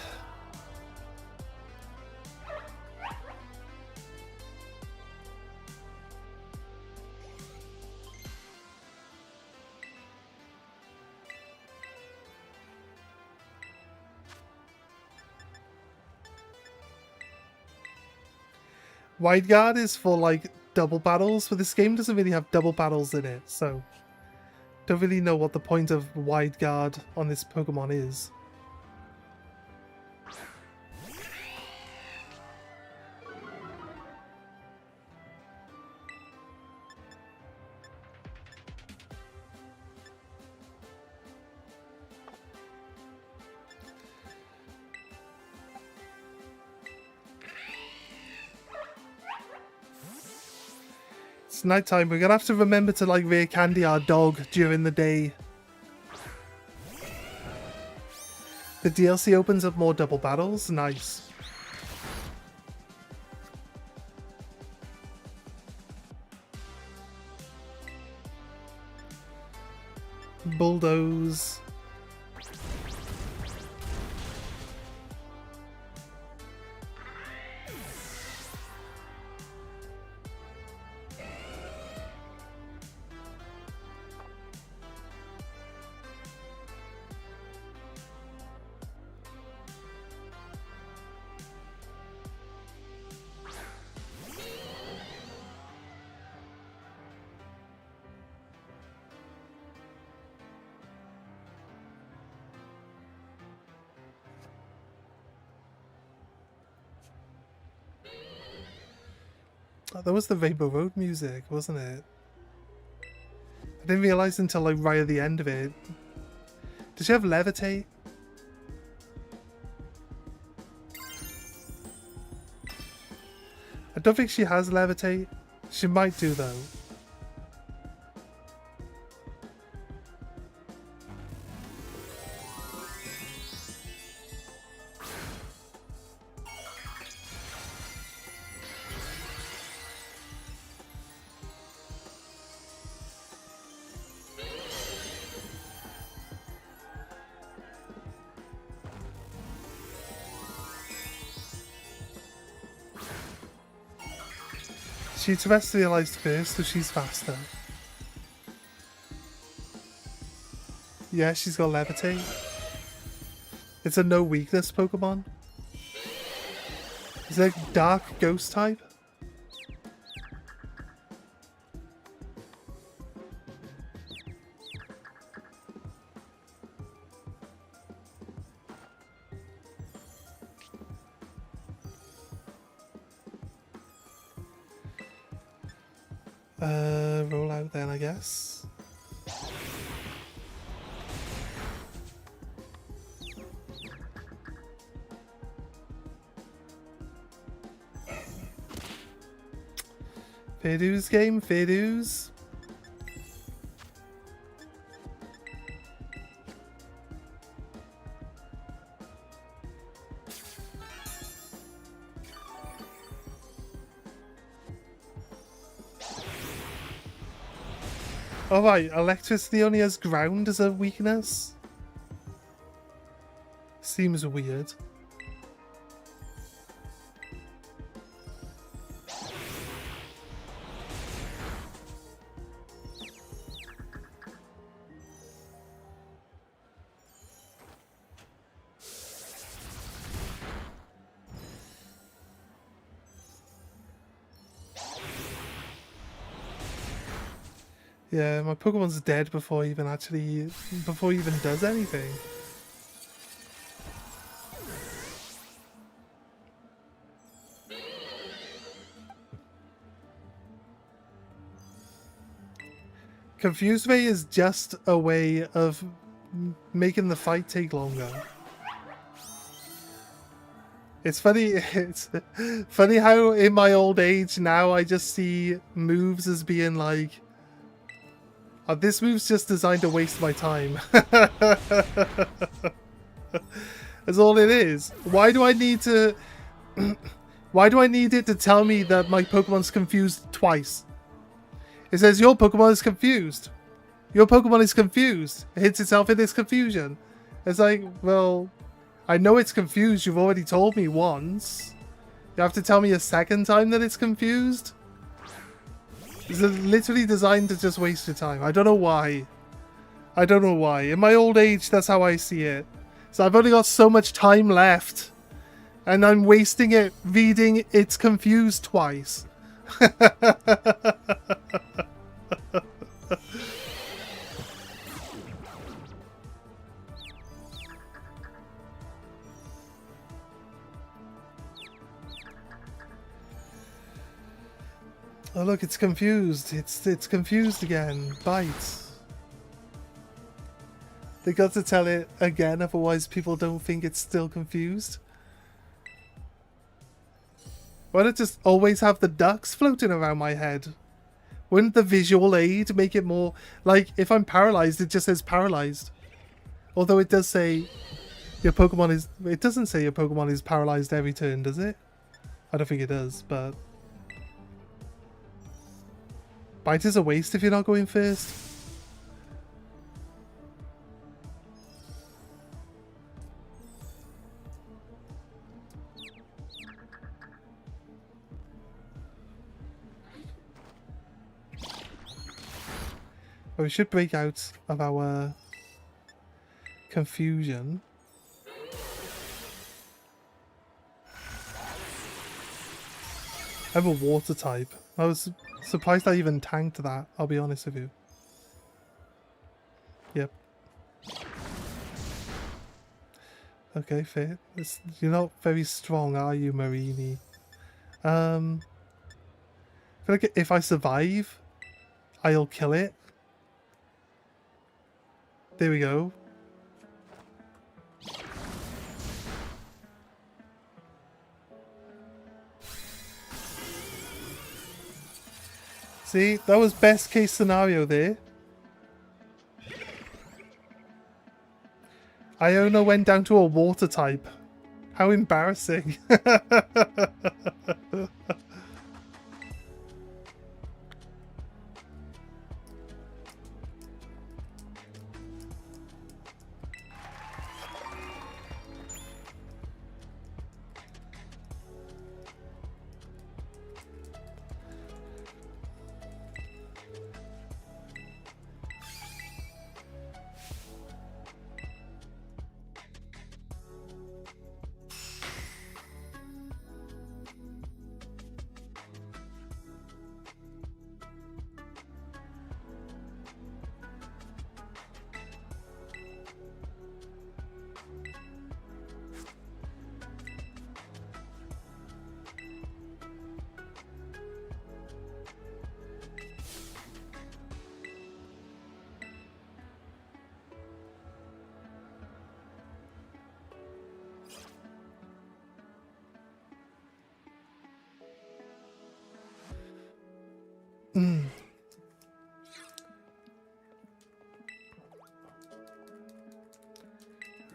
Wide guard is for like double battles, but this game doesn't really have double battles in it, so don't really know what the point of wide guard on this Pokemon is. It's nighttime. We're gonna have to remember to like rear candy our dog during the day. The DLC opens up more double battles. Nice. Bulldoze. Oh, that was the Rainbow Road music, wasn't it? I didn't realise until like right at the end of it. Does she have Levitate? I don't think she has Levitate. She might do though. She terrestrialized first, so she's faster. Yeah, she's got Levitate. It's a no weakness Pokemon. Is it a dark ghost type? Roll out then, I guess. Fair dues game, fair dues. Oh right, electricity only has ground as a weakness? Seems weird. Yeah, my Pokemon's dead before he even does anything. Confused Way is just a way of making the fight take longer. It's funny how in my old age now I just see moves as being like, oh, this move's just designed to waste my time. That's all it is. Why do I need to why do I need it to tell me that my Pokemon's confused twice? It says your Pokemon is confused. Your Pokemon is confused. It hits itself in this confusion. It's like, well, I know it's confused. You've already told me once. You have to tell me a second time that it's confused? It's literally designed to just waste your time. I don't know why. I don't know why. In my old age, that's how I see it. So I've only got so much time left. And I'm wasting it reading it's confused twice. Oh look, it's confused. It's confused again. Bite. They got to tell it again, otherwise people don't think it's still confused. Why not just always have the ducks floating around my head? Wouldn't the visual aid make it more... Like, if I'm paralyzed, it just says paralyzed. Although it does say your Pokemon is... It doesn't say your Pokemon is paralyzed every turn, does it? I don't think it does, but... Bite is a waste if you're not going first. Well, we should break out of our confusion. I have a water type. I was surprised I even tanked that, I'll be honest with you. Yep. Okay, fair. You're not very strong, are you, Marini? I feel like if I survive, I'll kill it. There we go. See, that was best case scenario there. Iona went down to a water type. How embarrassing.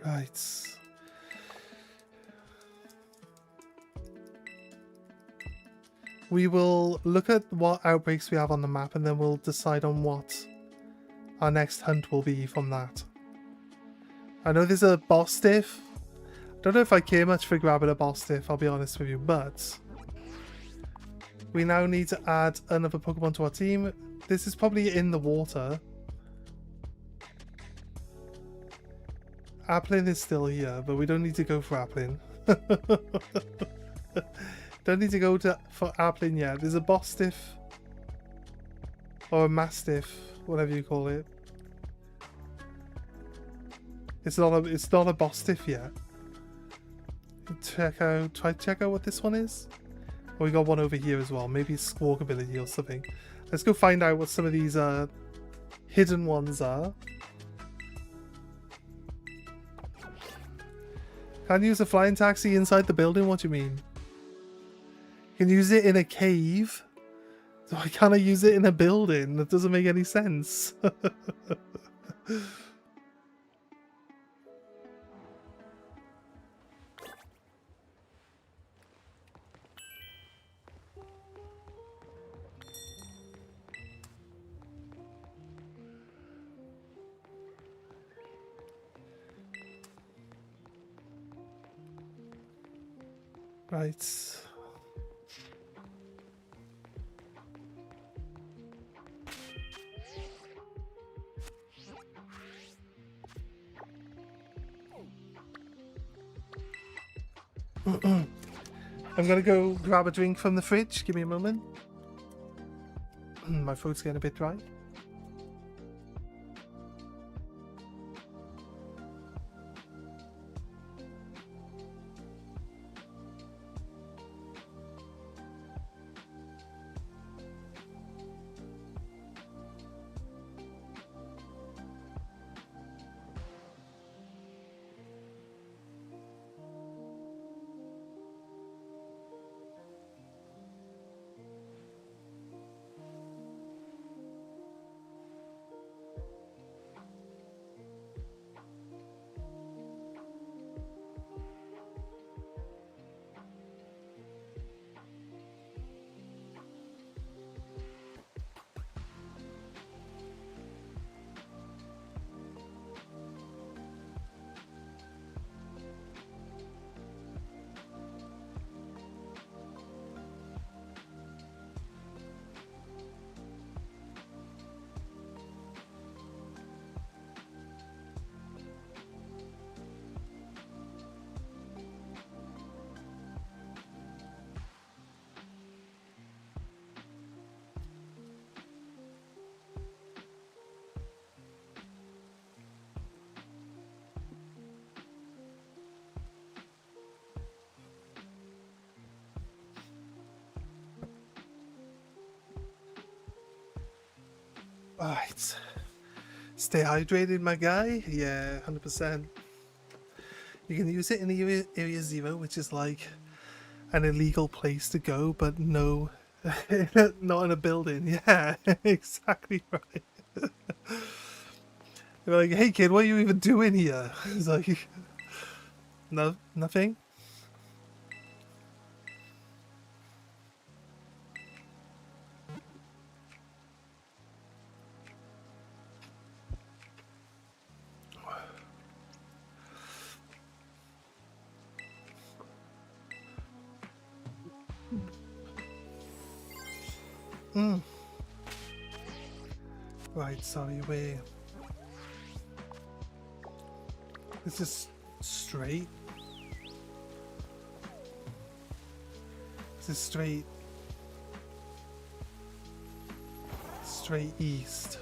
Right. We will look at what outbreaks we have on the map and then we'll decide on what our next hunt will be from that. I know there's a boss diff. I don't know if I care much for grabbing a boss diff, I'll be honest with you, but we now need to add another Pokemon to our team. This is probably in the water. Applin is still here, but we don't need to go for Applin. Don't need to go for Applin yet. There's a boss diff Or a mastiff, whatever you call it. It's not a bostiff yet. Try check out what this one is. Oh, we got one over here as well. Maybe squawk ability or something. Let's go find out what some of these hidden ones are. Can't use a flying taxi inside the building? What do you mean? You can use it in a cave. So why can't I use it in a building? That doesn't make any sense. Right. I'm gonna go grab a drink from the fridge. Give me a moment. My throat's getting a bit dry. Alright. Stay hydrated, my guy. Yeah, 100%. You can use it in Area 0, which is like an illegal place to go, but no, not in a building. Yeah, exactly right. They're like, hey kid, what are you even doing here? It's like, no, nothing. Right, sorry, wait. Is this straight? Is this straight? Straight east.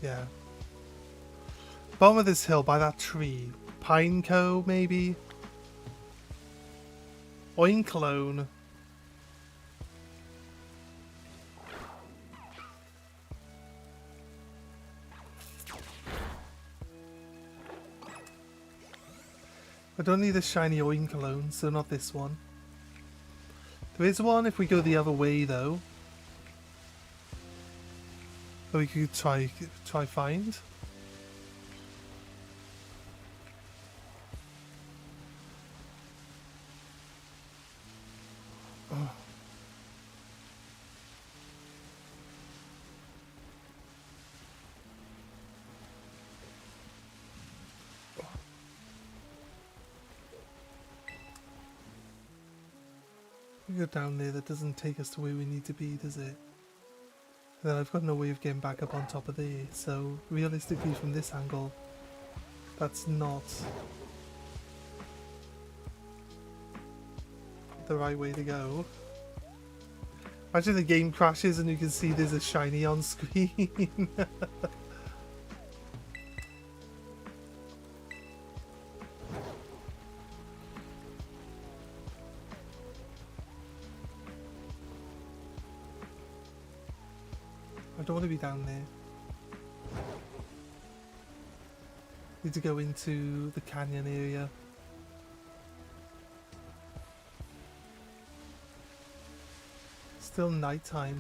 Yeah. Bottom of this hill by that tree. Pineco, maybe? Oinclone. I don't need a shiny Oinclone, so not this one. There is one if we go the other way though. That we could try find. Oh. We go down there, that doesn't take us to where we need to be, does it? And then I've got no way of getting back up on top of there, so realistically from this angle, that's not the right way to go. Imagine the game crashes and you can see there's a shiny on screen. I don't want to be down there. Need to go into the canyon area. Still nighttime.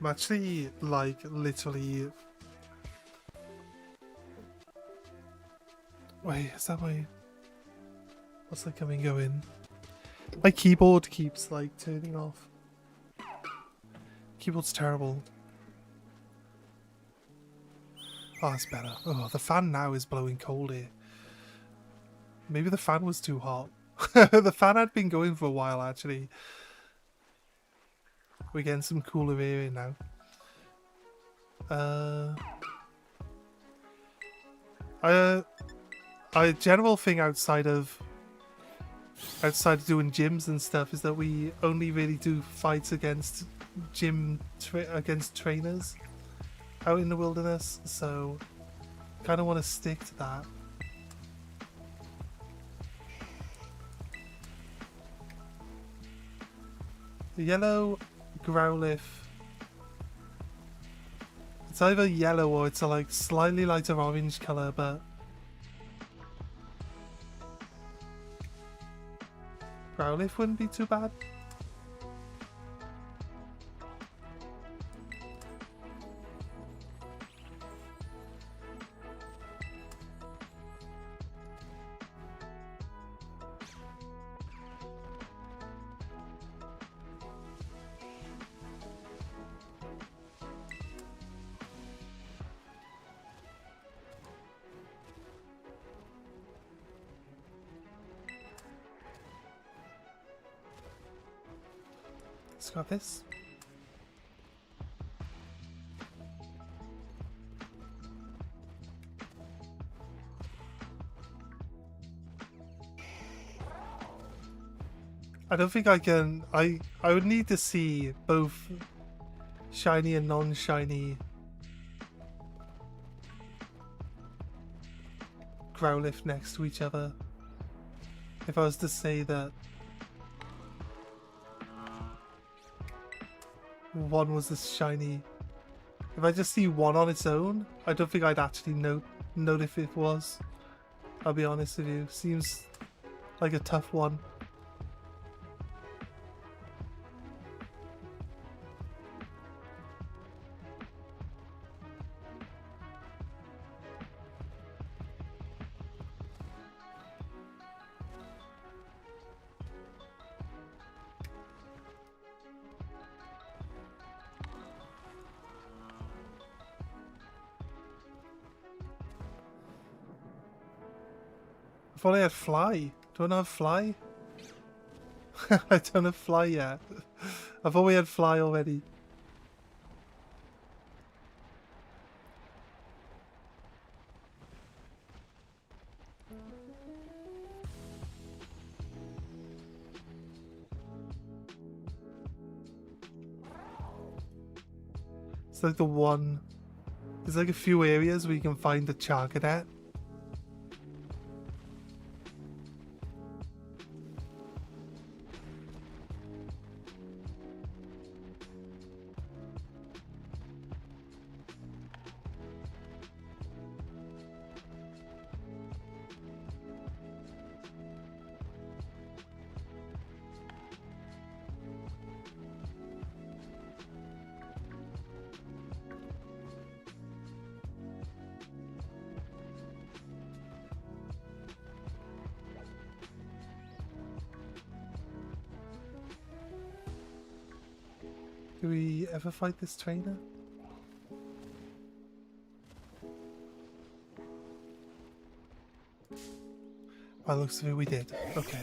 I'm actually like literally. Wait, is that my? What's that coming going? My keyboard keeps like turning off. Keyboard's terrible. Oh, that's better. Oh, the fan now is blowing cold here. Maybe the fan was too hot. The fan had been going for a while, actually. We're getting some cooler air in now. A general thing outside of doing gyms and stuff is that we only really do fights against trainers out in the wilderness, so kind of want to stick to that. The yellow Growlithe. It's either yellow or it's a like slightly lighter orange color, but Growlithe wouldn't be too bad. Let's grab this. I don't think I can. I would need to see both shiny and non-shiny Growlithe next to each other. If I was to say that one was the shiny, if I just see one on its own, I don't think I'd actually note if it was. I'll be honest with you. Seems like a tough one. I thought I had fly. Do I not have fly? I don't have fly yet. I thought we had fly already. It's like the one. There's like a few areas where you can find the Charcadet. Do we ever fight this trainer? By the looks of it, we did. Okay.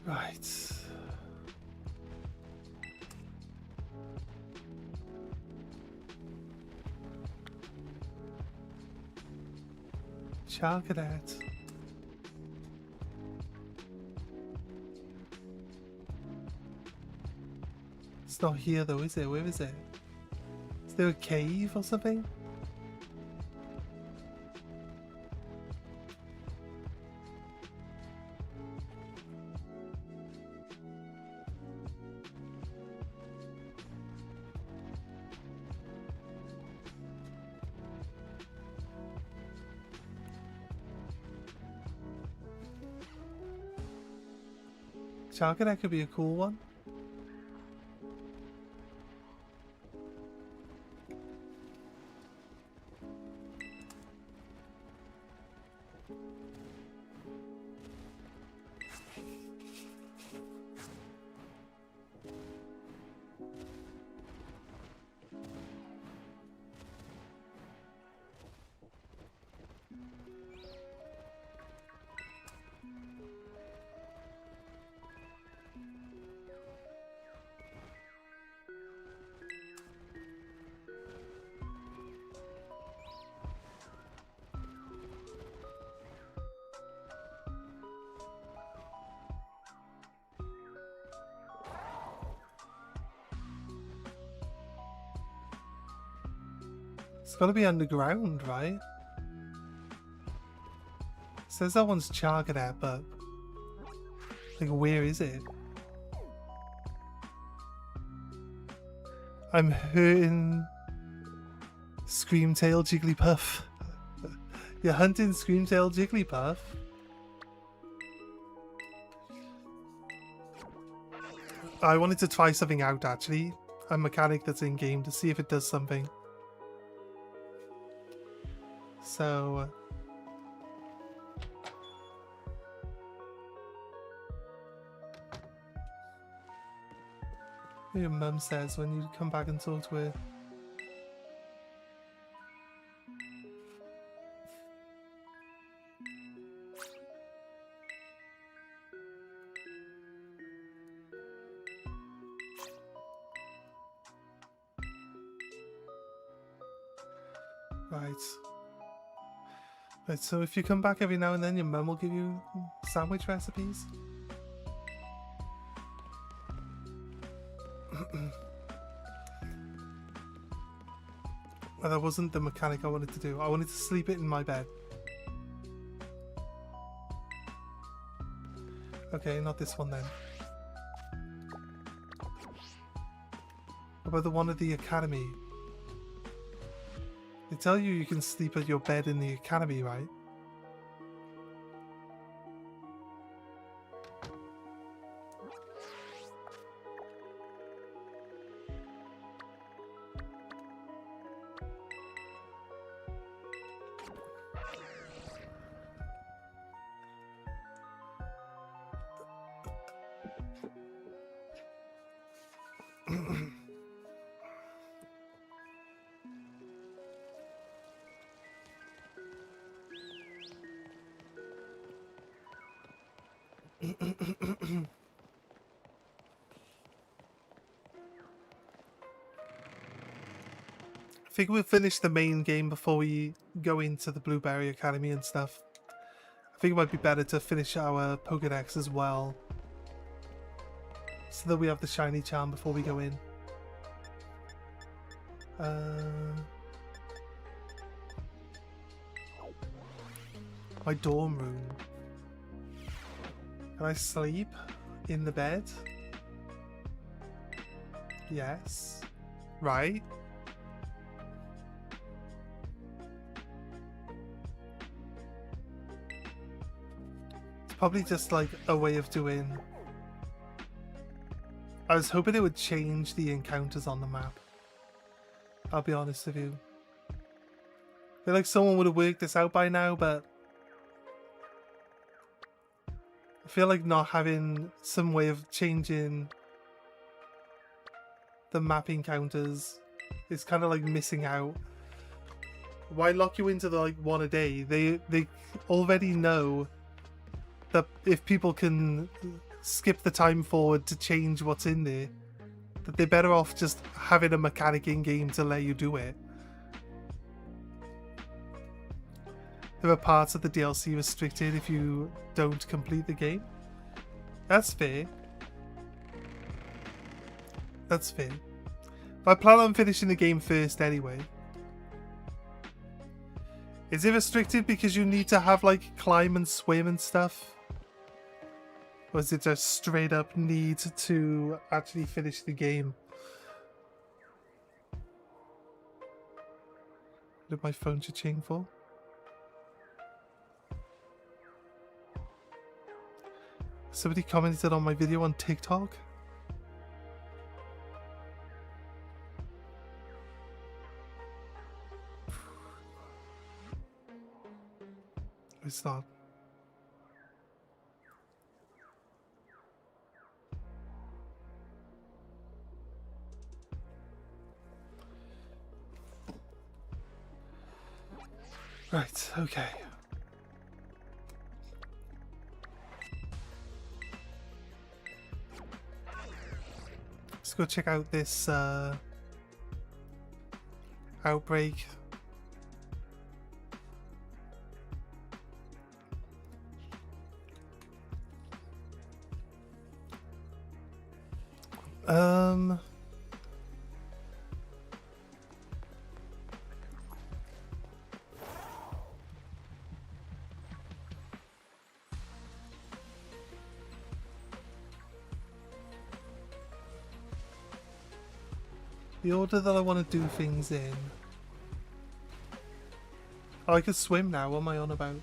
Right. Scarlet. It's not here though, is it? Where is it? Is there a cave or something? Scarlet could be a cool one. It's gotta be underground, right? It says that one's Scarlet, but like, where is it? I'm hurting Screamtail Jigglypuff. You're hunting Screamtail Jigglypuff? I wanted to try something out actually. A mechanic that's in game to see if it does something. So your mum says when you come back and talk to her. Right, so if you come back every now and then, your mum will give you sandwich recipes. Well, that wasn't the mechanic I wanted to do. I wanted to sleep it in my bed. Okay, not this one then. What about the one at the academy? They tell you you can sleep at your bed in the academy, right? I think we'll finish the main game before we go into the Blueberry Academy and stuff. I think it might be better to finish our Pokédex as well, so that we have the shiny charm before we go in. My dorm room. Can I sleep in the bed? Yes. Right. It's probably just like a way of doing... I was hoping it would change the encounters on the map. I'll be honest with you. I feel like someone would have worked this out by now, but I feel like not having some way of changing the map encounters is kind of like missing out. Why lock you into the like one a day? They already know that if people can skip the time forward to change what's in there, that they're better off just having a mechanic in game to let you do it. There are parts of the DLC restricted if you don't complete the game. That's fair. That's fair. But I plan on finishing the game first anyway. Is it restricted because you need to have like climb and swim and stuff? Or is it a straight up need to actually finish the game? What did my phone cha-ching for? Somebody commented on my video on TikTok? It's not. Right, okay. Let's go check out this outbreak. The order that I want to do things in. Oh, I can swim now. What am I on about?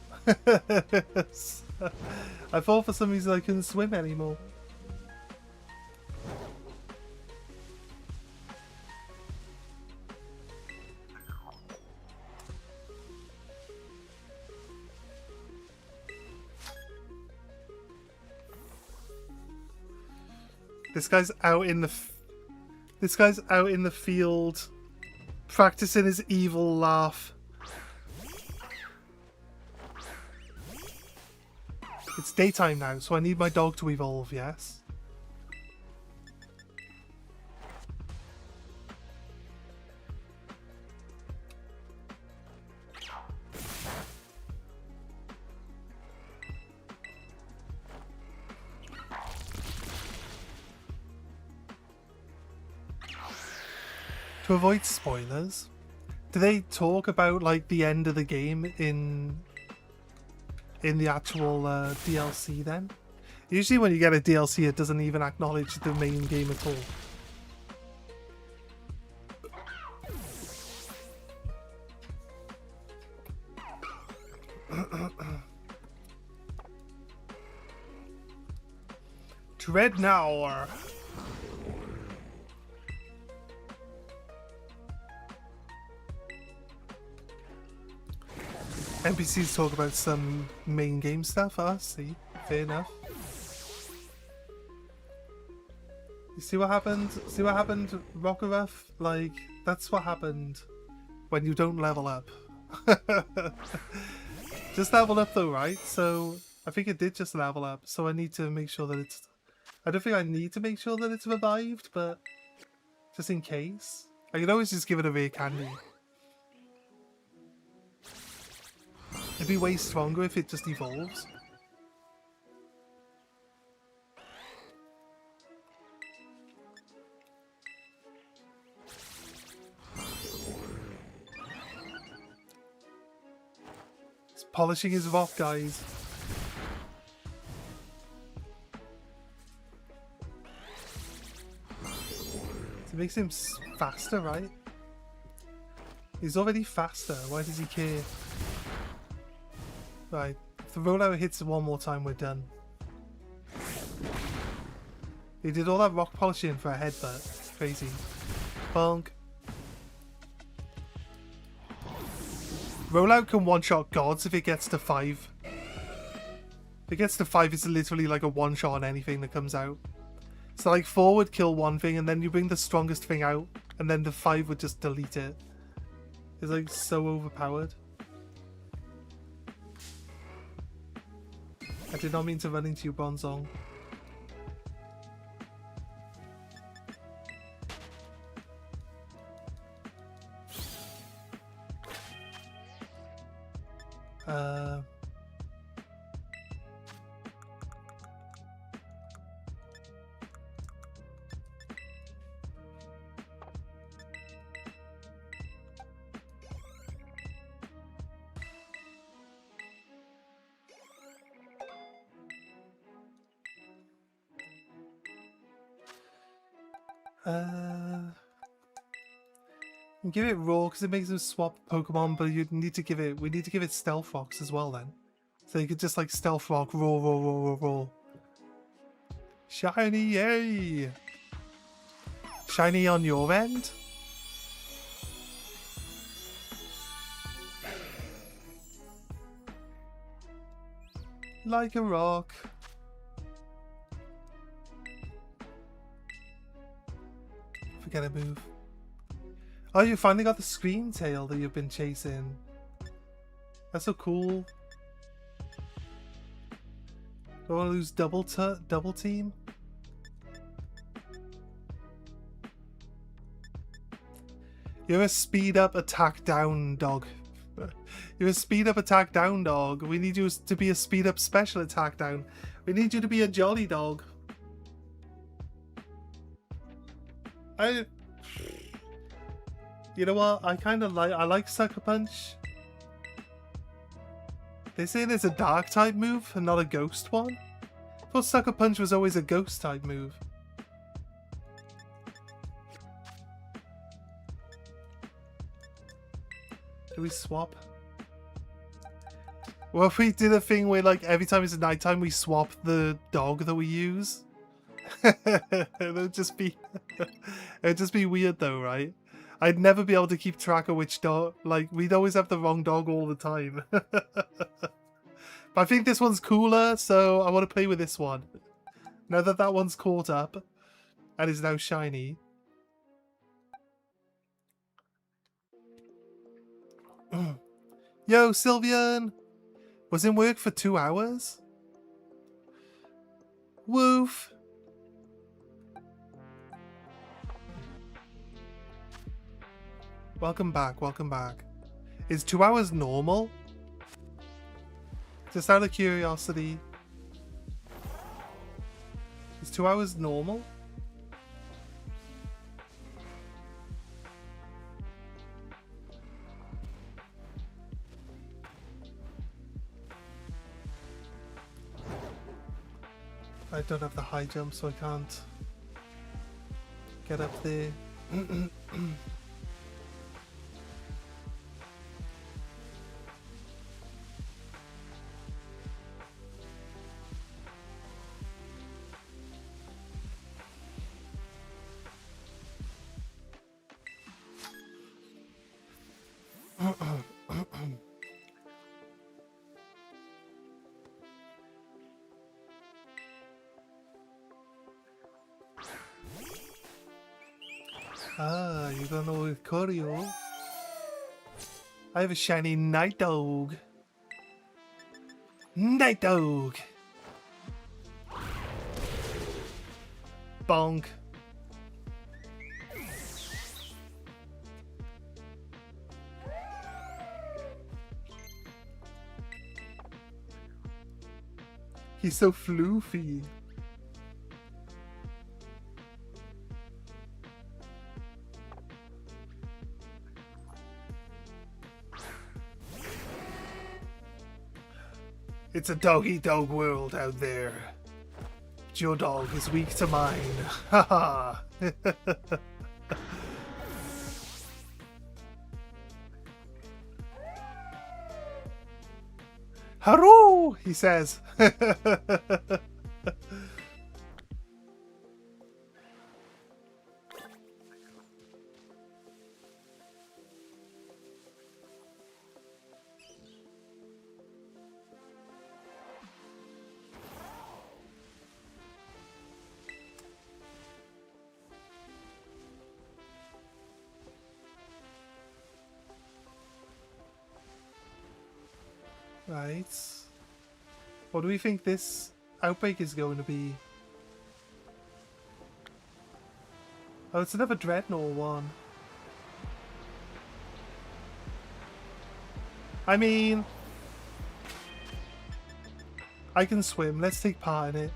I thought for some reason I couldn't swim anymore. This guy's out in the field practicing his evil laugh. It's daytime now, so I need my dog to evolve, yes? To avoid spoilers, do they talk about like the end of the game in the actual DLC then? Usually when you get a DLC it doesn't even acknowledge the main game at all. Dreadnought. NPCs talk about some main game stuff. I see. Fair enough. You see what happened? See what happened, Rockeruff? Like, that's what happened when you don't level up. Just level up though, right? So, I think it did just level up. So I need to make sure that it's... I don't think I need to make sure that it's revived, but just in case. I can always just give it a rare candy. It'd be way stronger if it just evolves. He's polishing his rock, guys. It makes him faster, right? He's already faster. Why does he care? Right, if the rollout hits one more time, we're done. He did all that rock polishing for a headbutt. Crazy. Bonk. Rollout can one-shot gods if it gets to 5. If it gets to 5, it's literally like a one-shot on anything that comes out. So like 4 would kill one thing, and then you bring the strongest thing out, and then the 5 would just delete it. It's like so overpowered. I did not mean to run into you, Bronzong. Give it roar because it makes them swap Pokemon, but you need to give it. We need to give it Stealth Rocks as well then, so you could just like Stealth Rock, roar, roar, roar, roar, roar. Shiny, yay! Shiny on your end. Like a rock. Forget a move. Oh, you finally got the Scream Tail that you've been chasing. That's so cool. Don't want to lose double team. You're a speed up attack down dog. You're a speed up attack down dog. We need you to be a speed up special attack down. We need you to be a jolly dog. You know what? I like Sucker Punch. They say it's a dark type move and not a ghost one. I thought Sucker Punch was always a ghost type move. Do we swap? Well, if we did a thing where like every time it's nighttime we swap the dog that we use. it'd just be weird though, right? I'd never be able to keep track of which dog. Like, we'd always have the wrong dog all the time. But I think this one's cooler, so I want to play with this one. Now that that one's caught up and is now shiny. Yo, Sylvian! Was in work for 2 hours? Woof! Welcome back, welcome back. Is 2 hours normal? Just out of curiosity. Is 2 hours normal? I don't have the high jump, so I can't get up there. Ah, you don't know with Choreo. I have a shiny Night Dog. Night Dog! Bonk. He's so floofy. It's a dog-eat-dog world out there. But your dog is weak to mine. Haha. Haru, he says. Right. What do we think this outbreak is going to be? Oh, it's another Dreadnought one. I mean, I can swim. Let's take part in it.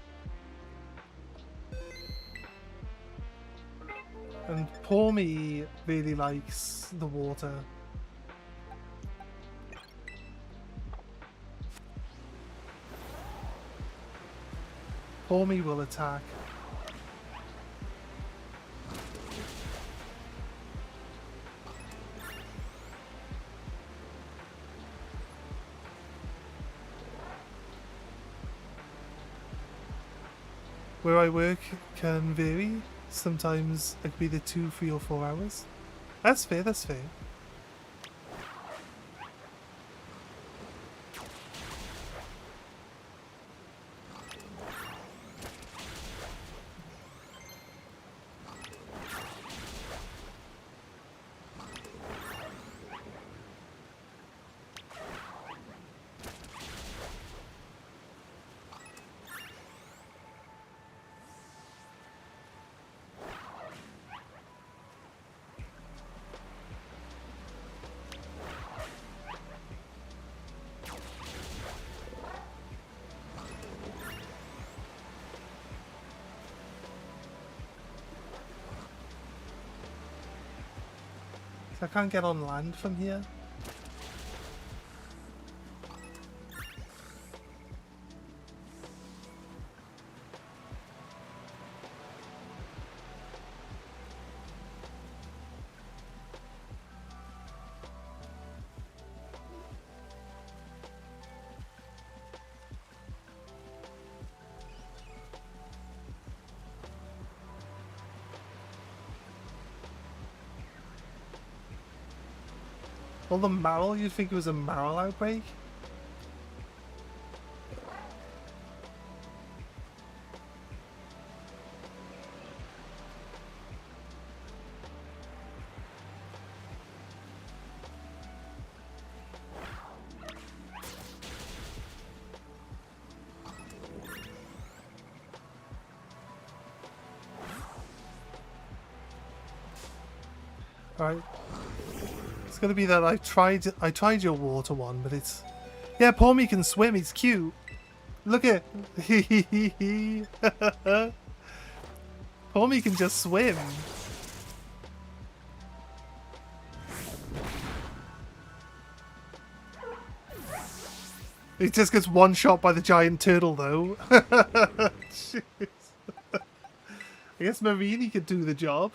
And poor me really likes the water. Poor me will attack. where I work can vary. Sometimes it could be the 2, 3, or 4 hours. That's fair, that's fair. I can't get on land from here. All the marl, you'd think it was a marl outbreak? Alright. It's gonna be that I tried your water one, but it's... Yeah, Palmy can swim, he's cute. Look at... Palmy can just swim. He just gets one shot by the giant turtle, though. Jeez. I guess Marini could do the job.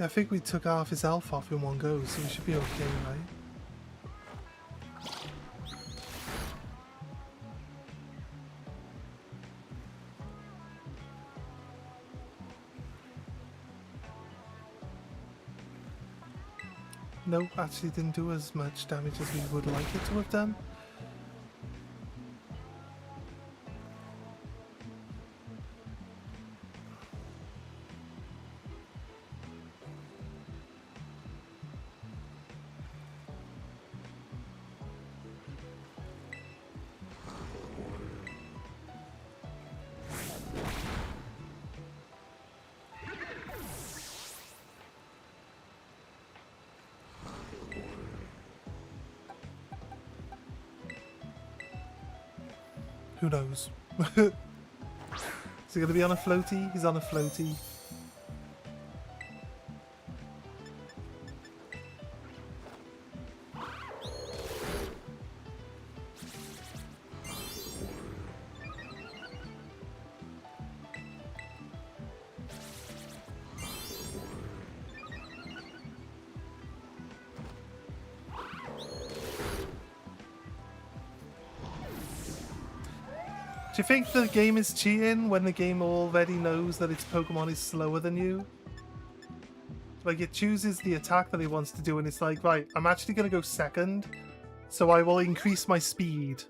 I think we took half his health off in one go, so we should be okay, right? No, actually didn't do as much damage as we would like it to have done. Who knows? Is he going to be on a floaty? He's on a floaty. Do you think the game is cheating when the game already knows that its Pokemon is slower than you? Like, it chooses the attack that it wants to do and it's like, right, I'm actually going to go second, so I will increase my speed.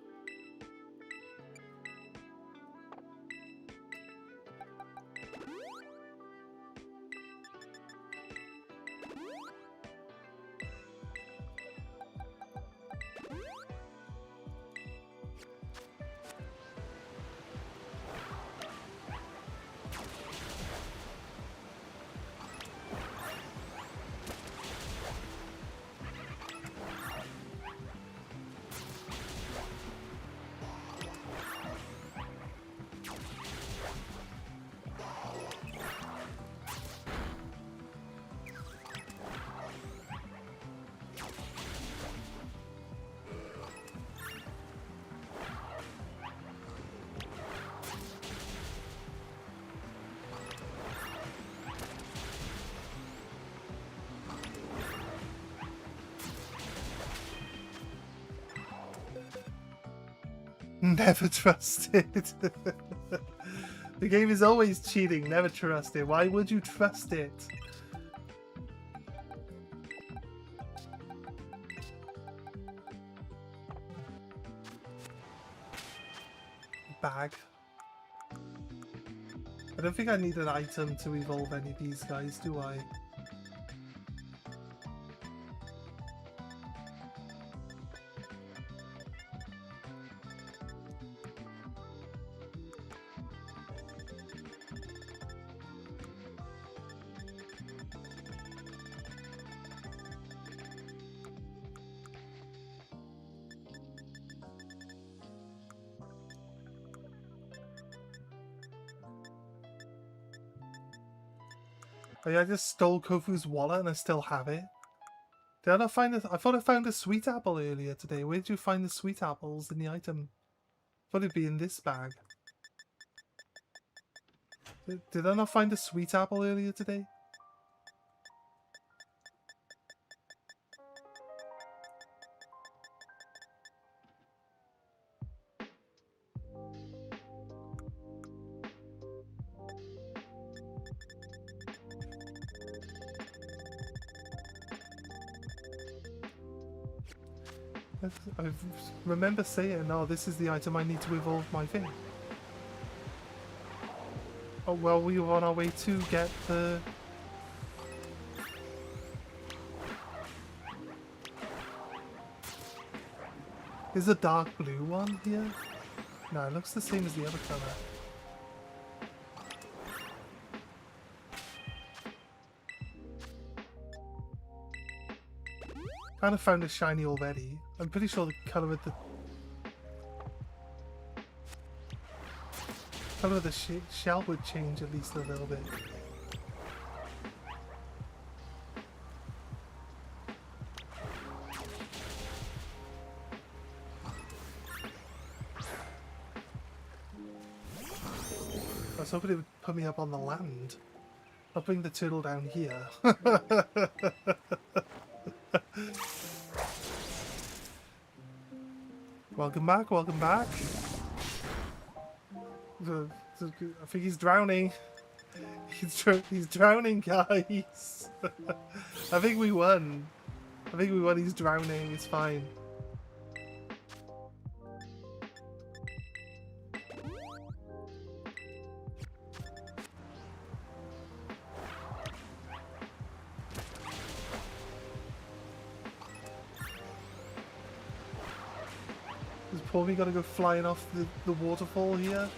Never trust it. The game is always cheating. Never trust it. Why would you trust it? Bag. I don't think I need an item to evolve any of these guys, do I? Oh yeah, I just stole Kofu's wallet and I still have it. Did I not find it? I thought I found a sweet apple earlier today. Where did you find the sweet apples in the item? I thought it'd be in this bag. Did I not find a sweet apple earlier today? I remember saying, oh, this is the item I need to evolve my thing. Oh, well, we were on our way to get the... Is a dark blue one here? No, it looks the same as the other colour. Kind of found a shiny already. I'm pretty sure the colour of the shell would change at least a little bit. I was hoping it would put me up on the land. I'll bring the turtle down here. Welcome back, welcome back. I think he's drowning. He's drowning, guys. I think we won. He's drowning. It's fine. Probably gotta go flying off the waterfall here.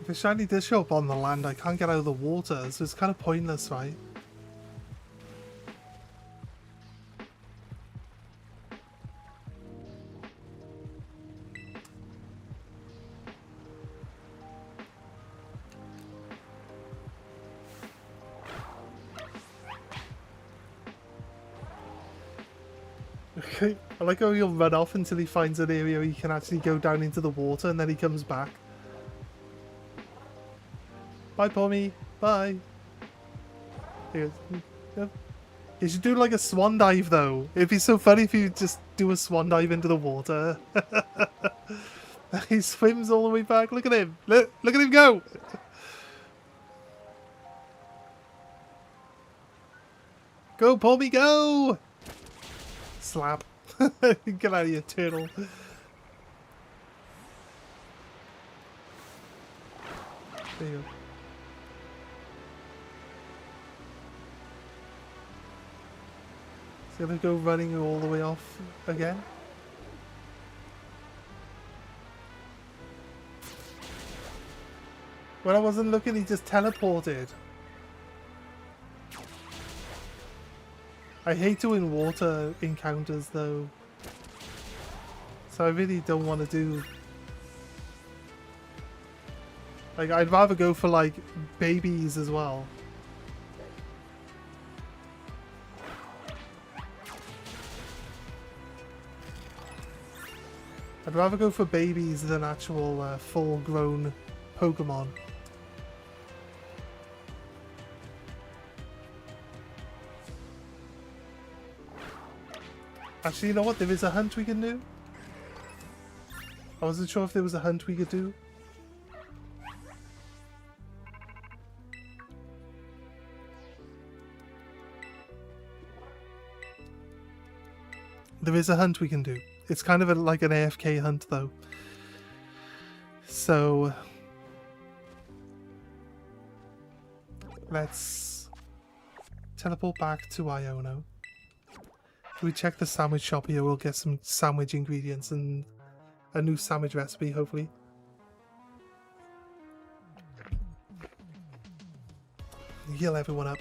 If a shiny does show up on the land, I can't get out of the water, so it's kind of pointless, right? Okay, I like how he'll run off until he finds an area where he can actually go down into the water and then he comes back. Bye, Pommy. Bye. You should do like a swan dive though. It'd be so funny if you just do a swan dive into the water. He swims all the way back. Look at him. Look at him go. Go, Pommy, go. Slap. Get out of here, turtle. There you go. He's gonna go running all the way off again. When I wasn't looking, he just teleported. I hate doing water encounters though. So I really don't want to do... Like, I'd rather go for like babies as well. I'd rather go for babies than actual full-grown Pokemon. Actually, you know what? There is a hunt we can do. I wasn't sure if there was a hunt we could do. There is a hunt we can do. It's kind of like an AFK hunt though. So let's teleport back to Iono. If we check the sandwich shop here, we'll get some sandwich ingredients and a new sandwich recipe, hopefully. Heal everyone up.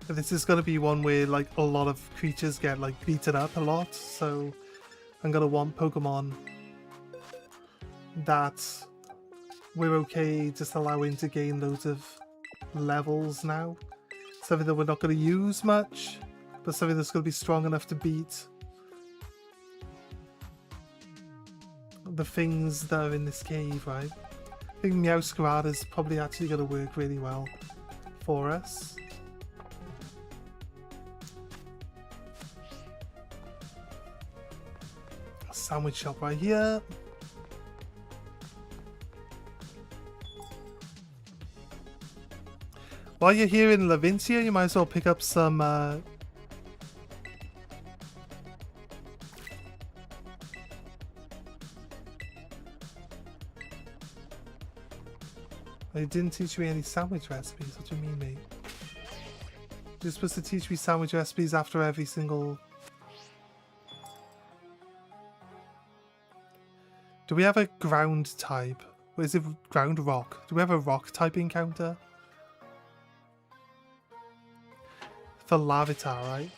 This is going to be one where like a lot of creatures get like beaten up a lot, so I'm going to want Pokemon that we're okay just allowing to gain loads of levels now. Something that we're not going to use much, but something that's going to be strong enough to beat the things that are in this cave, right? I think Meowscarada is probably actually going to work really well for us. Sandwich shop right here. While you're here in Levincia, you might as well pick up some I didn't teach me any sandwich recipes. What do you mean, mate? You're supposed to teach me sandwich recipes after every single... Do we have a ground type? Or is it ground rock? Do we have a rock type encounter? For Larvitar, right?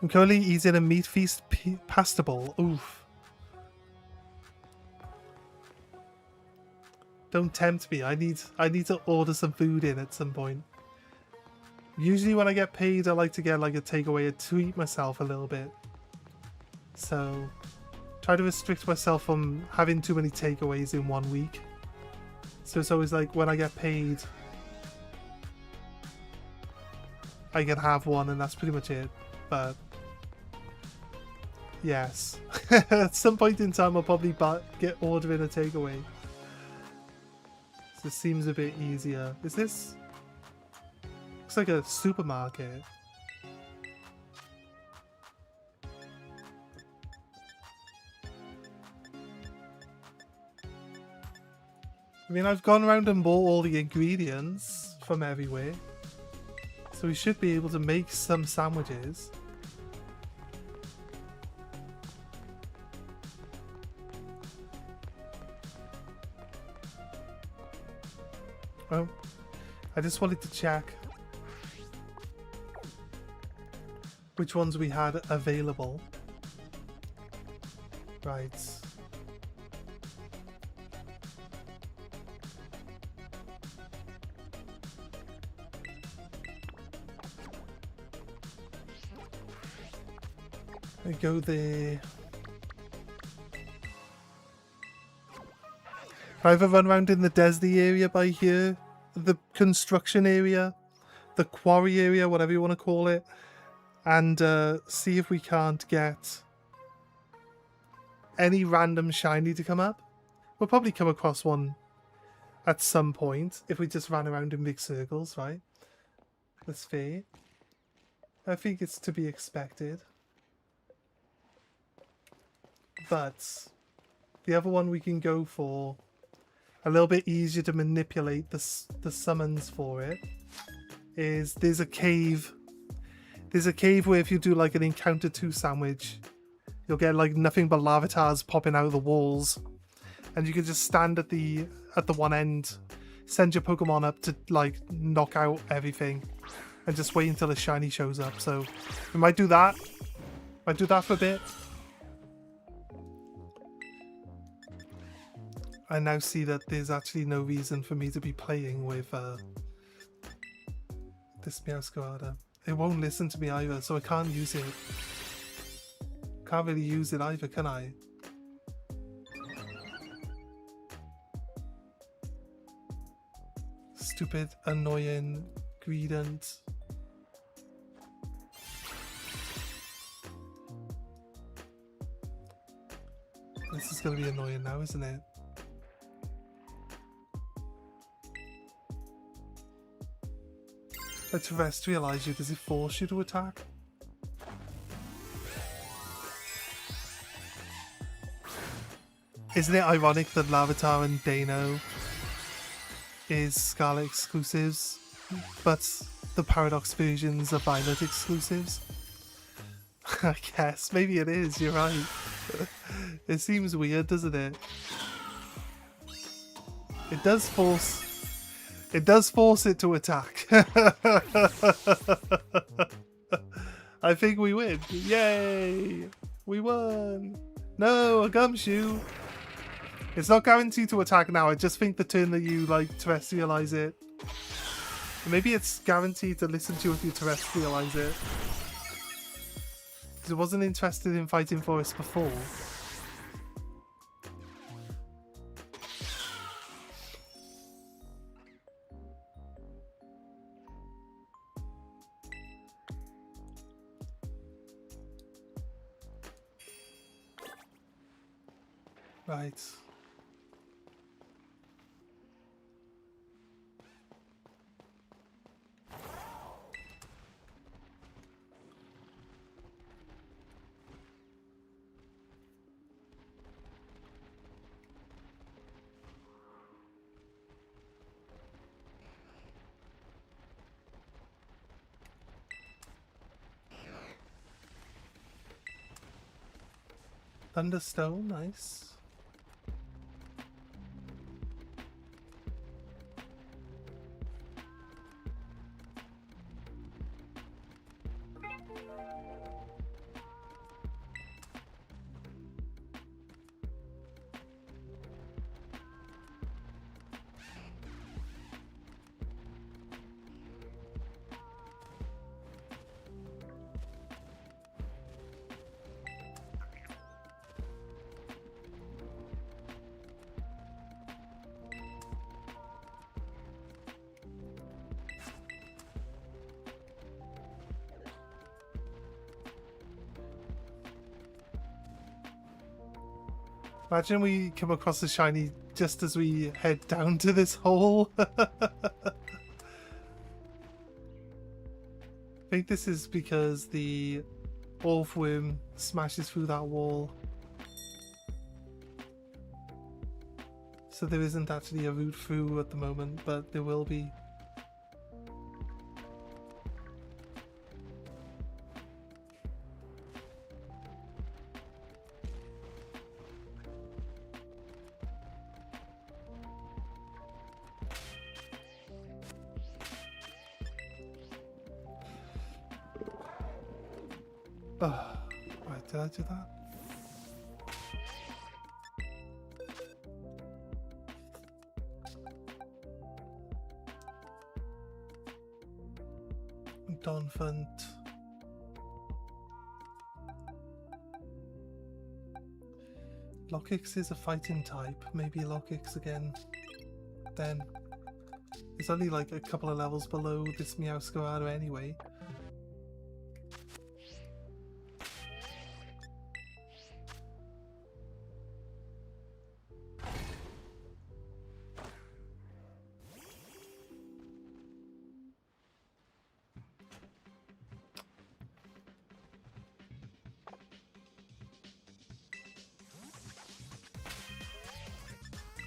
I'm currently eating a meat feast pasta bowl. Oof. Don't tempt me. I need to order some food in at some point. Usually when I get paid, I like to get like a takeaway to treat myself a little bit. So, try to restrict myself from having too many takeaways in 1 week. So it's always like when I get paid, I can have one and that's pretty much it. But, yes. At some point in time, I'll probably get ordering a takeaway. So it seems a bit easier. Is this... Looks like a supermarket. I mean, I've gone around and bought all the ingredients from everywhere. So we should be able to make some sandwiches. Well, I just wanted to check which ones we had available. Right. I go there. Can I have a run around in the Desdy area by here? The construction area? The quarry area, whatever you want to call it. And see if we can't get any random shiny to come up. We'll probably come across one at some point if we just ran around in big circles, right? That's fair. I think it's to be expected. But the other one we can go for, a little bit easier to manipulate the summons for it, is there's a cave. There's a cave where if you do like an encounter 2 sandwich, you'll get like nothing but lavatars popping out of the walls. And you can just stand at the one end, send your Pokemon up to like knock out everything, and just wait until a shiny shows up. So we might do that. Might do that for a bit. I now see that there's actually no reason for me to be playing with this Meowscarada. It won't listen to me either, so I can't use it. Can't really use it either, can I? Stupid, annoying, greedent. This is going to be annoying now, isn't it? If I terrestrialize you, does it force you to attack? Isn't it ironic that Larvitar and Dano is Scarlet exclusives, but the Paradox versions are Violet exclusives? I guess, maybe it is, you're right. It seems weird, doesn't it? It does force it to attack. I think we win. Yay! We won! No, a Gumshoe! It's not guaranteed to attack now. I just think the turn that you like terrestrialize it. Maybe it's guaranteed to listen to you if you terrestrialize it. Because it wasn't interested in fighting for us before. Right. Thunderstone, nice. Imagine we come across a shiny just as we head down to this hole. I think this is because the Orthworm smashes through that wall. So there isn't actually a route through at the moment, but there will be. Oh, right, did I do that? Donphunt. Lockix is a fighting type. Maybe Lockix again. Then. It's only like a couple of levels below this Meowscarada anyway.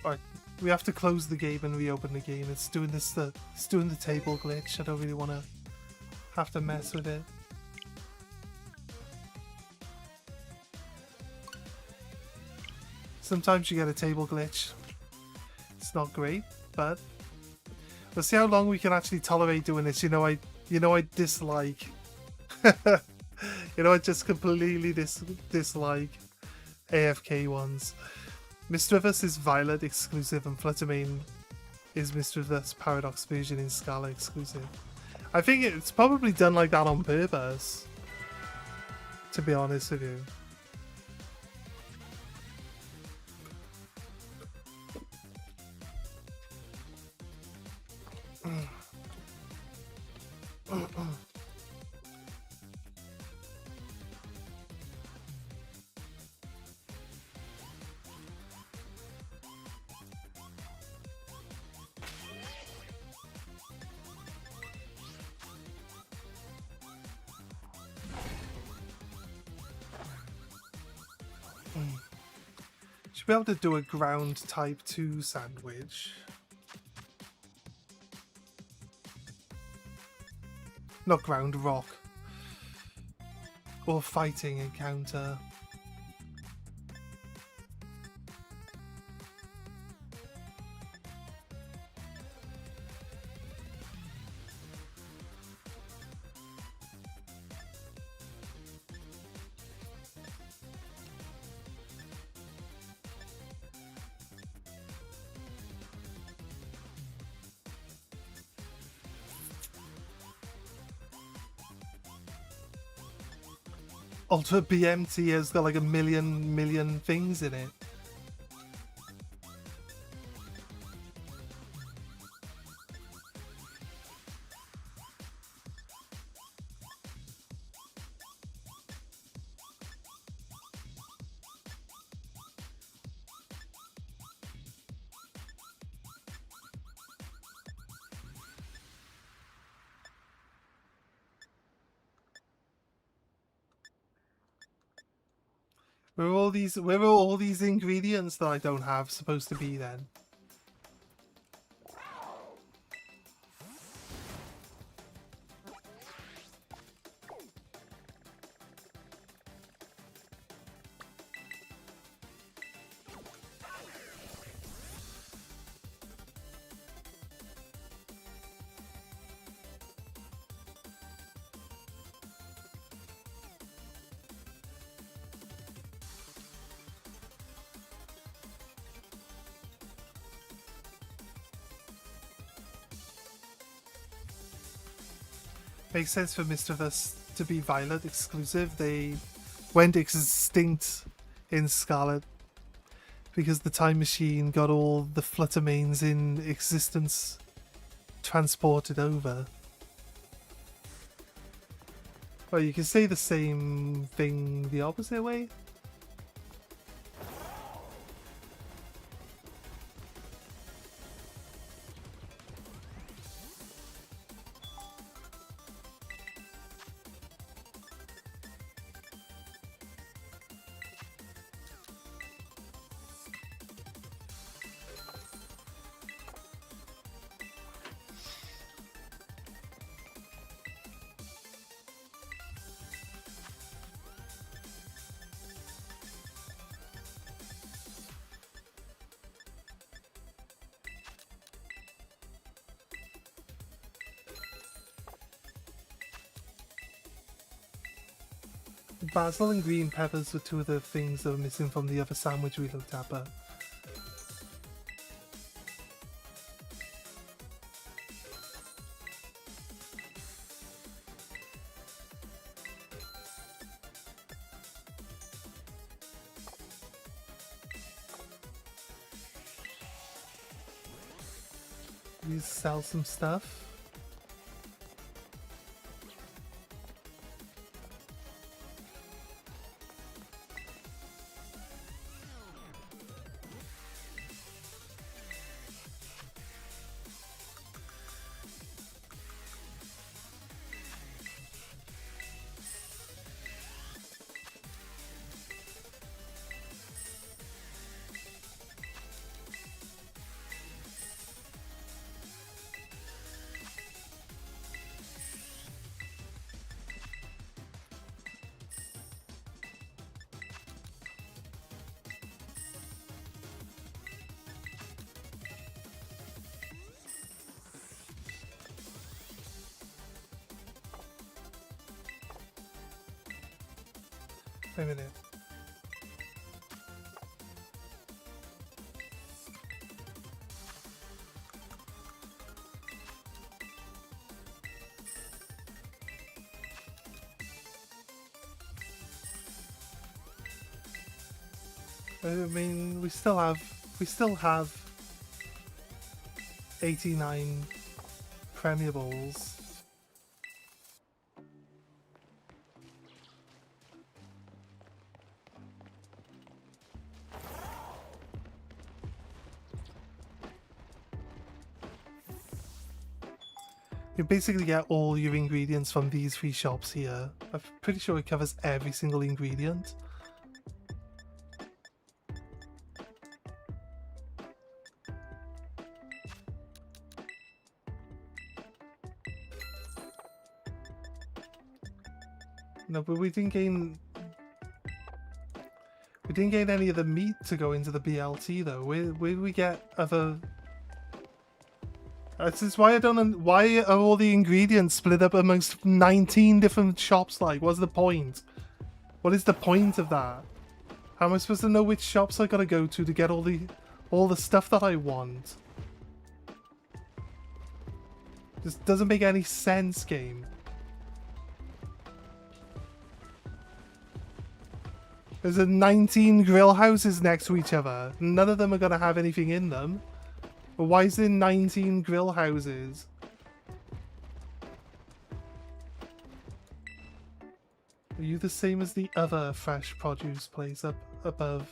Alright, we have to close the game and reopen the game. It's doing this. It's doing the table glitch. I don't really want to have to mess with it. Sometimes you get a table glitch. It's not great, but we'll see how long we can actually tolerate doing this. You know I dislike. You know I just completely dislike AFK ones. Misdreavus is Violet exclusive and Fluttermane is Misdreavus Paradox version in Scarlet exclusive. I think it's probably done like that on purpose, to be honest with you. Should be able to do a ground type 2 sandwich. Not ground, rock. Or fighting encounter. Ultimate BMT has got like a million things in it. Where are all these ingredients that I don't have supposed to be then? Makes sense for Misdreavus to be Violet exclusive. They went extinct in Scarlet because the Time Machine got all the Fluttermanes in existence transported over. Well, you can say the same thing the opposite way. Basil and green peppers were two of the things that were missing from the other sandwich we looked at, but You sell some stuff. Wait a minute. I mean, we still have 89 Premier Balls. You basically get all your ingredients from these 3 shops here. I'm pretty sure it covers every single ingredient. No, but we didn't gain any of the meat to go into the BLT though. Where do we get other? This is why I don't. Why are all the ingredients split up amongst 19 different shops? Like, what's the point? What is the point of that? How am I supposed to know which shops I gotta go to get all the stuff that I want? This doesn't make any sense, game. There's 19 grill houses next to each other. None of them are gonna have anything in them. But why is there 19 grill houses? Are you the same as the other fresh produce place up above?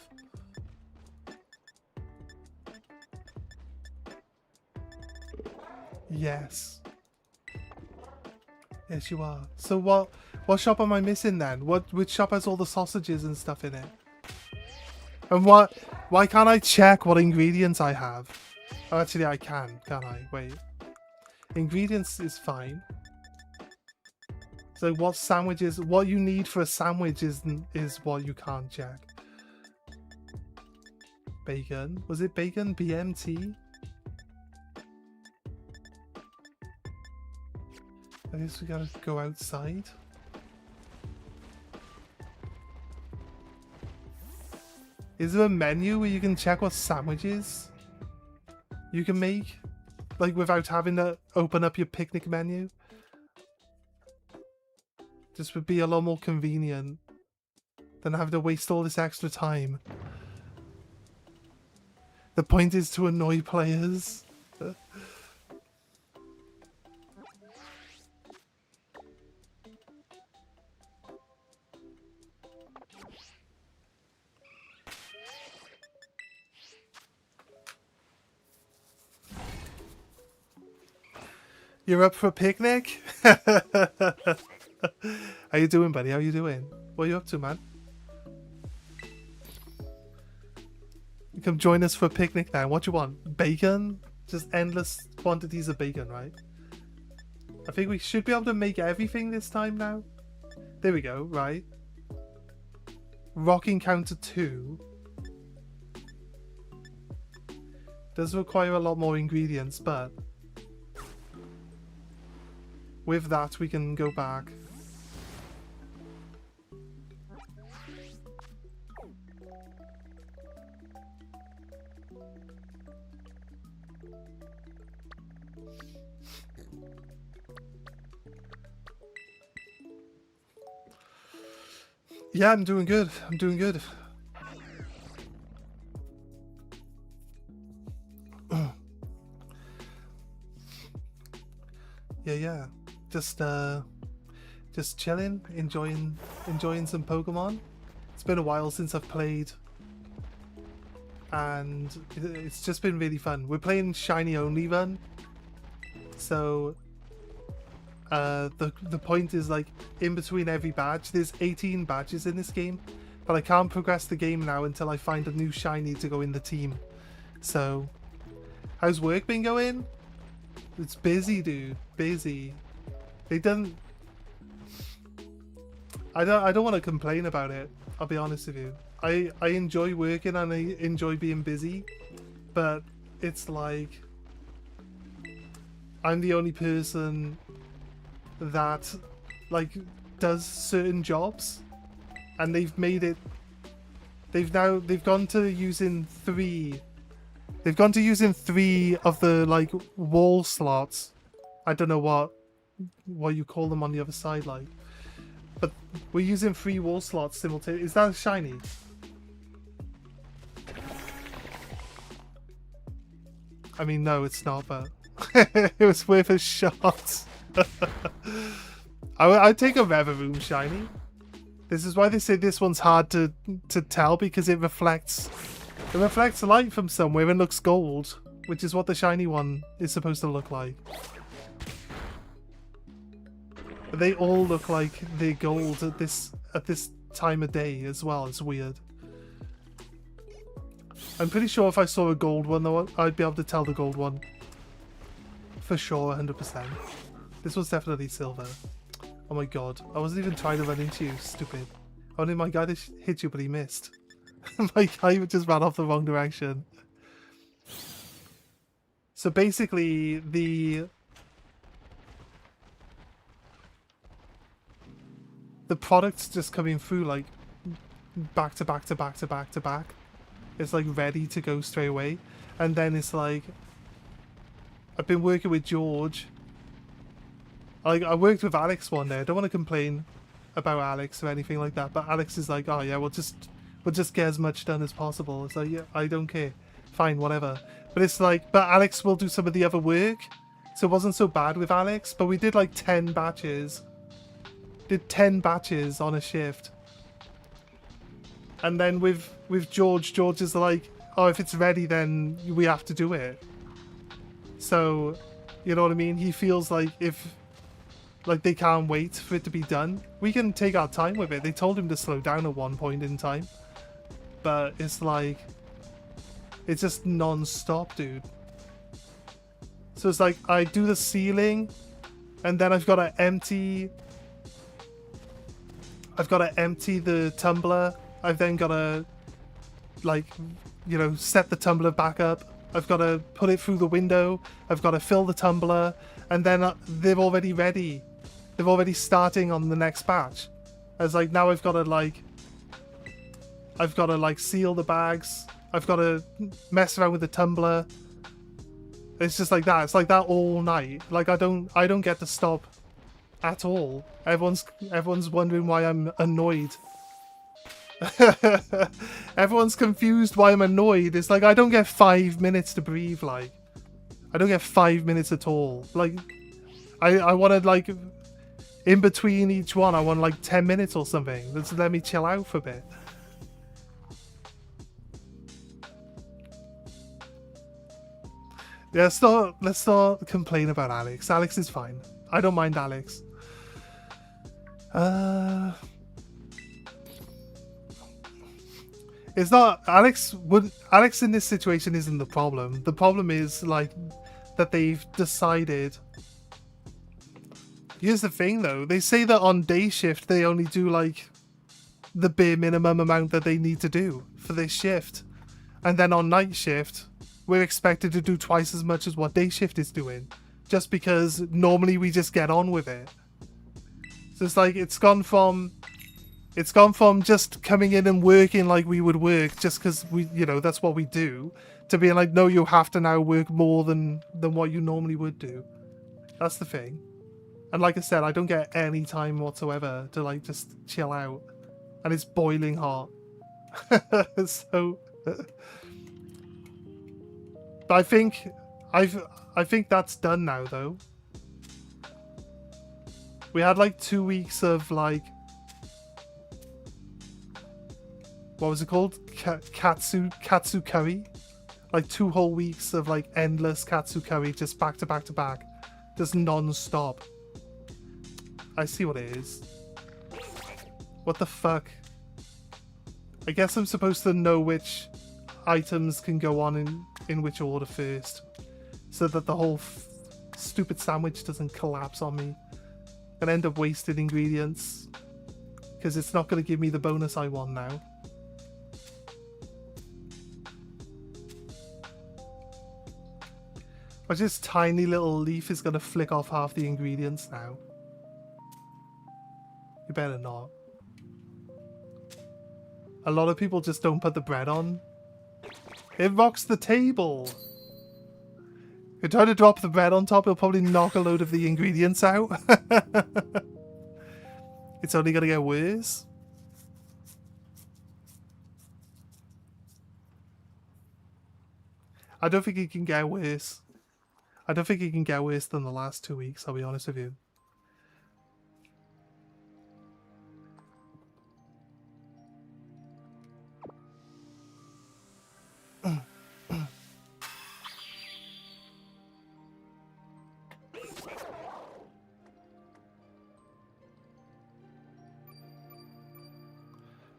Yes. Yes, you are. So what shop am I missing then? Which shop has all the sausages and stuff in it? And why can't I check what ingredients I have? Oh, actually I can't I? Wait. Ingredients is fine. So what you need for a sandwich is what you can't check. Bacon. Was it bacon? BMT? I guess we gotta go outside. Is there a menu where you can check what sandwiches you can make? Like without having to open up your picnic menu? This would be a lot more convenient than having to waste all this extra time. The point is to annoy players. You're up for a picnic? How you doing, buddy? How you doing? What are you up to, man? Come join us for a picnic now. What do you want? Bacon? Just endless quantities of bacon, right? I think we should be able to make everything this time now. There we go, right. Rocking counter 2. Does require a lot more ingredients, but with that we can go back. Yeah, I'm doing good. I'm doing good. yeah. Just chilling, enjoying some Pokemon. It's been a while since I've played, and it's just been really fun. We're playing shiny only run, so the point is, like, in between every badge, there's 18 badges in this game, but I can't progress the game now until I find a new shiny to go in the team. So, how's work been going? It's busy, dude. Busy. They done. I don't want to complain about it. I'll be honest with you. I enjoy working and I enjoy being busy, but it's like I'm the only person that, like, does certain jobs, and they've made it. They've gone to using 3. They've gone to using 3 of the, like, wall slots. I don't know what you call them on the other side, like. But we're using 3 wall slots simultaneously. Is that a shiny? I mean, no, it's not, but it was worth a shot. I'd take a Reverum shiny. This is why they say this one's hard to tell, because it reflects light from somewhere and looks gold, which is what the shiny one is supposed to look like. They all look like they're gold at this time of day as well. It's weird. I'm pretty sure if I saw a gold one, though, I'd be able to tell the gold one. For sure, 100%. This was definitely silver. Oh my god. I wasn't even trying to run into you, stupid. Only my guy hit you, but he missed. My guy just ran off the wrong direction. So basically, the product's just coming through, like, back to back to back to back to back. It's like ready to go straight away. And then it's like, I've been working with George. Like, I worked with Alex one day. I don't want to complain about Alex or anything like that, but Alex is like, oh yeah, we'll just get as much done as possible. It's like, yeah, I don't care. Fine, whatever. But it's like, but Alex will do some of the other work. So it wasn't so bad with Alex, but we did like 10 batches. Did 10 batches on a shift. And then with George is like, oh, if it's ready, then we have to do it. So, you know what I mean? He feels like if, like, they can't wait for it to be done, we can take our time with it. They told him to slow down at one point in time. But it's like, it's just non-stop, dude. So it's like, I do the ceiling, and then I've got to empty the tumbler. I've then got to, like, you know, set the tumbler back up. I've got to put it through the window. I've got to fill the tumbler. And then they're already ready. They're already starting on the next batch. I was like, now I've got to, like, seal the bags. I've got to mess around with the tumbler. It's just like that. It's like that all night. Like, I don't get to stop at all. Everyone's wondering why I'm annoyed. Everyone's confused why I'm annoyed. It's like, I don't get 5 minutes to breathe. Like, I don't get 5 minutes at all. Like, I wanted, like, in between each one, I want like 10 minutes or something. Let's let me chill out for a bit. Yeah, let's not complain about Alex. Alex is fine. I don't mind Alex. It's not Alex in this situation isn't the problem. The problem is, like, that they've decided. Here's the thing though, they say that on day shift they only do like the bare minimum amount that they need to do for this shift. And then on night shift, we're expected to do twice as much as what day shift is doing. Just because normally we just get on with it. So it's like, it's gone from just coming in and working like we would work just because we, you know, that's what we do, to being like, no, you have to now work more than what you normally would do. That's the thing. And like I said, I don't get any time whatsoever to, like, just chill out. And it's boiling hot. So but I think that's done now though. We had like 2 weeks of like, what was it called? Katsu curry. Like 2 whole weeks of like endless katsu curry, just back to back to back, just non-stop. I see what it is. What the fuck? I guess I'm supposed to know which items can go on in which order first, so that the whole stupid sandwich doesn't collapse on me and end up wasting ingredients, because it's not going to give me the bonus I want now. But this tiny little leaf is going to flick off half the ingredients now. You better not. A lot of people just don't put the bread on. It rocks the table. If you try to drop the bread on top, it'll probably knock a load of the ingredients out. It's only going to get worse. I don't think it can get worse. I don't think it can get worse than the last 2 weeks, I'll be honest with you.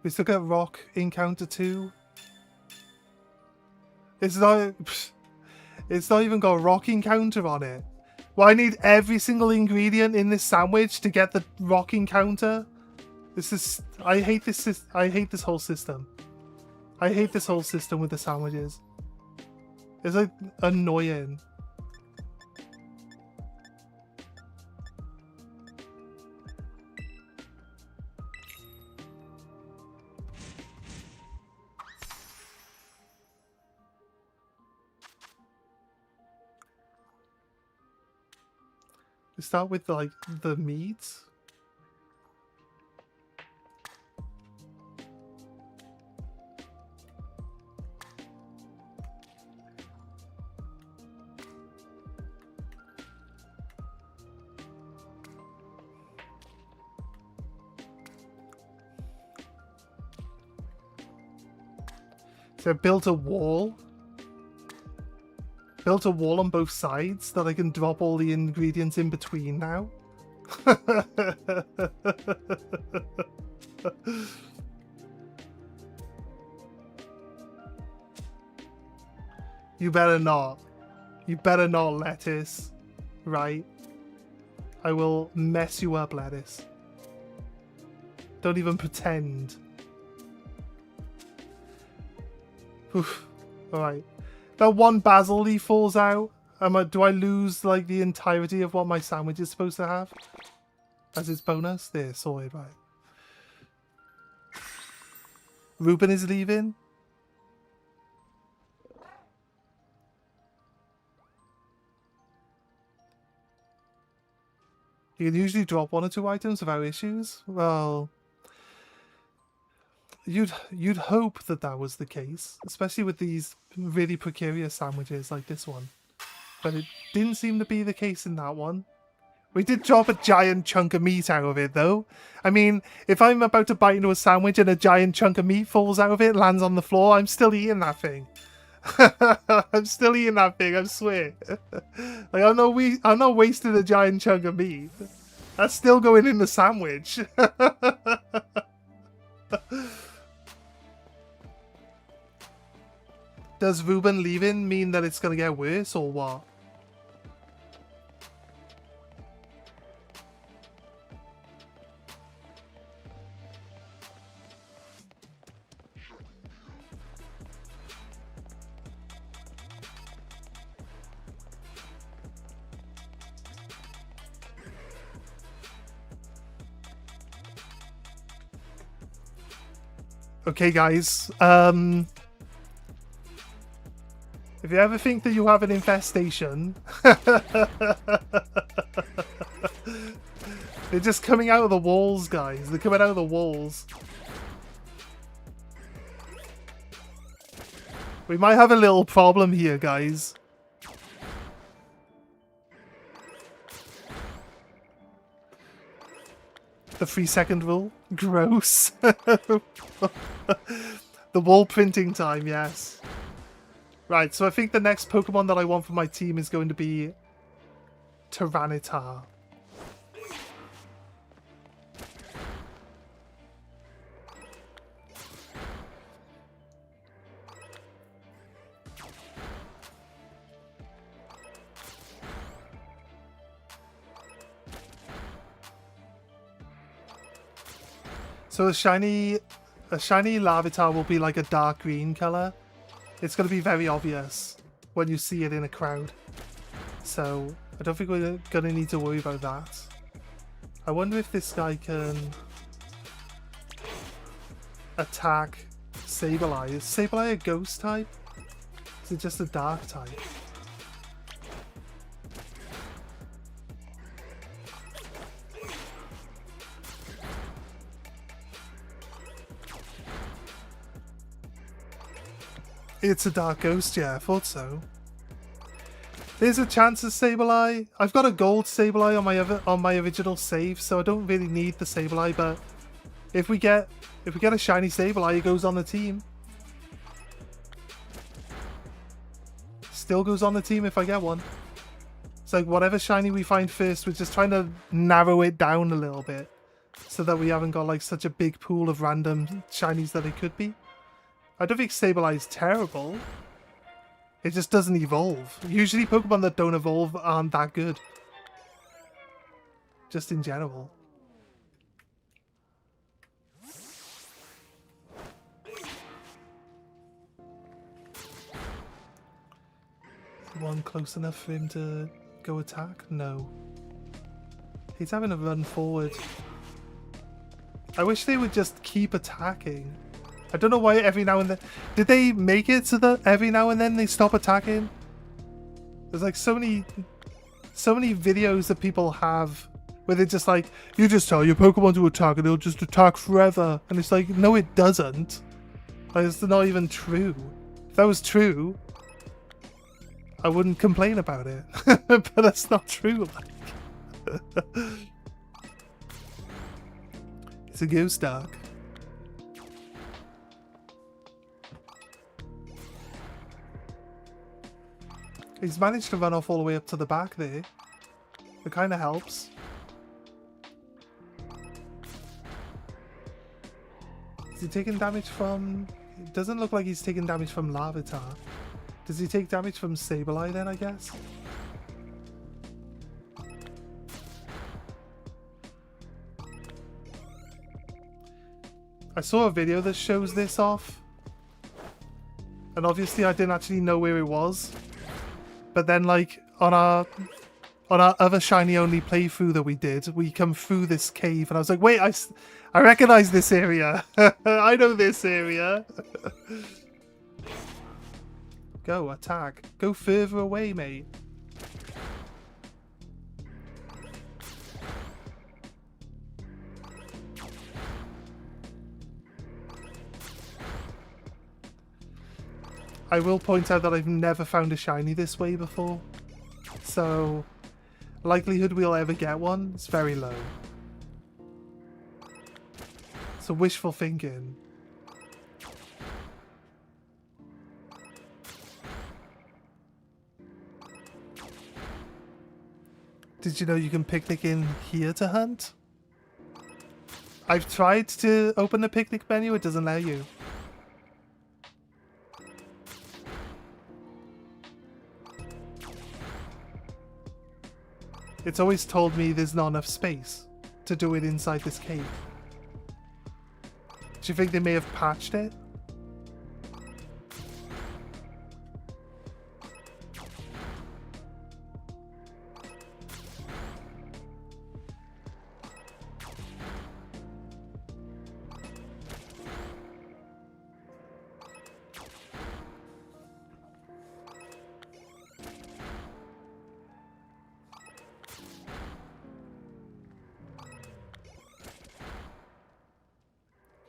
We still got rock encounter 2. It's not even got a rock encounter on it. Well, I need every single ingredient in this sandwich to get the rock encounter. This is, I hate this. I hate this whole system. I hate this whole system with the sandwiches. It's like annoying. We start with like the meat. So I built a wall. Built a wall on both sides that I can drop all the ingredients in between now. You better not. You better not, lettuce. Right? I will mess you up, lettuce. Don't even pretend. Oof. Alright. That one basil leaf falls out. Do I lose like the entirety of what my sandwich is supposed to have? As its bonus? There, sorted, right. Ruben is leaving. You can usually drop 1 or 2 items without issues. Well, you'd hope that that was the case, especially with these really precarious sandwiches like this one. But it didn't seem to be the case in that one. We did drop a giant chunk of meat out of it, though. I mean, if I'm about to bite into a sandwich and a giant chunk of meat falls out of it, lands on the floor, I'm still eating that thing. I'm still eating that thing, I swear. Like, I'm not wasting a giant chunk of meat. That's still going in the sandwich. Does Ruben leaving mean that it's gonna get worse or what? Okay, guys. If you ever think that you have an infestation, they're just coming out of the walls, guys. They're coming out of the walls. We might have a little problem here, guys. The 3-second rule. Gross. The wall printing time, yes. Right, so I think the next Pokemon that I want for my team is going to be Tyranitar. So a shiny Larvitar will be like a dark green color. It's going to be very obvious when you see it in a crowd. So I don't think we're going to need to worry about that. I wonder if this guy can attack Sableye. Is Sableye a ghost type? Is it just a dark type? It's a dark ghost, yeah, I thought so. There's a chance of Sableye. I've got a gold Sableye on my original save, so I don't really need the Sableye, but if we get a shiny Sableye, it goes on the team. Still goes on the team if I get one. It's like whatever shiny we find first, we're just trying to narrow it down a little bit so that we haven't got like such a big pool of random shinies that it could be. I don't think Sableye is terrible. It just doesn't evolve. Usually Pokemon that don't evolve aren't that good. Just in general. Is one close enough for him to go attack? No. He's having a run forward. I wish they would just keep attacking. I don't know why every now and then... Did they make it so that every now and then they stop attacking? There's like so many videos that people have where they're just like, you just tell your Pokemon to attack and they'll just attack forever. And it's like, no it doesn't. Like, it's not even true. If that was true, I wouldn't complain about it. But that's not true. It's a ghost dark. He's managed to run off all the way up to the back there. It kind of helps. Is he taking damage from... It doesn't look like he's taking damage from Larvitar. Does he take damage from Sableye then, I guess? I saw a video that shows this off. And obviously I didn't actually know where it was. But then, like, on our other shiny only playthrough that we did, we come through this cave, and I was like, wait, I recognize this area. I know this area. Go, attack. Go further away, mate. I will point out that I've never found a shiny this way before, so likelihood we'll ever get one is very low. So wishful thinking. Did you know you can picnic in here to hunt? I've tried to open the picnic menu, it doesn't allow you. It's always told me there's not enough space to do it inside this cave. Do you think they may have patched it?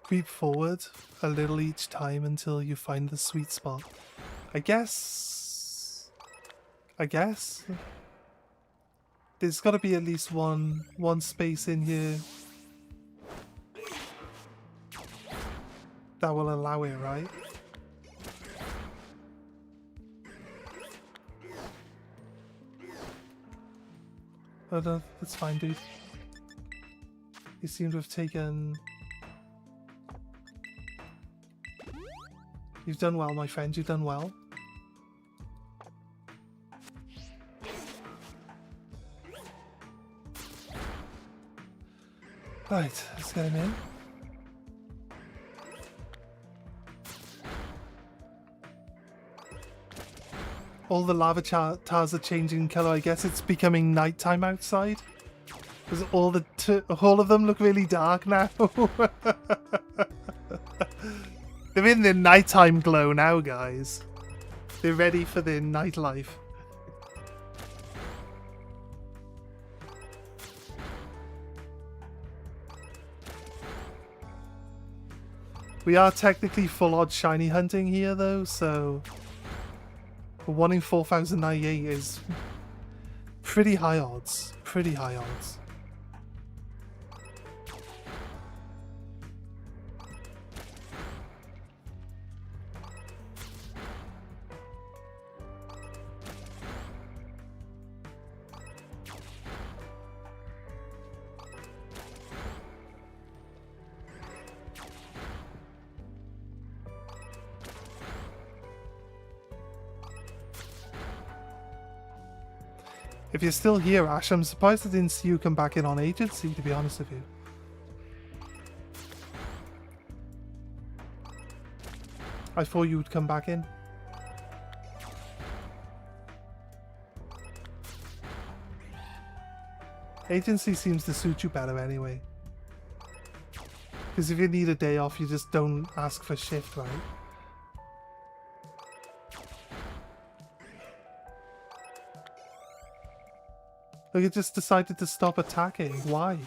Creep forward a little each time until you find the sweet spot. I guess there's got to be at least one space in here that will allow it, right? Oh no, that's fine, dude. You seem to have taken... You've done well, my friend, you've done well. Right, let's get him in. All the lava tars are changing colour. I guess it's becoming nighttime outside. Because all of them look really dark now. They're in their nighttime glow now, guys. They're ready for their nightlife. We are technically full odd shiny hunting here, though, so 1 in 4098 is pretty high odds. Pretty high odds. If you're still here, Ash, I'm surprised I didn't see you come back in on agency, to be honest with you. I thought you would come back in. Agency seems to suit you better anyway. Because if you need a day off, you just don't ask for shift, right? Like, it just decided to stop attacking. Why?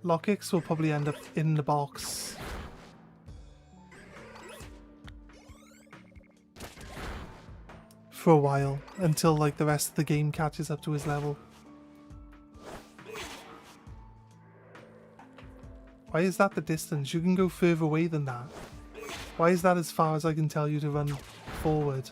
Lockix will probably end up in the box. For a while, until like the rest of the game catches up to his level. Why is that the distance? You can go further away than that. Why is that as far as I can tell you to run forward?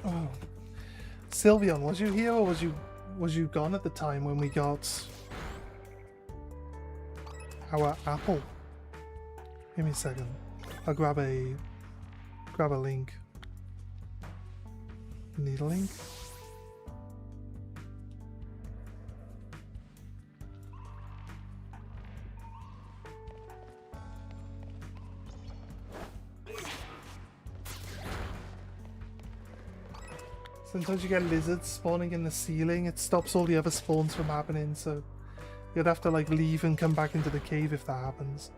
Oh. Sylveon, was you here or was you gone at the time when we got our apple? Give me a second. I'll grab a link. Need a link? Sometimes you get lizards spawning in the ceiling. It stops all the other spawns from happening, so you'd have to like leave and come back into the cave if that happens.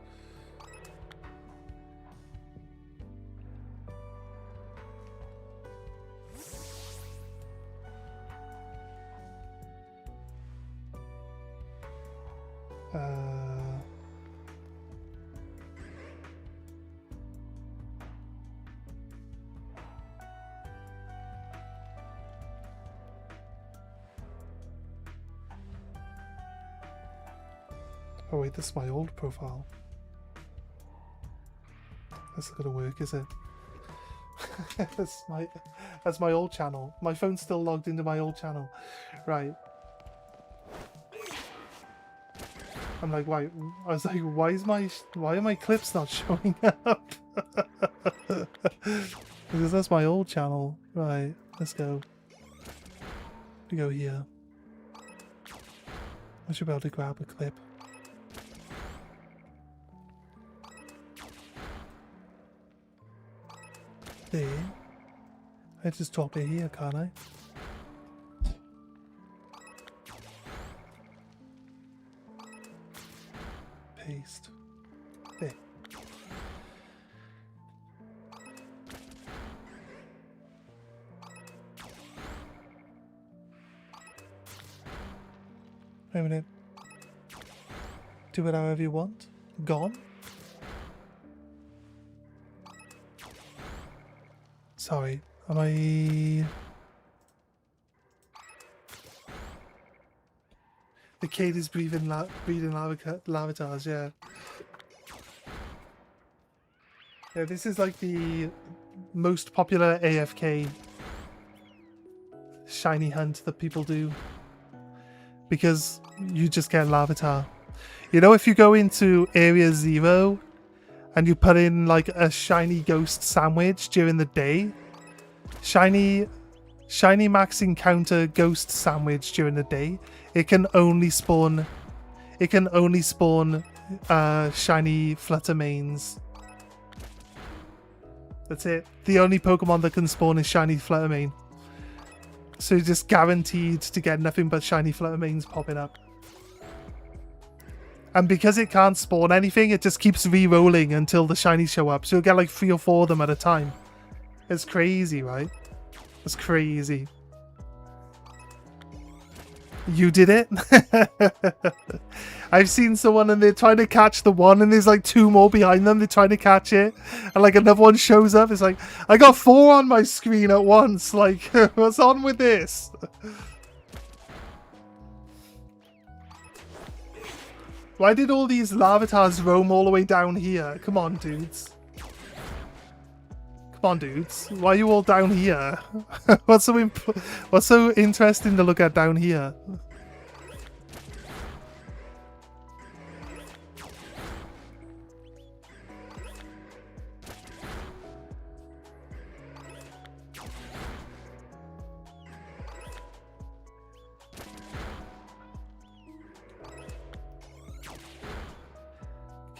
Oh wait, this is my old profile. That's not gonna work, is it? That's my old channel. My phone's still logged into my old channel. Right. I'm like, why? I was like, why are my clips not showing up? Because that's my old channel. Right, let's go. We go here. I should be able to grab a clip. There. I just drop it here, can't I? Paste. There. Wait a minute. Do it however you want. Gone? Sorry, am I... The kid is breeding lavatars, yeah. Yeah, this is like the most popular AFK shiny hunt that people do. Because you just get lavatar. You know, if you go into Area 0 and you put in like a shiny ghost sandwich during the day, shiny max encounter ghost sandwich during the day, it can only spawn shiny Fluttermanes. That's it. The only Pokemon that can spawn is shiny Fluttermane. So you're just guaranteed to get nothing but shiny Fluttermanes popping up. And because it can't spawn anything, it just keeps re-rolling until the shinies show up. So you'll get like 3 or 4 of them at a time. It's crazy, right? It's crazy. You did it? I've seen someone and they're trying to catch the one and there's like 2 more behind them. They're trying to catch it. And like another one shows up. It's like, I got 4 on my screen at once. Like, what's on with this? Why did all these lavatars roam all the way down here? Come on, dudes. Come on, dudes. Why are you all down here? What's so interesting to look at down here?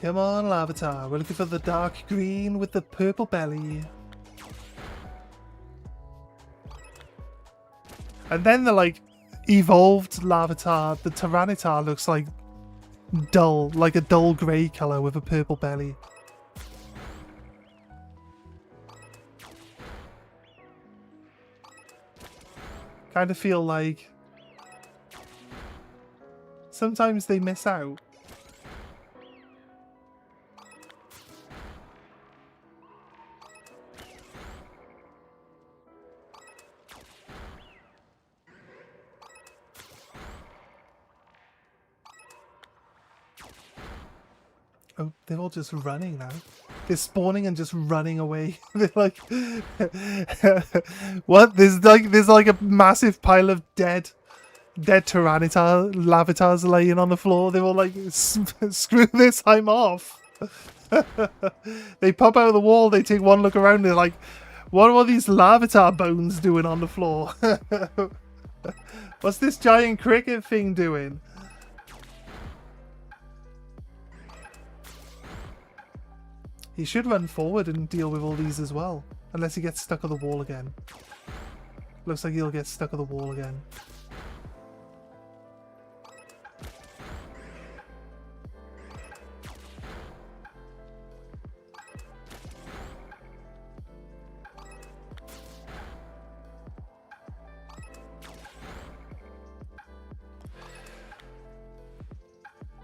Come on, Lavatar. We're looking for the dark green with the purple belly. And then the, like, evolved Lavatar, the Tyranitar, looks like dull, like a dull grey colour with a purple belly. Kind of feel like sometimes they miss out. Oh, they're all just running now. They're spawning and just running away. They're like, what? There's like a massive pile of dead Lavatars laying on the floor. They're all like, screw this, I'm off. They pop out of the wall. They take one look around. They're like, what are all these Lavatar bones doing on the floor? What's this giant cricket thing doing? He should run forward and deal with all these as well. Unless he gets stuck on the wall again. Looks like he'll get stuck on the wall again.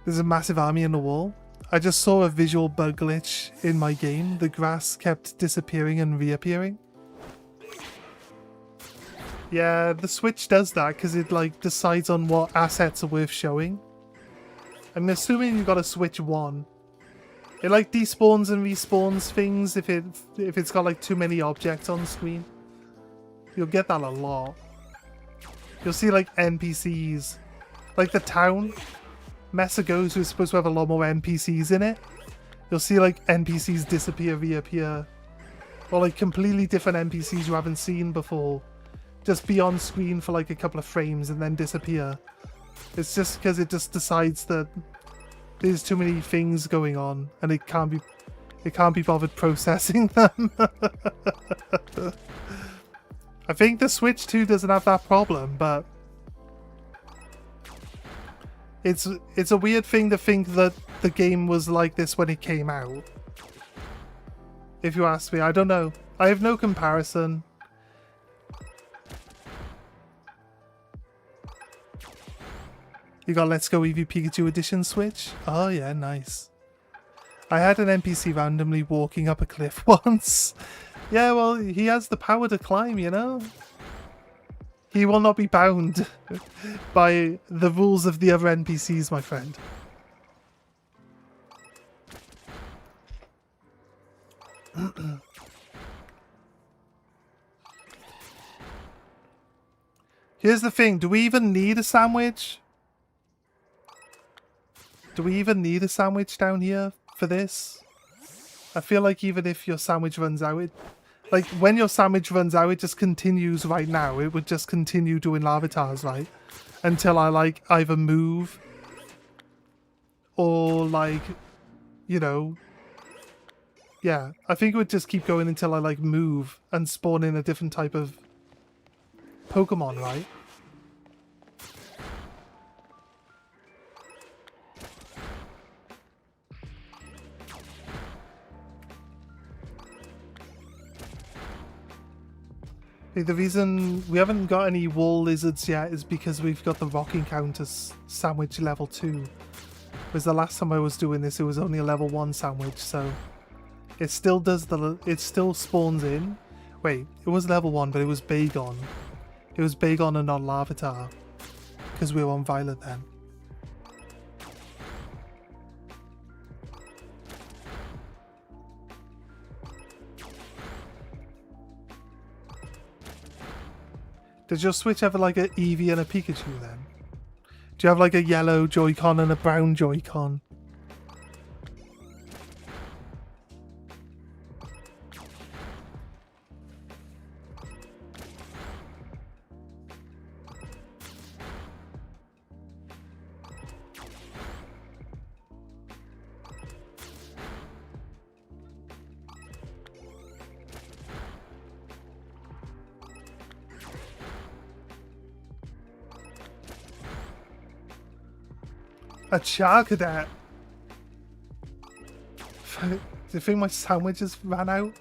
There's a massive army in the wall. I just saw a visual bug glitch in my game. The grass kept disappearing and reappearing. Yeah, the Switch does that because it like decides on what assets are worth showing. I'm assuming you got a Switch 1. It like despawns and respawns things if it's got like too many objects on screen. You'll get that a lot. You'll see like NPCs, like the town. Mesa Goes is supposed to have a lot more NPCs in it. You'll see like NPCs disappear, reappear. Or like completely different NPCs you haven't seen before. Just be on screen for like a couple of frames and then disappear. It's just because it just decides that there's too many things going on and it can't be bothered processing them. I think the Switch 2 doesn't have that problem, but it's a weird thing to think that the game was like this when it came out. If you ask me, I don't know. I have no comparison. You got Let's Go Eevee Pikachu Edition Switch? Oh yeah, nice. I had an NPC randomly walking up a cliff once. Yeah, well, he has the power to climb, you know? He will not be bound by the rules of the other NPCs, my friend. Here's the thing, do we even need a sandwich? Do we even need a sandwich down here for this? I feel like even if your sandwich runs out, like when your sandwich runs out, it just continues right now. It would just continue doing Larvitars, right? Until I like either move or like, you know, yeah, I think it would just keep going until I like move and spawn in a different type of Pokemon, right? The reason we haven't got any wall lizards yet is because we've got the rock encounter sandwich level 2. Whereas the last time I was doing this, it was only a level 1 sandwich, so it still does it still spawns in. Wait, it was level 1, but it was Bagon. It was Bagon and not Larvitar, because we were on Violet then. Does your Switch have like an Eevee and a Pikachu then? Do you have like a yellow Joy-Con and a brown Joy-Con? A Charcadet? Do you think my sandwiches ran out?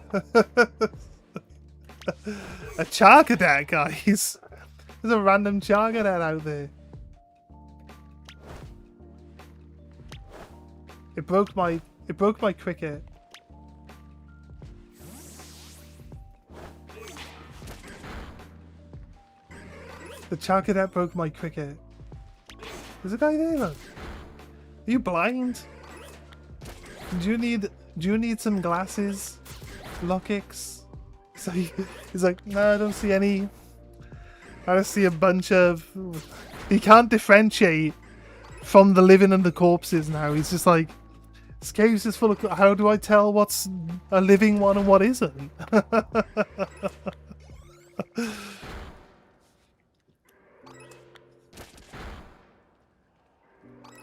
A Charcadet, guys! There's a random Charcadet out there. It broke my cricket. The Charcadet broke my cricket. There's a guy there, look. Are you blind? Do you need some glasses? Lockix? So he's like, no, I don't see any. I don't see a bunch of. He can't differentiate from the living and the corpses now. He's just like, this cave's just full of. How do I tell what's a living one and what isn't?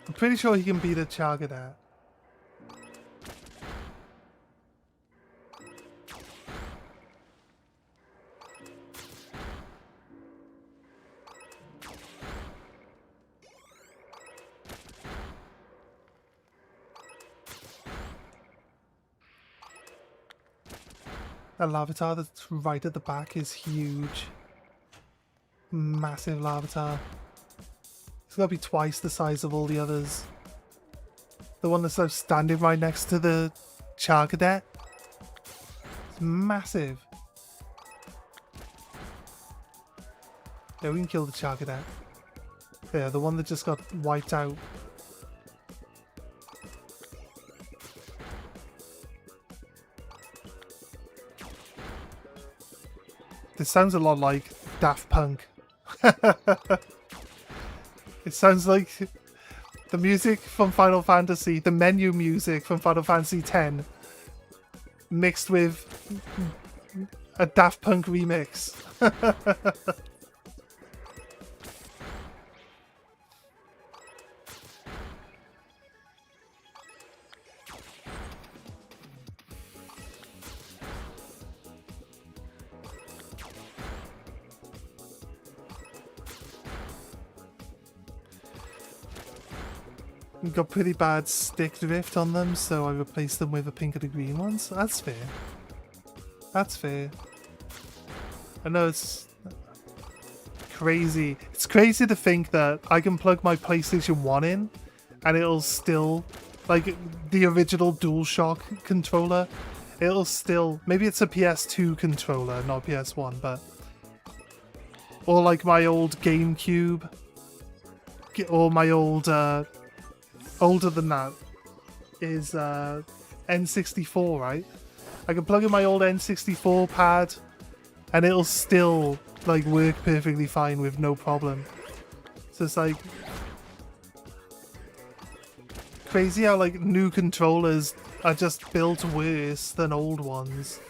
I'm pretty sure he can beat a Charcadet. That Larvitar that's right at the back is huge. Massive Larvitar. It's gotta be twice the size of all the others. The one that's standing right next to the Charcadet. It's massive. Yeah, we can kill the Charcadet. Yeah, the one that just got wiped out. This sounds a lot like Daft Punk. It sounds like the music from Final Fantasy, the menu music from Final Fantasy X, mixed with a Daft Punk remix. Got pretty bad stick drift on them, so I replaced them with a pink and a green one. So that's fair. That's fair. I know it's crazy. It's crazy to think that I can plug my PlayStation 1 in and it'll still, like the original DualShock controller, it'll still, maybe it's a PS2 controller, not PS1, but, or like my old GameCube, or my old, older than that, is N64, right? I can plug in my old N64 pad and it'll still like work perfectly fine with no problem. So it's like crazy how like new controllers are just built worse than old ones.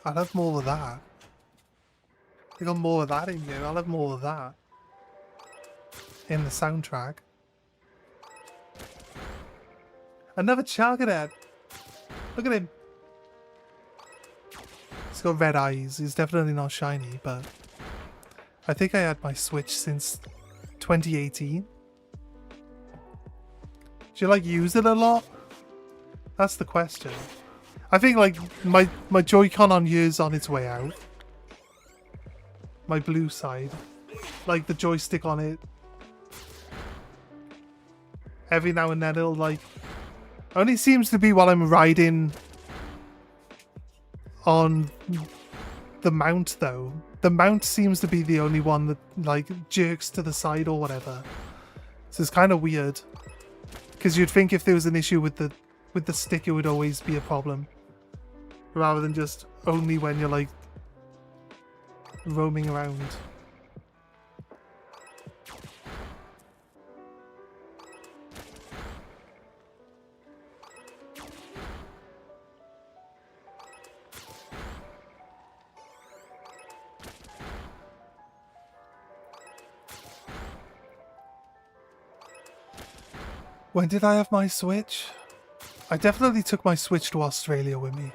I'll have more of that. I got more of that in here. I'll have more of that in the soundtrack. Another Chargadet. Look at him. He's got red eyes. He's definitely not shiny, but I think I had my Switch since 2018. Do you like use it a lot? That's the question. I think like my Joy-Con on year's on its way out. My blue side. Like the joystick on it. Every now and then it'll like... Only seems to be while I'm riding on the mount though. The mount seems to be the only one that like jerks to the side or whatever. So it's kind of weird. Because you'd think if there was an issue with the stick it would always be a problem. Rather than just only when you're like roaming around. When did I have my Switch? I definitely took my Switch to Australia with me.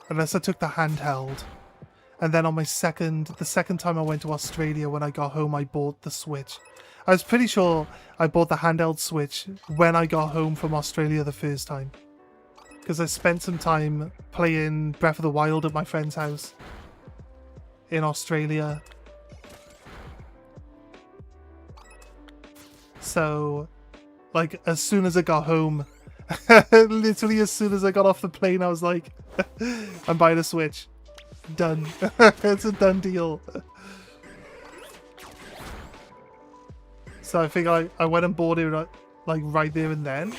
Unless I took the handheld. And then on my the second time I went to Australia, when I got home, I bought the Switch. I was pretty sure I bought the handheld Switch when I got home from Australia the first time. Because I spent some time playing Breath of the Wild at my friend's house in Australia. So, like, as soon as I got home, literally as soon as I got off the plane, I was like, I'm buying a Switch. Done. It's a done deal. So I think I went and bought it like right there and then.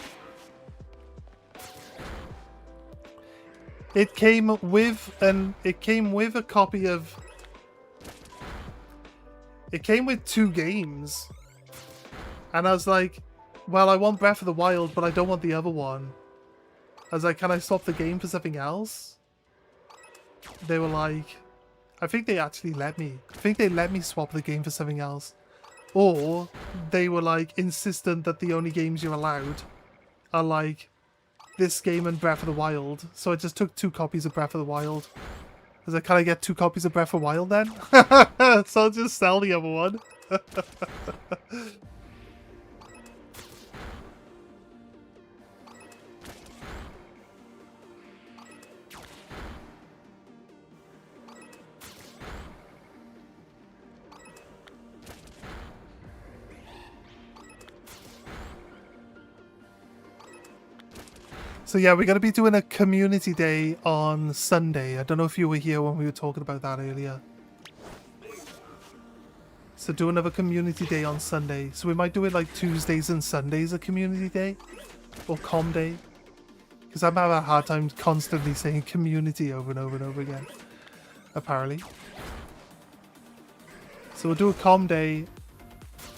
It came with a copy of... It came with 2 games. And I was like, well, I want Breath of the Wild, but I don't want the other one. I was like, can I swap the game for something else? They were like... I think they actually let me. I think they let me swap the game for something else. Or they were like insistent that the only games you're allowed are like this game and Breath of the Wild. So I just took 2 copies of Breath of the Wild. I was like, can I get 2 copies of Breath of the Wild then? So I'll just sell the other one. So yeah, we're going to be doing a community day on Sunday. I don't know if you were here when we were talking about that earlier. So do another community day on Sunday. So we might do it like Tuesdays and Sundays a community day. Or com day. Because I'm having a hard time constantly saying community over and over and over again. Apparently. So we'll do a com day.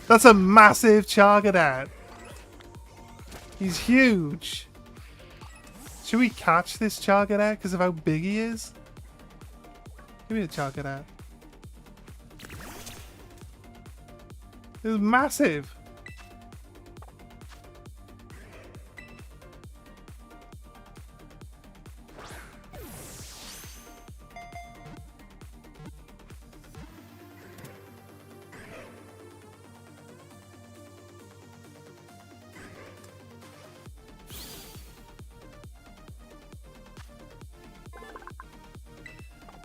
That's a massive Chargadet. He's huge. Should we catch this Chargadet because of how big he is? Give me a Chargadet. It's massive.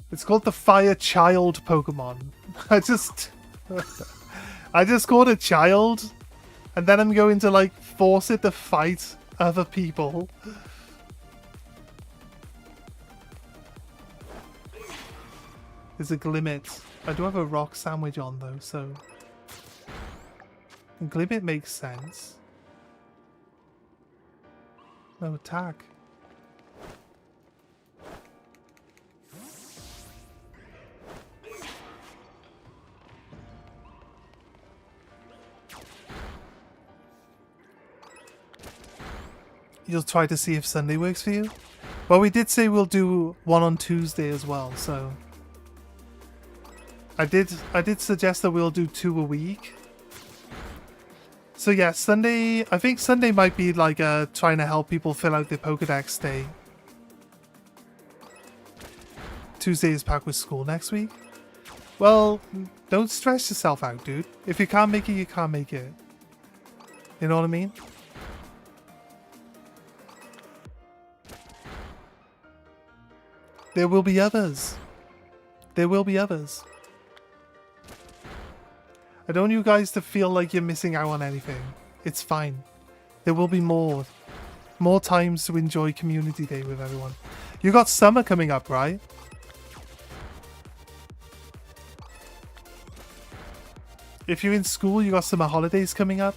It's called the Fire Child Pokemon. I just called it Child, and then I'm going to like force it to fight other people. There's a Glimmet. I do have a rock sandwich on though, so Glimmet makes sense. No attack. You'll try to see if Sunday works for you? Well, we did say we'll do one on Tuesday as well, so I did suggest that we'll do 2 a week. So yeah, Sunday, I think Sunday might be like trying to help people fill out their Pokedex day. Tuesday is packed with school next week. Well, don't stress yourself out, dude. If you can't make it, you can't make it. You know what I mean? There will be others. There will be others. I don't want you guys to feel like you're missing out on anything. It's fine. There will be more. More times to enjoy Community Day with everyone. You got summer coming up, right? If you're in school, you got summer holidays coming up.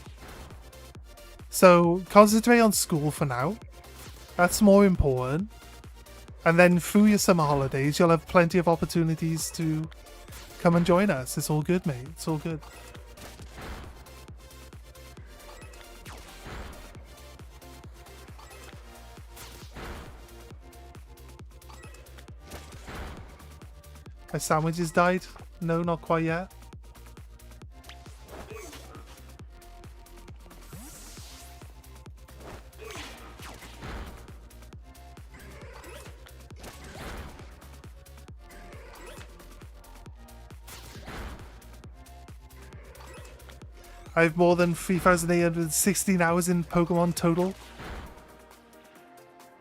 So concentrate on school for now. That's more important. And then through your summer holidays, you'll have plenty of opportunities to come and join us. It's all good, mate. It's all good. My sandwiches died? No, not quite yet. I have more than 3,816 hours in Pokemon total.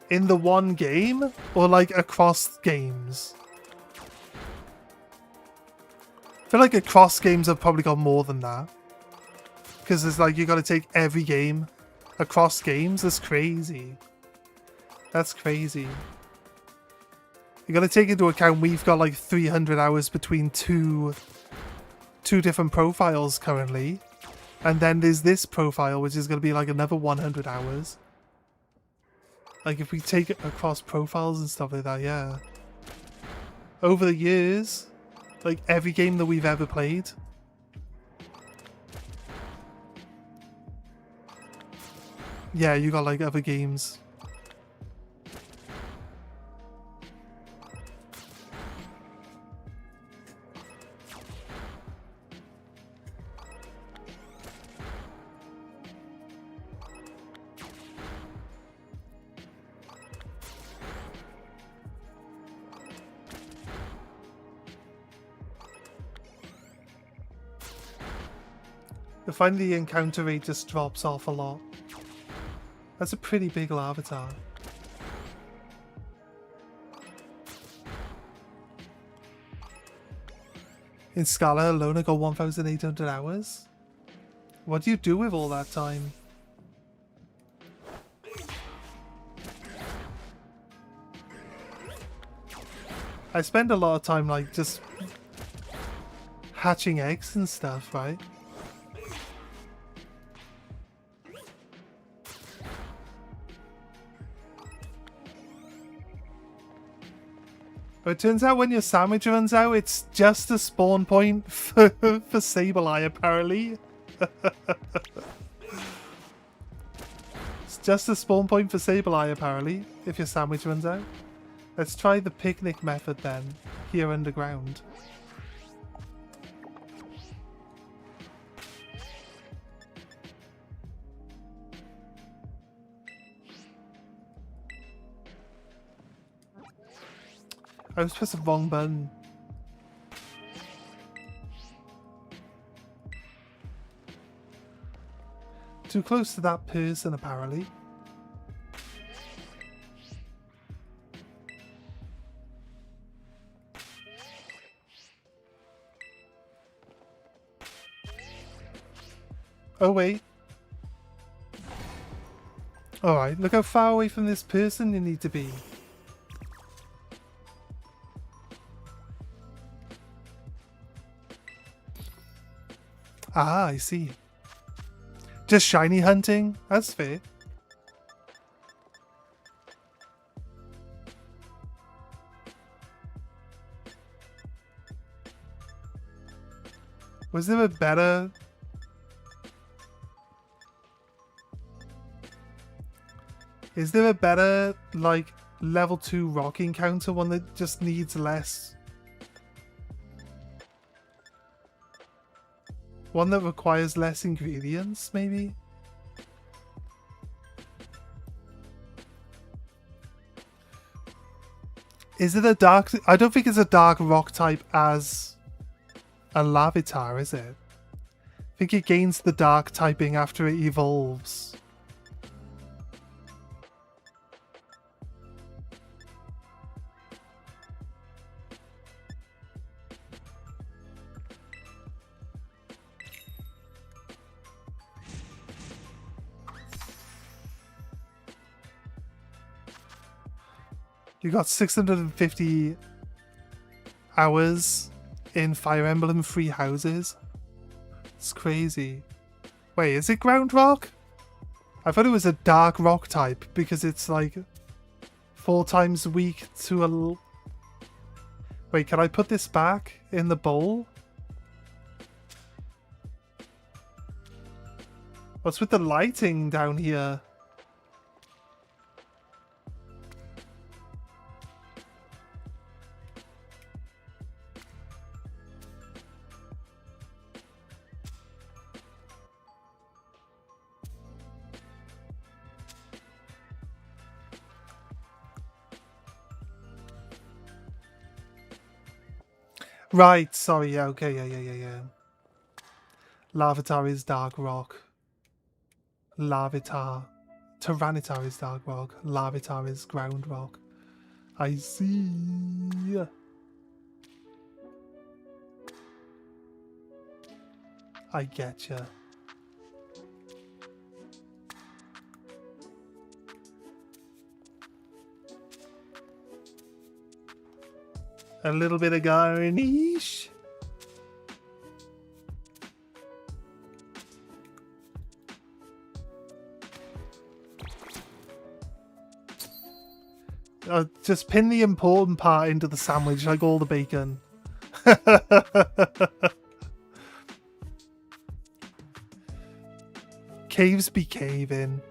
In the one game? Or like across games? I feel like across games I've probably got more than that. Because it's like you gotta take every game across games. That's crazy. That's crazy. You gotta take into account we've got like 300 hours between two different profiles currently. And then there's this profile, which is going to be like another 100 hours. Like, if we take it across profiles and stuff like that, yeah. Over the years, like, every game that we've ever played. Yeah, you got, like, other games. I find the encounter rate just drops off a lot. That's a pretty big Larvitar. In Scarlet alone I got 1,800 hours? What do you do with all that time? I spend a lot of time like just hatching eggs and stuff, right? But it turns out when your sandwich runs out, it's just a spawn point for Sableye, apparently. It's just a spawn point for Sableye, apparently, if your sandwich runs out. Let's try the picnic method then, here underground. I was pressing the wrong button. Too close to that person, apparently. Oh, wait. Alright, look how far away from this person you need to be. Ah, I see. Just shiny hunting? That's fair. Was there a better... Is there a better, like, level 2 rock encounter? One that just needs less... One that requires less ingredients, maybe? Is it a dark... I don't think it's a dark rock type as a Larvitar, is it? I think it gains the dark typing after it evolves. You got 650 hours in Fire Emblem free houses. It's crazy. Wait, is it ground rock? I thought it was a dark rock type because it's like 4 times weak to a... Wait, can I put this back in the bowl? What's with the lighting down here? Right, sorry, yeah, okay, yeah. Larvitar is dark rock. Larvitar. Tyranitar is dark rock. Larvitar is ground rock. I see. I getcha. A little bit of garnish. Just pin the important part into the sandwich, like all the bacon. Caves be caving.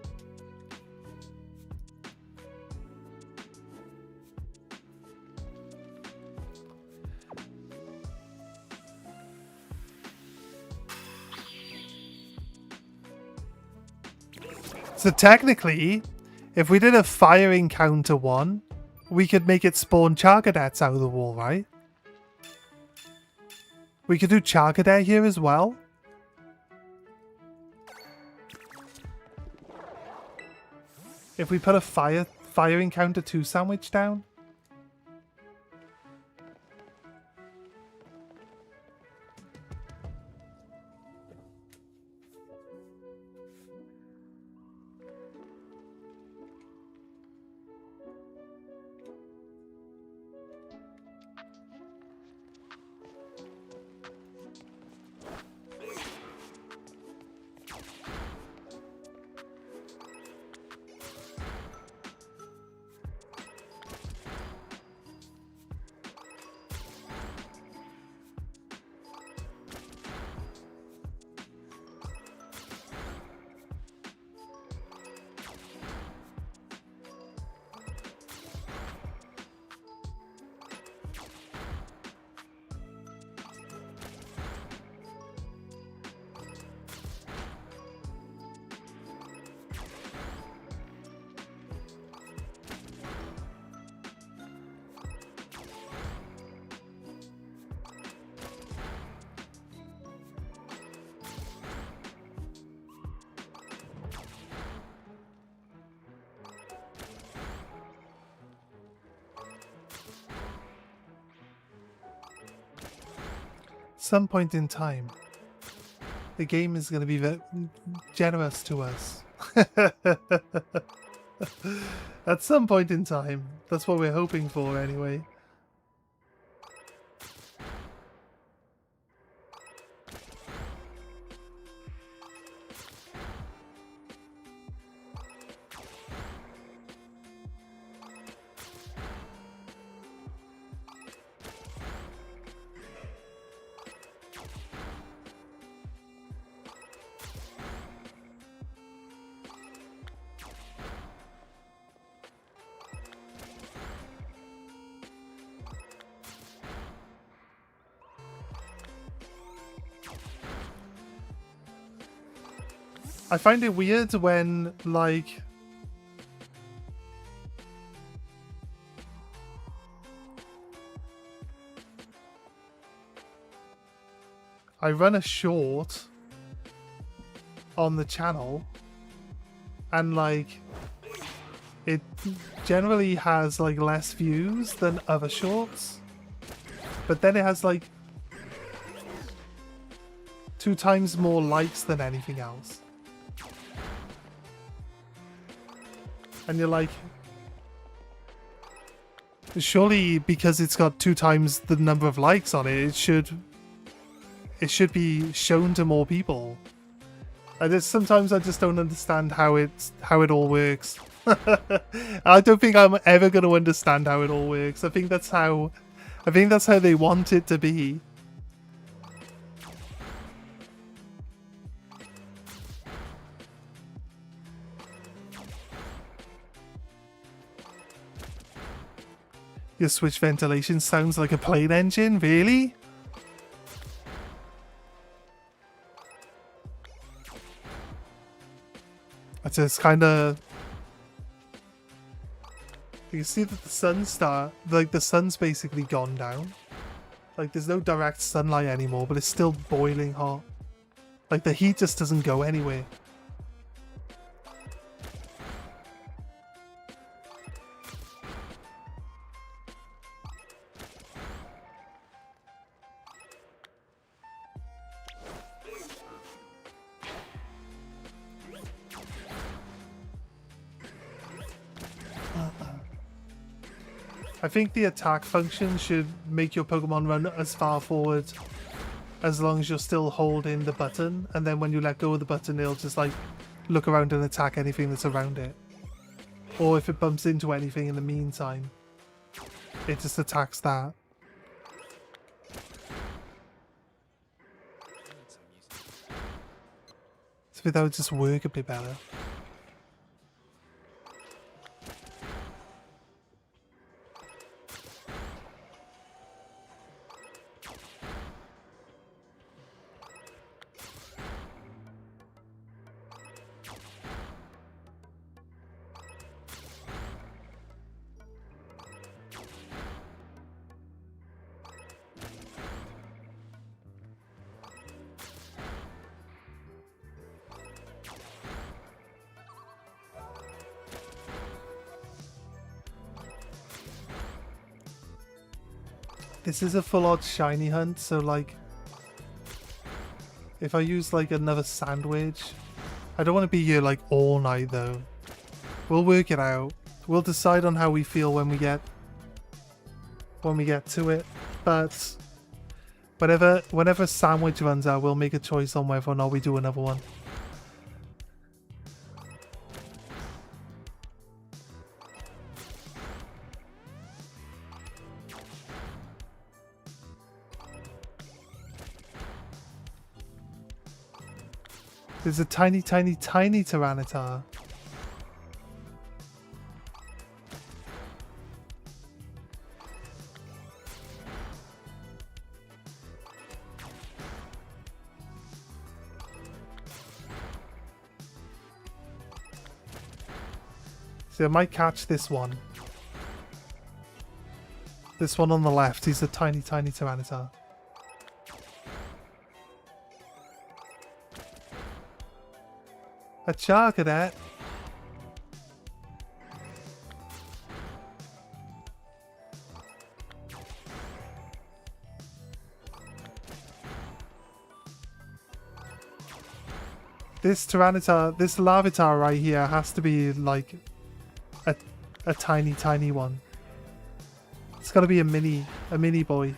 So technically, if we did a fire encounter one, we could make it spawn Charcadets out of the wall, right? We could do Charcadet here as well. If we put a fire encounter 2 sandwich down. some point in time, the game is going to be very generous to us. At some point in time. That's what we're hoping for anyway. I find it weird when, like, I run a short on the channel and, like, it generally has, like, less views than other shorts, but then it has, like, 2 times more likes than anything else. And you're like, surely because it's got 2 times the number of likes on it, it should be shown to more people. Sometimes I just don't understand how it all works. I don't think I'm ever going to understand how it all works. I think that's how they want it to be. Your Switch ventilation sounds like a plane engine, really? It's just kind of... You can see that the sun's basically gone down. Like, there's no direct sunlight anymore, but it's still boiling hot. Like, the heat just doesn't go anywhere. I think the attack function should make your Pokemon run as far forward as long as you're still holding the button, and then when you let go of the button, it'll just, like, look around and attack anything that's around it. Or if it bumps into anything in the meantime, it just attacks that. So that would just work a bit better. This is a full-on shiny hunt, so, like, if I use, like, another sandwich, I don't want to be here, like, all night, though. We'll work it out. We'll decide on how we feel when we get to it, but whenever sandwich runs out, we'll make a choice on whether or not we do another one. There's a tiny, tiny, tiny Tyranitar. So I might catch this one. This one on the left, he's a tiny, tiny Tyranitar. A Charcadet. This Tyranitar, this Larvitar right here has to be like a tiny one. It's got to be a mini boy.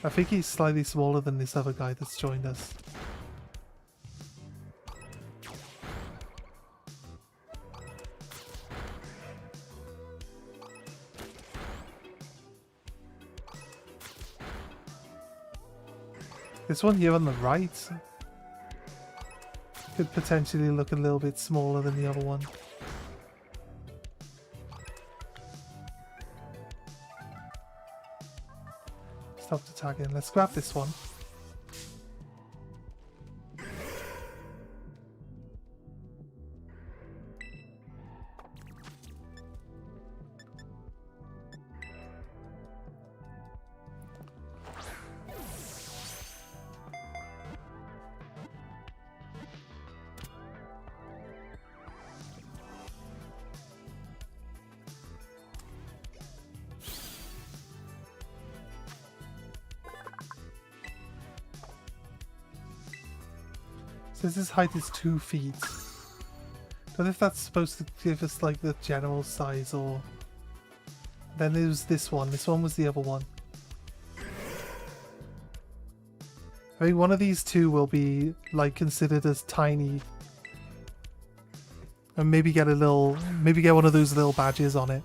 I think he's slightly smaller than this other guy that's joined us. This one here on the right could potentially look a little bit smaller than the other one. Stopped attacking. Let's grab this one. Says his height is 2 feet. Don't know if that's supposed to give us like the general size or... Then there was this one. This one was the other one. I think one of these two will be like considered as tiny. And maybe get one of those little badges on it.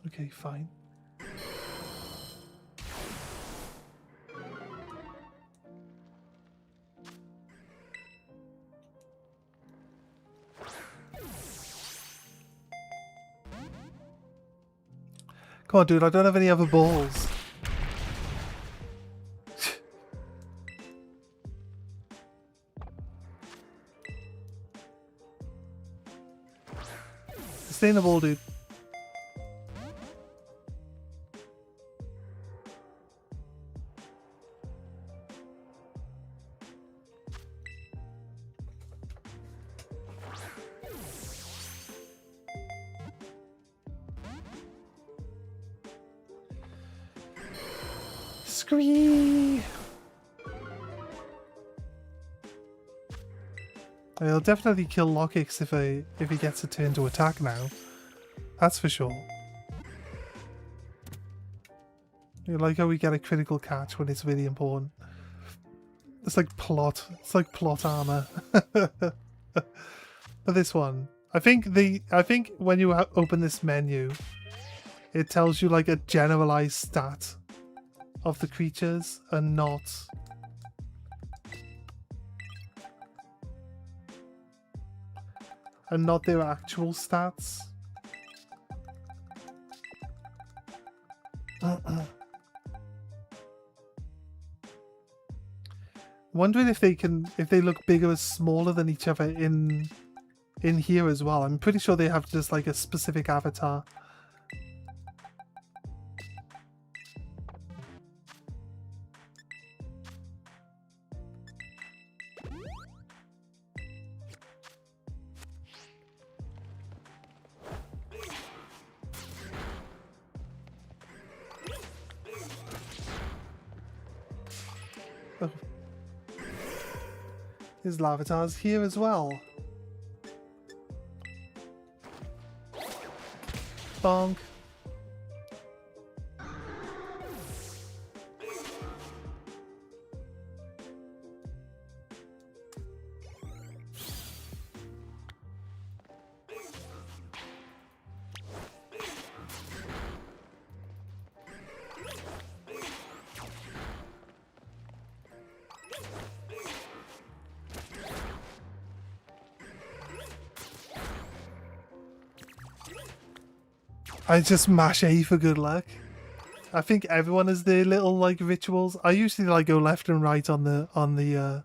Okay, fine. Come on, dude, I don't have any other balls. Stay in the ball, dude. Scree! He'll definitely kill Lockix if he gets a turn to attack now. That's for sure. You like how we get a critical catch when it's really important. It's like plot. It's like plot armor. But this one, I think when you open this menu, it tells you like a generalized stat of the creatures and not their actual stats. Wondering if they look bigger or smaller than each other in here as well. I'm pretty sure they have just like a specific avatar. Oh. His Larvitar's here as well. Bonk. I just mash A for good luck. I think everyone has their little like rituals. I usually like go left and right on the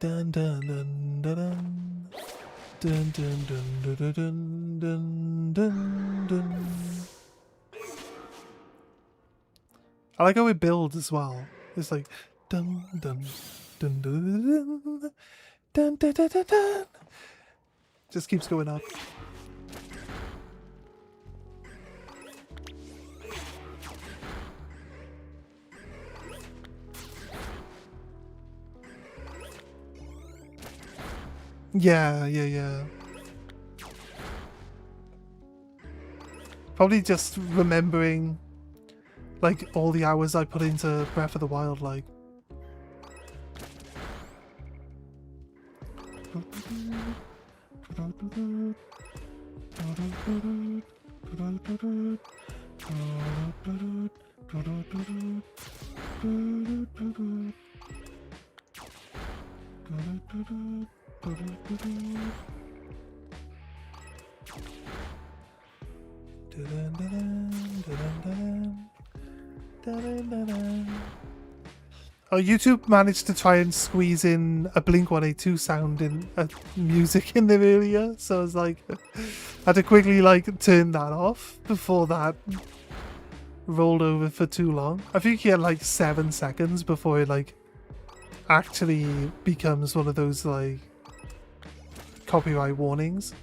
Dun dun dun dun dun. Dun dun dun dun dun dun dun dun. I like how it builds as well. It's like dun dun dun dun dun dun dun dun dun dun. Just keeps going up. Yeah. Probably just remembering, like, all the hours I put into Breath of the Wild, like. Oh, YouTube managed to try and squeeze in a Blink-182 sound in music in there earlier, so I was like, I had to quickly like turn that off before that rolled over for too long. I think you had like 7 seconds before it like actually becomes one of those like copyright warnings.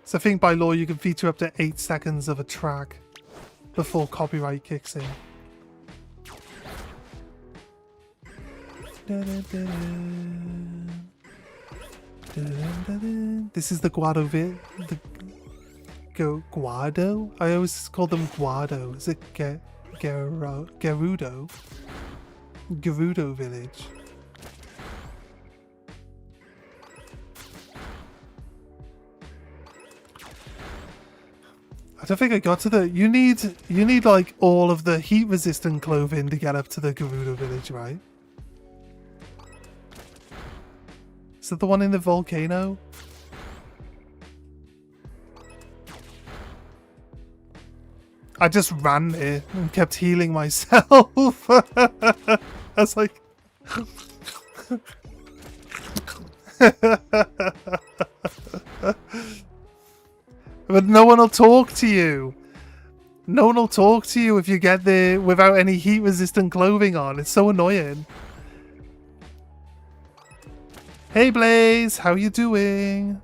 So I think by law you can feature up to 8 seconds of a track before copyright kicks in. This is the Guado bit. Guado? I always call them Guado. Is it Gerudo? Gerudo village. I don't think I got to the... You need like all of the heat resistant clothing to get up to the Gerudo village, right? Is that the one in the volcano? I just ran there and kept healing myself. I was like... But no one will talk to you. No one will talk to you if you get there without any heat resistant clothing on. It's so annoying. Hey Blaze, how you doing?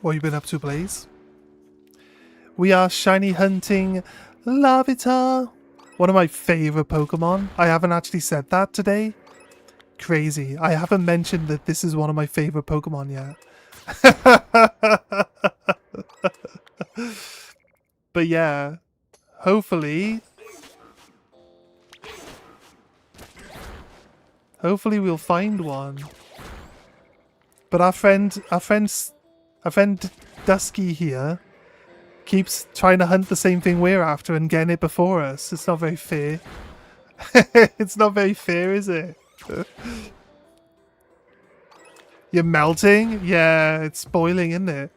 What have you been up to, Blaze? We are shiny hunting Larvitar. One of my favourite Pokemon. I haven't actually said that today. Crazy. I haven't mentioned that this is one of my favourite Pokemon yet. But yeah, hopefully we'll find one. But our friend Dusky here keeps trying to hunt the same thing we're after and getting it before us. It's not very fair. It's not very fair, is it? You're melting? Yeah, it's boiling, isn't it?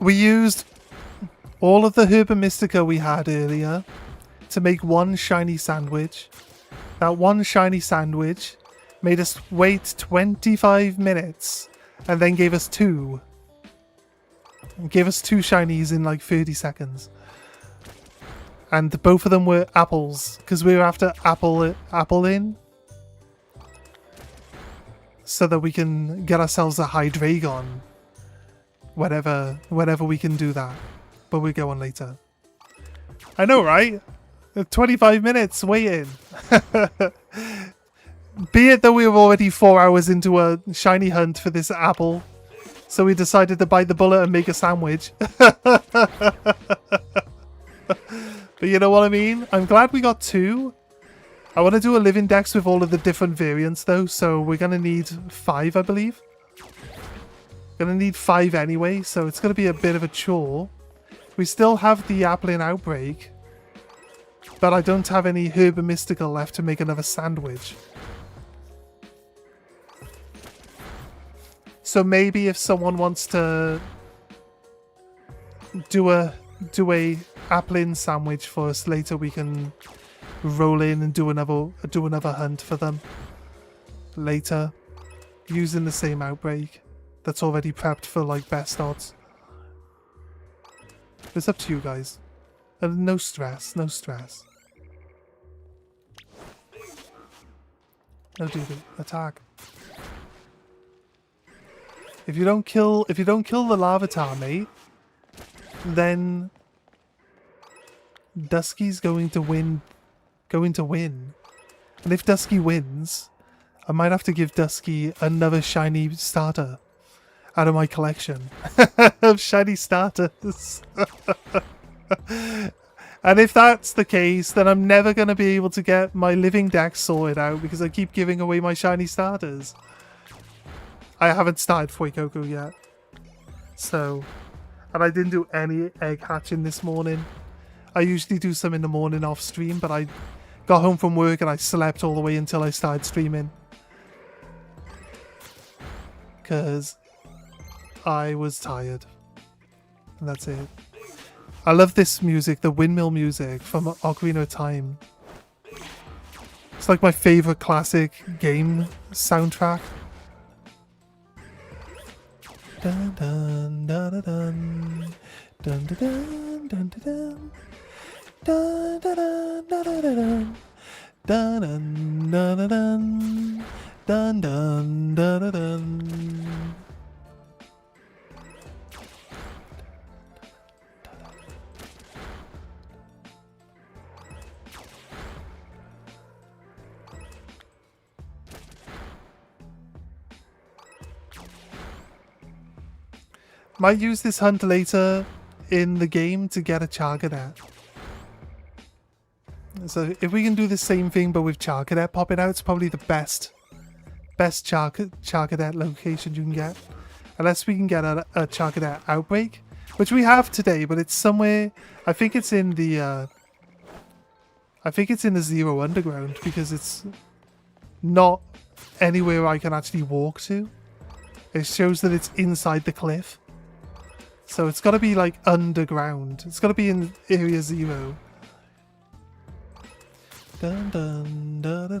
We used all of the Herba Mystica we had earlier to make one shiny sandwich. That one shiny sandwich made us wait 25 minutes and then gave us two. Gave us 2 shinies in like 30 seconds. And both of them were apples, because we were after apple in. So that we can get ourselves a Hydreigon. Whenever we can do that. But we'll go on later. I know, right? 25 minutes waiting. Be it that we were already 4 hours into a shiny hunt for this apple. So we decided to bite the bullet and make a sandwich. You know what I mean? I'm glad we got 2. I want to do a living dex with all of the different variants though, so we're going to need 5, I believe. Going to need 5 anyway, so it's going to be a bit of a chore. We still have the Applin Outbreak, but I don't have any Herb and Mystical left to make another sandwich. So maybe if someone wants to do a Applin sandwich for us later, we can roll in and do another hunt for them later, using the same outbreak that's already prepped for like best odds. It's up to you guys. And no stress, no stress. No, dude, attack. If you don't kill the Larvitar, mate, then Dusky's going to win. And if Dusky wins, I might have to give Dusky another shiny starter out of my collection of shiny starters. And if that's the case, then I'm never going to be able to get my living dex sorted out because I keep giving away my shiny starters. I haven't started Fuecoco yet. So, and I didn't do any egg hatching this morning. I usually do some in the morning off stream, but I got home from work and I slept all the way until I started streaming. Because I was tired. And that's it. I love this music, the windmill music from Ocarina of Time. It's like my favorite classic game soundtrack. Dun dun dun dun dun dun dun dun dun dun dun dun dun dun dun dun dun. Might use this hunt later in the game to get a Charcadet. So if we can do the same thing but with Charcadet popping out, it's probably the best Charcadet location you can get. Unless we can get a Charcadet Outbreak, which we have today, but it's somewhere. I think it's in the Zero Underground because it's not anywhere I can actually walk to. It shows that it's inside the cliff. So it's got to be like underground. It's got to be in Area 0. Dun dun dun dun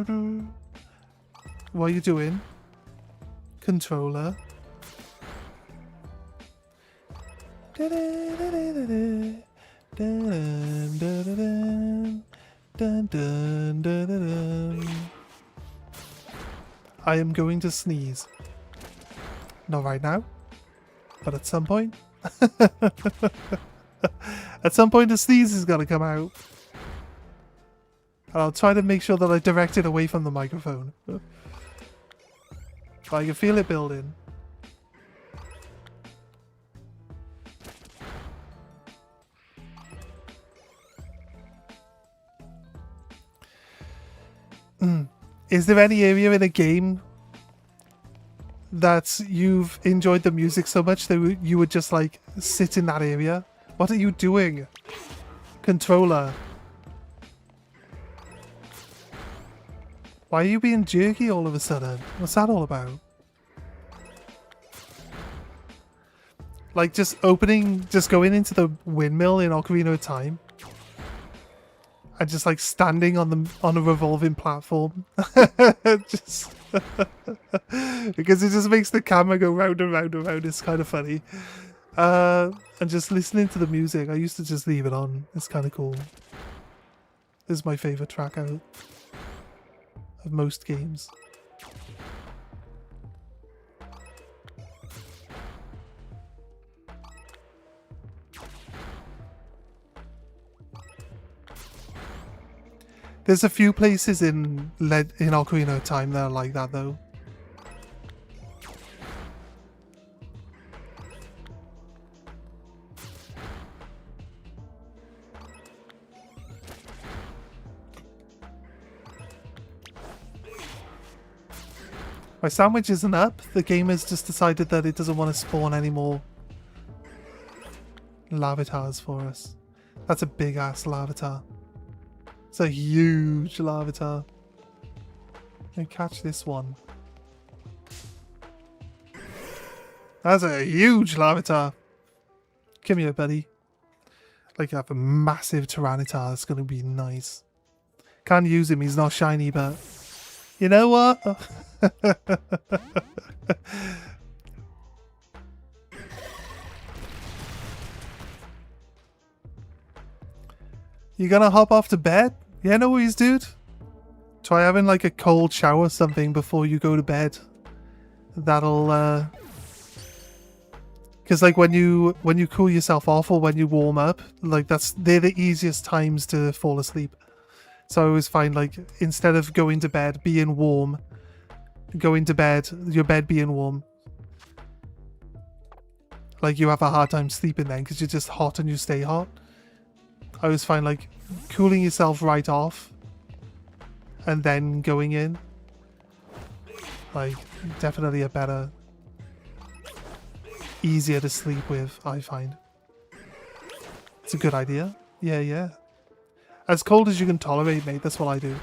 dun. What are you doing? Controller. Dun, dun, dun, dun, dun. I am going to sneeze. Not right now, but at some point. At some point the sneeze is going to come out. And I'll try to make sure that I direct it away from the microphone. But I can feel it building. Is there any area in a game that you've enjoyed the music so much that you would just like sit in that area? What are you doing? Controller. Why are you being jerky all of a sudden? What's that all about? Like just going into the windmill in Ocarina of Time. And just like standing on a revolving platform. Just because it just makes the camera go round and round and round. It's kind of funny. And just listening to the music. I used to just leave it on. It's kind of cool. This is my favorite track out of most games. There's a few places in Ocarina of Time that are like that though. My sandwich isn't up. The game has just decided that it doesn't want to spawn any more Larvitars for us. That's a big ass Larvitar. It's a huge Larvitar. And catch this one. That's a huge Larvitar. Come here, buddy. Like, I have a massive Tyranitar. It's going to be nice. Can't use him. He's not shiny, but... You know what? You gonna hop off to bed? Yeah, no worries, dude. Try having like a cold shower or something before you go to bed. That'll because like when you cool yourself off or when you warm up, like they're the easiest times to fall asleep. So I always find like instead of going to bed being warm, going to bed, your bed being warm, like you have a hard time sleeping then because you're just hot and you stay hot. I always find like cooling yourself right off and then going in, like definitely a better, easier to sleep with, I find. It's a good idea. Yeah, yeah. As cold as you can tolerate, mate. That's what I do.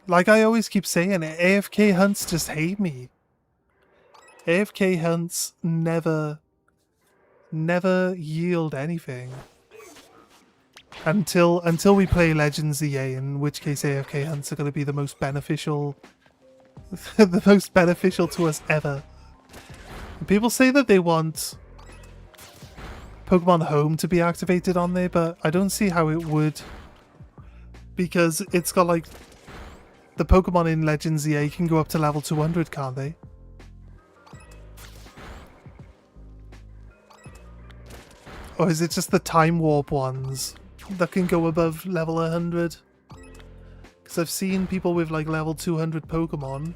Like I always keep saying, AFK hunts just hate me. AFK hunts never yield anything. Until we play Legends EA, in which case AFK hunts are going to be the most beneficial the most beneficial to us ever. People say that they want Pokemon Home to be activated on there, but I don't see how it would, because it's got like the Pokemon in Legends EA can go up to level 200, can't they? Or is it just the Time Warp ones that can go above level 100? Because I've seen people with like level 200 Pokemon.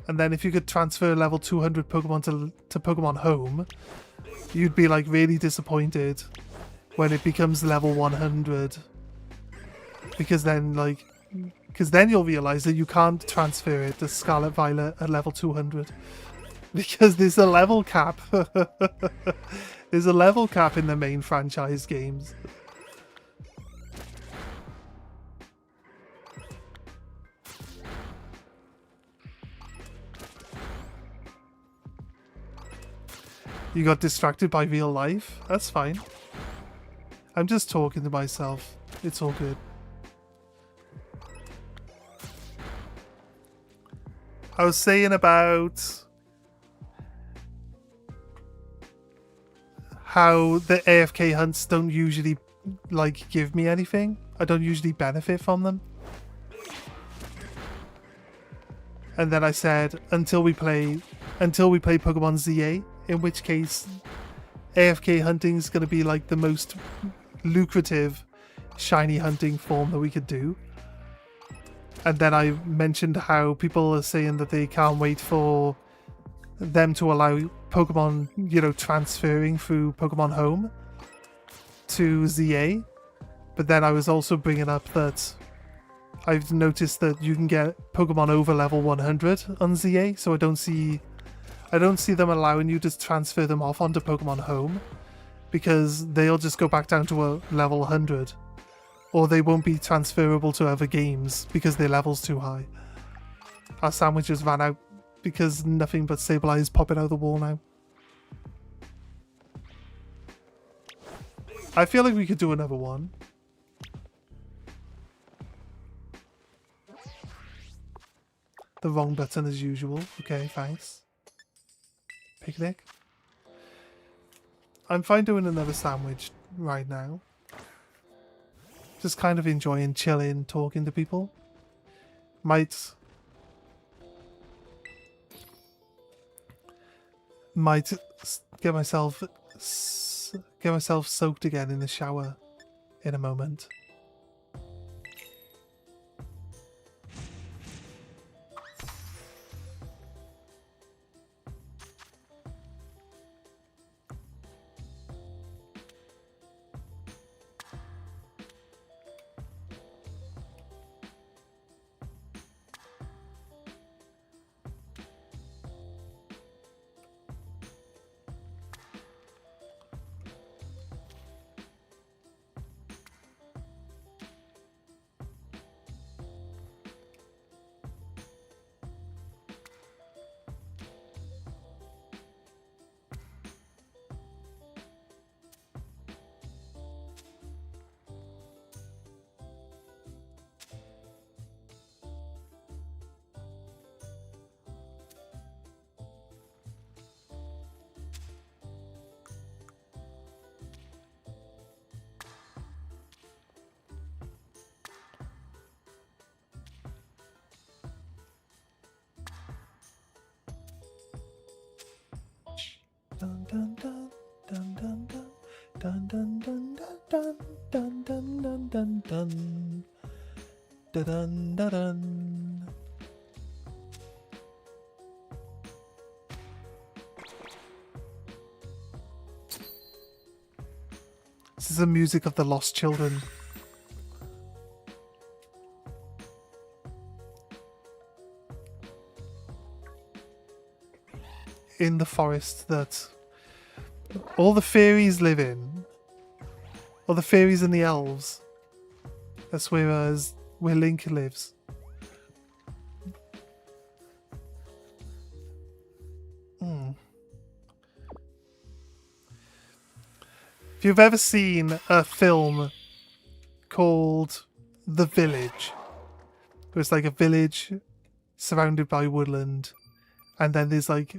And then if you could transfer level 200 Pokemon to Pokemon Home, you'd be like really disappointed when it becomes level 100. Because then you'll realize that you can't transfer it to Scarlet Violet at level 200. Because there's a level cap. There's a level cap in the main franchise games. You got distracted by real life? That's fine. I'm just talking to myself. It's all good. I was saying about how the AFK hunts don't usually like give me anything. I don't usually benefit from them. And then I said until we play Pokemon ZA, in which case AFK hunting is going to be like the most lucrative shiny hunting form that we could do. And then I mentioned how people are saying that they can't wait for them to allow Pokemon, you know, transferring through Pokemon Home to ZA. But then I was also bringing up that I've noticed that you can get Pokemon over level 100 on ZA, so I don't see them allowing you to transfer them off onto Pokemon Home, because they'll just go back down to a level 100. Or they won't be transferable to other games because their level's too high. Our sandwiches ran out because nothing but Sableye is popping out of the wall now. I feel like we could do another one. The wrong button as usual. Okay, thanks. Picnic. I'm fine doing another sandwich right now. Just kind of enjoying chilling, talking to people. Might get myself soaked again in the shower in a moment. Dun dun dun dun dun dun dun dun dun dun dun dun dun dun dun dun dun dun. This is the music of the lost children. In the forest that all the fairies live in. All the fairies and the elves. That's where Link lives. If you've ever seen a film called The Village, where it's like a village surrounded by woodland, and then there's like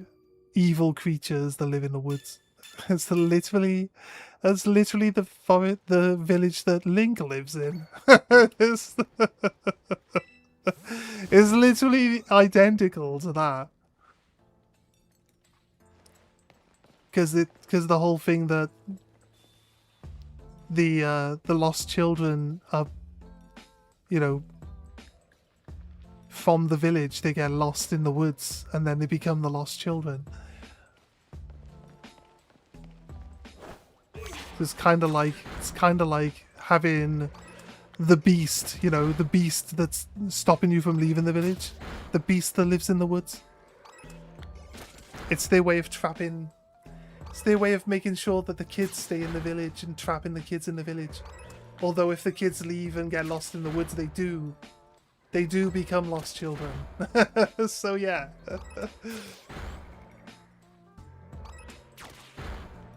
evil creatures that live in the woods. That's literally the village that Link lives in. it's literally identical to that. Because the whole thing that the lost children are, you know, from the village, they get lost in the woods and then they become the lost children. It's kind of like having the beast, you know, the beast that's stopping you from leaving the village, the beast that lives in the woods. It's their way of trapping. It's their way of making sure that the kids stay in the village and trapping the kids in the village. Although if the kids leave and get lost in the woods, they do become lost children. So yeah.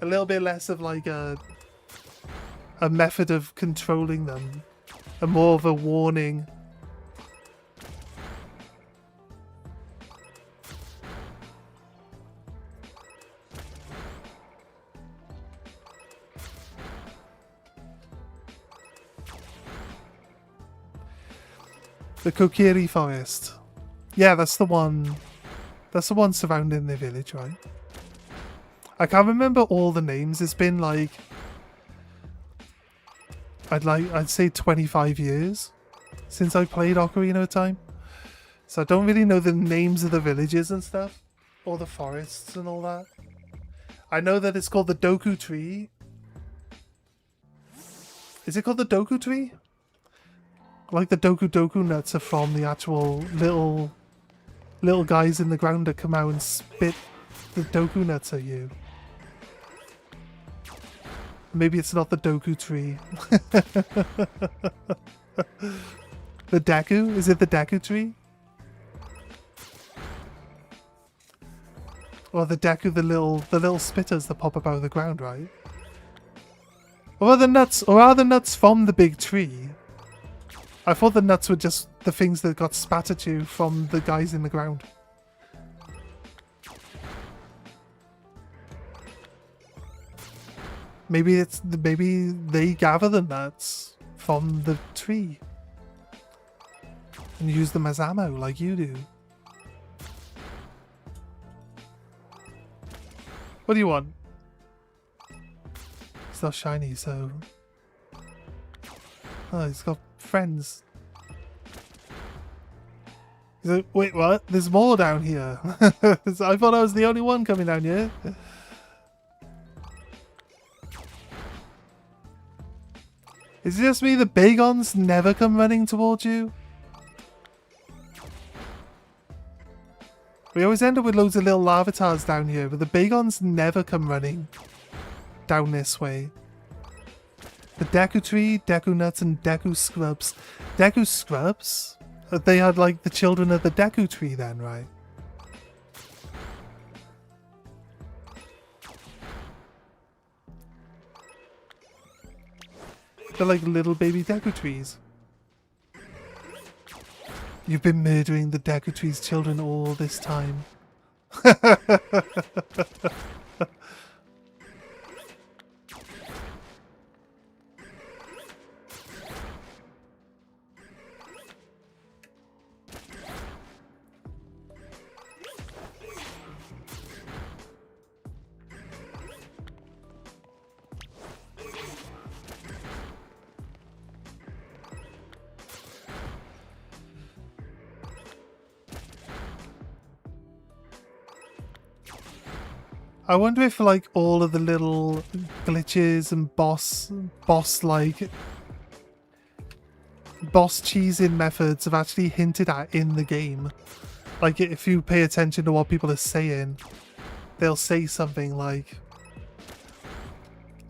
A little bit less of like a method of controlling them, and more of a warning. The Kokiri Forest. Yeah, that's the one. That's the one surrounding the village, right? I can't remember all the names. It's been like I'd say 25 years since I played Ocarina of Time. So I don't really know the names of the villages and stuff, or the forests and all that. I know that it's called the Doku Tree. Is it called the Doku Tree? Like the Doku Doku nuts are from the actual little guys in the ground that come out and spit the Doku nuts at you. Maybe it's not the Doku Tree. The Deku? Is it the Deku Tree? Or the Deku, the little spitters that pop up out of the ground, right? Or are the nuts from the big tree? I thought the nuts were just the things that got spat at you from the guys in the ground. Maybe they gather the nuts from the tree and use them as ammo like you do. What do you want? It's not shiny, so... Oh, he's got friends. He's like, wait, what? There's more down here. I thought I was the only one coming down here. Is it just me? The Bagons never come running towards you? We always end up with loads of little Larvatars down here, but the Bagons never come running down this way. The Deku Tree, Deku Nuts, and Deku Scrubs. Deku Scrubs? They had like the children of the Deku Tree then, right? They're like little baby Deku Trees. You've been murdering the Deku Tree's children all this time. I wonder if like all of the little glitches and boss cheesing methods have actually hinted at in the game. Like if you pay attention to what people are saying, they'll say something like,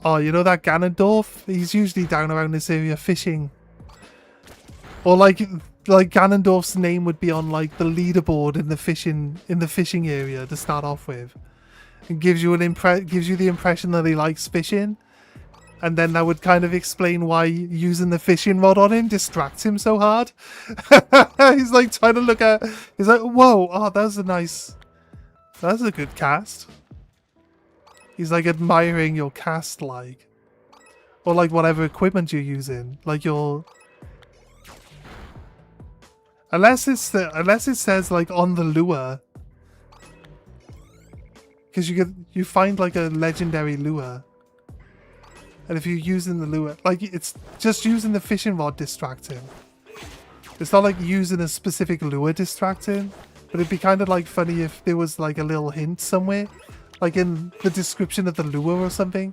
oh, you know that Ganondorf? He's usually down around this area fishing. Or like Ganondorf's name would be on like the leaderboard in the fishing area to start off with. It gives you the impression that he likes fishing, and then that would kind of explain why using the fishing rod on him distracts him so hard. He's like trying to look at. He's like, "Whoa! Oh, that's a good cast." He's like admiring your cast, like, or like whatever equipment you're using, like your. Unless it says like on the lure. Because you find like a legendary lure, and if you're using the lure, like it's just using the fishing rod distracting. It's not like using a specific lure distracting, but it'd be kind of like funny if there was like a little hint somewhere, like in the description of the lure or something,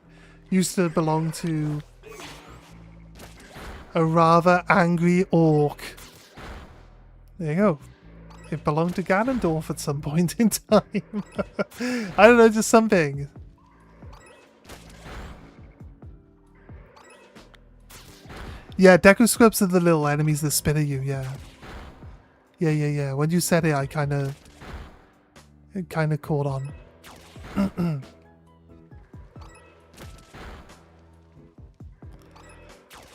used to belong to a rather angry orc. There you go. It belonged to Ganondorf at some point in time. I don't know, just something. Yeah, Deku Scrubs are the little enemies that spit at you, yeah. Yeah. When you said it, I kind of caught on.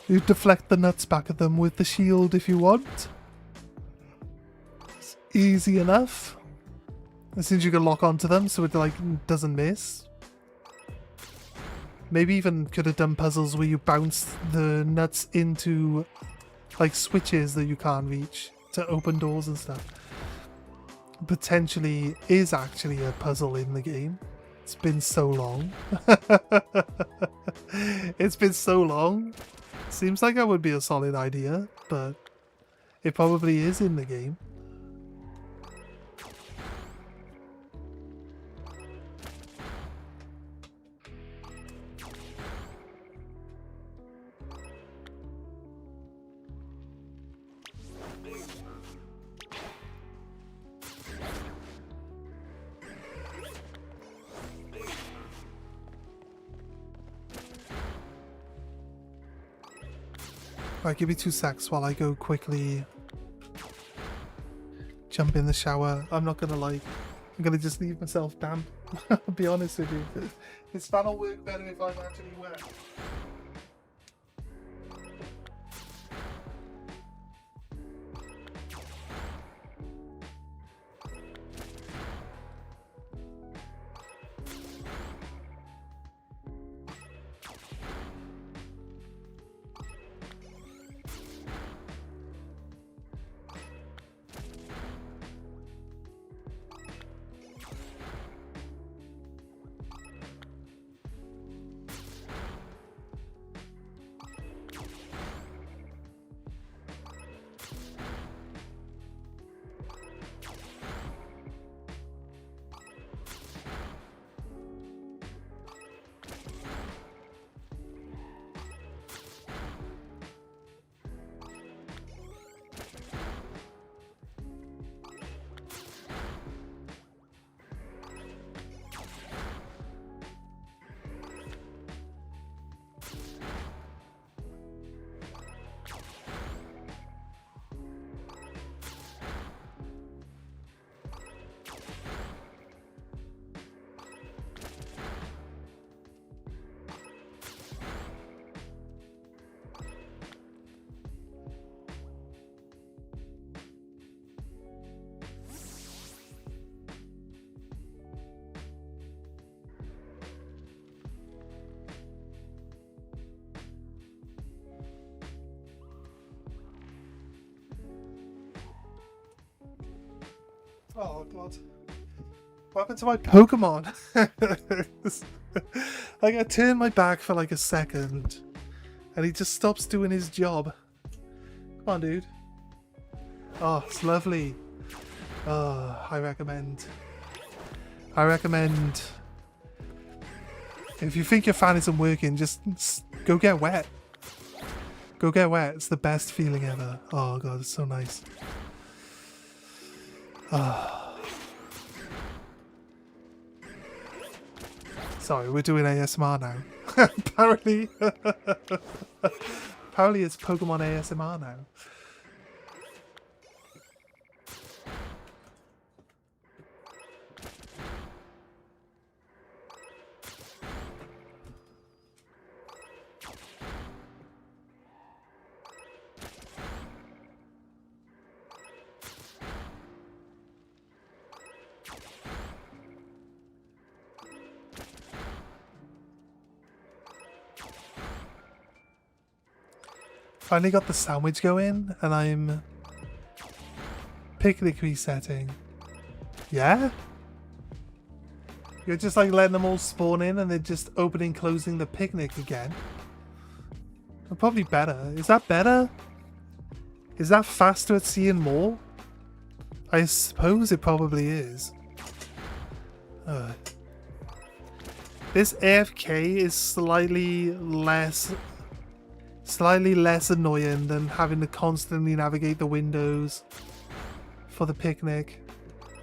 You deflect the nuts back at them with the shield if you want. Easy enough. As soon as you can lock onto them so it like doesn't miss. Maybe even could have done puzzles where you bounce the nuts into like switches that you can't reach to open doors and stuff. Potentially is actually a puzzle in the game. It's been so long. It's been so long. Seems like that would be a solid idea, but it probably is in the game. Right, give me 2 secs while I go quickly jump in the shower. I'm not gonna I'm gonna just leave myself damp. I'll be honest with you. This fan will work better if I'm actually wet. Oh god. What happened to my Pokemon? Like I turned my back for like a second and he just stops doing his job. Come on, dude. Oh, it's lovely. Oh, I recommend. If you think your fan isn't working, just go get wet. Go get wet. It's the best feeling ever. Oh god, it's so nice. Oh. Sorry, we're doing ASMR now. Apparently. Apparently it's Pokemon ASMR now. Finally got the sandwich going, and I'm picnic resetting. Yeah? You're just like letting them all spawn in and then just opening closing the picnic again. Probably better. Is that better? Is that faster at seeing more? I suppose it probably is. This AFK is slightly less annoying than having to constantly navigate the windows for the picnic.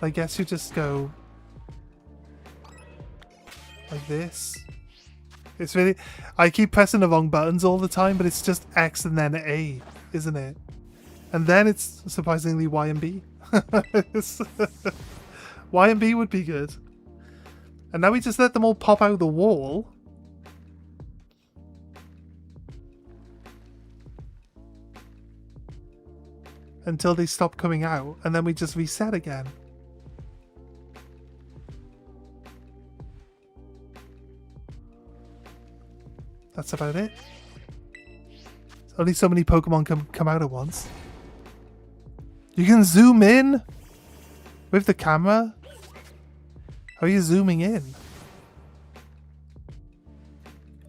I guess you just go like this. It's really... I keep pressing the wrong buttons all the time, but it's just X and then A, isn't it? And then it's surprisingly Y and B. Y and B would be good. And now we just let them all pop out the wall. Until they stop coming out, and then we just reset again. That's about it. Only so many Pokemon can come out at once. You can zoom in with the camera. How are you zooming in?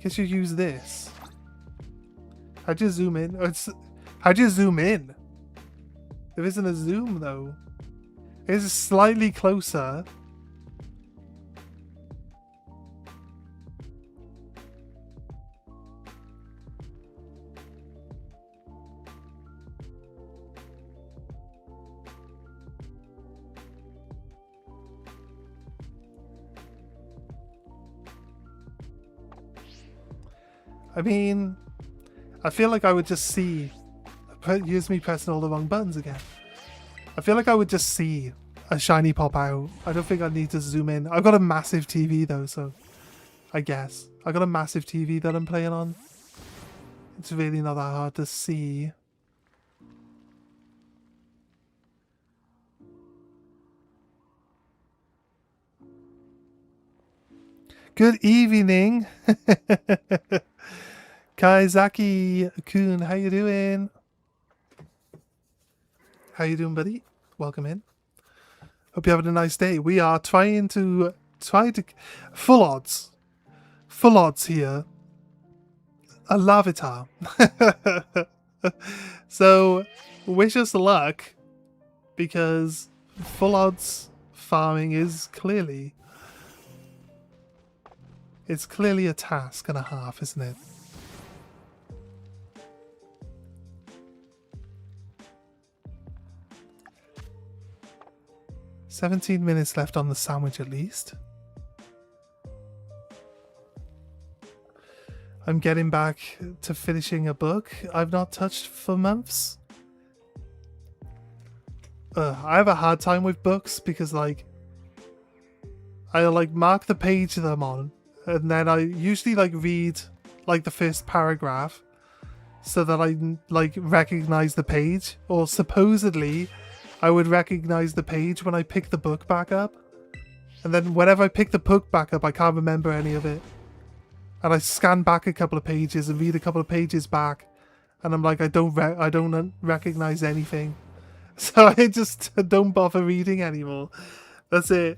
Guess you use this. How'd you zoom in? How'd you zoom in? There isn't a zoom though. It's slightly closer. I mean, I feel like I would just see... Use me pressing all the wrong buttons again. I feel like I would just see a shiny pop out. I don't think I need to zoom in. I've got a massive TV though, so I guess. I've got a massive TV that I'm playing on. It's really not that hard to see. Good evening. Kaizaki-kun, how you doing? How you doing, buddy? Welcome in. Hope you're having a nice day. We are trying to full odds here. A Larvitar. So wish us luck, because full odds farming is clearly a task and a half, isn't it? $17 minutes left on the sandwich at least. I'm getting back to finishing a book I've not touched for months. I have a hard time with books because like I like mark the page that I'm on, and then I usually like read like the first paragraph so that I like recognize the page, or supposedly I would recognize the page when I pick the book back up. And then whenever I pick the book back up, I can't remember any of it. And I scan back a couple of pages and read a couple of pages back, and I'm like, I don't recognize anything. So I just don't bother reading anymore. That's it.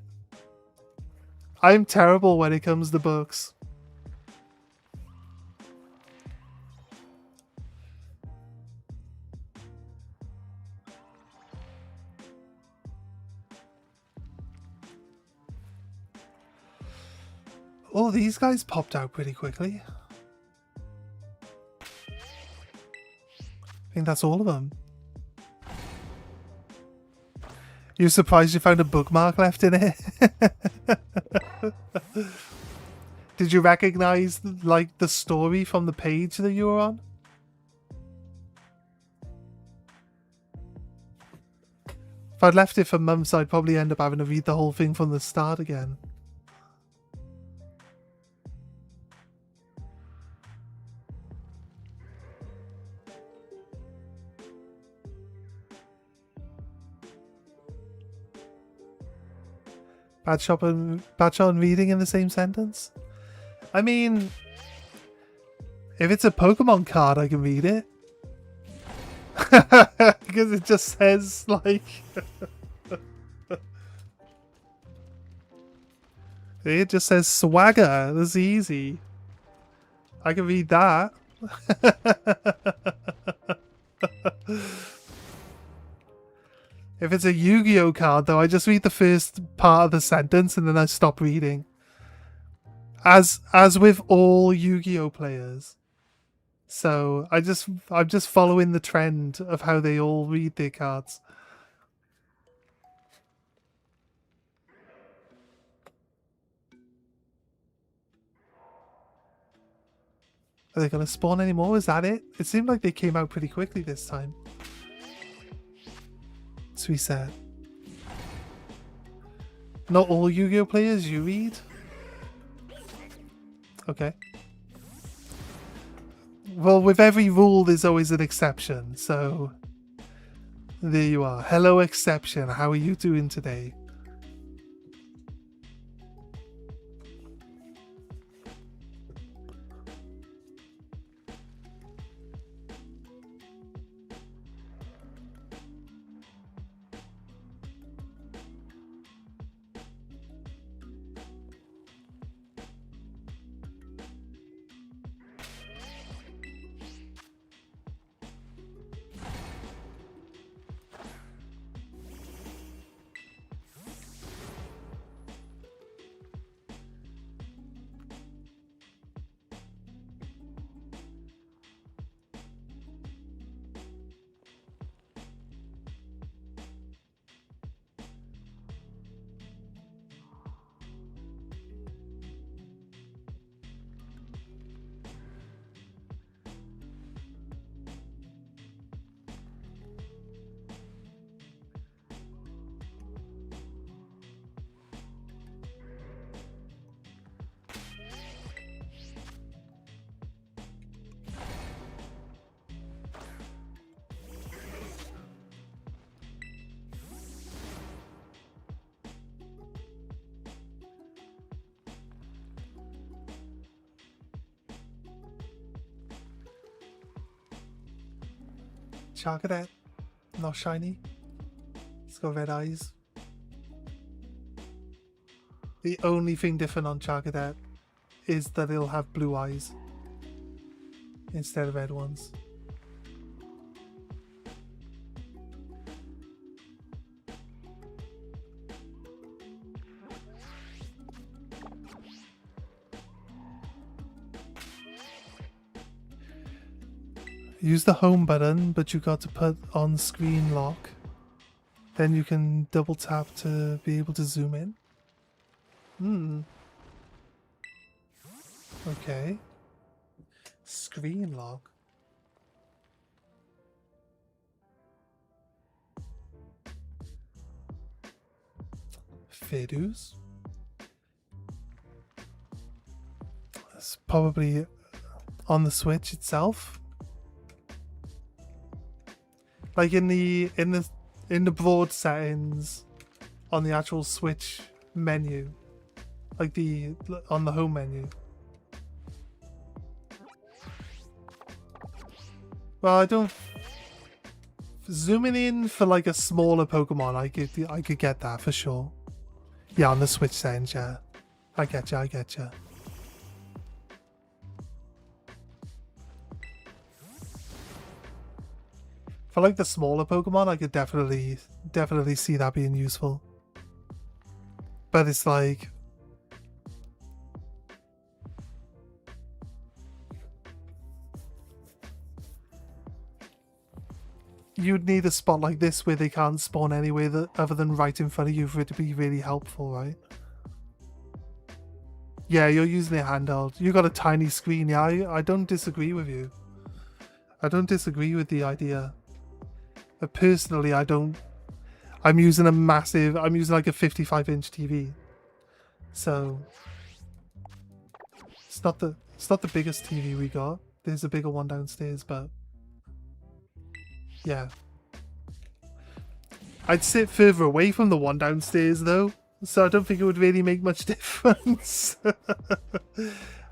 I'm terrible when it comes to books. Oh, these guys popped out pretty quickly. I think that's all of them. You're surprised you found a bookmark left in it? Did you recognize, like, the story from the page that you were on? If I'd left it for months, I'd probably end up having to read the whole thing from the start again. Badshot and reading in the same sentence? I mean, if it's a Pokemon card, I can read it. Because it just says, like... it just says swagger. That's easy. I can read that. If it's a Yu-Gi-Oh card, though, I just read the first part of the sentence and then I stop reading. As with all Yu-Gi-Oh players. So I'm just following the trend of how they all read their cards. Are they going to spawn anymore? Is that it? It seemed like they came out pretty quickly this time. Let's reset. Not all Yu-Gi-Oh players you read? Okay. Well, with every rule, there's always an exception, so... there you are. Hello, exception. How are you doing today? Charcadet, not shiny. It's got red eyes. The only thing different on Charcadet is that it'll have blue eyes instead of red ones. Use the home button, but you got to put on screen lock. Then you can double tap to be able to zoom in. Okay. Screen lock. Fair dues. It's probably on the Switch itself. Like in the broad settings on the actual Switch menu, like on the home menu. Well, I don't Zooming in for like a smaller Pokemon, I could get that for sure. Yeah, on the Switch sense, yeah. I get you, I get you. For like the smaller Pokemon, I could definitely see that being useful. But it's like, you'd need a spot like this where they can't spawn anywhere other than right in front of you for it to be really helpful, right? Yeah, you're using a handheld. You got a tiny screen. Yeah, I don't disagree with you. I don't disagree with the idea. But personally, I don't. I'm using I'm using like a 55-inch TV. So it's not the biggest TV we got. There's a bigger one downstairs, but yeah. I'd sit further away from the one downstairs though, so I don't think it would really make much difference.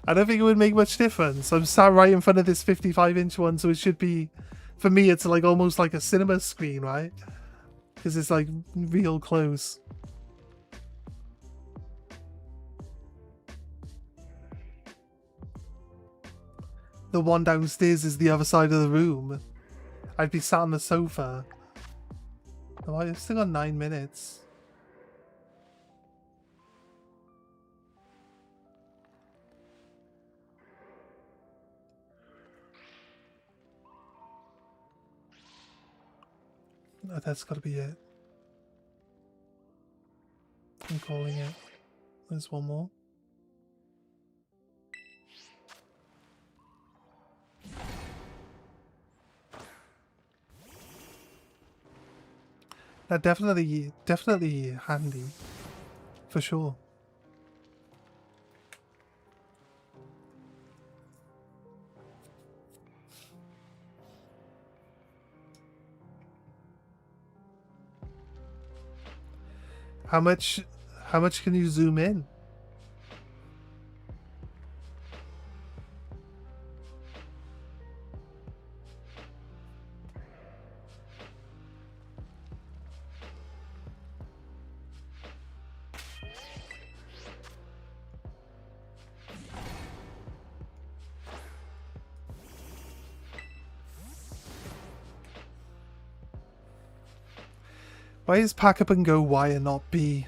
I don't think it would make much difference. I'm sat right in front of this 55-inch one, so it should be, for me, it's like almost like a cinema screen, right? Because it's like real close. The one downstairs is the other side of the room. I'd be sat on the sofa. Oh, I've still got 9 minutes. Oh, that's got to be it. I'm calling it. There's one more. That definitely handy, for sure. How much can you zoom in? Why is pack up and go Y and not B?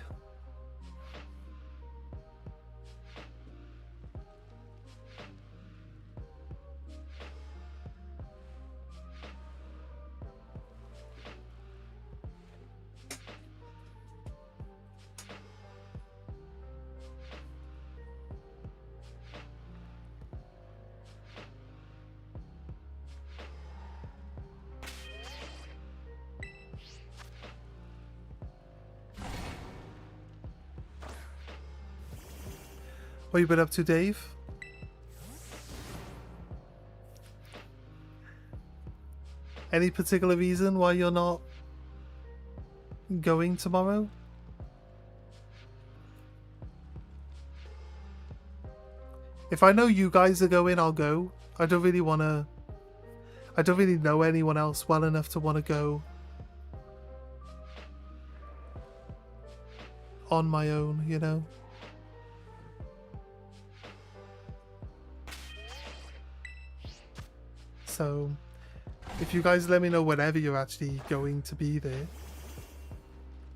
What you been up to, Dave? Any particular reason why you're not going tomorrow? If I know you guys are going, I'll go. I don't really know anyone else well enough to want to go on my own, you know? So, if you guys let me know whenever you're actually going to be there,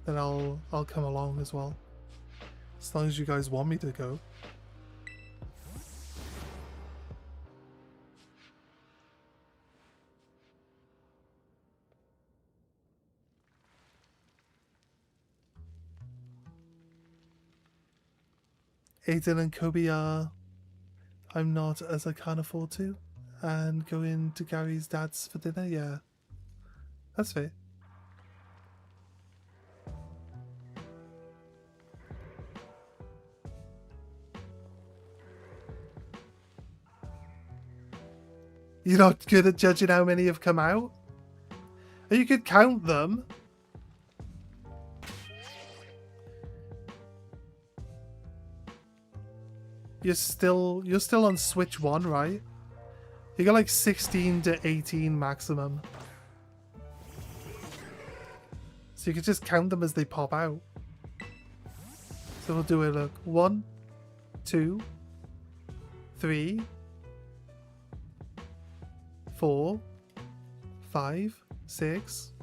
then I'll come along as well. As long as you guys want me to go. Aiden and Kobe are... I'm not, as I can't afford to. And going to Gary's dad's for dinner, yeah. That's fair. You're not good at judging how many have come out? You could count them. You're still on Switch 1, right? You got like 16 to 18 maximum. So you can just count them as they pop out. So we'll do it, look. 1, 2, 3, 4, 5, 6,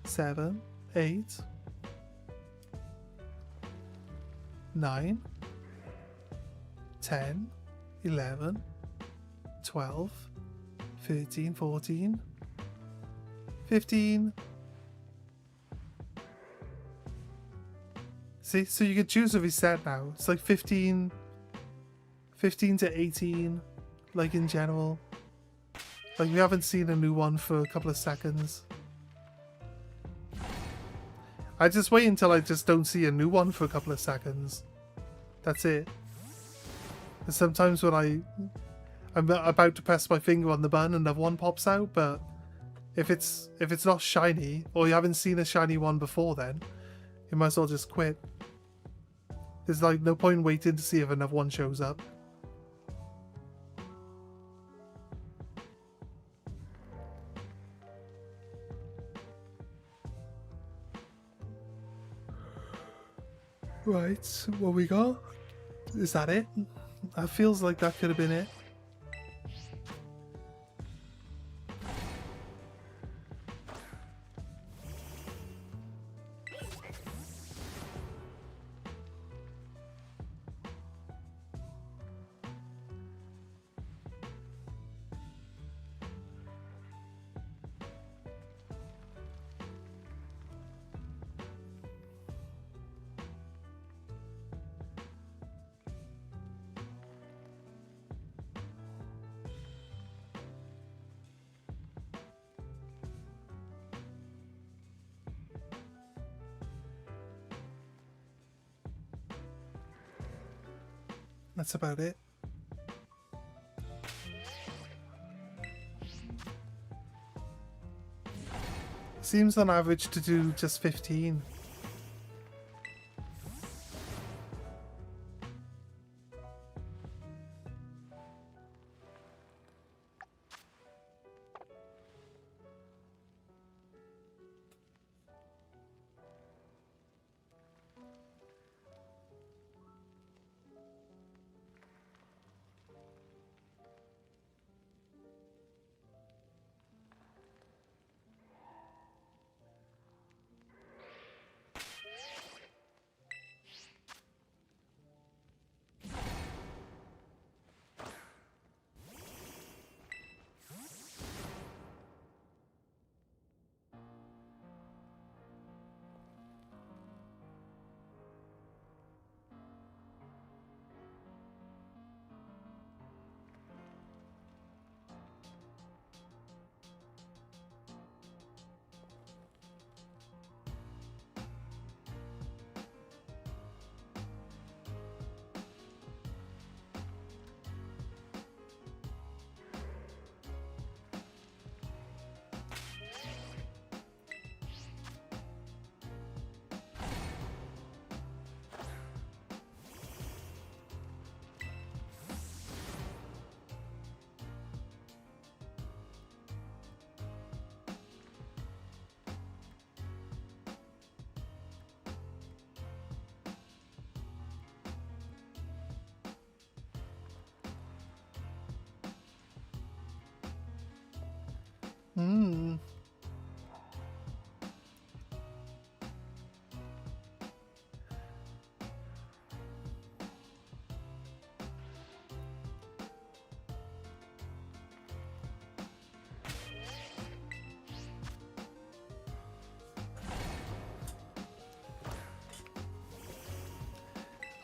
7, 8, 9, 10, 11, 12, 13, 14, 15. See, so you can choose a reset now. It's like 15 to 18, like in general. Like we haven't seen a new one for a couple of seconds. I just wait until I just don't see a new one for a couple of seconds. That's it. And sometimes when I'm about to press my finger on the button, another one pops out, but if it's not shiny, or you haven't seen a shiny one before, then you might as well just quit. There's like no point waiting to see if another one shows up. Right, what we got? Is that it? That feels like that could have been it. That's about it. Seems on average to do just 15.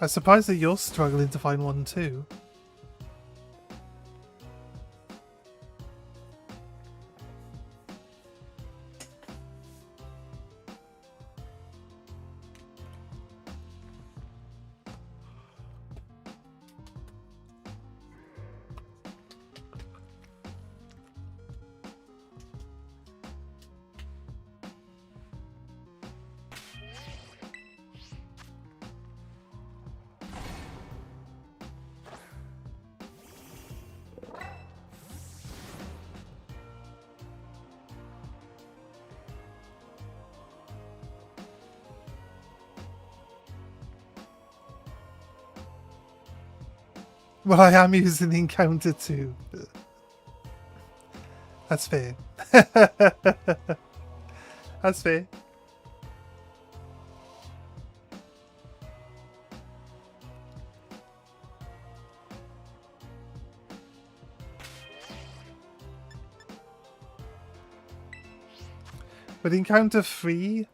I'm surprised that you're struggling to find one too. Well, I am using the encounter too. That's fair. That's fair. With encounter 3,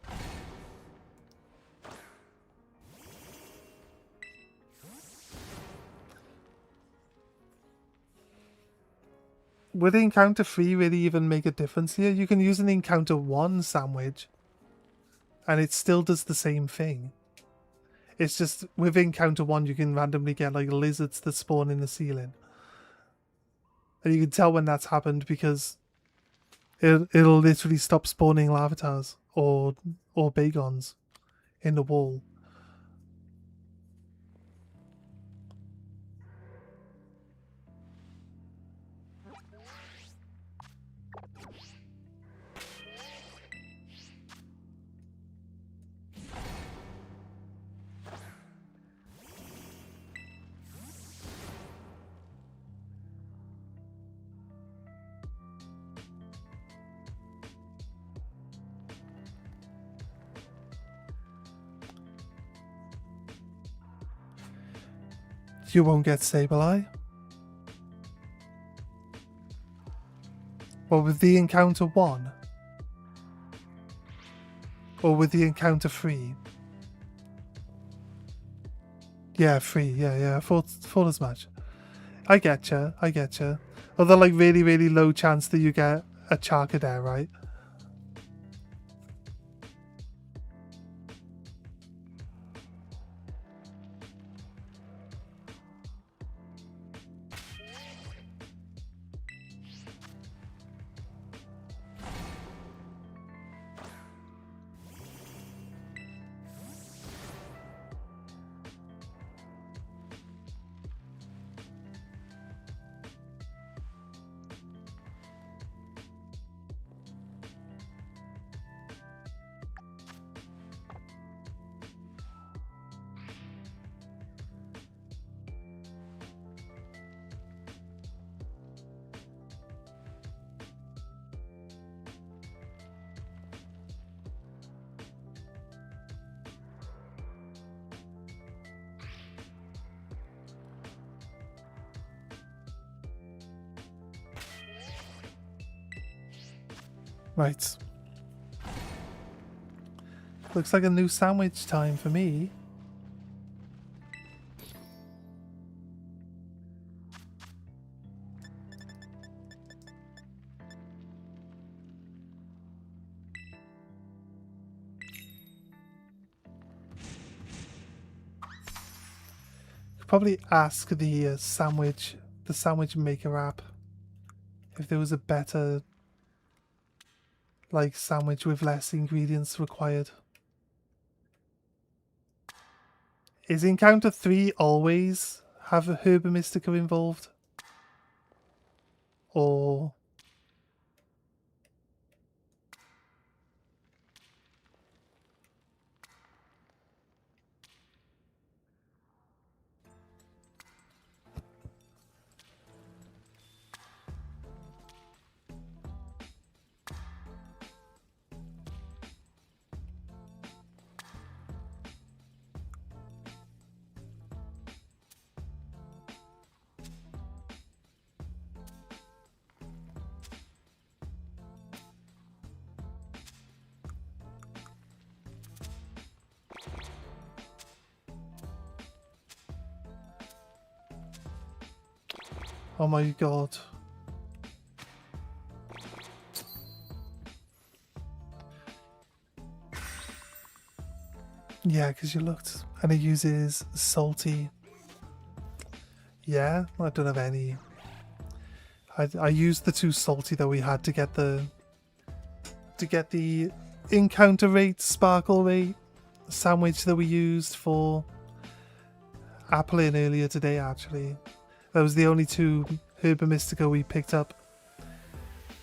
would encounter 3 really even make a difference here? You can use an encounter 1 sandwich and it still does the same thing. It's just with encounter 1 you can randomly get like lizards that spawn in the ceiling. And you can tell when that's happened because it'll literally stop spawning Larvatars or Bagons in the wall. You won't get Sableye. Well, with the encounter 1? Or with the encounter 3? Yeah, 3. Yeah. I thought as much. I getcha. Although, like, really, really low chance that you get a Charcadet, right? Right. Looks like a new sandwich time for me. Could probably ask the sandwich maker app if there was a better like sandwich with less ingredients required. Is encounter 3 always have a Herba Mystica involved? Or oh my god. Yeah, because you looked and it uses salty. Yeah, I don't have any. I used the 2 salty that we had to get the encounter rate, sparkle rate sandwich that we used for Applin earlier today, actually. That was the only 2 Herba Mystica we picked up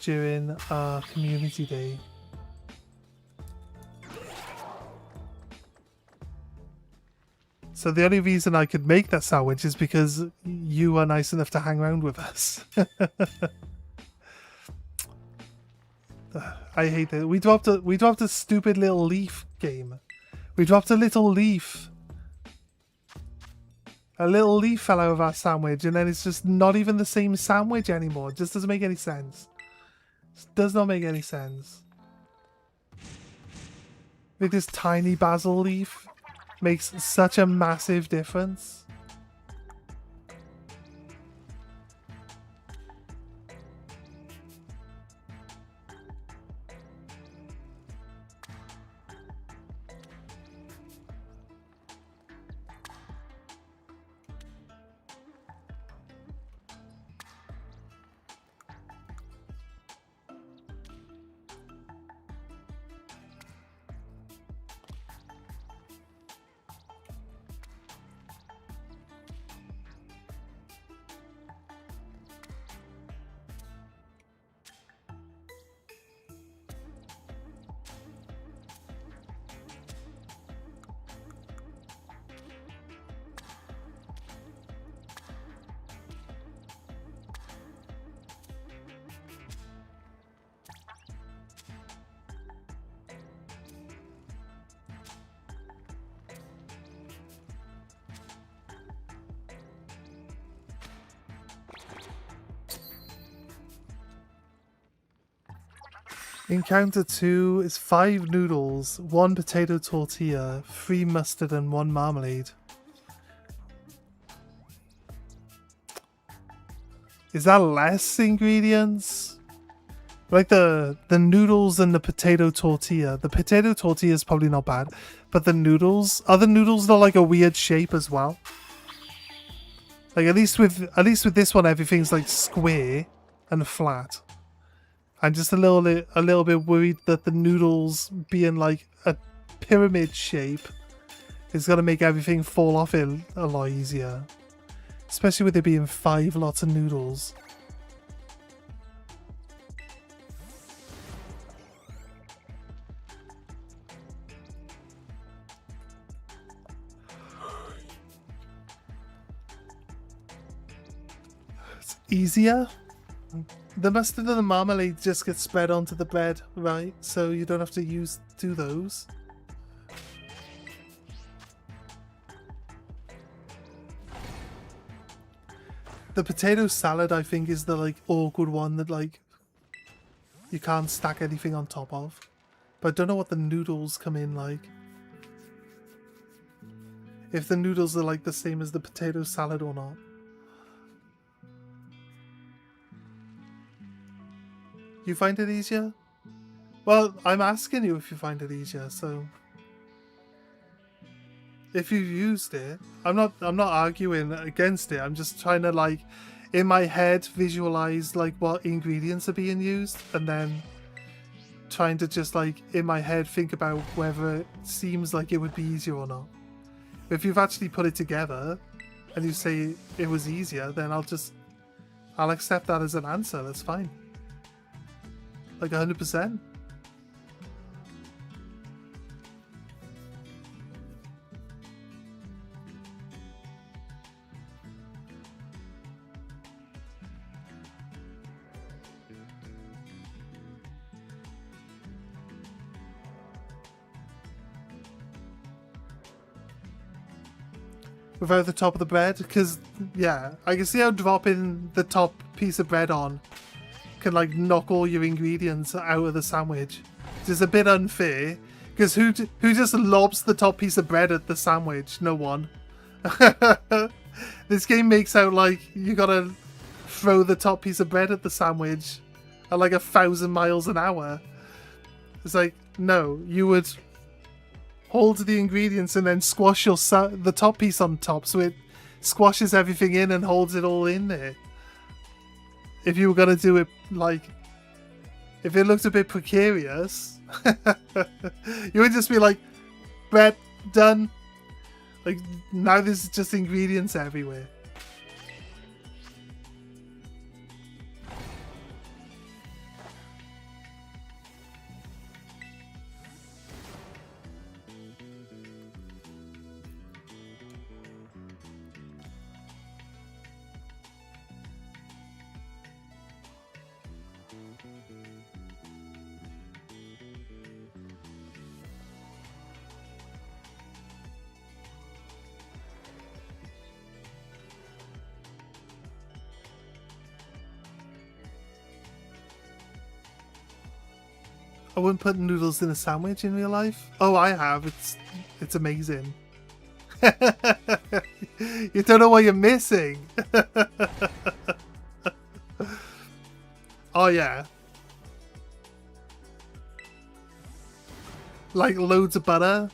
during our community day. So the only reason I could make that sandwich is because you are nice enough to hang around with us. I hate it. We dropped a stupid little leaf game. We dropped a little leaf. A little leaf fell out of our sandwich, and then it's just not even the same sandwich anymore. It just doesn't make any sense. It does not make any sense. Like this tiny basil leaf makes such a massive difference. Encounter 2 is 5 noodles, 1 potato tortilla, 3 mustard and 1 marmalade. Is that less ingredients? Like the noodles and the potato tortilla. The potato tortilla is probably not bad, but the noodles, are the noodles not like a weird shape as well? Like at least with this one, everything's like square and flat. I'm just a little bit worried that the noodles being like a pyramid shape is gonna make everything fall off it a lot easier, especially with it being 5 lots of noodles. It's easier. The mustard and the marmalade just get spread onto the bread, right? So you don't have to do those. The potato salad, I think, is the like awkward one that like you can't stack anything on top of. But I don't know what the noodles come in like. If the noodles are like the same as the potato salad or not. You find it easier? Well, I'm asking you if you find it easier, so if you've used it, I'm not arguing against it. I'm just trying to like in my head visualize like what ingredients are being used and then trying to just like in my head think about whether it seems like it would be easier or not. If you've actually put it together and you say it was easier, then I'll accept that as an answer. That's fine. Like 100%. Without the top of the bread? Because, yeah, I can see how dropping the top piece of bread on can like knock all your ingredients out of the sandwich. It's a bit unfair because who just lobs the top piece of bread at the sandwich? No one. This game makes out like you gotta throw the top piece of bread at the sandwich at like 1,000 miles an hour. It's like, no, you would hold the ingredients and then squash the top piece on top so it squashes everything in and holds it all in there. If you were going to do it, like, if it looked a bit precarious, you would just be like, bread, done. Like, now there's just ingredients everywhere. I wouldn't put noodles in a sandwich in real life. Oh, I have. It's amazing. You don't know what you're missing. Oh yeah. Like loads of butter.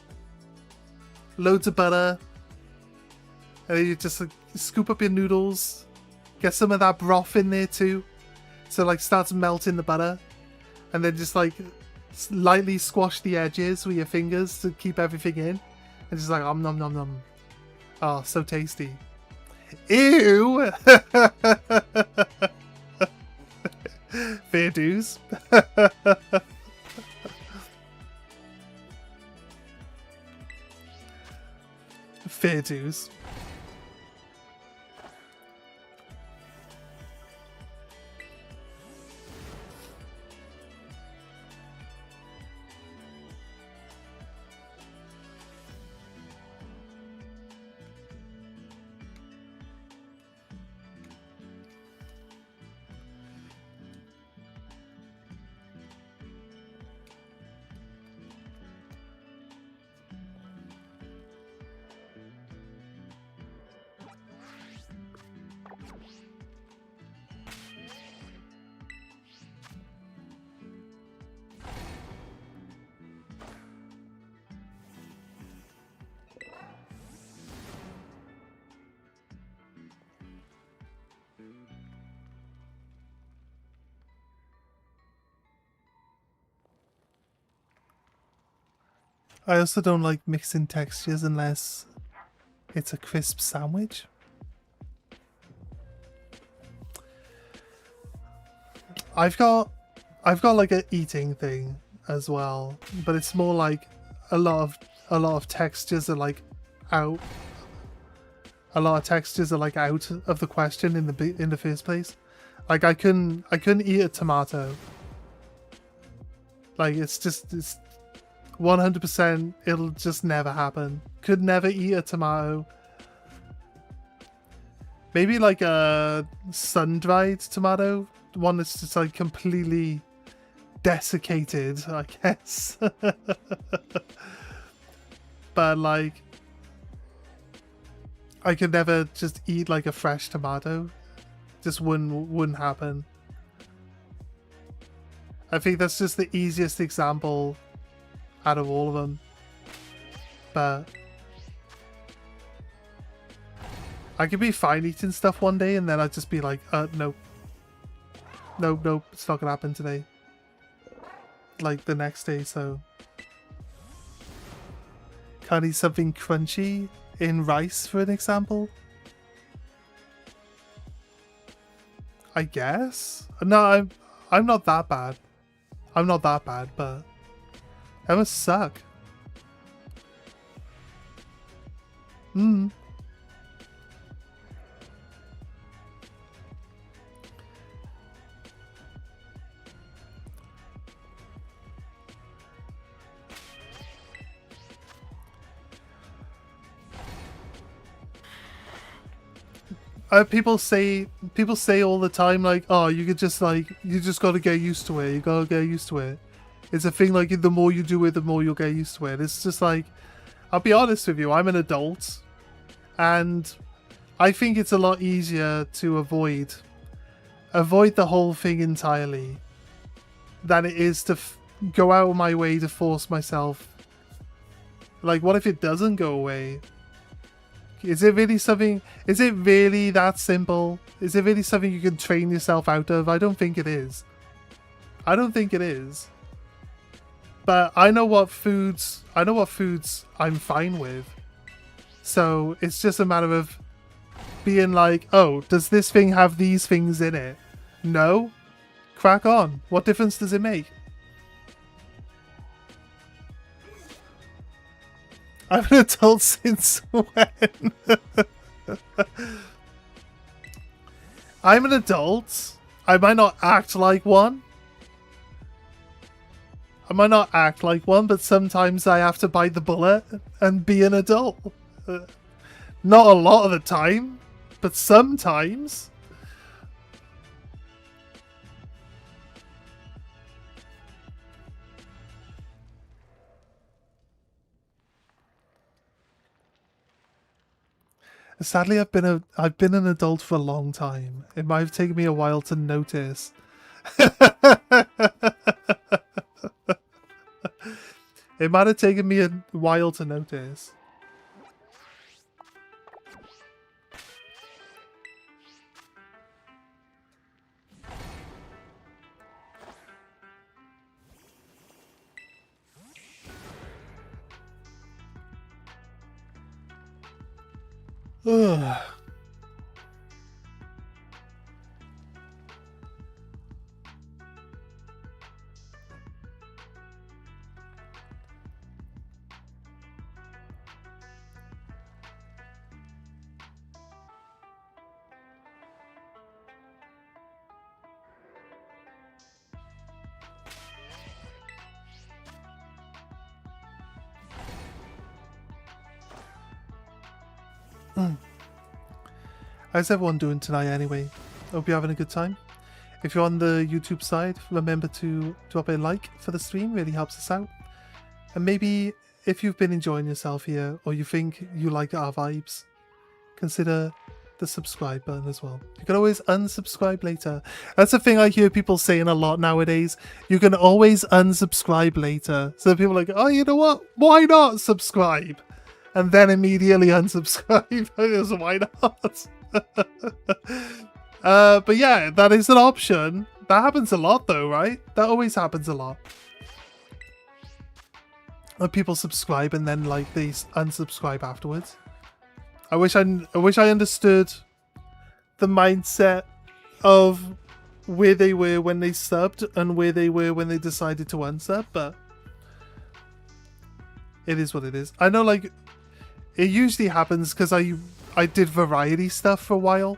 Loads of butter. And then you just like, scoop up your noodles. Get some of that broth in there too. So like starts melting the butter. And then just like lightly squash the edges with your fingers to keep everything in. And just like nom nom nom. Oh, so tasty. Ew! Fair dues. Fair dues. I also don't like mixing textures unless it's a crisp sandwich. I've got like a eating thing as well, but it's more like a lot of textures are like out. A lot of textures are like out of the question in the first place. Like I couldn't eat a tomato. Like it's 100%, it'll just never happen. Could never eat a tomato. Maybe like a sun-dried tomato. One that's just like completely desiccated, I guess. But like, I could never just eat like a fresh tomato. Just wouldn't happen. I think that's just the easiest example out of all of them. But I could be fine eating stuff one day and then I'd just be like, nope. Nope, it's not gonna happen today. Like the next day, so. Can't eat something crunchy in rice, for an example? I guess? No, I'm not that bad. I'm not that bad, but that must suck. People say all the time like, oh, you just gotta get used to it. You gotta get used to it. It's a thing like the more you do it, the more you'll get used to it. It's just like, I'll be honest with you, I'm an adult, and I think it's a lot easier to avoid the whole thing entirely than it is to go out of my way to force myself. Like, what if it doesn't go away? Is it really that simple? Is it really something you can train yourself out of? I don't think it is. But I know what foods I'm fine with. So it's just a matter of being like, oh, does this thing have these things in it? No? Crack on. What difference does it make? I'm an adult since when? I'm an adult. I might not act like one. But sometimes I have to bite the bullet and be an adult. Not a lot of the time, but sometimes. Sadly, I've been an adult for a long time. It might have taken me a while to notice. It might have taken me a while to notice. Ugh. How's everyone doing tonight anyway? Hope you're having a good time. If you're on the YouTube side, remember to drop a like for the stream, really helps us out. And maybe if you've been enjoying yourself here, or you think you like our vibes, consider the subscribe button as well. You can always unsubscribe later. That's a thing I hear people saying a lot nowadays. You can always unsubscribe later. So people are like, oh, you know what? Why not subscribe? And then immediately unsubscribe. So why not? But yeah, that is an option. That happens a lot though, right? That always happens a lot. When people subscribe and then like they unsubscribe afterwards. I wish I understood the mindset of where they were when they subbed and where they were when they decided to unsub, but it is what it is. I know, like, it usually happens because I did variety stuff for a while.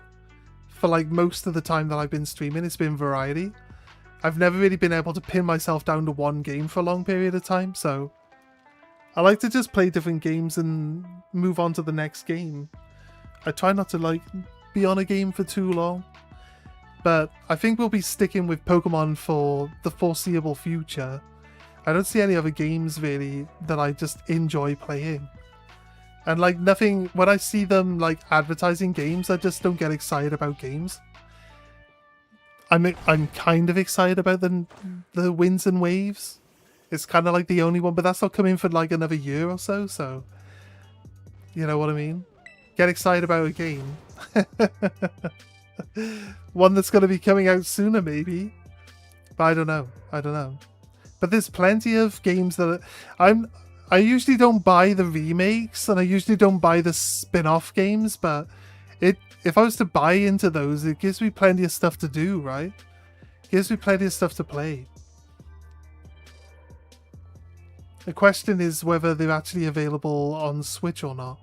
For like most of the time that I've been streaming, it's been variety. I've never really been able to pin myself down to one game for a long period of time, so I like to just play different games and move on to the next game. I try not to like be on a game for too long, but I think we'll be sticking with Pokemon for the foreseeable future. I don't see any other games really that I just enjoy playing. And like nothing, when I see them like advertising games, I just don't get excited about games. I'm kind of excited about the Winds and Waves. It's kind of like the only one, but that's not coming for like another year or so, so you know what I mean? Get excited about a game. One that's going to be coming out sooner maybe. But I don't know. But there's plenty of games that I usually don't buy the remakes, and I usually don't buy the spin-off games, but if I was to buy into those, it gives me plenty of stuff to do, right? It gives me plenty of stuff to play. The question is whether they're actually available on Switch or not.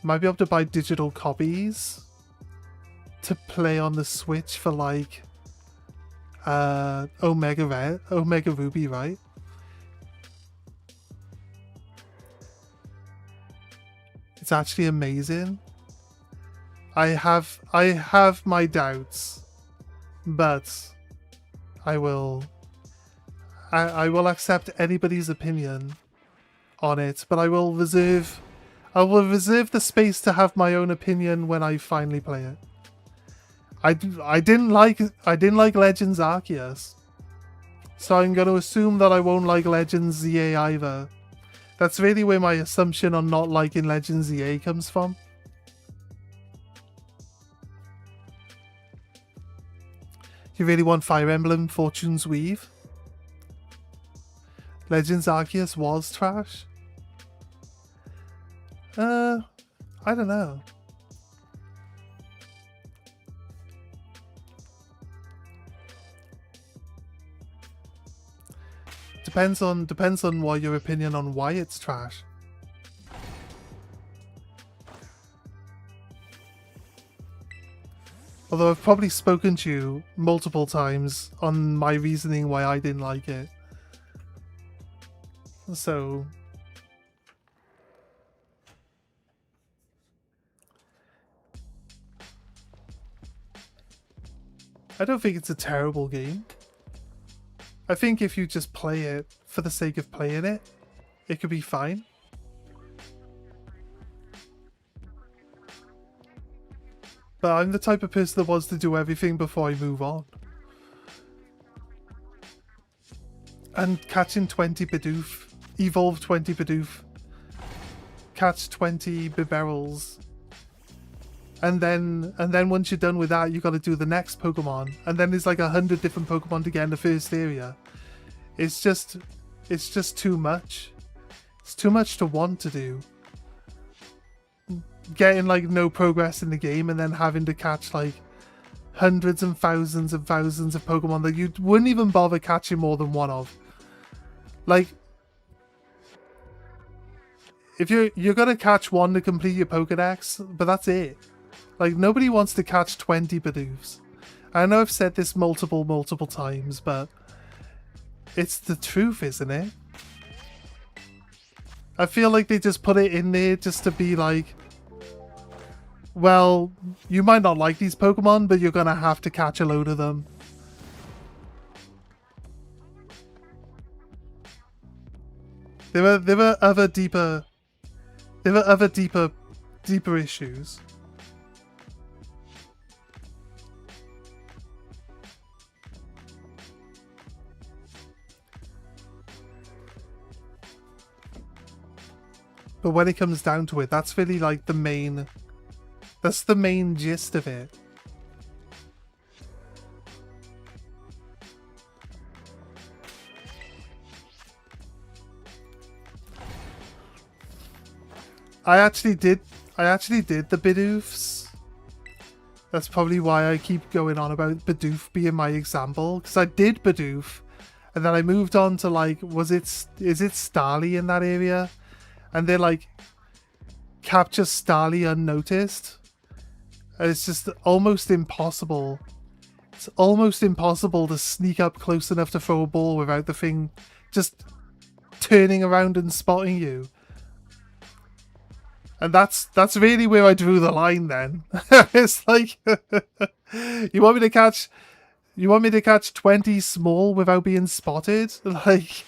Might be able to buy digital copies to play on the Switch for like Omega Ruby, right? It's actually amazing. I have my doubts, but I will accept anybody's opinion on it, but I will reserve the space to have my own opinion when I finally play it. I didn't like Legends Arceus, so I'm going to assume that I won't like Legends ZA either. That's really where my assumption on not liking Legends ZA comes from. You really want Fire Emblem Fortune's Weave? Legends Arceus was trash? I don't know. Depends on what your opinion on why it's trash. Although I've probably spoken to you multiple times on my reasoning why I didn't like it. So I don't think it's a terrible game. I think if you just play it for the sake of playing it, it could be fine. But I'm the type of person that wants to do everything before I move on. And catching 20 Bidoof, evolve 20 Bidoof, catch 20 Bibarels, and then once you're done with that, you got to do the next Pokemon, and then there's like 100 different Pokemon to get in the first area. It's just too much. It's too much to want to do. Getting like no progress in the game and then having to catch like hundreds and thousands of Pokemon that you wouldn't even bother catching more than one of. Like, if you're gonna catch one to complete your Pokedex, but that's it. Like, nobody wants to catch 20 Bidoofs. I know I've said this multiple times, but it's the truth, isn't it? I feel like they just put it in there just to be like, well, you might not like these Pokemon, but you're gonna have to catch a load of them. There were other deeper issues. But when it comes down to it, that's really like the main gist of it. I actually did the Bidoofs. That's probably why I keep going on about Bidoof being my example, because I did Bidoof, and then I moved on to like, is it Starly in that area? And they like capture Starly unnoticed. And it's just almost impossible. It's almost impossible to sneak up close enough to throw a ball without the thing just turning around and spotting you. And that's really where I drew the line then. It's like, you want me to catch 20 small without being spotted? Like,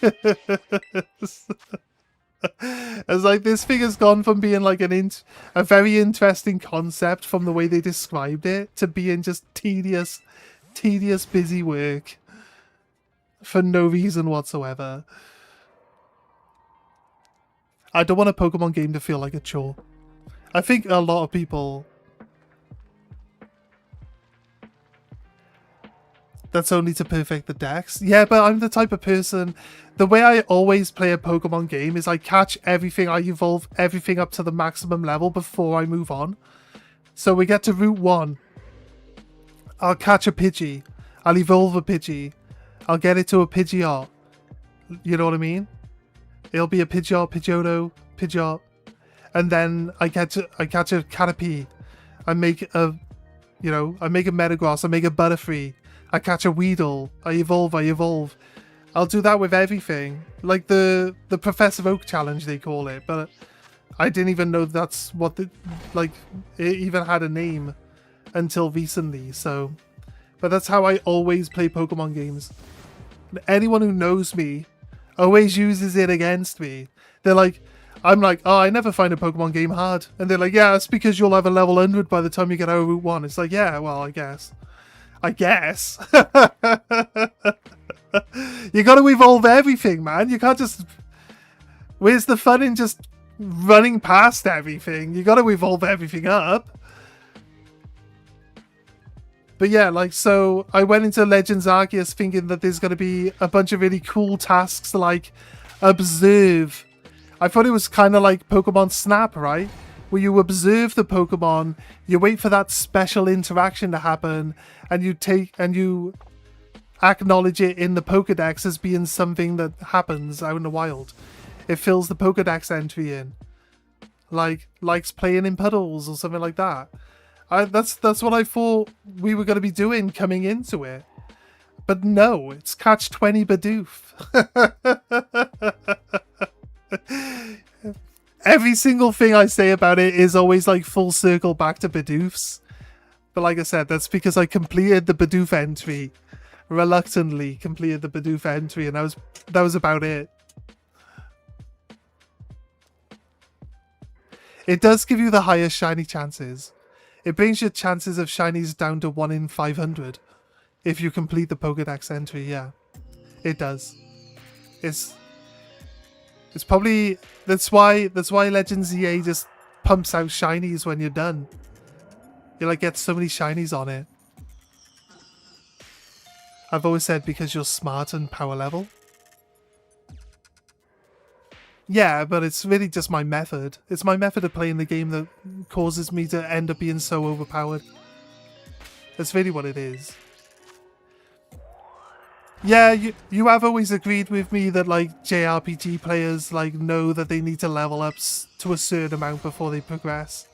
it's like, this thing has gone from being like a very interesting concept from the way they described it to being just tedious busy work for no reason whatsoever. I don't want a Pokemon game to feel like a chore. I think a lot of people... That's only to perfect the decks. Yeah, but I'm the type of person... The way I always play a Pokemon game is I catch everything, I evolve everything up to the maximum level before I move on. So we get to Route 1. I'll catch a Pidgey. I'll evolve a Pidgey. I'll get it to a Pidgeot. You know what I mean? It'll be a Pidgeot, Pidgeotto, Pidgeot, and then I catch a Caterpie. I make a Metagross. I make a Butterfree. I catch a Weedle. I evolve. I'll do that with everything, like the Professor Oak challenge they call it. But I didn't even know that's what it even had a name until recently. So, but that's how I always play Pokemon games. Anyone who knows me always uses it against me. I'm like, oh, I never find a Pokemon game hard. And they're like, yeah, that's because you'll have a level 100 by the time you get out of Route 1. It's like, yeah, well, I guess. You gotta evolve everything, man. You can't just... Where's the fun in just running past everything? You gotta evolve everything up. But yeah, like, so I went into Legends Arceus thinking that there's going to be a bunch of really cool tasks to, like, observe. I thought it was kind of like Pokemon Snap, right? Where you observe the Pokemon, you wait for that special interaction to happen, and you acknowledge it in the Pokedex as being something that happens out in the wild. It fills the Pokedex entry in. Likes playing in puddles or something like that. That's what I thought we were going to be doing coming into it. But no, it's catch 20 Bidoof. Every single thing I say about it is always like full circle back to Bidoofs. But like I said, that's because I completed the Bidoof entry. Reluctantly completed the Bidoof entry, and that was about it. It does give you the highest shiny chances. It brings your chances of shinies down to 1 in 500 if you complete the Pokedex entry. Yeah, it does. It's probably that's why Legends EA just pumps out shinies when you're done. You like get so many shinies on it. I've always said because you're smart and power level. Yeah, but it's really just my method. It's my method of playing the game that causes me to end up being so overpowered. That's really what it is. Yeah, you have always agreed with me that like JRPG players like know that they need to level up to a certain amount before they progress.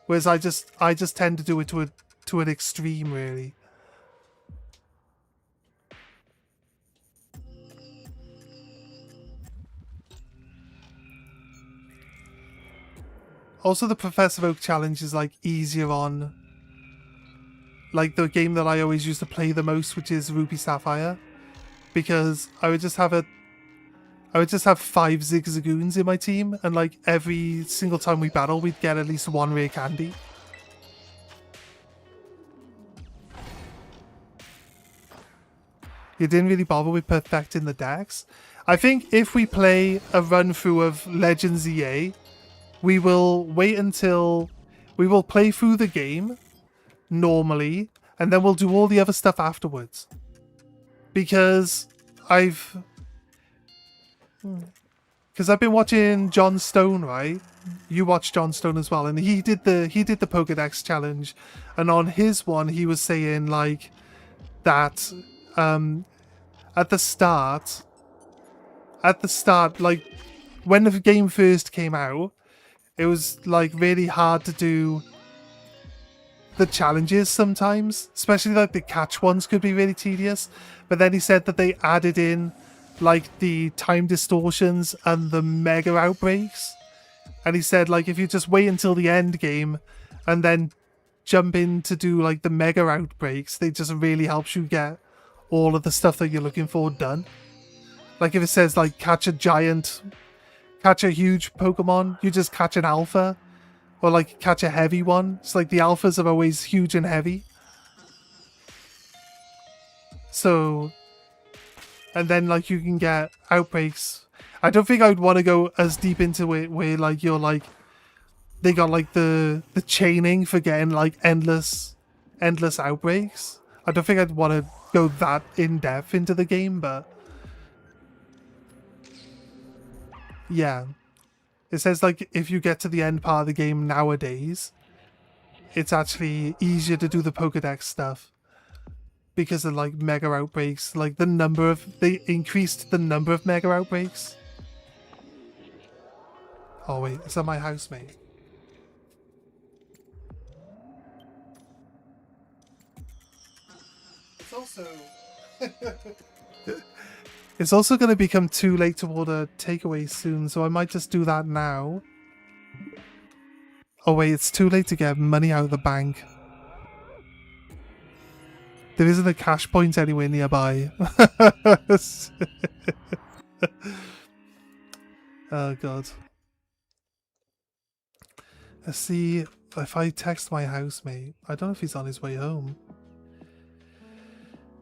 Whereas I just tend to do it to an extreme, really. Also, the Professor Oak challenge is like easier on like the game that I always used to play the most, which is Ruby Sapphire, because I would just have 5 Zigzagoons in my team, and like every single time we battle, we'd get at least 1 rare candy. You didn't really bother with perfecting the decks. I think if we play a run through of Legends EA, we will wait until we will play through the game normally, and then we'll do all the other stuff afterwards. Because I've been watching John Stone, right? You watched John Stone as well, and he did the Pokedex challenge, and on his one he was saying like that at the start, like when the game first came out, it was like really hard to do the challenges sometimes, especially like the catch ones could be really tedious. But then he said that they added in like the time distortions and the mega outbreaks, and he said like if you just wait until the end game and then jump in to do like the mega outbreaks, they just really helps you get all of the stuff that you're looking for done. Like if it says like catch a huge Pokemon, you just catch an alpha, or like catch a heavy one. It's like the alphas are always huge and heavy. So, and then like you can get outbreaks. I don't think I would want to go as deep into it where like you're like, they got like the chaining for getting like endless outbreaks. I don't think I'd want to go that in depth into the game, but yeah. It says like if you get to the end part of the game nowadays, it's actually easier to do the Pokedex stuff because of like mega outbreaks, like they increased the number of mega outbreaks. Oh wait, is that my housemate? It's also going to become too late to order takeaways soon, so I might just do that now. Oh wait, it's too late to get money out of the bank. There isn't a cash point anywhere nearby. Oh god. Let's see if I text my housemate. I don't know if he's on his way home.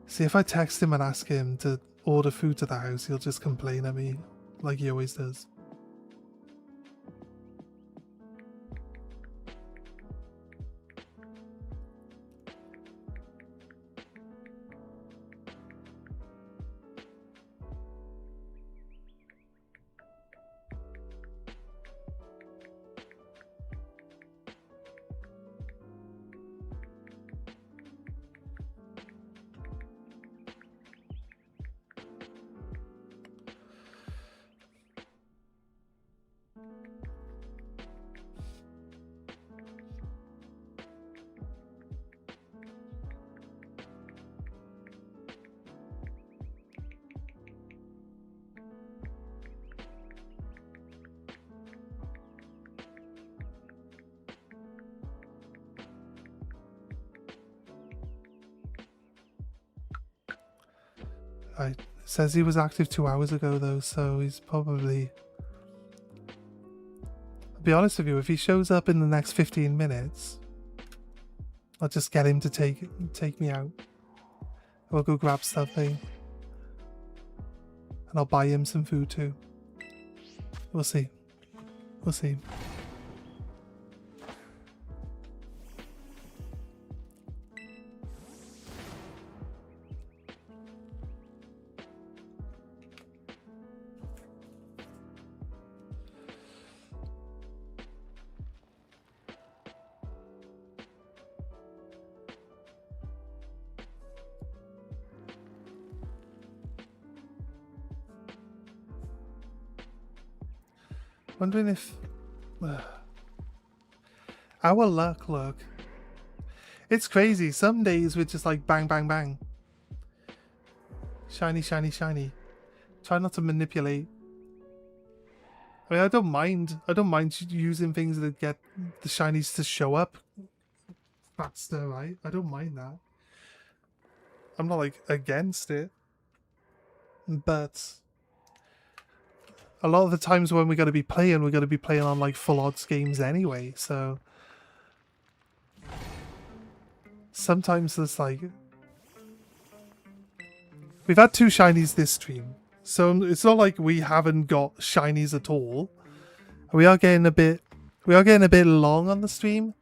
See, if I text him and ask him to order food to the house, he'll just complain at me like he always does. It says he was active 2 hours ago though, so he's probably... I'll be honest with you, if he shows up in the next 15 minutes, I'll just get him to take me out. We'll go grab something. And I'll buy him some food too. We'll see. We'll see. Wondering if our luck, look. It's crazy. Some days we're just like bang, bang, bang. Shiny, shiny, shiny. Try not to manipulate. I mean, I don't mind using things that get the shinies to show up faster, right? I don't mind that. I'm not like against it. But a lot of the times when we're going to be playing on like full odds games anyway, so sometimes there's like... We've had 2 shinies this stream, so it's not like we haven't got shinies at all. We are getting a bit long on the stream,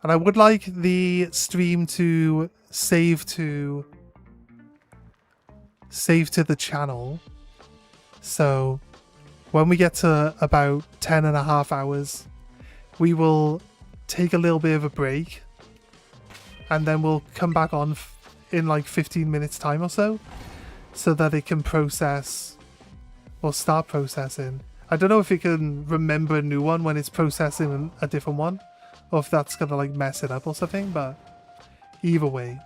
and I would like the stream to save to the channel, so when we get to about 10.5 hours, we will take a little bit of a break, and then we'll come back on in like 15 minutes time or so that it can process or start processing. I don't know if it can remember a new one when it's processing a different one, or if that's gonna like mess it up or something, but either way.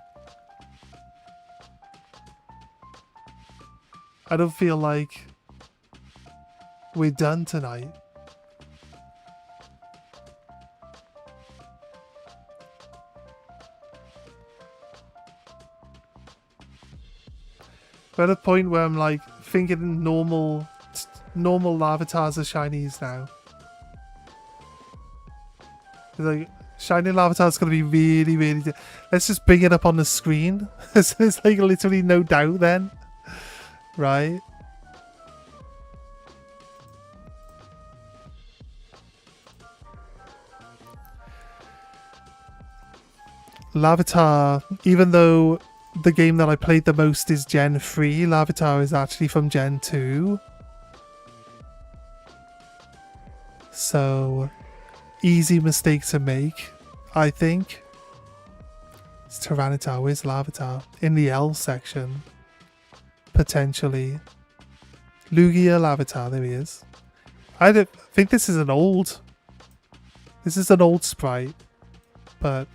I don't feel like we're done tonight. We're at a point where I'm like thinking normal Larvatars are shinies now. Like shiny Larvatar's gonna be really, really. Let's just bring it up on the screen. So there's like literally no doubt then, right? Larvitar, even though the game that I played the most is Gen 3, Larvitar is actually from Gen 2. So, easy mistake to make, I think. It's Tyranitar, where's Larvitar? In the L section. Potentially. Lugia Larvitar, there he is. I think this is an old... This is an old sprite, but...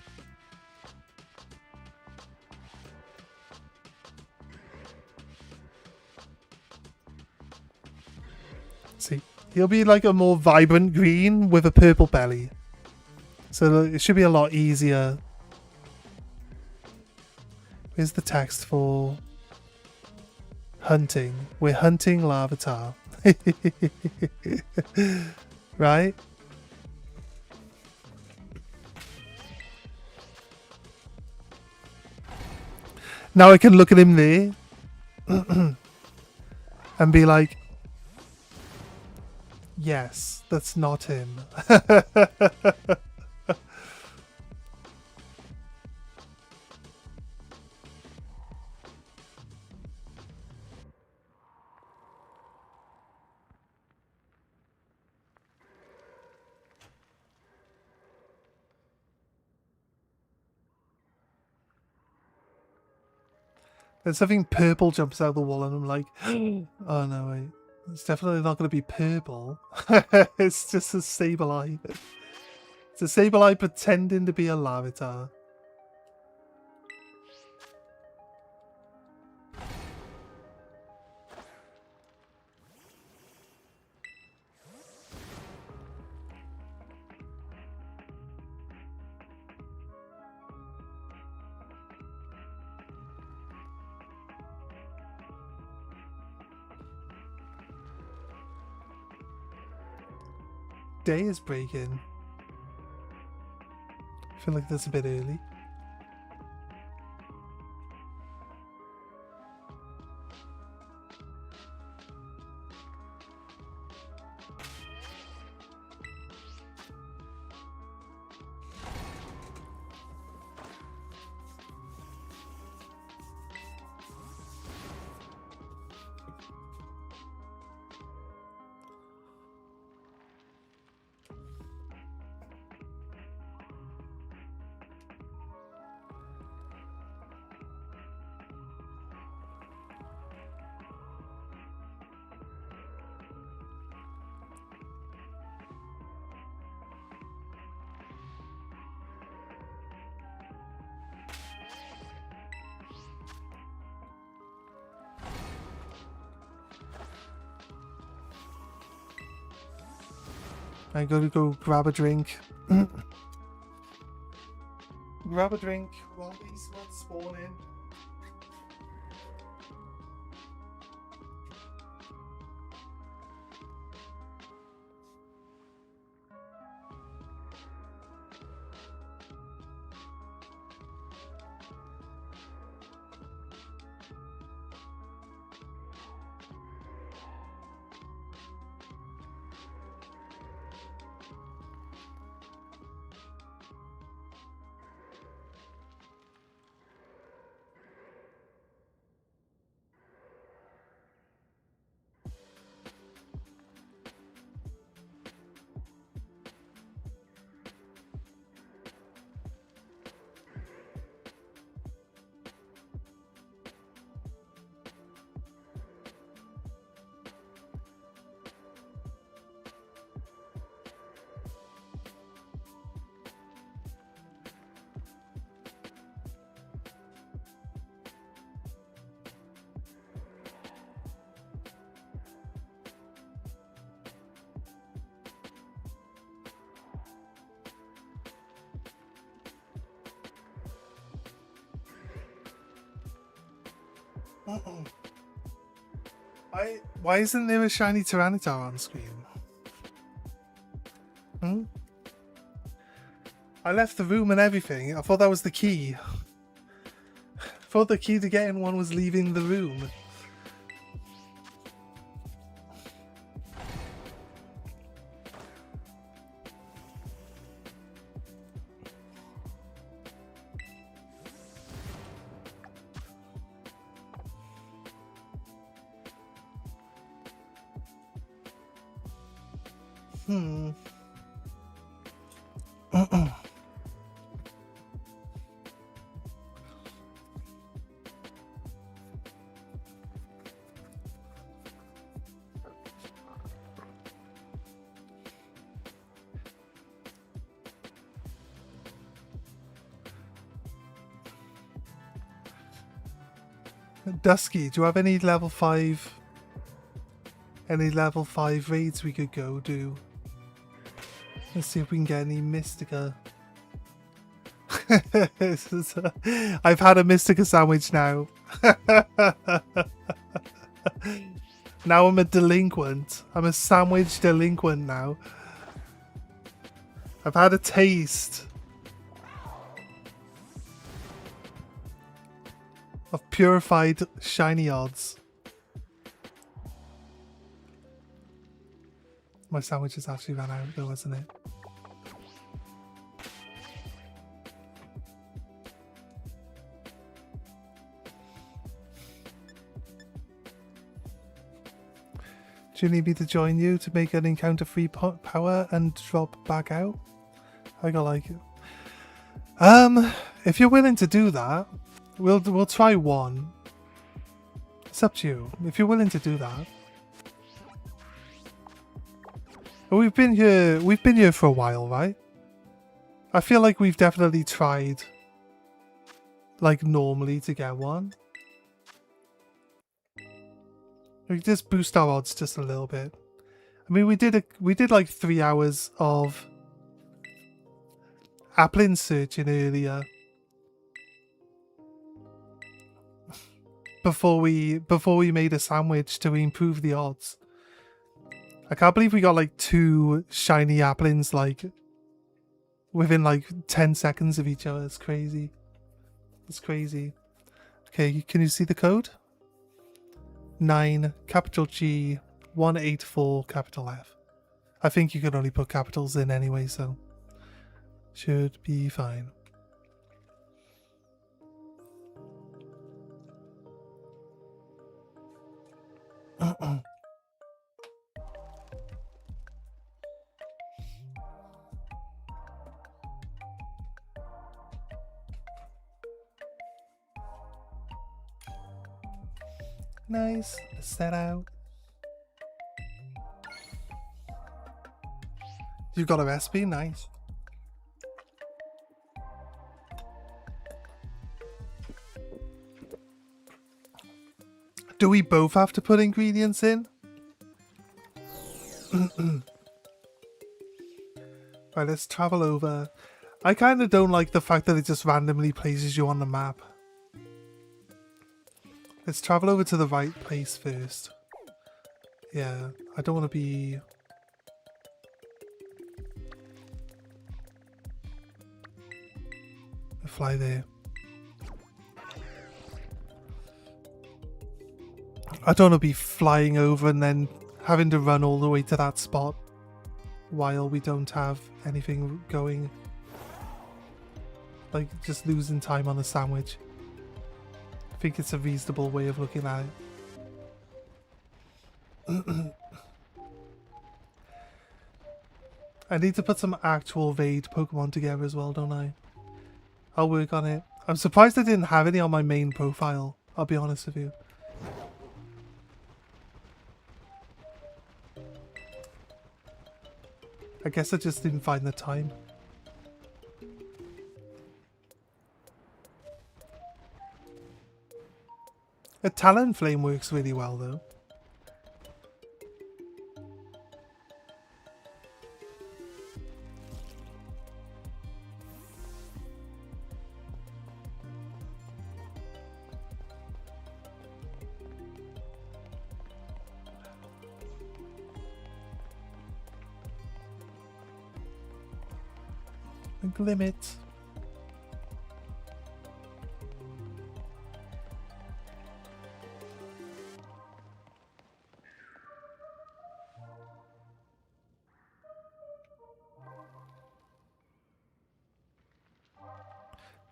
See, he'll be like a more vibrant green with a purple belly. So it should be a lot easier. Where's the text for hunting? We're hunting Larvitar. Right? Now I can look at him there and be like, yes, that's not him. Then something purple jumps out of the wall and I'm like, oh no, wait. It's definitely not going to be purple. It's just a Sableye. It's a Sableye pretending to be a Larvitar. Day is breaking. I feel like that's a bit early. I gotta go grab a drink. Grab a drink while these ones spawn in. Why isn't there a shiny Tyranitar on screen? Hmm? I left the room and everything. I thought that was the key. I thought the key to getting one was leaving the room. Dusky, do you have any level 5? Any level 5 raids we could go do? Let's see if we can get any Mystica. I've had a Mystica sandwich now. Now I'm a delinquent. I'm a sandwich delinquent now. I've had a taste of purified shiny odds. My sandwich has actually ran out though, hasn't it? Do you need me to join you to make an encounter free power and drop back out? I got like it. If you're willing to do that, we'll try one. It's up to you. If you're willing to do that. We've been here for a while, right? I feel like we've definitely tried like normally to get one. We just boost our odds just a little bit. I mean, we did like 3 hours of Applin searching earlier before we made a sandwich to improve the odds. I can't believe we got like 2 shiny Applins like within like 10 seconds of each other. It's crazy. It's crazy. Okay, can you see the code? 9 capital G 184 capital F. I think you can only put capitals in anyway, so should be fine. Nice. Let's set out. You've got a recipe? Nice. Do we both have to put ingredients in? Right, let's travel over. I kind of don't like the fact that it just randomly places you on the map. Let's travel over to the right place first. Yeah, I don't want to be... fly there. I don't want to be flying over and then having to run all the way to that spot while we don't have anything going. Like, just losing time on the sandwich. I think it's a reasonable way of looking at it. I need to put some actual raid Pokemon together as well, don't I? I'll work on it. I'm surprised I didn't have any on my main profile, I'll be honest with you. I guess I just didn't find the time. A Talonflame works really well though. Limit.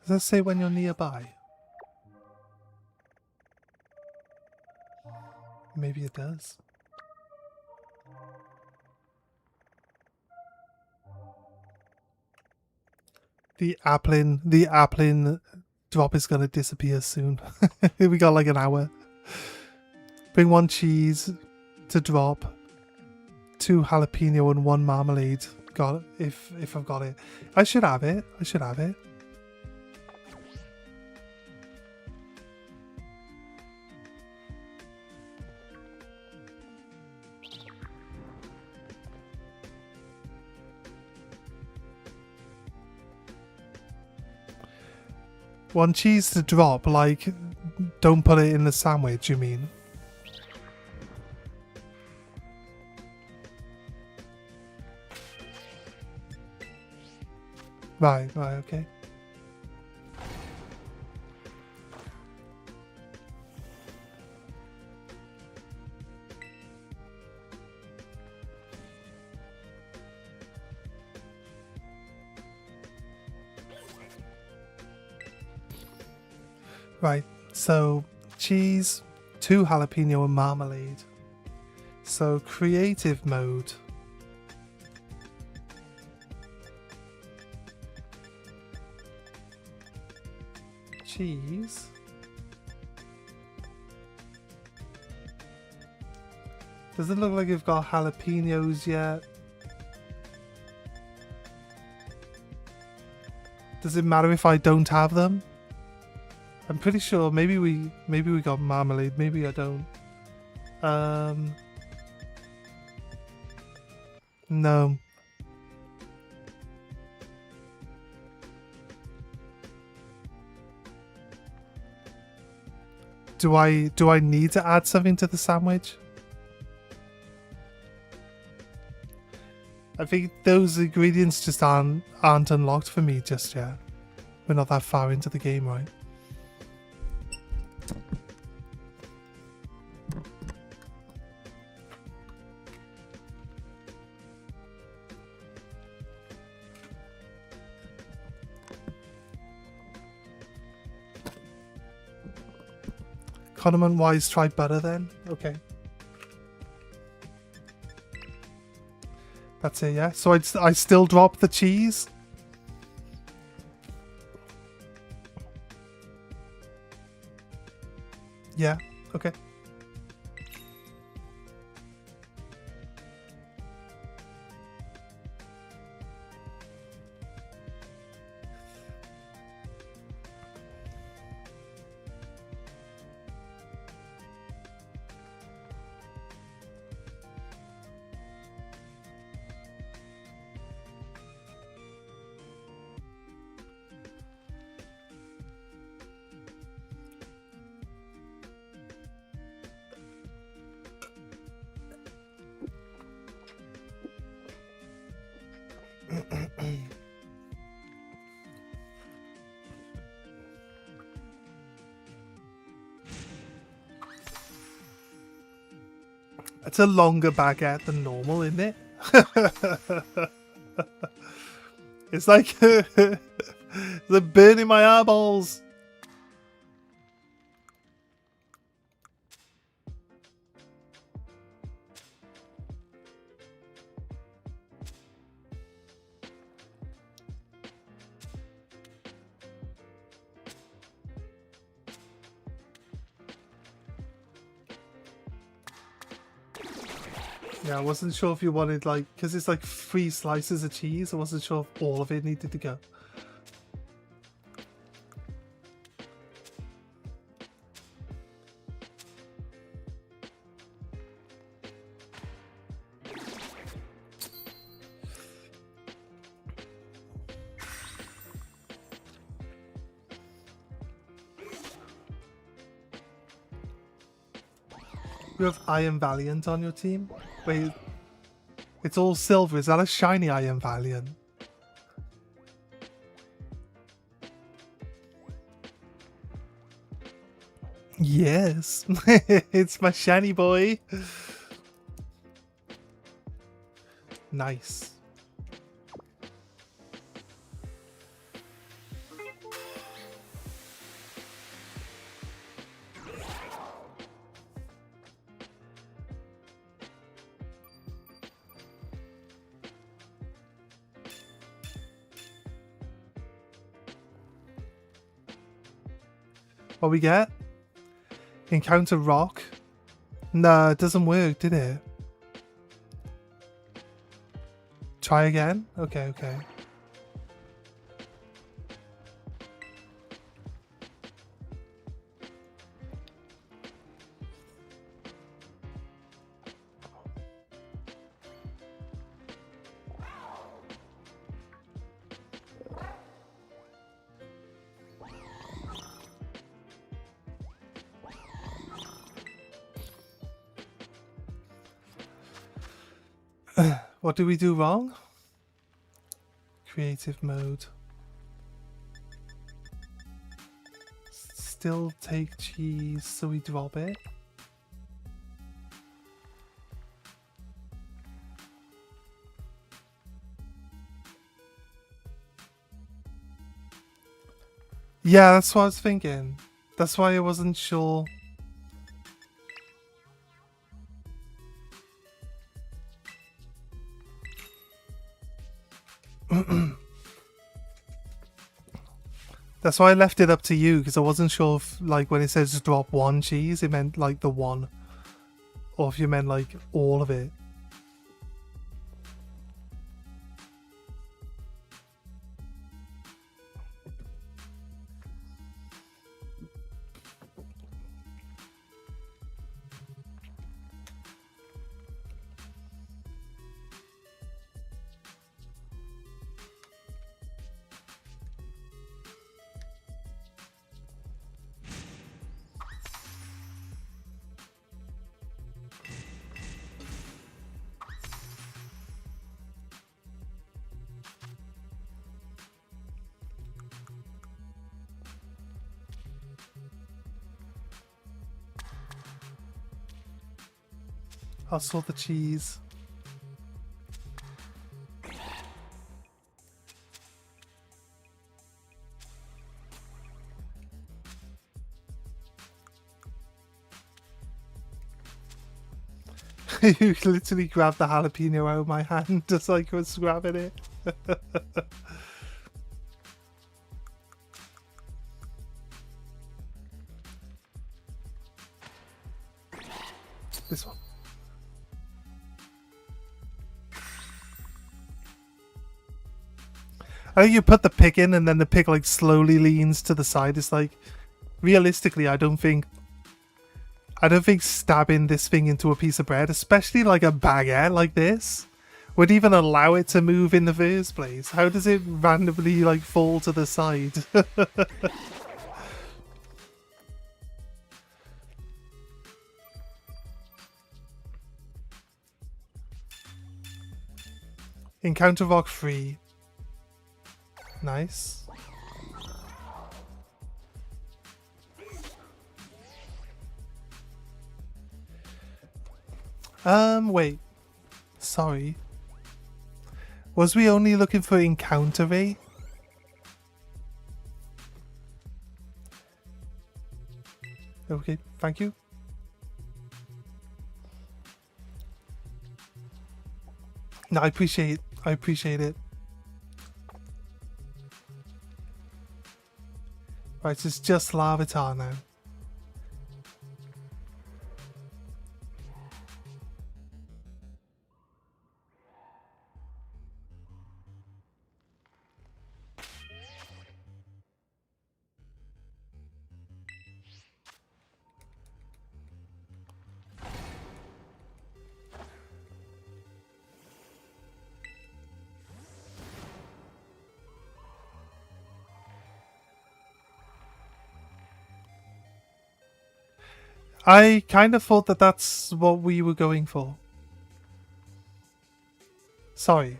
Does that say when you're nearby? Maybe it does. The Applin drop is gonna disappear soon. We got like an hour. Bring 1 cheese to drop, 2 jalapeno and 1 marmalade. Got it. If I've got it. I should have it. I should have it. One cheese to drop, like, don't put it in the sandwich, you mean? Right, okay. Right, so cheese, 2 jalapeno and marmalade. So creative mode. Cheese. Doesn't look like you've got jalapenos yet. Does it matter if I don't have them? I'm pretty sure maybe we got marmalade, maybe I don't. No. Do I need to add something to the sandwich? I think those ingredients just aren't unlocked for me just yet. We're not that far into the game, right? Condiment wise, try butter then. Okay. That's it, yeah. So I still drop the cheese. Yeah, okay. It's a longer baguette than normal, isn't it? It's like they're burning my eyeballs. Yeah, I wasn't sure if you wanted, like, because it's like 3 slices of cheese. I wasn't sure if all of it needed to go. You have Iron Valiant on your team? Wait, it's all silver. Is that a shiny Iron Valiant? Yes, it's my shiny boy. Nice. What we get? Encounter rock? No, it doesn't work, did it? Try again? Okay, okay. What do we do wrong? Creative mode. Still take cheese, so we drop it. Yeah, that's what I was thinking. That's why I wasn't sure. That's why I left it up to you, because I wasn't sure if, like, when it says drop 1 cheese, it meant, like, the 1. Or if you meant, like, all of it. I'll sort the cheese. You literally grabbed the jalapeno out of my hand just like I was grabbing it. This one. I think you put the pick in and then the pick like slowly leans to the side. It's like, realistically, I don't think stabbing this thing into a piece of bread, especially like a baguette like this, would even allow it to move in the first place. How does it randomly like fall to the side? Encounter rock 3. Nice. Wait. Sorry. Was we only looking for encounter rate? Okay, thank you. No, I appreciate it. Right, it's just Larvitar now. I kind of thought that that's what we were going for. Sorry.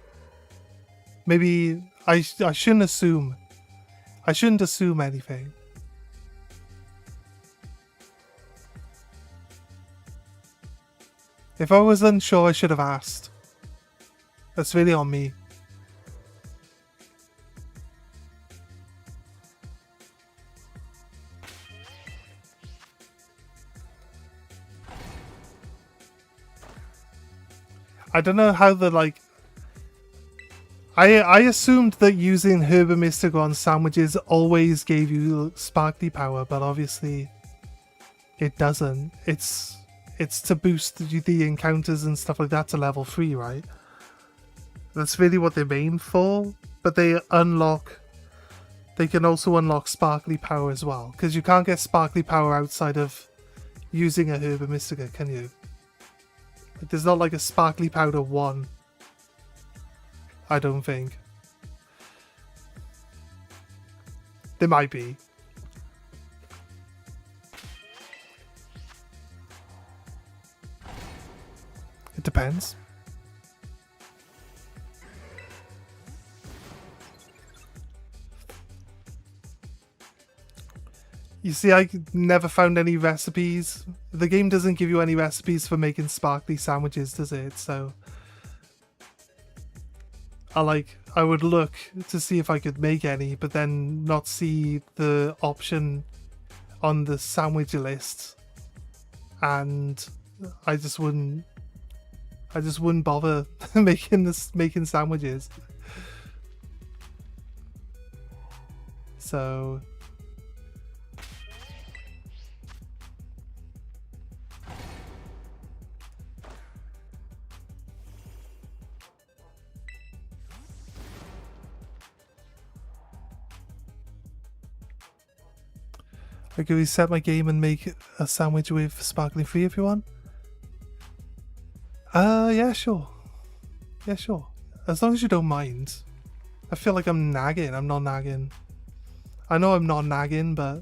Maybe I shouldn't assume. I shouldn't assume anything. If I was unsure, I should have asked. That's really on me. I don't know how the, like... I assumed that using Herba Mystica on sandwiches always gave you sparkly power, but obviously it doesn't. It's to boost the encounters and stuff like that to level 3, right? That's really what they're made for, but they can also unlock sparkly power as well, because you can't get sparkly power outside of using a Herba Mystica, can you? Like, there's not like a sparkly powder 1. I don't think. There might be. It depends. You see, I never found any recipes. The game doesn't give you any recipes for making sparkly sandwiches, does it? So I would look to see if I could make any, but then not see the option on the sandwich list, and I just wouldn't bother making sandwiches. So I can reset my game and make a sandwich with sparkling free if you want. Yeah, sure. Yeah, sure. As long as you don't mind. I feel like I'm nagging. I'm not nagging. I know I'm not nagging, but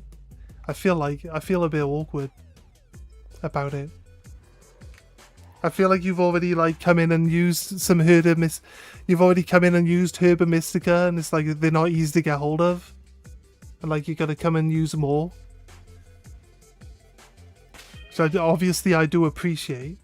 I feel a bit awkward about it. I feel like you've already come in and used some You've already come in and used Herba Mystica, and it's like they're not easy to get hold of. And you gotta come and use more. So obviously I do appreciate.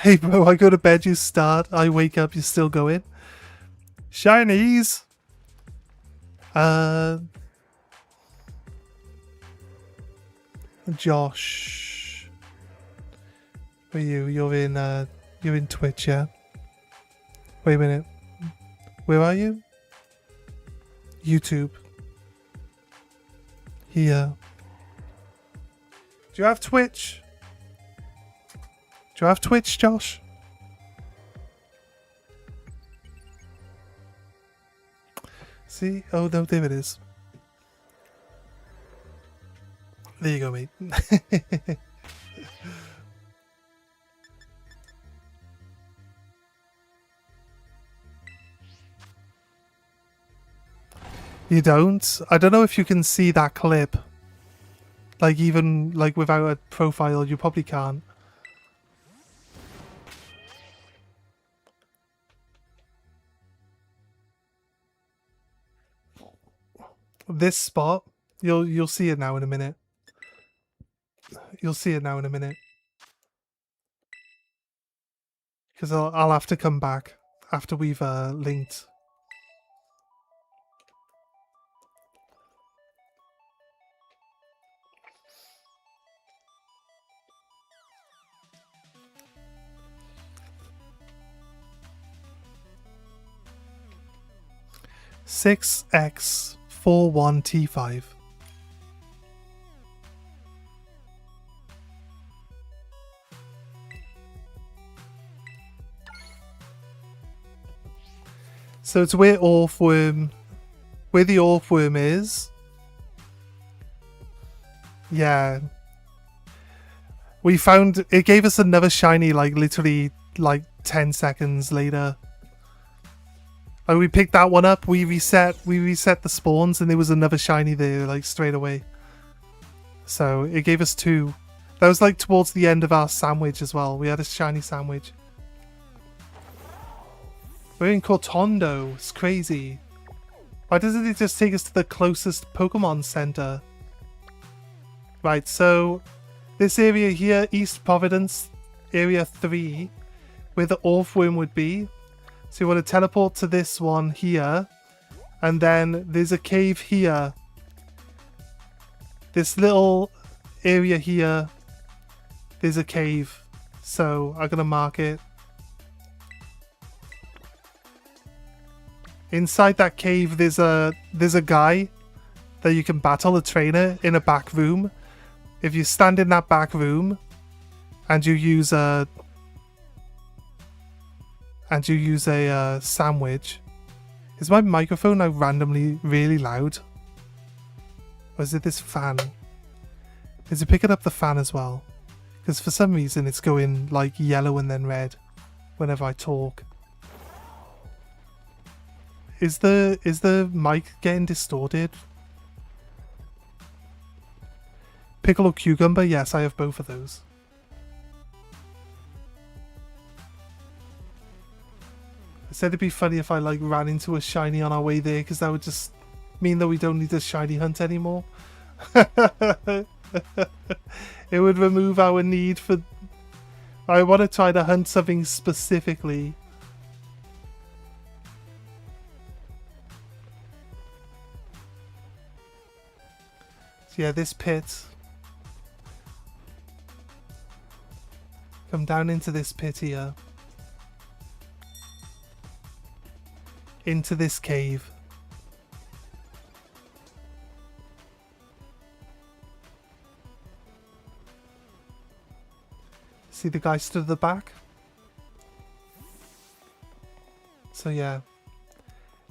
Hey bro, I go to bed, you start. I wake up, you're still going. Shinies! Josh. Where are you? You're in Twitch, yeah? Wait a minute. Where are you? YouTube. Here. Do you have Twitch? Do you have Twitch, Josh? See? Oh, no, there it is. There you go, mate. You don't? I don't know if you can see that clip. Like, even, like, without a profile, you probably can't. This spot, you'll see it now in a minute. You'll see it now in a minute. Because I'll have to come back after we've linked. (6x41T5). So it's where Orthworm, where the Orthworm is. Yeah. We found, it gave us another shiny, like, literally, like, 10 seconds later. Like, we picked that one up, we reset the spawns, and there was another shiny there, like, straight away. So, it gave us 2. That was, like, towards the end of our sandwich as well. We had a shiny sandwich. We're in Cortondo. It's crazy. Why doesn't it just take us to the closest Pokemon Center? Right, so this area here, East Providence, Area 3, where the Orthworm would be. So you want to teleport to this one here, and then there's a cave here. This little area here, there's a cave. So I'm going to mark it. Inside that cave, there's a guy that you can battle, a trainer, in a back room. If you stand in that back room and you use a sandwich. Is my microphone now randomly really loud? Or is it this fan? Is it picking up the fan as well? Because for some reason it's going like yellow and then red whenever I talk. Is the mic getting distorted? Pickle or cucumber? Yes, I have both of those. I said it'd be funny if I like ran into a shiny on our way there, because that would just mean that we don't need to shiny hunt anymore. It would remove our need for... I want to try to hunt something specifically. Yeah, this pit. Come down into this pit here. Into this cave. See the guy stood at the back? So yeah.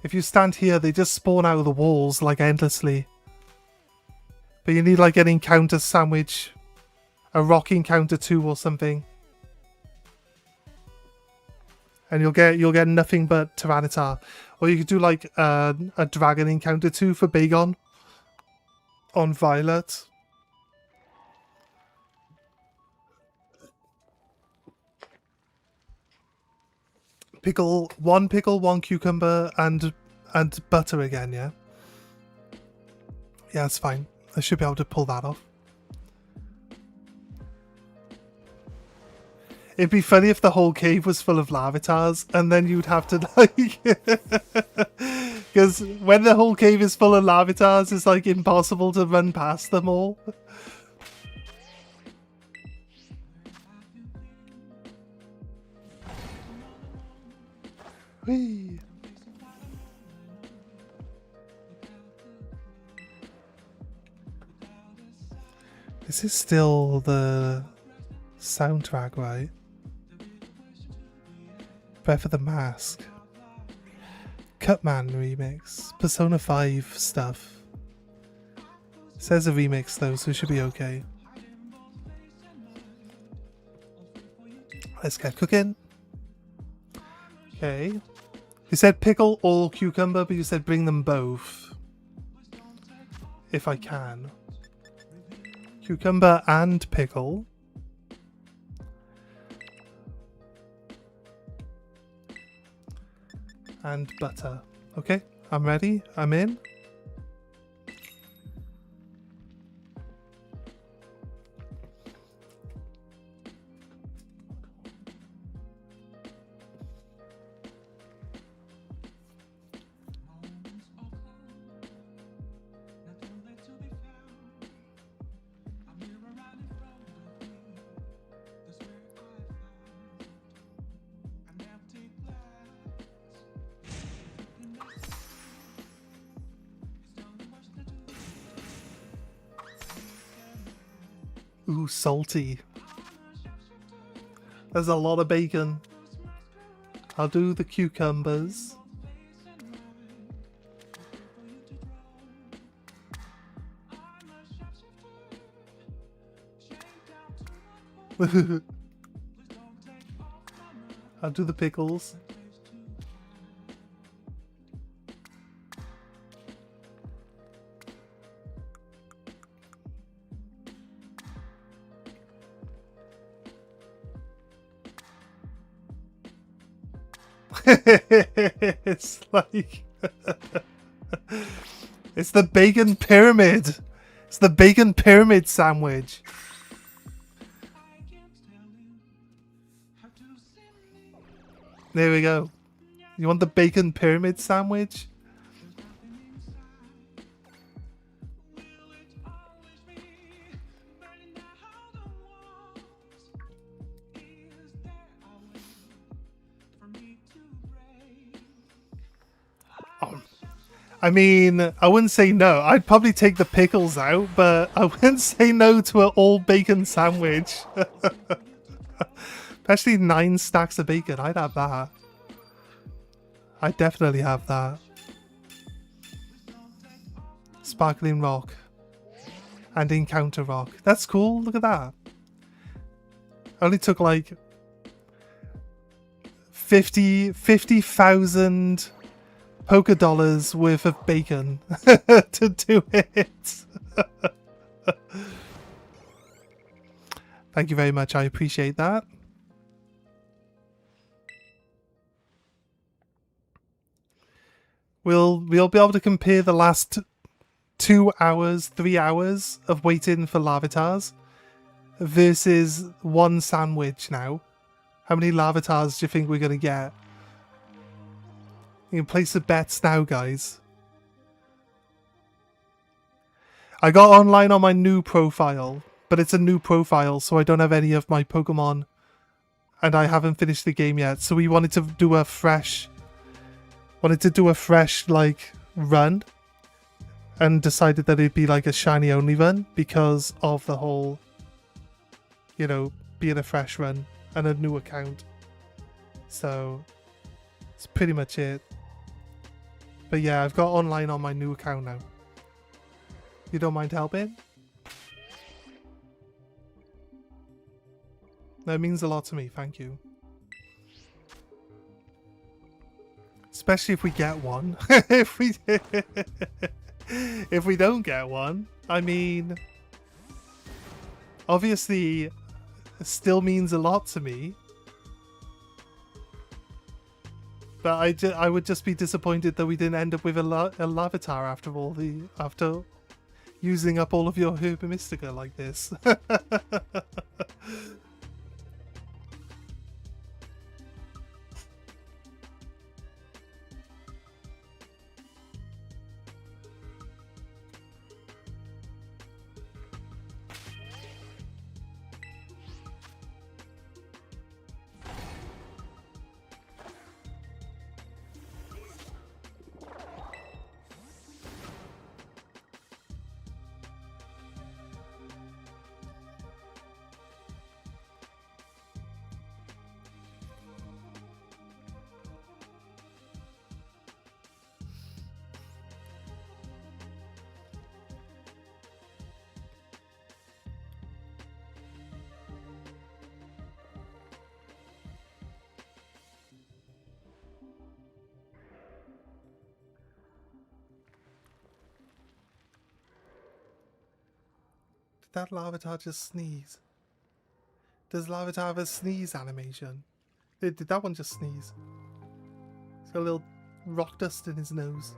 If you stand here, they just spawn out of the walls like endlessly. But you need like an encounter sandwich, a rock encounter 2 or something, and you'll get nothing but Tyranitar. Or you could do like a dragon encounter 2 for Bagon on Violet. Pickle, one cucumber, and butter again. Yeah, that's fine. I should be able to pull that off. It'd be funny if the whole cave was full of Larvitars, and then you'd have to like... Because when the whole cave is full of Larvitars, it's like impossible to run past them all. Whee! This is still the soundtrack, right? Breath of the Mask. Cutman remix. Persona 5 stuff. It says a remix though, so it should be okay. Let's get cooking. Okay. You said pickle or cucumber, but you said bring them both. If I can. Cucumber and pickle. And butter. Okay, I'm ready. I'm in. Ooh, salty. There's a lot of bacon. I'll do the cucumbers. I'll do the pickles. It's like it's the bacon pyramid. It's the bacon pyramid sandwich. There we go. You want the bacon pyramid sandwich? I mean, I wouldn't say no. I'd probably take the pickles out, but I wouldn't say no to an all bacon sandwich. Especially 9 stacks of bacon. I'd have that. I'd definitely have that. Sparkling rock. And encounter rock. That's cool. Look at that. Only took like 50,000 polka dollars worth of bacon to do it. Thank you very much. I appreciate that. We'll be able to compare the last 2 hours, 3 hours of waiting for Larvitars versus one sandwich now. How many Larvitars do you think we're going to get? You can place the bets now, guys. I got online on my new profile, but it's a new profile, so I don't have any of my Pokemon, and I haven't finished the game yet. So we wanted to do a fresh, like run, and decided that it'd be like a shiny only run because of the whole, you know, being a fresh run and a new account. So it's pretty much it. But yeah, I've got online on my new account now. You don't mind helping? That means a lot to me, thank you. Especially if we get one. if we don't get one, I mean, obviously it still means a lot to me. But I would just be disappointed that we didn't end up with a Larvitar after using up all of your Herba Mystica like this. that Larvitar just sneeze? Does Larvitar have a sneeze animation? Did that one just sneeze? He's got a little rock dust in his nose.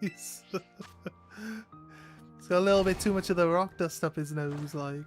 He's got a little bit too much of the rock dust up his nose, like.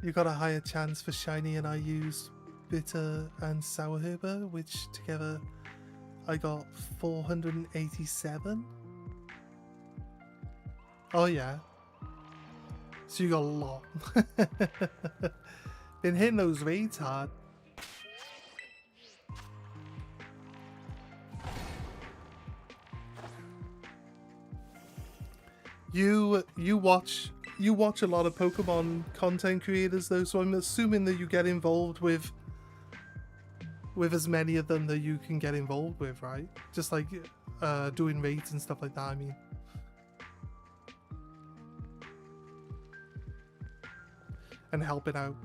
You got a higher chance for shiny, and I used bitter and sour herba, which together I got 487. Oh yeah. So you got a lot. Been hitting those raids hard. You watch a lot of Pokemon content creators though, so I'm assuming that you get involved with as many of them that you can get involved with, right? Just like doing raids and stuff like that, I mean. And helping out.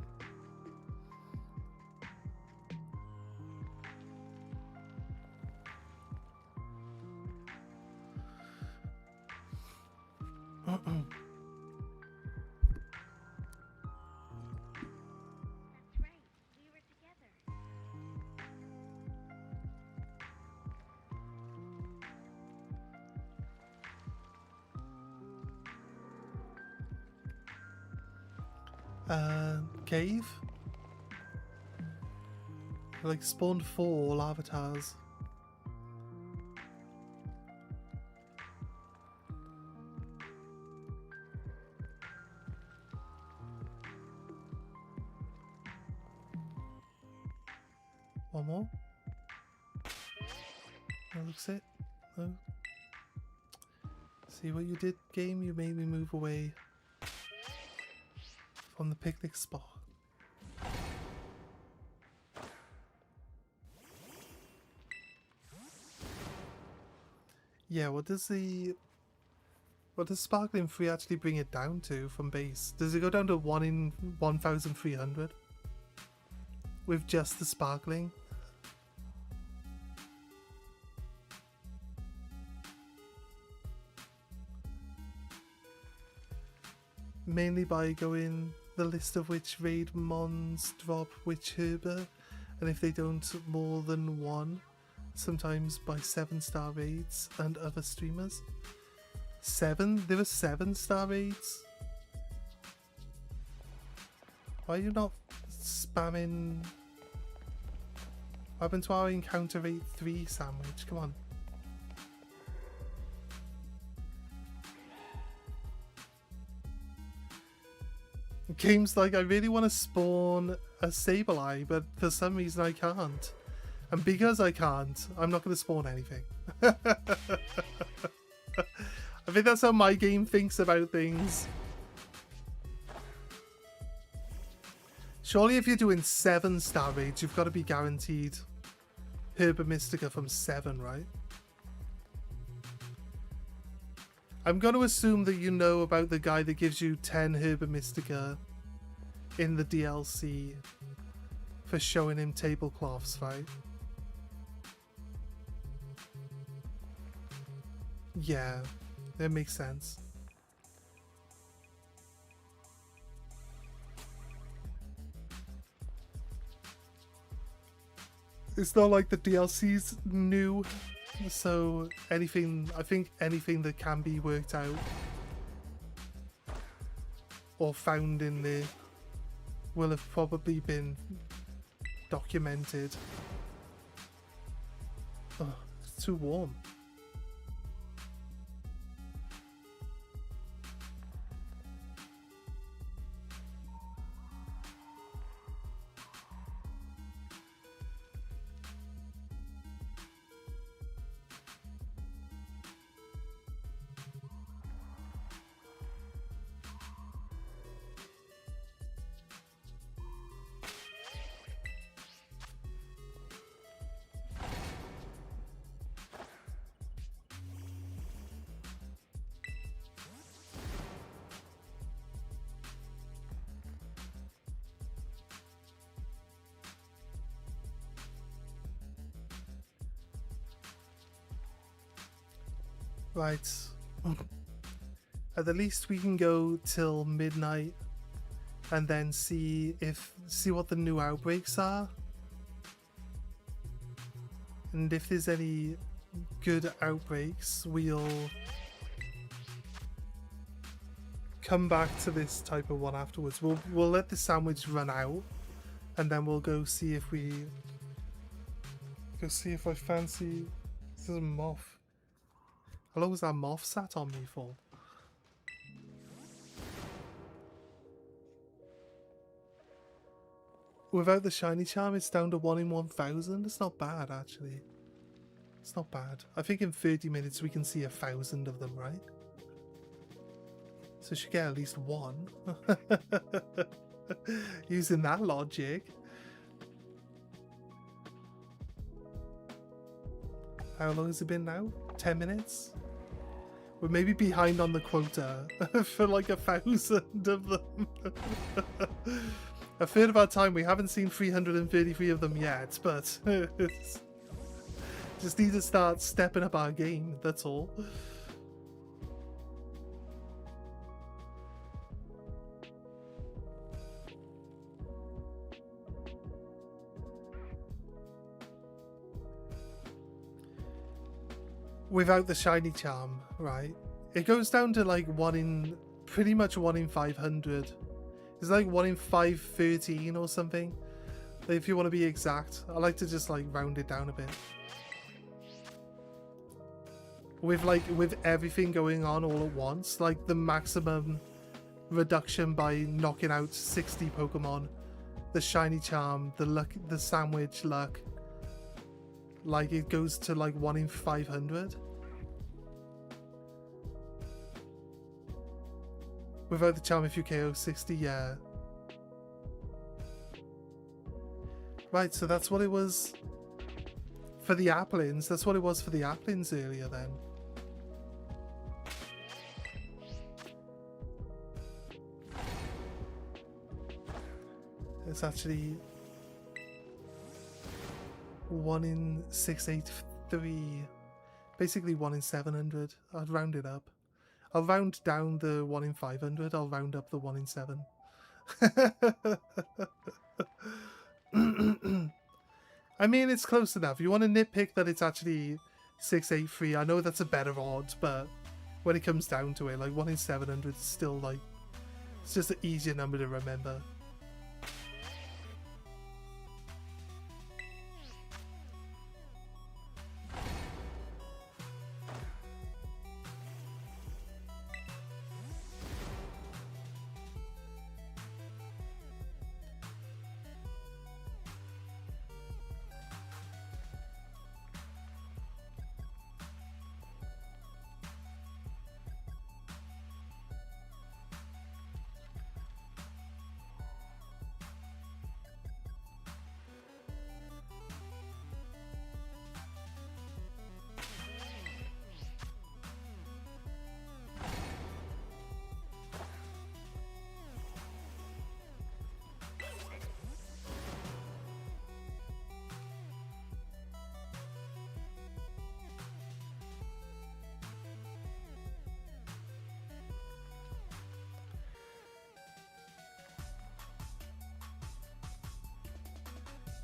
Cave? I like spawned 4 Larvitars. One more? That looks it. No. See what you did, game? You made me move away from the picnic spot. Yeah, what does Sparkling Free actually bring it down to from base? Does it go down to 1 in 1,300? With just the Sparkling? Mainly by going the list of which raid mons drop which herba, and if they don't, more than one. Sometimes by 7-star raids and other streamers. 7? There were 7-star raids? Why are you not spamming? What happened to our encounter rate 3 sandwich? Come on. Games like, I really want to spawn a Sableye, but for some reason I can't. And because I can't, I'm not going to spawn anything. I think that's how my game thinks about things. Surely if you're doing 7-star raids, you've got to be guaranteed Herba Mystica from 7, right? I'm going to assume that you know about the guy that gives you 10 Herba Mystica in the DLC for showing him tablecloths, right? Yeah, that makes sense. It's not like the DLC's new, so anything, I think anything that can be worked out or found in there will have probably been documented. Oh, it's too warm. Right. At the least we can go till midnight and then see what the new outbreaks are. And if there's any good outbreaks, we'll come back to this type of one afterwards. We'll let the sandwich run out, and then we'll go see if I fancy. This is a moth. How long was that moth sat on me for? Without the shiny charm, it's down to 1 in 1,000. It's not bad, actually. It's not bad. I think in 30 minutes we can see 1,000 of them, right? So we should get at least one. Using that logic. How long has it been now? 10 minutes? We're maybe behind on the quota for like 1,000 of them. A third of our time, we haven't seen 333 of them yet, but just need to start stepping up our game, that's all. Without the shiny charm, right? It goes down to like pretty much 1 in 500. It's like 1 in 513 or something. If you want to be exact, I like to just like round it down a bit. With everything going on all at once, like the maximum reduction by knocking out 60 Pokemon, the shiny charm, the sandwich luck, like it goes to like 1 in 500. Without the charm, if you KO 60, yeah. Right, so that's what it was for the Applins. That's what it was for the Applins earlier then. It's actually 1 in 683. Basically 1 in 700. I'd round it up. I'll round down the 1 in 500. I'll round up the 1 in 7. I mean, it's close enough. You want to nitpick that it's actually 683. I know that's a better odds, but when it comes down to it, like 1 in 700 is still like, it's just an easier number to remember.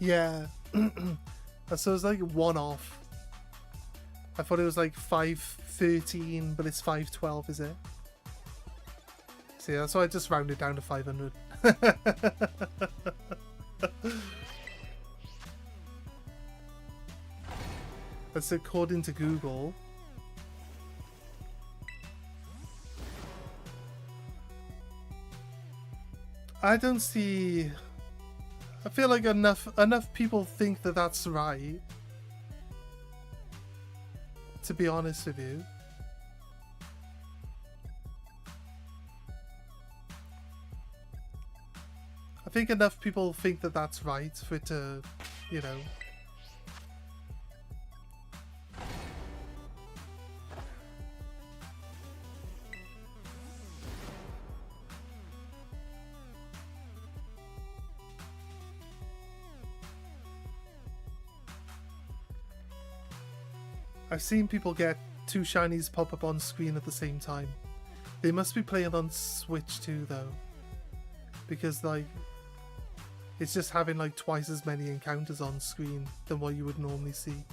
Yeah. So it's like 1 off. I thought it was like 513, but it's 512, is it? See, that's why I just rounded down to 500. That's according to Google. I don't see... I feel like enough people think that that's right, to be honest with you. I think enough people think that that's right for it to, you know... I've seen people get 2 shinies pop up on screen at the same time. They must be playing on Switch too, though, because like it's just having like twice as many encounters on screen than what you would normally see.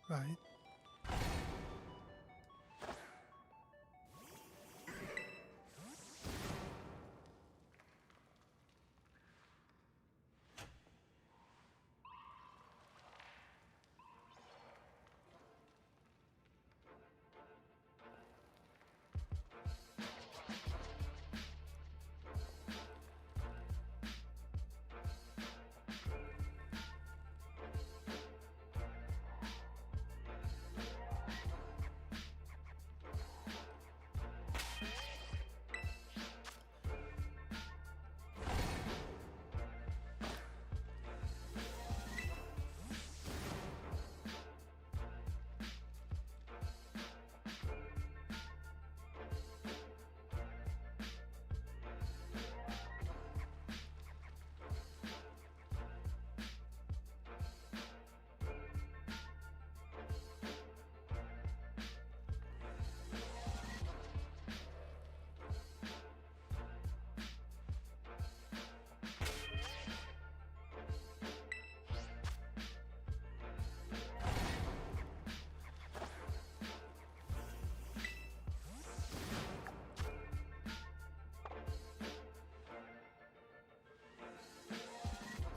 Right.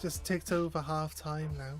Just ticked over half time now.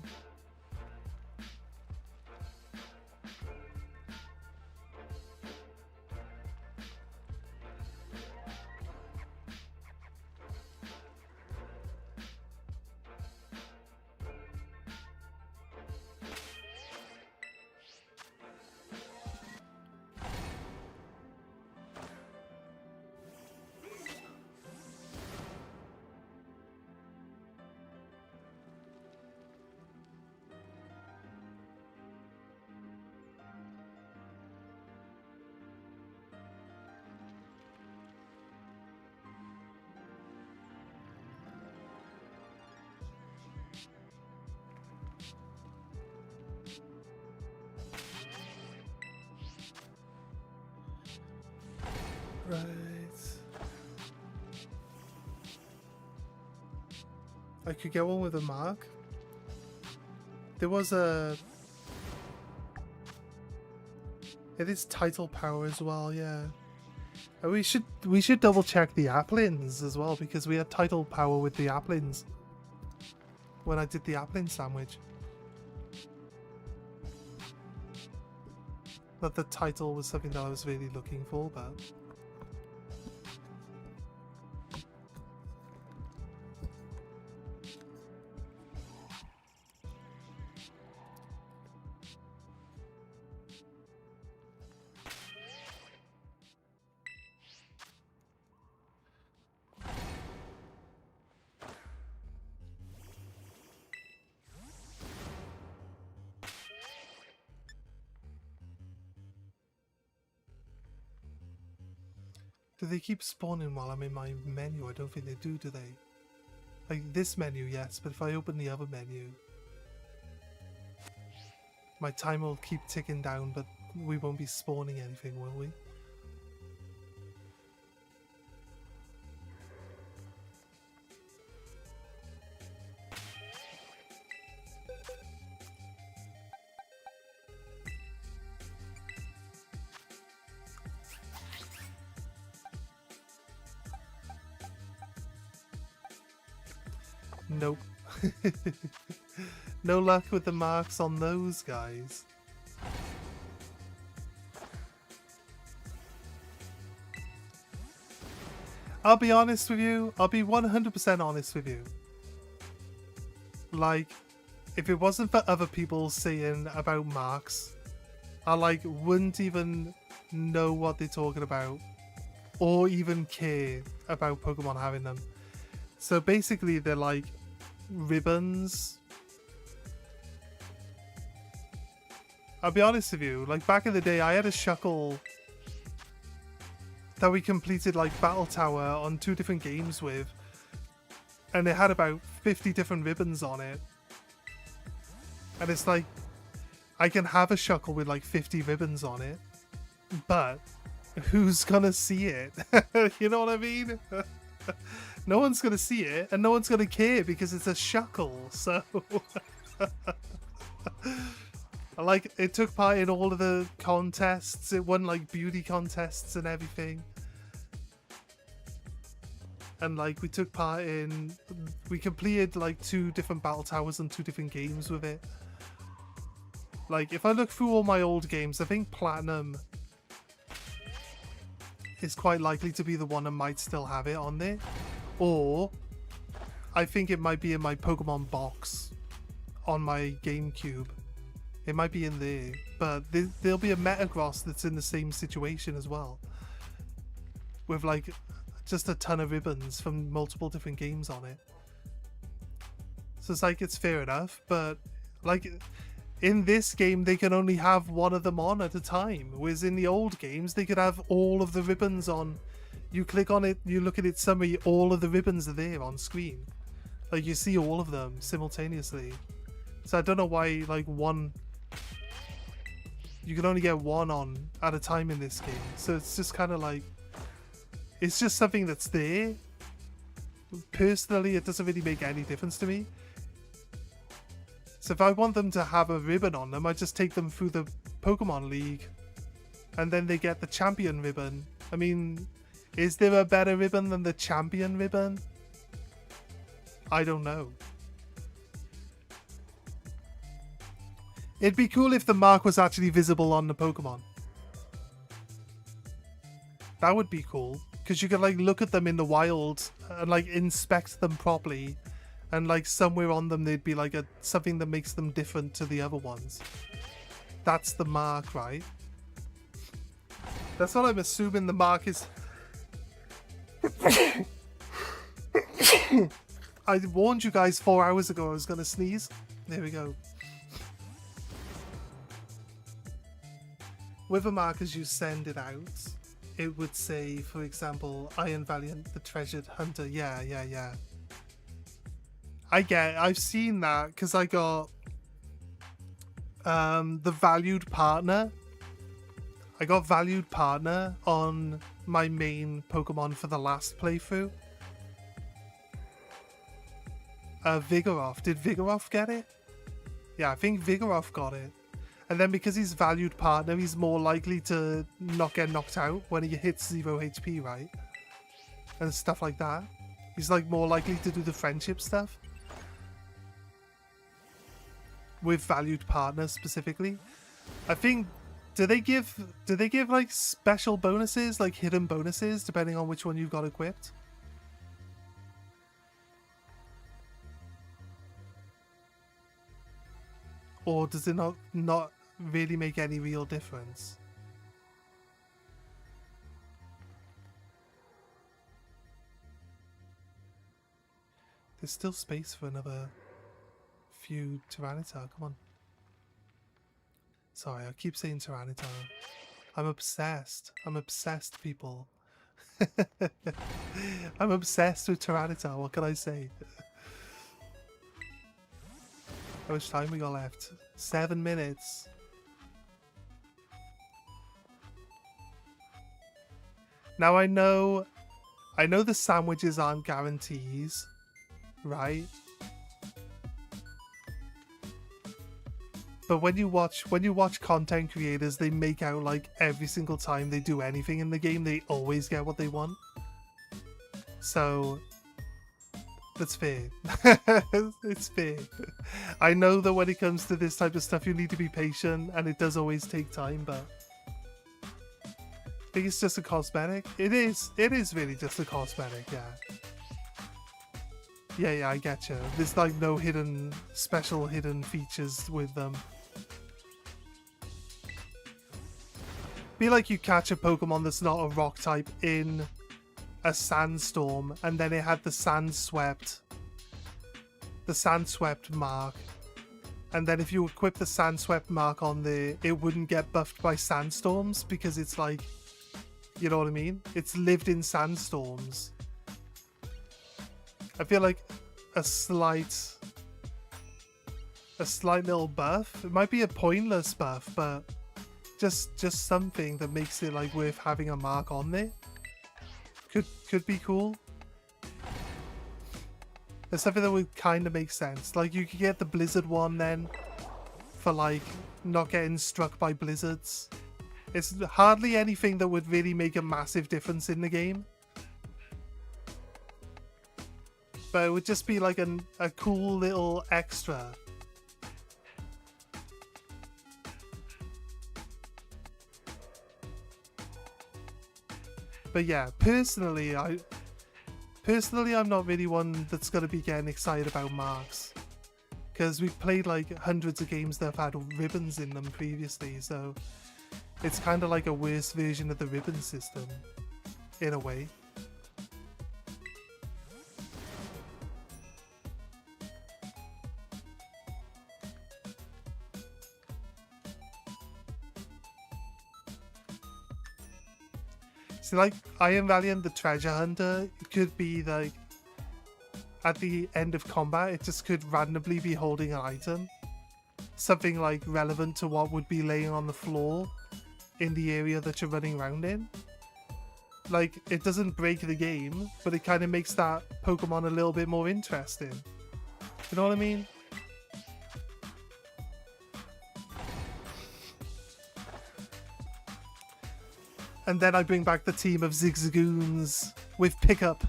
Right. I could get one with a mark. There was a... It is title power as well, yeah. And we should double check the applins as well, because we had title power with the applins when I did the applin sandwich. But the title was something that I was really looking for, but... Do they keep spawning while I'm in my menu? I don't think they do they? Like this menu, yes, but if I open the other menu, my time will keep ticking down, but we won't be spawning anything, will we? Nope. No luck with the marks on those guys. I'll be honest with you. I'll be 100% honest with you. Like, if it wasn't for other people saying about marks, I like wouldn't even know what they're talking about or even care about Pokemon having them. So basically they're like ribbons. I'll be honest with you, like back in the day I had a Shuckle that we completed like Battle Tower on 2 different games with, and it had about 50 different ribbons on it. And it's like, I can have a Shuckle with like 50 ribbons on it, but who's gonna see it? You know what I mean? No one's gonna see it, and no one's gonna care because it's a Shuckle, so... Like, it took part in all of the contests, it won like beauty contests and everything. And like, we took part in... We completed like 2 different Battle Towers and 2 different games with it. Like, if I look through all my old games, I think Platinum is quite likely to be the one that might still have it on there. Or, I think it might be in my Pokemon box on my GameCube. It might be in there. But there'll be a Metagross that's in the same situation as well. With like, just a ton of ribbons from multiple different games on it. So it's like, it's fair enough, but like... In this game, they can only have one of them on at a time, whereas in the old games, they could have all of the ribbons on. You click on it, you look at its summary, all of the ribbons are there on screen. Like, you see all of them simultaneously. So I don't know why, like, one... You can only get one on at a time in this game. So it's just kind of like... It's just something that's there. Personally, it doesn't really make any difference to me. So if I want them to have a ribbon on them, I just take them through the Pokemon League. And then they get the champion ribbon. I mean, is there a better ribbon than the champion ribbon? I don't know. It'd be cool if the mark was actually visible on the Pokemon. That would be cool. Because you could like look at them in the wild and like inspect them properly. And like somewhere on them there'd be like something that makes them different to the other ones. That's the mark, right? That's what I'm assuming the mark is. I warned you guys 4 hours ago I was gonna sneeze. There we go. With a mark as you send it out, it would say, for example, Iron Valiant, the treasured hunter. Yeah. I've seen that because I got the valued partner. I got valued partner on my main Pokemon for the last playthrough. Vigoroth. Did Vigoroth get it? Yeah, I think Vigoroth got it. And then because he's valued partner, he's more likely to not get knocked out when he hits 0 HP, right? And stuff like that. He's like more likely to do the friendship stuff. With valued partners specifically. I think do they give like special bonuses, like hidden bonuses, depending on which one you've got equipped? Or does it not really make any real difference? There's still space for another few Tyranitar, come on. Sorry, I keep saying Tyranitar. I'm obsessed. I'm obsessed, people. I'm obsessed with Tyranitar, what can I say? How much time we got left? 7 minutes. Now I know the sandwiches aren't guarantees, right? But when you watch content creators, they make out like every single time they do anything in the game, they always get what they want. So that's fair. It's fair. I know that when it comes to this type of stuff, you need to be patient, and it does always take time, but think it's just a cosmetic. It is really just a cosmetic, yeah. Yeah, I get you. There's like no special hidden features with them. Be like you catch a Pokemon that's not a rock type in a sandstorm, and then it had the sandswept mark, and then if you equip the sandswept mark on there, it wouldn't get buffed by sandstorms because it's like, you know what I mean? It's lived in sandstorms. I feel like a slight little buff. It might be a pointless buff, but just something that makes it like worth having a mark on there. Could be cool. There's something that would kind of make sense. Like you could get the blizzard one then for like not getting struck by blizzards. It's hardly anything that would really make a massive difference in the game. But it would just be like a cool little extra. But yeah, personally, I'm not really one that's going to be getting excited about marks. Because we've played like hundreds of games that have had ribbons in them previously, so it's kind of like a worse version of the ribbon system, in a way. So like Iron Valiant the Treasure Hunter, it could be like at the end of combat it just could randomly be holding an item. Something like relevant to what would be laying on the floor in the area that you're running around in. Like it doesn't break the game, but it kind of makes that Pokemon a little bit more interesting. You know what I mean? And then I bring back the team of Zigzagoons with pickup.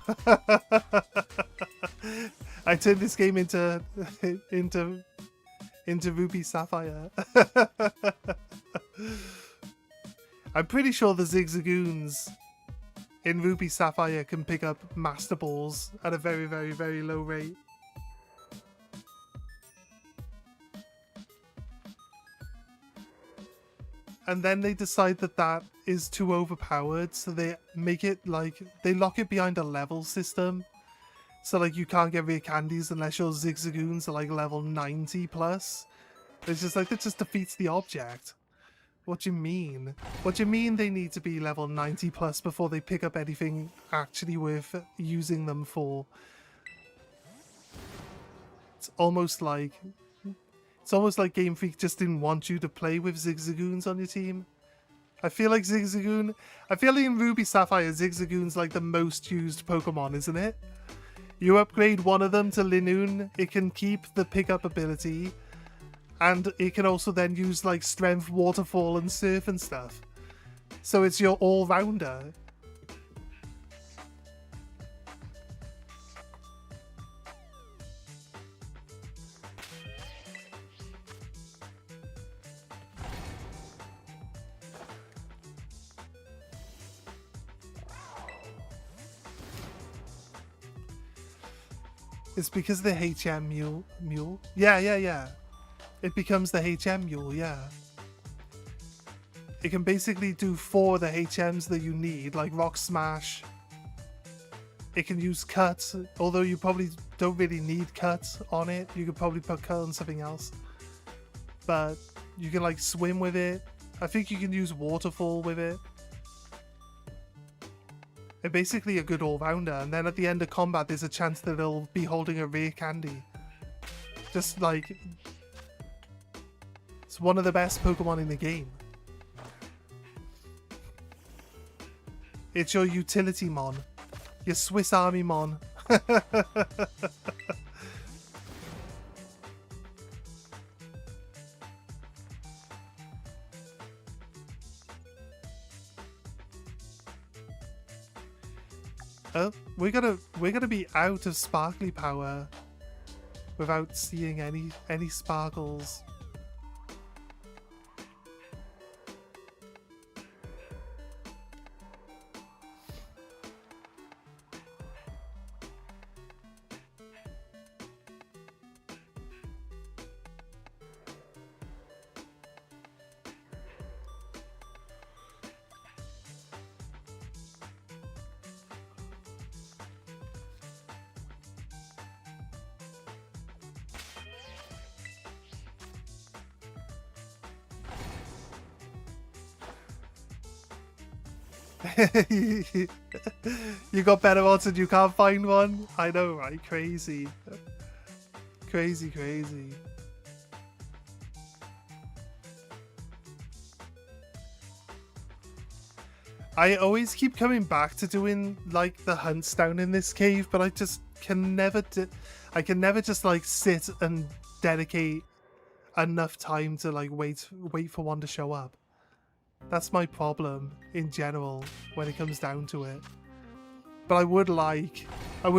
I turned this game into Ruby Sapphire. I'm pretty sure the Zigzagoons in Ruby Sapphire can pick up Master Balls at a very, very, very low rate. And then they decide that that is too overpowered, so they make it like, they lock it behind a level system. So like you can't get rare candies unless your Zigzagoons are like level 90 plus. It's just like, it just defeats the object. What do you mean? What do you mean they need to be level 90 plus before they pick up anything actually worth using them for? It's almost like Game Freak just didn't want you to play with Zigzagoons on your team. I feel like in Ruby Sapphire, Zigzagoon's like the most used Pokemon, isn't it? You upgrade one of them to Linoon, it can keep the pickup ability, and it can also then use like Strength, Waterfall, and Surf and stuff. So it's your all-rounder. It's because the HM mule? Yeah. It becomes the HM mule, yeah. It can basically do 4 of the HMs that you need, like Rock Smash. It can use Cut, although you probably don't really need Cut on it. You could probably put Cut on something else. But you can like swim with it. I think you can use Waterfall with it. It's basically a good all-rounder, and then at the end of combat there's a chance that it'll be holding a rare candy. Just like, it's one of the best Pokemon in the game. It's your utility mon. Your Swiss Army mon. Oh, we're gonna be out of sparkly power without seeing any sparkles. You got better odds and you can't find one? I know, right? Crazy. Crazy, crazy. I always keep coming back to doing like the hunts down in this cave, but I just can never I can never just like sit and dedicate enough time to like wait for one to show up. That's my problem in general when it comes down to it. But I would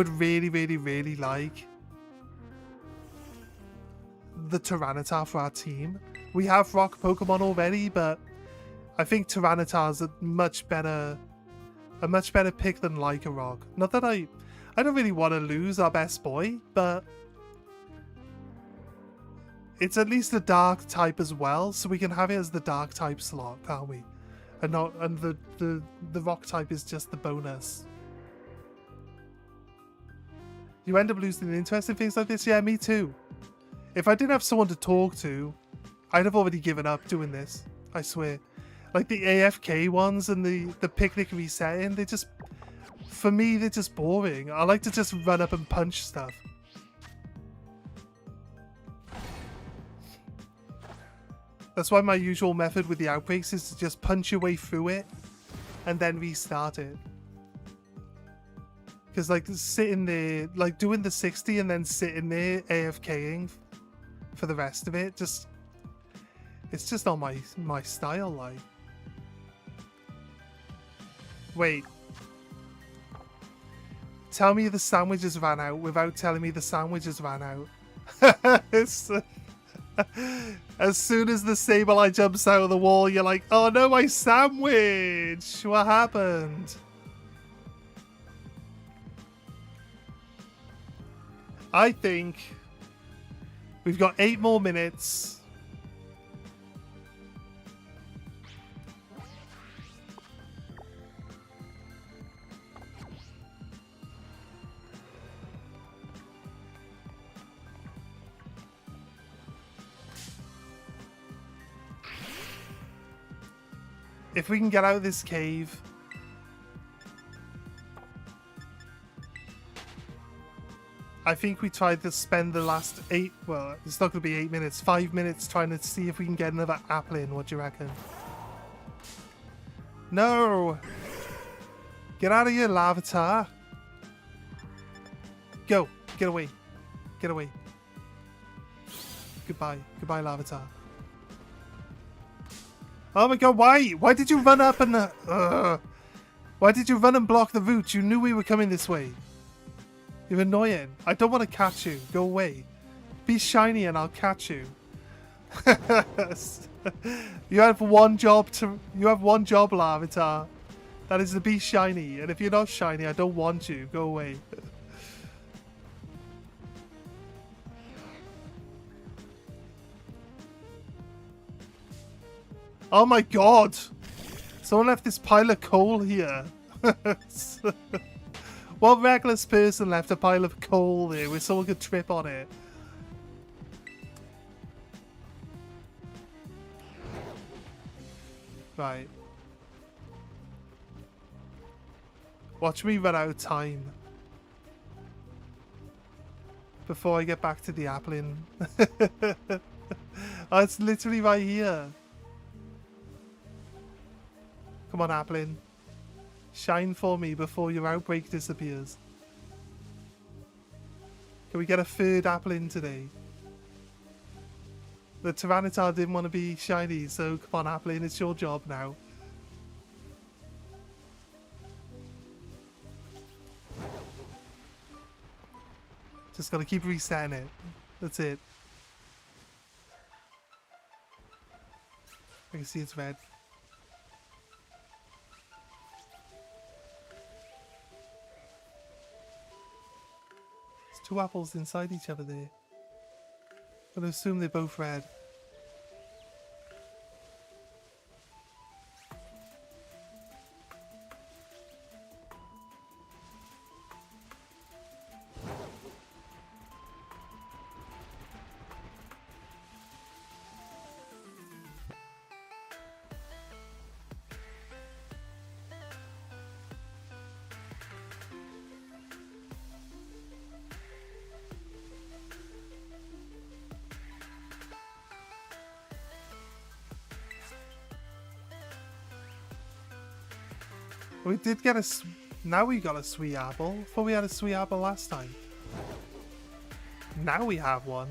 really, really, really like the Tyranitar for our team. We have rock Pokemon already, but I think Tyranitar's a much better pick than Lycanroc. Not that I don't really want to lose our best boy, but it's at least a dark type as well, so we can have it as the dark type slot, can't we? And the rock type is just the bonus. You end up losing interest in things like this? Yeah, me too. If I didn't have someone to talk to, I'd have already given up doing this. I swear. Like the AFK ones and the picnic resetting, they just, for me, they're just boring. I like to just run up and punch stuff. That's why my usual method with the outbreaks is to just punch your way through it and then restart it. Because like sitting there, like doing the 60 and then sitting there AFKing for the rest of it, just, it's just not my style, like. Wait. Tell me the sandwiches ran out without telling me the sandwiches ran out. As soon as the Sableye jumps out of the wall, you're like, oh no, my sandwich! What happened? I think we've got 8 more minutes. If we can get out of this cave. I think we tried to spend the last 8, well, it's not going to be 8 minutes, 5 minutes trying to see if we can get another apple in. What do you reckon? No! Get out of here, Larvitar. Go. Get away. Get away. Goodbye. Goodbye, Larvitar. Oh my god, why? Why did you run up and... why did you run and block the route? You knew we were coming this way. You're annoying. I don't want to catch you. Go away. Be shiny and I'll catch you. You have one job, Larvitar. That is to be shiny. And if you're not shiny, I don't want you. Go away. Oh my god! Someone left this pile of coal here. What reckless person left a pile of coal there where someone could trip on it? Right. Watch me run out of time. Before I get back to the appling. Oh, it's literally right here. Come on, Applin. Shine for me before your outbreak disappears. Can we get a third Applin today? The Tyranitar didn't want to be shiny, so come on, Applin, it's your job now. Just gotta keep resetting it. That's it. I can see it's red. There's 2 apples inside each other there. I'm gonna assume they're both red. We did get a... Now we got a sweet apple. I thought we had a sweet apple last time. Now we have one.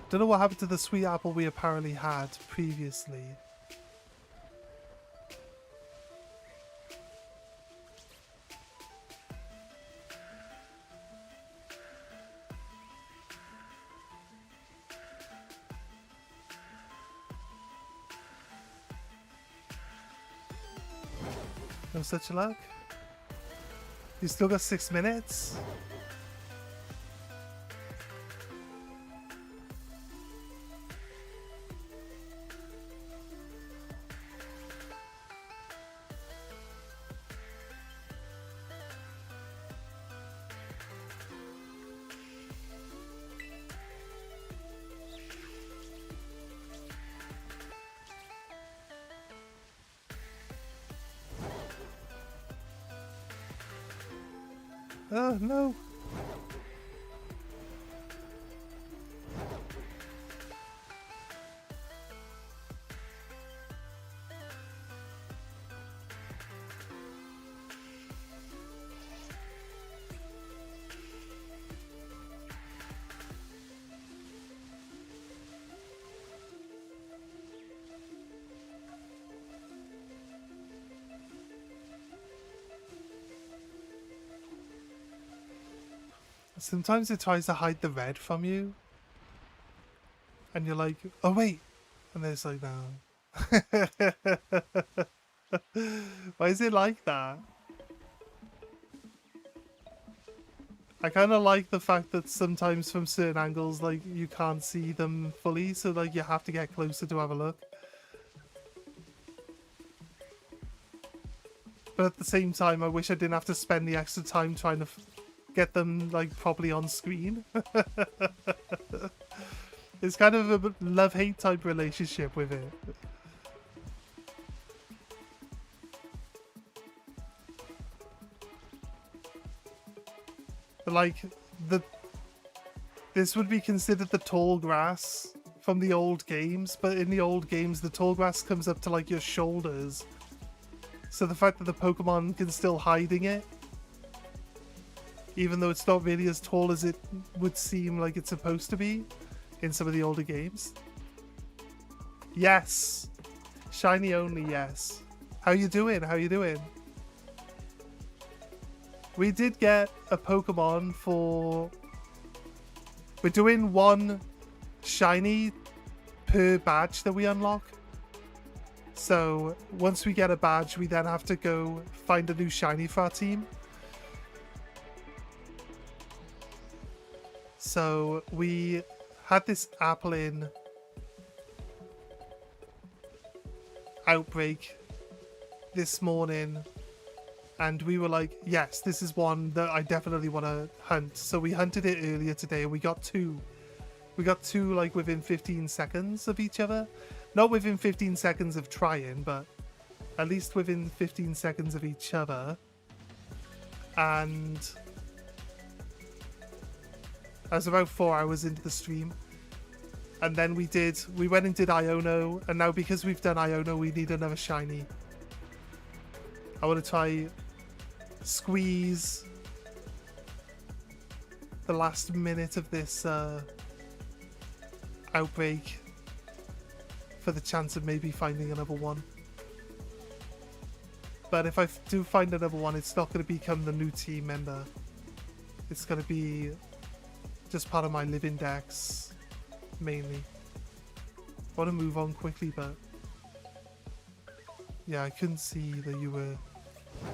Don't know what happened to the sweet apple we apparently had previously. No such luck. You still got 6 minutes. Oh, no. Sometimes it tries to hide the red from you. And you're like, oh wait. And then it's like, no. Why is it like that? I kind of like the fact that sometimes from certain angles, like, you can't see them fully. So, like, you have to get closer to have a look. But at the same time, I wish I didn't have to spend the extra time trying to get them, like, properly on screen. It's kind of a love-hate type relationship with it. But, like, this would be considered the tall grass from the old games, but in the old games, the tall grass comes up to, like, your shoulders. So the fact that the Pokemon can still hiding it, even though it's not really as tall as it would seem like it's supposed to be in some of the older games. Yes! Shiny only, yes. How you doing? How you doing? We did get a Pokemon for... We're doing one shiny per badge that we unlock. So once we get a badge, we then have to go find a new shiny for our team. So we had this apple in Outbreak this morning, and we were like, yes, this is one that I definitely want to hunt. So we hunted it earlier today, and we got two. We got two, like, within 15 seconds of each other. Not within 15 seconds of trying, but at least within 15 seconds of each other. And I was about 4 hours into the stream. And then we went and did Iono, and now because we've done Iono, we need another shiny. I want to try squeeze the last minute of this Outbreak for the chance of maybe finding another one. But if I do find another one, it's not going to become the new team member. It's going to be just part of my living decks, mainly. I want to move on quickly, but yeah, I couldn't see that you were...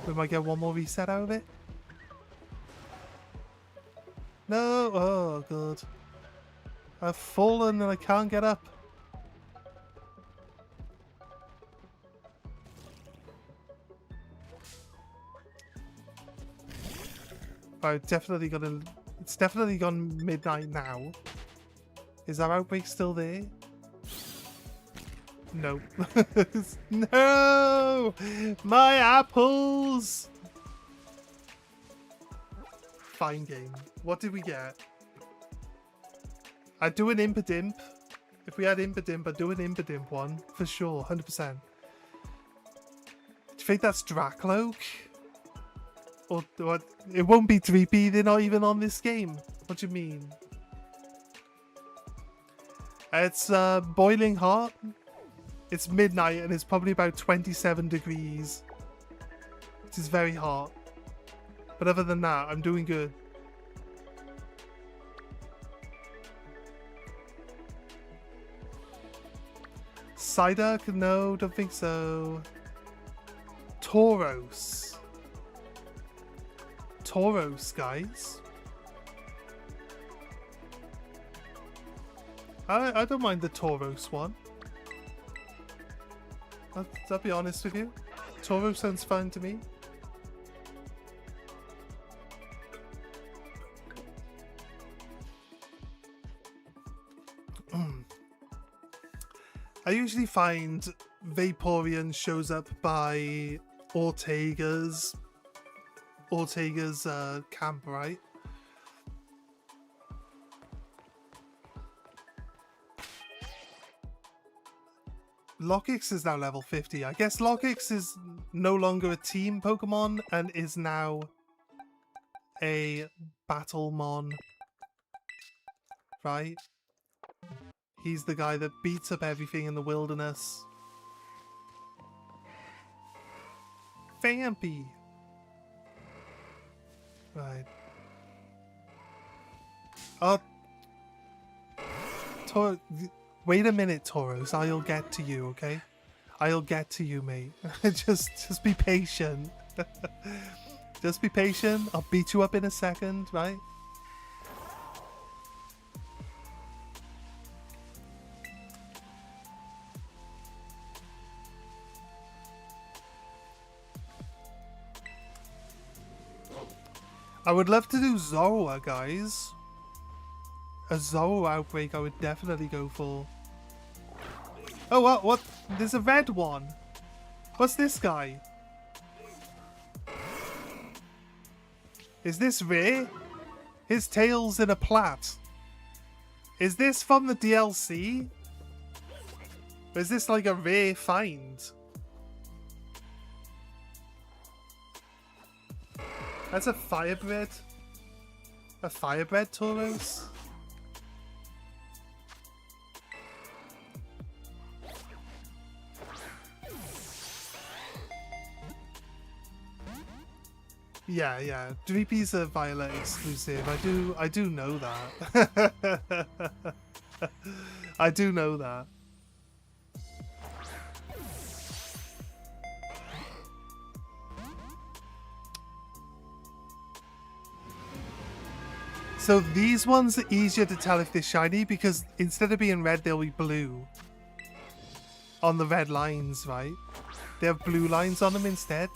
We might get one more reset out of it. No! Oh, God. I've fallen and I can't get up. I've definitely got to... It's definitely gone midnight now. Is our Outbreak still there? No. No! My apples! Fine game. What did we get? I'd do an Impidimp. If we had Impidimp, I'd do an Impidimp one. For sure, 100%. you think that's Dracloak? Or what? It won't be Dreepy, they're not even on this game. What do you mean? It's boiling hot. It's midnight and it's probably about 27 degrees. It is very hot. But other than that, I'm doing good. Psyduck? No, don't think so. Tauros. Tauros, guys. I don't mind the Tauros one. I'll be honest with you. Tauros sounds fine to me. I usually find Vaporeon shows up by Ortega's camp, right? Lockix is now level 50. I guess Lockix is no longer a team Pokemon and is now a Battlemon, right? He's the guy that beats up everything in the wilderness. Vampy. Right. Wait a minute, Tauros. I'll get to you, okay? I'll get to you, mate. just be patient. Just be patient. I'll beat you up in a second, right? I would love to do Zorua, guys. A Zorua outbreak I would definitely go for. Oh, what? There's a red one. What's this guy? Is this rare? His tail's in a plait. Is this from the DLC? Or is this like a rare find? That's a firebred. A firebred Tauros? Yeah. Dreepy's a Violet exclusive. I do know that. I do know that. So these ones are easier to tell if they're shiny because instead of being red, they'll be blue. On the red lines, right? They have blue lines on them instead.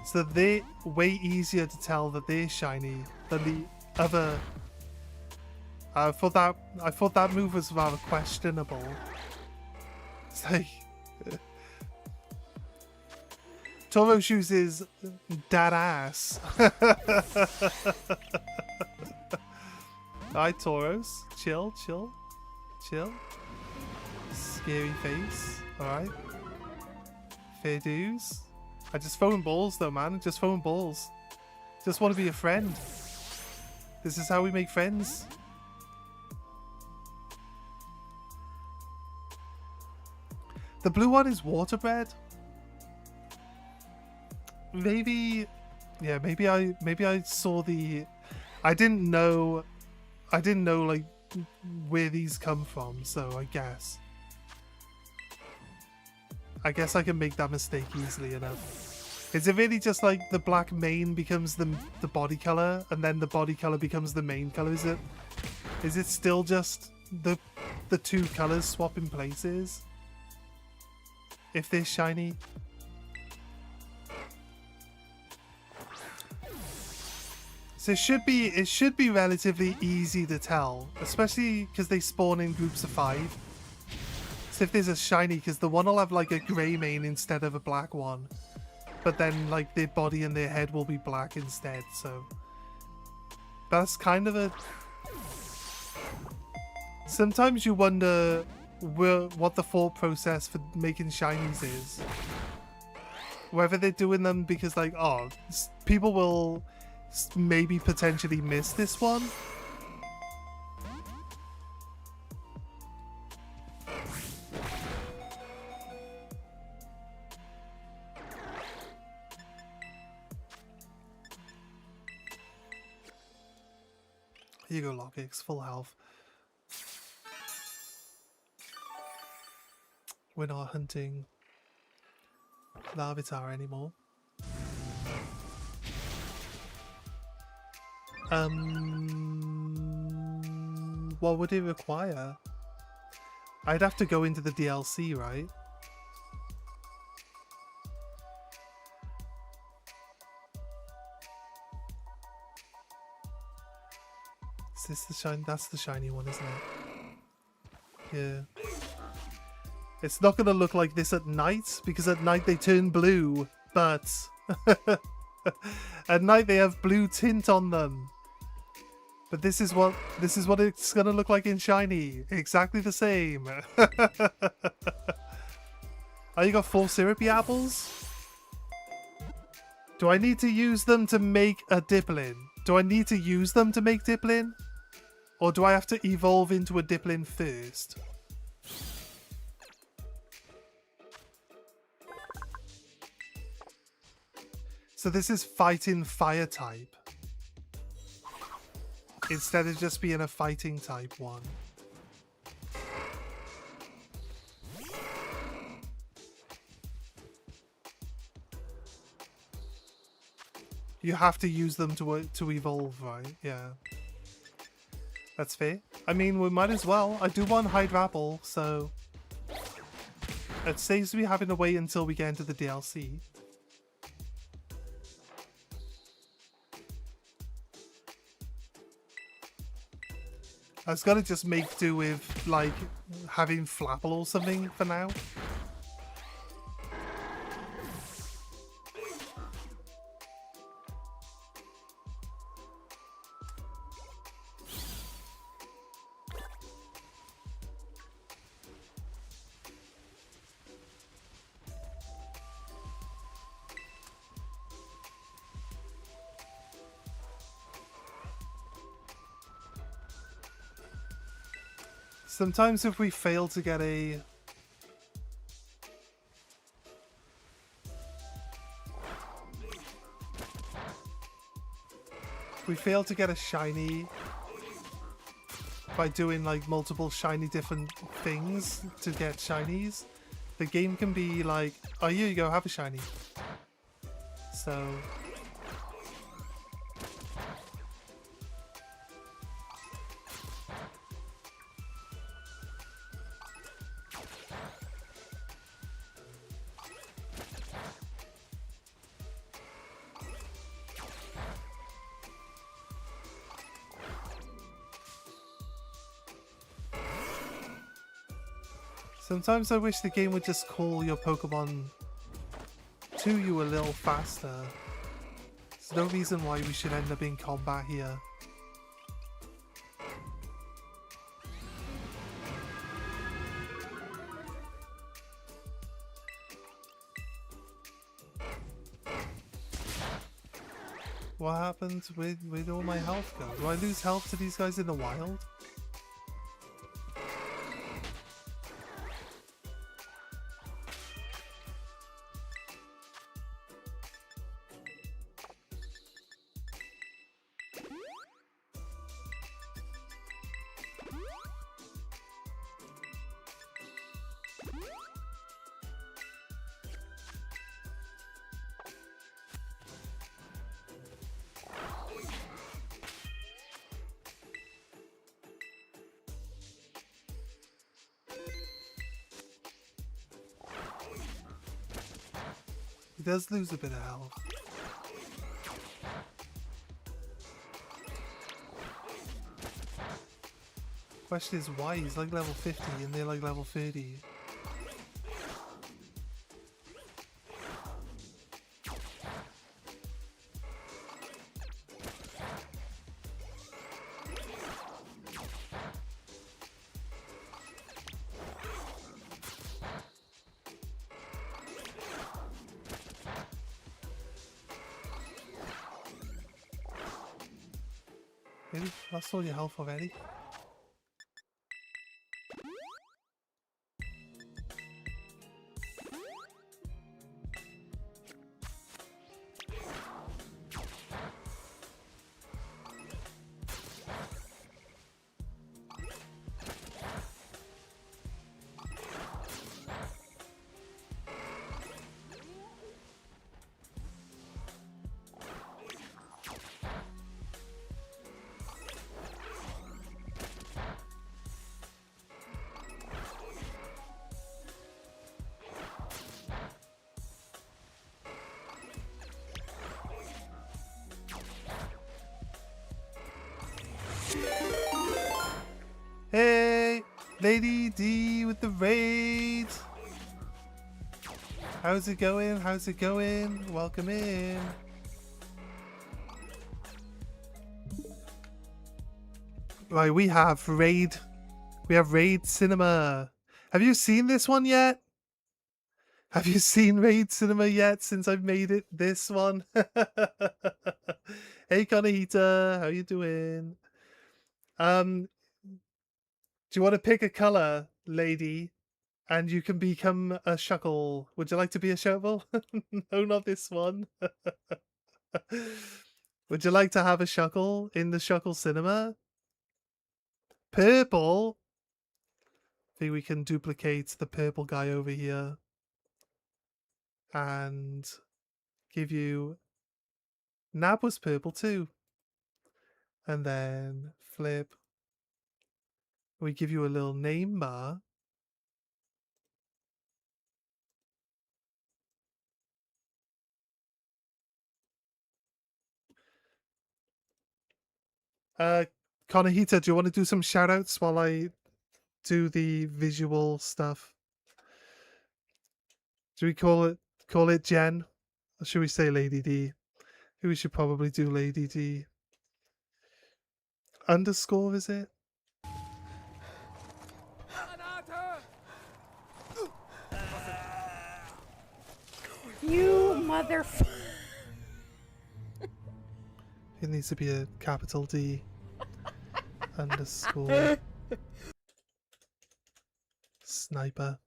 So they're way easier to tell that they're shiny than the other. I thought that move was rather questionable. It's like Tauros uses that ass. Alright, Tauros. Chill. Scary face. Alright. Fair dues. I just throwing balls though, man. Just throwing balls. Just want to be a friend. This is how we make friends. The blue one is waterbred. Maybe, yeah. Maybe I saw the. I didn't know like where these come from. So I guess I can make that mistake easily enough. Is it really just like the black mane becomes the body color and then the body color becomes the main color? Is it still just the two colors swapping places if they're shiny? So it should be relatively easy to tell, especially because they spawn in groups of 5. So if there's a shiny, because the one will have like a grey mane instead of a black one, but then like their body and their head will be black instead. So that's kind of a. Sometimes you wonder what the thought process for making shinies is. Whether they're doing them because, like, oh, people will maybe potentially miss this one. Here you go, Lockix, full health. We're not hunting Larvitar anymore. What would it require? I'd have to go into the DLC, right? Is this the shiny? That's the shiny one, isn't it? Yeah. It's not gonna look like this at night, because at night they turn blue, but at night they have blue tint on them. But this is what it's gonna look like in shiny. Exactly the same. Oh, you got 4 syrupy apples? Do I need to use them to make a Dipplin? Do I need to use them to make Dipplin? Or do I have to evolve into a Dipplin first? So this is fighting fire type. Instead of just being a fighting type one. You have to use them to evolve, right? Yeah. That's fair. I mean, we might as well. I do want Hydrapple, so it saves me having to wait until we get into the DLC. I was gonna just make do with, like, having Flapple or something for now. Sometimes if we fail to get a... If we fail to get a shiny by doing like multiple shiny different things to get shinies, the game can be like, oh, here you go, have a shiny. So... Sometimes I wish the game would just call your Pokemon to you a little faster. There's no reason why we should end up in combat here. What happens with all my health go? Do I lose health to these guys in the wild? He does lose a bit of health. Question is why? He's like level 50 and they're like level 30. Really? That's all your health already? Hey, Lady D with the raid. How's it going? How's it going? Welcome in. Right, we have raid. We have raid cinema. Have you seen this one yet? Have you seen raid cinema yet since I've made it this one? Hey, Conahita, how you doing? Do you want to pick a color, lady? And you can become a shuckle. Would you like to be a shovel? No, not this one. Would you like to have a shuckle in the shuckle cinema? Purple? I think we can duplicate the purple guy over here. And give you... Nab was purple too. And then flip. We give you a little name bar. Conahita, do you want to do some shout outs while I do the visual stuff? Do we call it Jen? Or should we say Lady D? We should probably do Lady D. Underscore, is it? You motherfucker. It needs to be a capital D. Underscore. Sniper.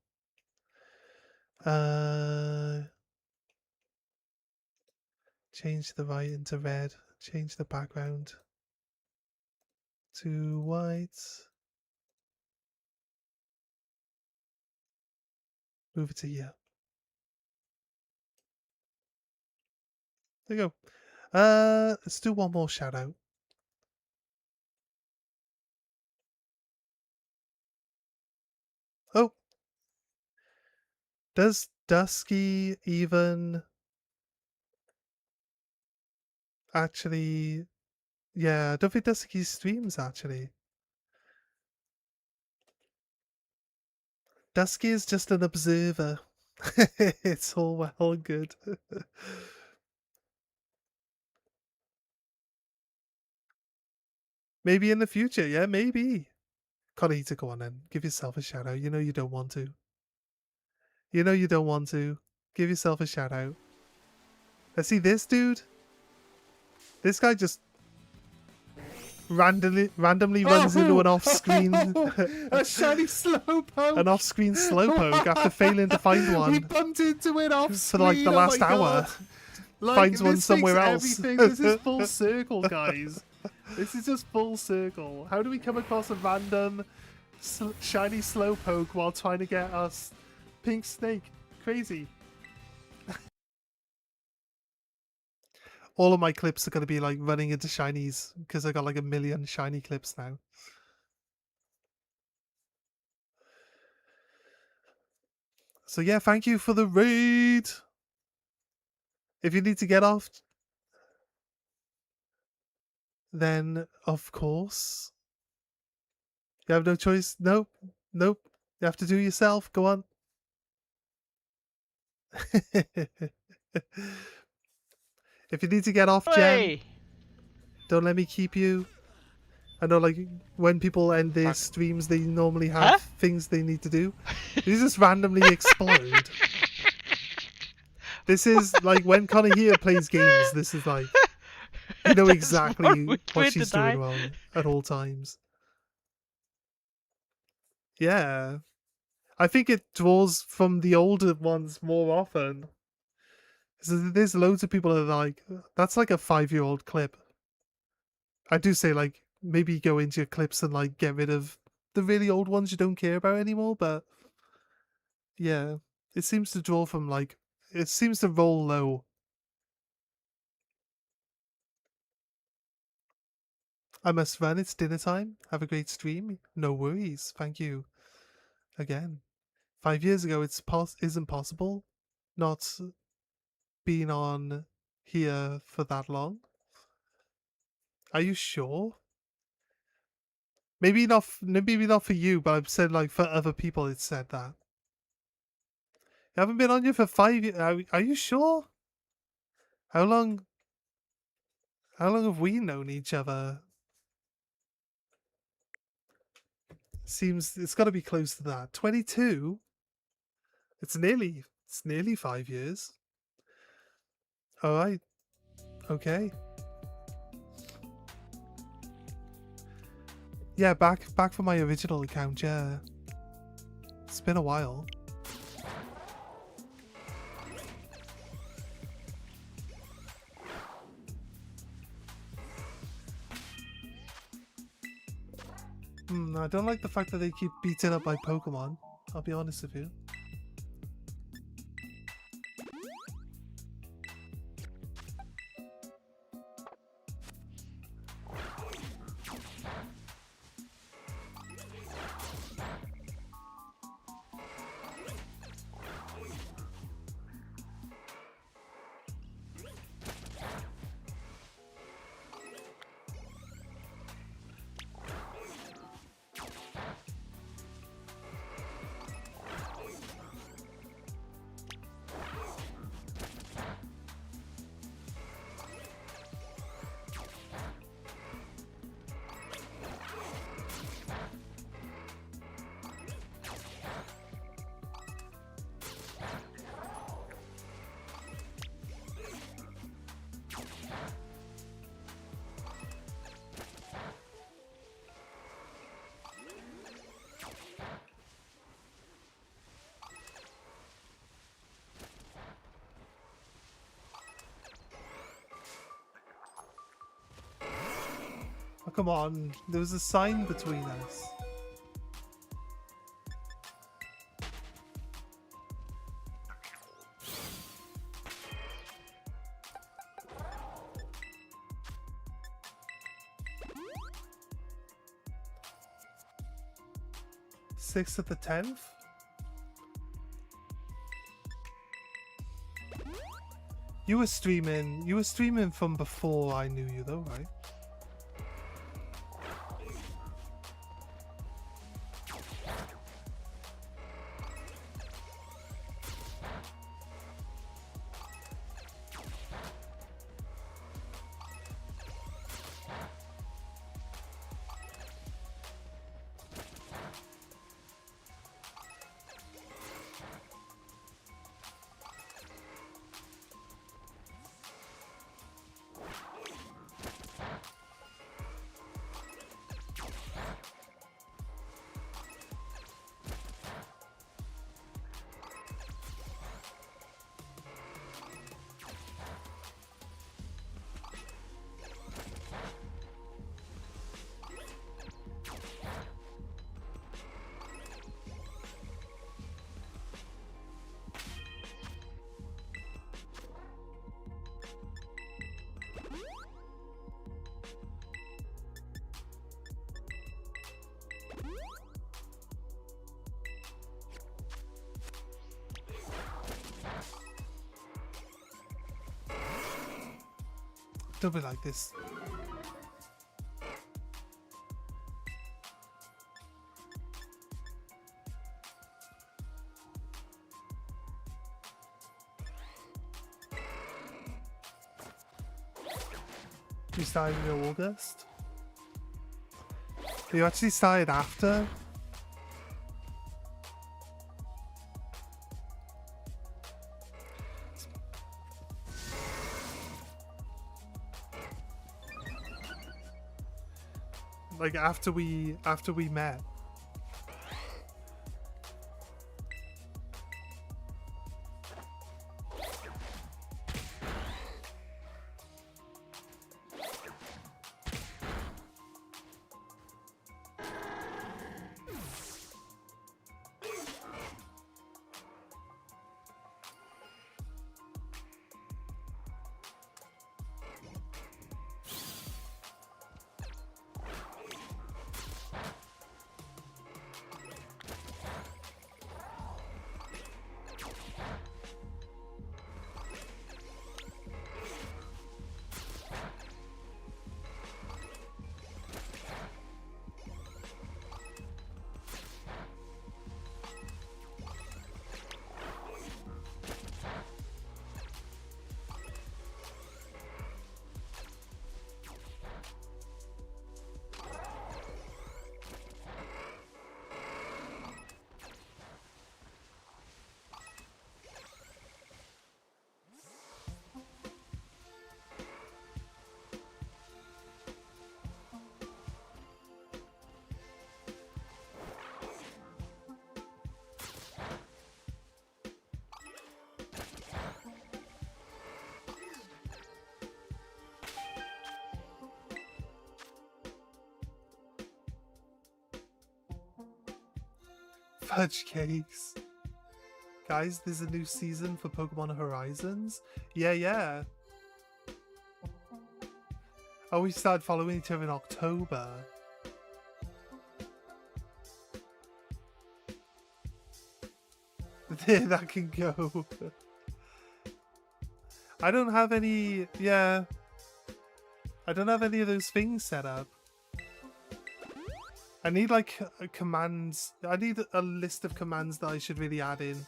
Change the right into red. Change the background to white. Move it to here. There you go. Let's do one more shout out. Oh. Does Dusky even actually... Yeah, I don't think Dusky streams actually. Dusky is just an observer. It's all well and good. Maybe in the future, yeah, maybe. Conahita, go on then. Give yourself a shout out. You know you don't want to. You know you don't want to. Give yourself a shout out. Let's see this dude. This guy just randomly runs into an off-screen a shiny slowpoke. An off-screen slowpoke after failing to find one. He bumped into it off for like the last hour. Like, finds one somewhere else. This is full circle, guys. This is just full circle. How do we come across a random shiny slowpoke while trying to get us pink snake? Crazy. All of my clips are going to be like running into shinies because I got like 1 million shiny clips now. So yeah, thank you for the raid. If you need to get off, then of course you have no choice. Nope. You have to do it yourself. Go on. If you need to get off, Jen, don't let me keep you. I know, like, when people end their streams, they normally have things they need to do. You just randomly explode. This is, like, when Conahita plays games, this is like... You know There's more exactly wood what to she's die. doing wrong at all times. Yeah. I think it draws from the older ones more often. So there's loads of people that are like, that's like a 5-year-old clip. I do say, like, maybe go into your clips and, like, get rid of the really old ones you don't care about anymore, but yeah, it seems to draw from, like, it seems to roll low. I must run, it's dinner time. Have a great stream. No worries, thank you. Again. 5 years ago, isn't possible not being on here for that long. Are you sure? Maybe not for you, but I've said, like, for other people it's said that. You haven't been on here for 5 years. Are you sure? How long have we known each other? Seems it's got to be close to that. 22? It's nearly 5 years. All right. Okay. Yeah, back from my original account, yeah. It's been a while. I don't like the fact that they keep beating up my Pokemon. I'll be honest with you. Oh, come on. There was a sign between us. Sixth of the 10th? You were streaming from before I knew you though, right? Don't be like this. You started in August? You actually started after? like after we met. Fudge cakes. Guys, there's a new season for Pokemon Horizons. Yeah. Oh, we started following each other in October. There, that can go. I don't have any... Yeah. I don't have any of those things set up. I need, like, commands. I need a list of commands that I should really add in.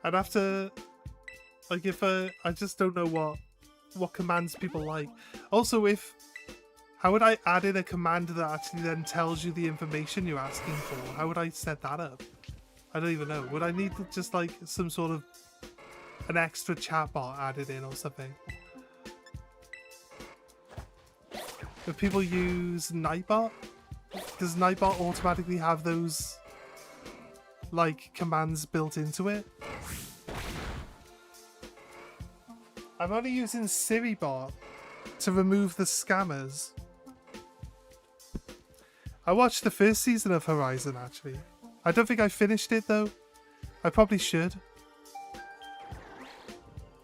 I'd have to... Like, if I just don't know what commands people like. Also, how would I add in a command that actually then tells you the information you're asking for? How would I set that up? I don't even know. Would I need to just, like, some sort of an extra chatbot added in or something? If people use Nightbot, does Nightbot automatically have those, like, commands built into it? I'm only using SiriBot to remove the scammers. I watched the first season of Horizon, actually. I don't think I finished it, though. I probably should.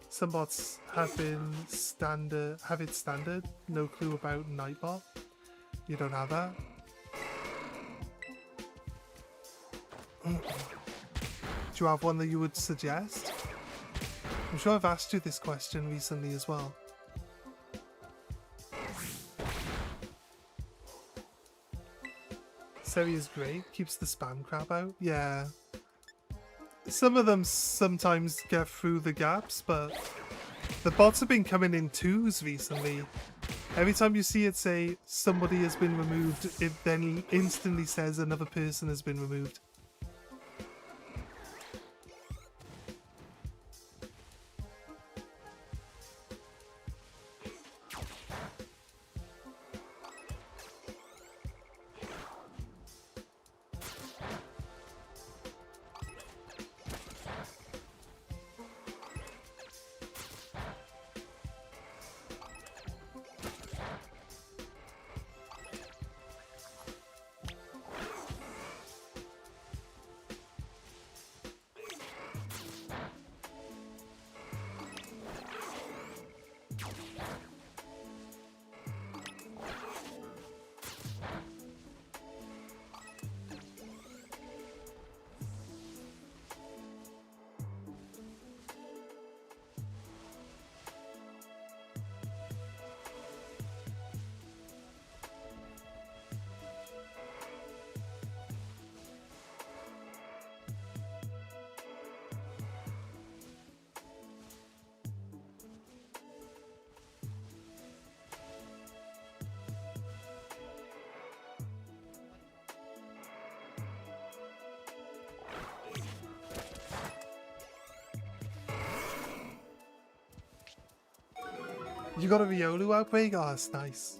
Some bots have it standard. No clue about Nightbot. You don't have that. Do you have one that you would suggest? I'm sure I've asked you this question recently as well. Seri is great. Keeps the spam crap out. Yeah. Some of them sometimes get through the gaps, but the bots have been coming in twos recently. Every time you see it say somebody has been removed, it then instantly says another person has been removed. You got a Riolu outbreak? Oh, that's nice.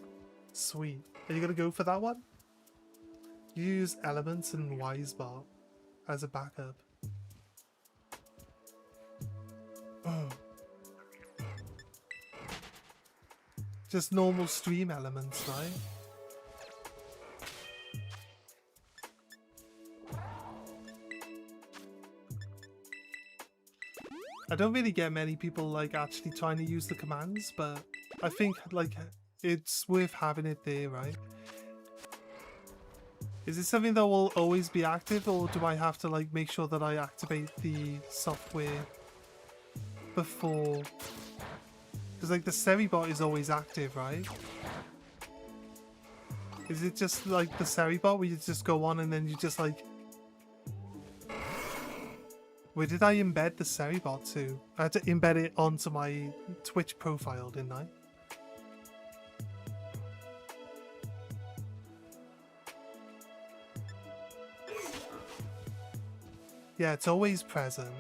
Sweet. Are you gonna go for that one? You use Elements and Wisebot as a backup. Oh. Just normal stream elements, right? I don't really get many people like actually trying to use the commands, but I think like it's worth having it there, right? Is it something that will always be active, or do I have to like make sure that I activate the software before? Because like the Seribot is always active, right? Is it just like the Seribot where you just go on and then you just like... Where did I embed the Seribot to? I had to embed it onto my Twitch profile, didn't I? Yeah, it's always present.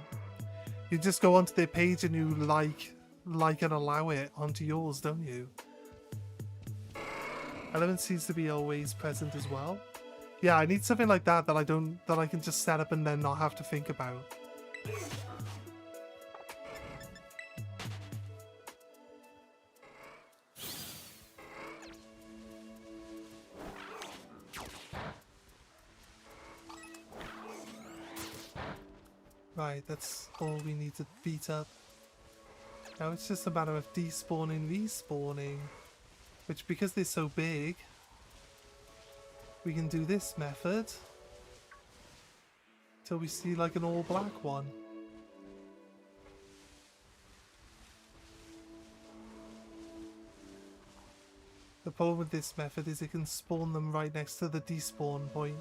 You just go onto their page and you like and allow it onto yours, don't you? Element seems to be always present as well. Yeah, I need something like that that I can just set up and then not have to think about. Right, that's all we need to beat up. Now it's just a matter of despawning, respawning, which because they're so big, we can do this method till we see like an all black one. The problem with this method is it can spawn them right next to the despawn point.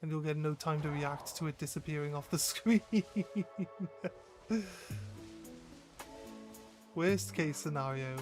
And you'll get no time to react to it disappearing off the screen. Worst case scenario.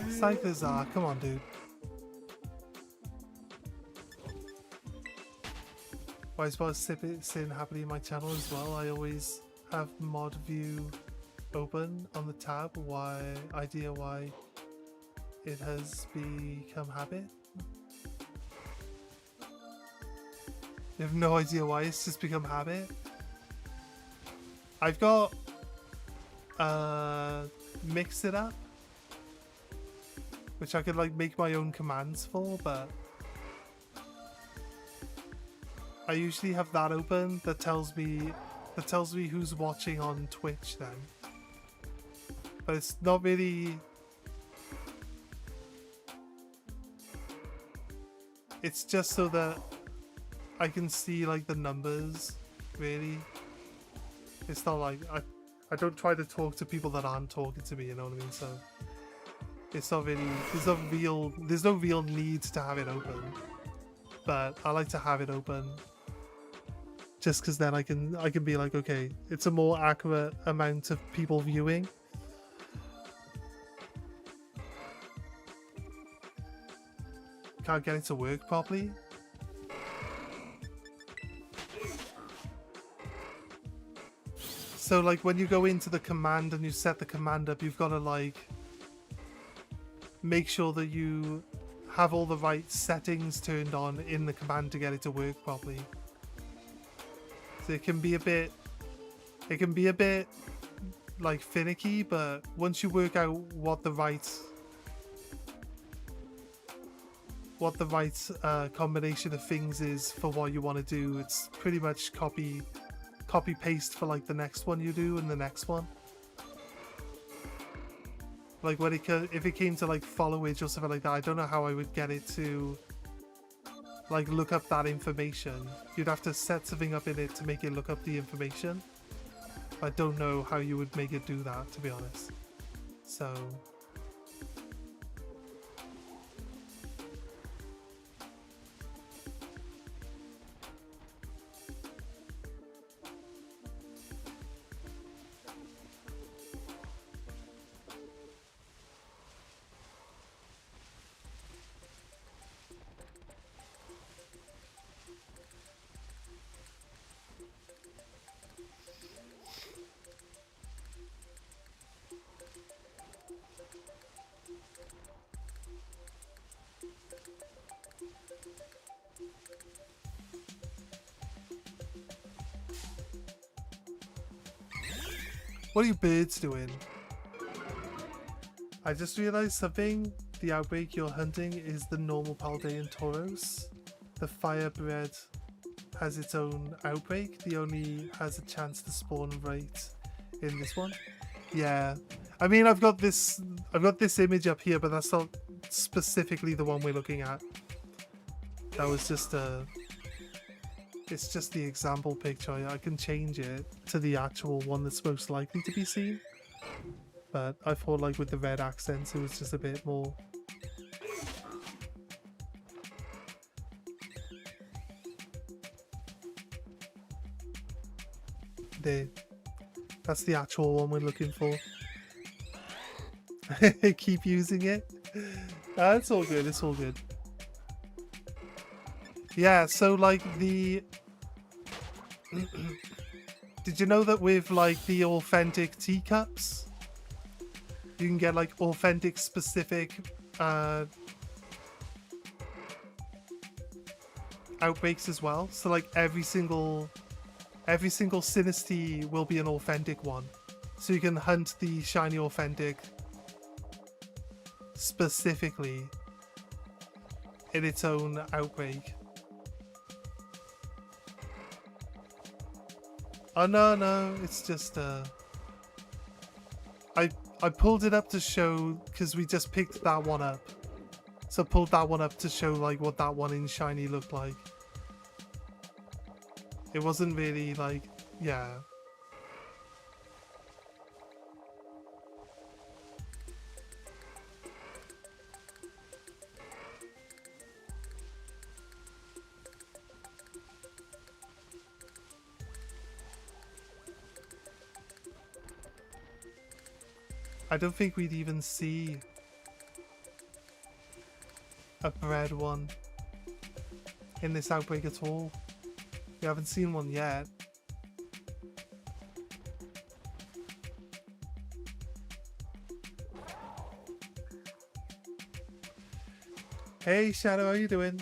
Cyclers are, come on dude. Well, I suppose sitting happily in my channel as well. I always have mod view open on the tab. Why it has become habit. You have no idea why it's just become habit. I've got mixed it up, which I could like make my own commands for, but I usually have that open that tells me who's watching on Twitch then. But it's not really, it's just so that I can see like the numbers, really. It's not like I don't try to talk to people that aren't talking to me, you know what I mean? So it's not really, there's no real need to have it open, but I like to have it open just because then I can be like, okay, it's a more accurate amount of people viewing. Can't get it to work properly. So like when you go into the command and you set the command up, you've got to like make sure that you have all the right settings turned on in the command to get it to work properly. So it can be a bit like finicky, but once you work out what the right combination of things is for what you want to do, it's pretty much copy paste for like the next one you do and the next one. Like when if it came to like followage or something like that, I don't know how I would get it to like look up that information. You'd have to set something up in it to make it look up the information. I don't know how you would make it do that, to be honest. So what are you birds doing? I just realized something. The outbreak you're hunting is the normal Paldean Tauros. The firebred has its own outbreak. The only has a chance to spawn right in this one. Yeah. I mean, I've got this image up here, but that's not specifically the one we're looking at. That was just it's just the example picture. I can change it to the actual one that's most likely to be seen. But I thought like with the red accents it was just a bit more. There. That's the actual one we're looking for. Keep using it. It's all good, it's all good. Yeah, so like the did you know that with like the authentic teacups you can get like authentic specific outbreaks as well? So like every single Sinistea will be an authentic one. So you can hunt the shiny authentic specifically in its own outbreak. Oh no, it's just I pulled it up to show because we just picked that one up. So I pulled that one up to show like what that one in shiny looked like. It wasn't really like, yeah. I don't think we'd even see a bred one in this outbreak at all. We haven't seen one yet. Hey Shadow, how you doing?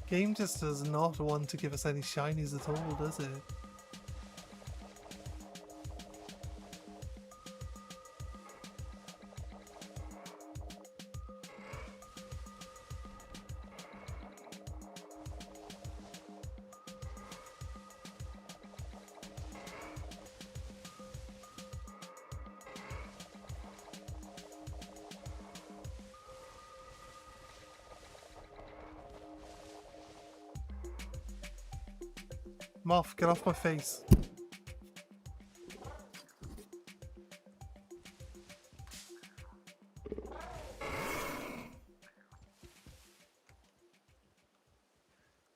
Game just does not want to give us any shinies at all, does it? Moth, get off my face.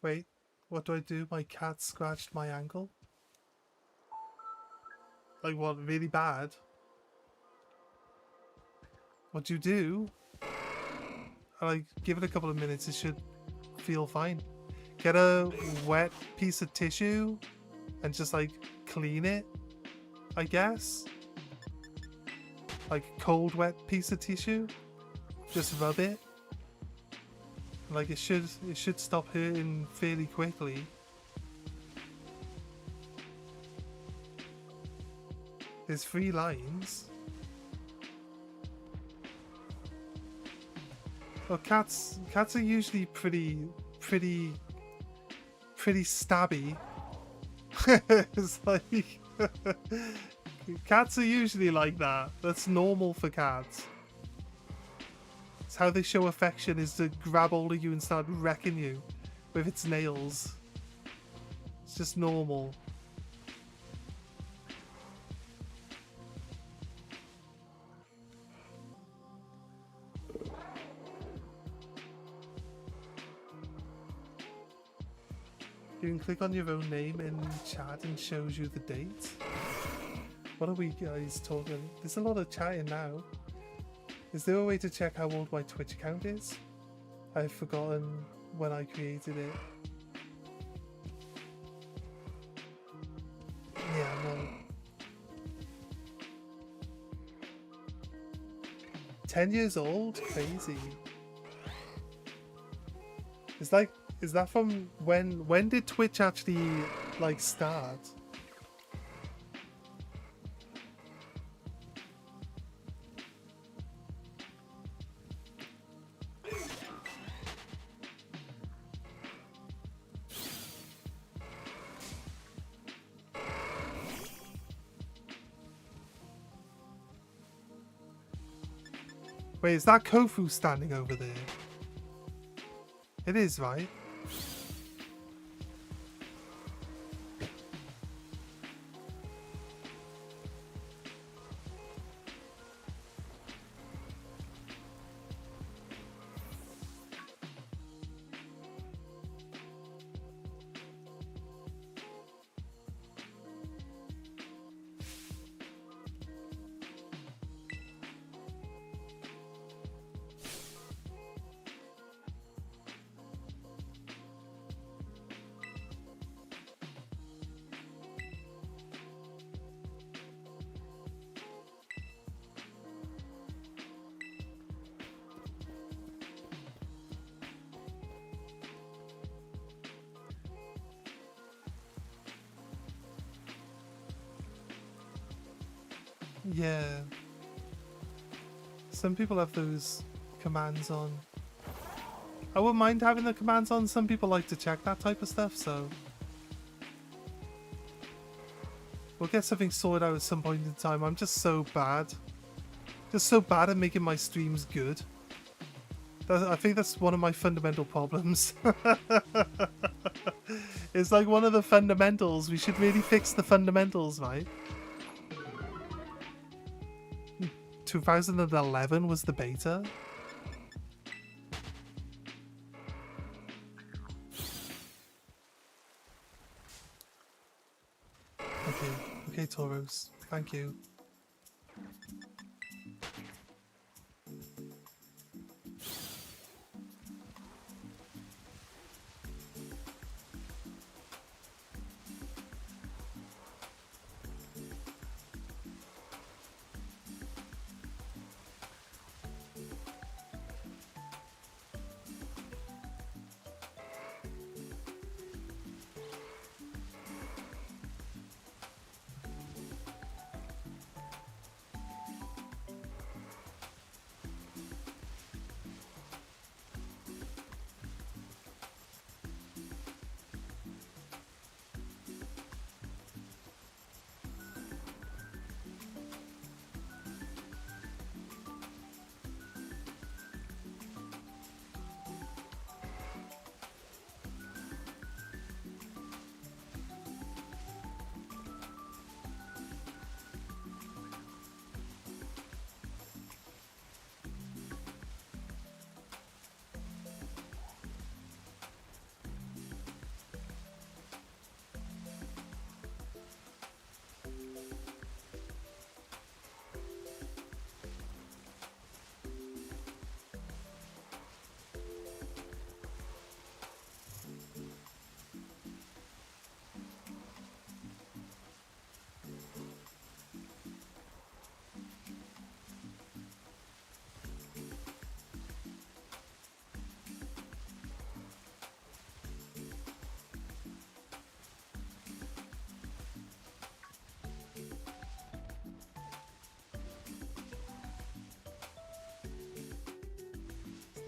Wait, what do I do? My cat scratched my ankle? Like what, really bad? What do you do? Like, give it a couple of minutes, it should feel fine. Get a wet piece of tissue and just like clean it, I guess. Like cold wet piece of tissue. Just rub it. Like it should stop hurting fairly quickly. There's 3 lines. Well, cats are usually pretty stabby. It's like cats are usually like that. That's normal for cats. It's how they show affection, is to grab hold of you and start wrecking you with its nails. It's just normal. You can click on your own name in chat and shows you the date. What are we guys talking? There's a lot of chatting now. Is there a way to check how old my Twitch account is? I've forgotten when I created it. Yeah, no. 10 years old? Crazy. It's like, is that from when did Twitch actually like start? Wait, is that Kofu standing over there? It is, right? Yeah. Some people have those commands on. I wouldn't mind having the commands on. Some people like to check that type of stuff, so we'll get something sorted out at some point in time. I'm just so bad. Just so bad at making my streams good. I think that's one of my fundamental problems. It's like one of the fundamentals. We should really fix the fundamentals, right? 2011 was the beta. Okay, Tauros. Thank you.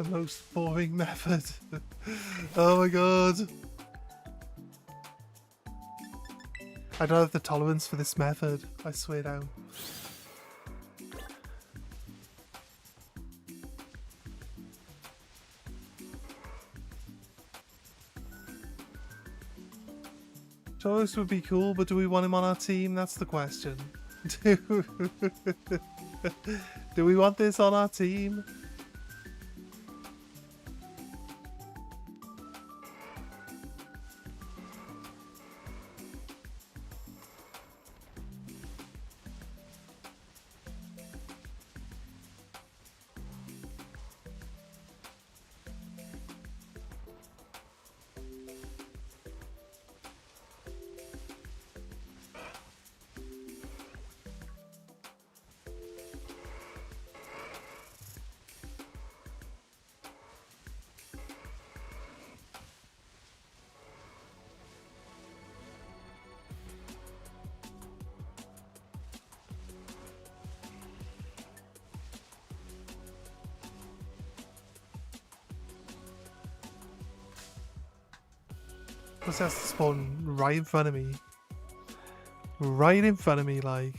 The most boring method. Oh my god. I don't have the tolerance for this method, I swear down. Choice would be cool, but do we want him on our team? That's the question. Do we want this on our team? What's that spawn right in front of me? Right in front of me, like.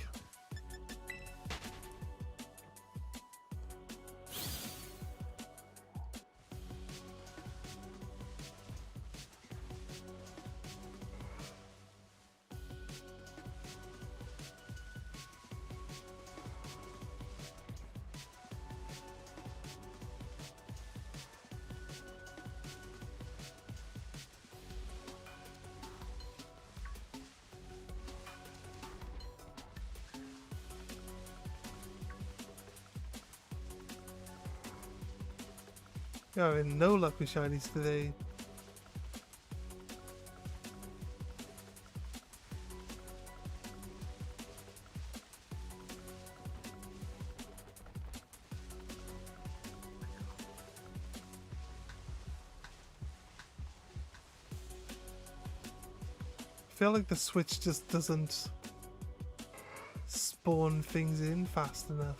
Yeah, I'm in no luck with shinies today. I feel like the Switch just doesn't spawn things in fast enough.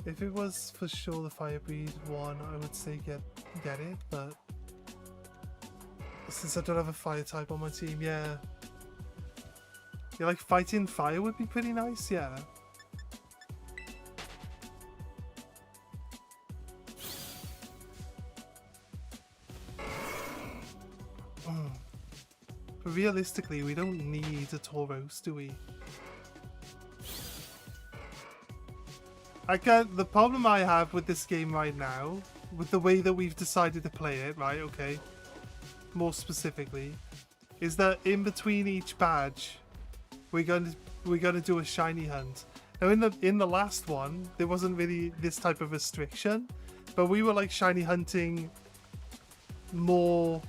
If it was for sure the Firebreed one, I would say get it, but since I don't have a fire type on my team, yeah. Yeah, like fighting fire would be pretty nice, yeah. But realistically, we don't need a Tauros, do we? The problem I have with this game right now, with the way that we've decided to play it, right, okay, more specifically, is that in between each badge, we're gonna do a shiny hunt. Now in the last one, there wasn't really this type of restriction, but we were like shiny hunting more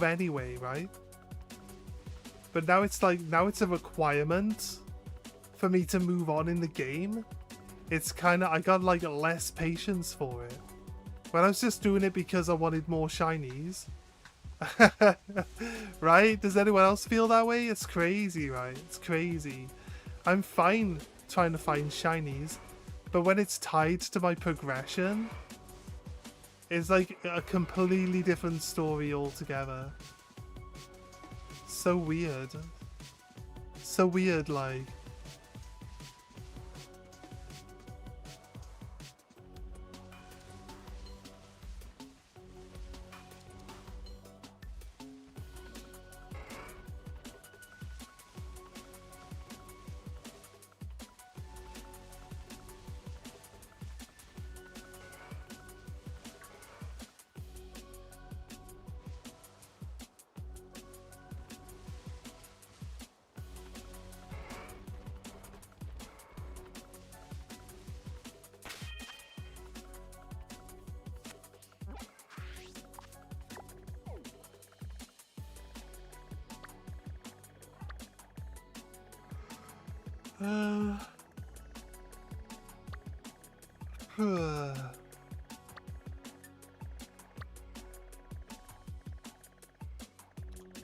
anyway, right? But now it's a requirement for me to move on in the game. It's kind of, I got like less patience for it. When I was just doing it because I wanted more shinies. Right? Does anyone else feel that way? It's crazy, right? It's crazy. I'm fine trying to find shinies, but when it's tied to my progression, it's like a completely different story altogether. So weird. So weird, like.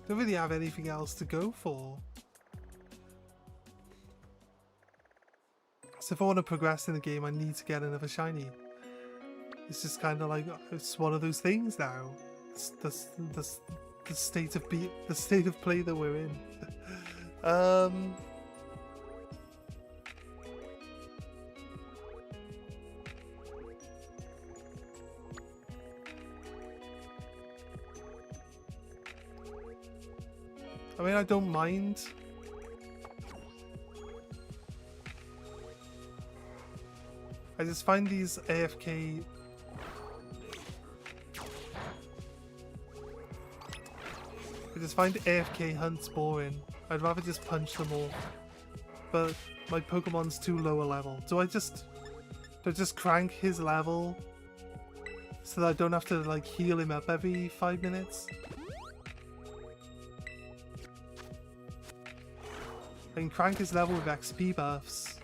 Don't really have anything else to go for. So if I want to progress in the game, I need to get another shiny. It's just kind of like, it's one of those things now. It's the state of play that we're in. I mean, I don't mind. I just find these AFK... I just find AFK hunts boring. I'd rather just punch them all. But my Pokemon's too low a level. Do I just crank his level so that I don't have to like heal him up every 5 minutes? I can crank his level with XP buffs.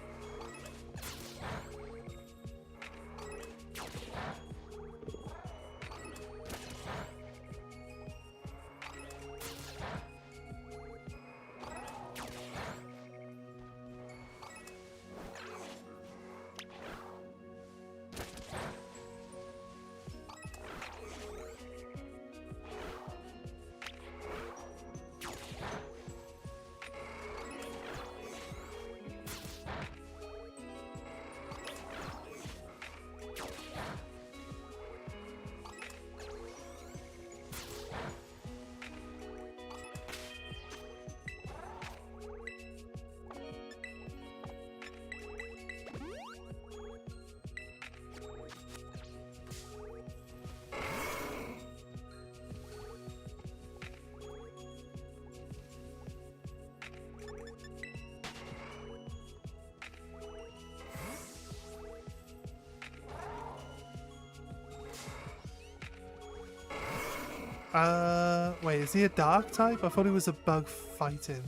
Wait, is he a dark type? I thought he was a bug fighting.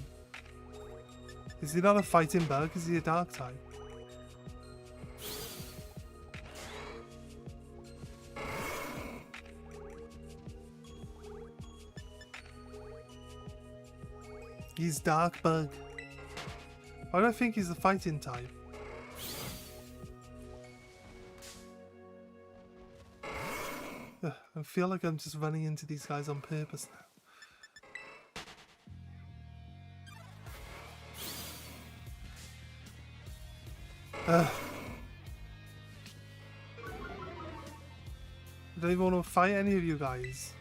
Is he not a fighting bug? Is he a dark type? He's dark bug. Why do I think he's a fighting type? Ugh, I feel like I'm just running into these guys on purpose now. I don't even want to fight any of you guys.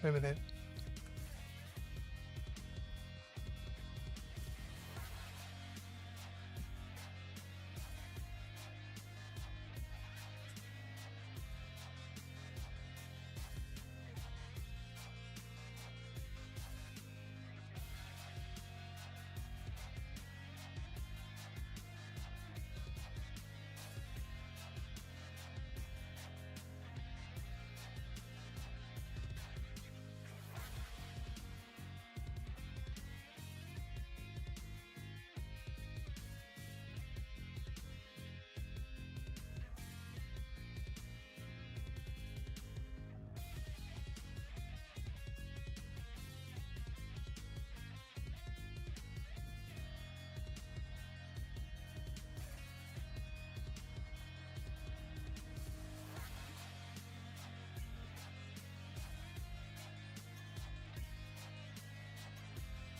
Wait a minute.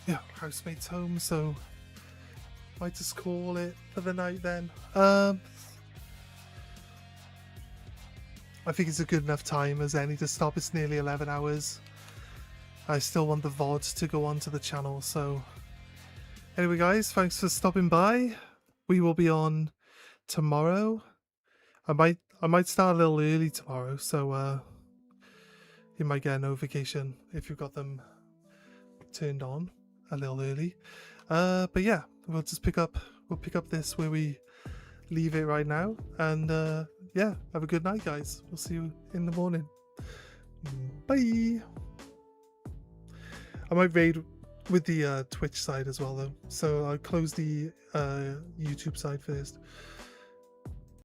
yeah, housemate's home, so might just call it for the night then. I think it's a good enough time as any to stop. It's nearly 11 hours. I still want the VOD to go onto the channel, so anyway guys, thanks for stopping by. We will be on tomorrow. I might start a little early tomorrow, so you might get a notification if you've got them turned on a little early. But yeah, we'll pick up this where we leave it right now, and yeah, have a good night guys. We'll see you in the morning. Bye. I might raid with the Twitch side as well though, so I'll close the YouTube side first.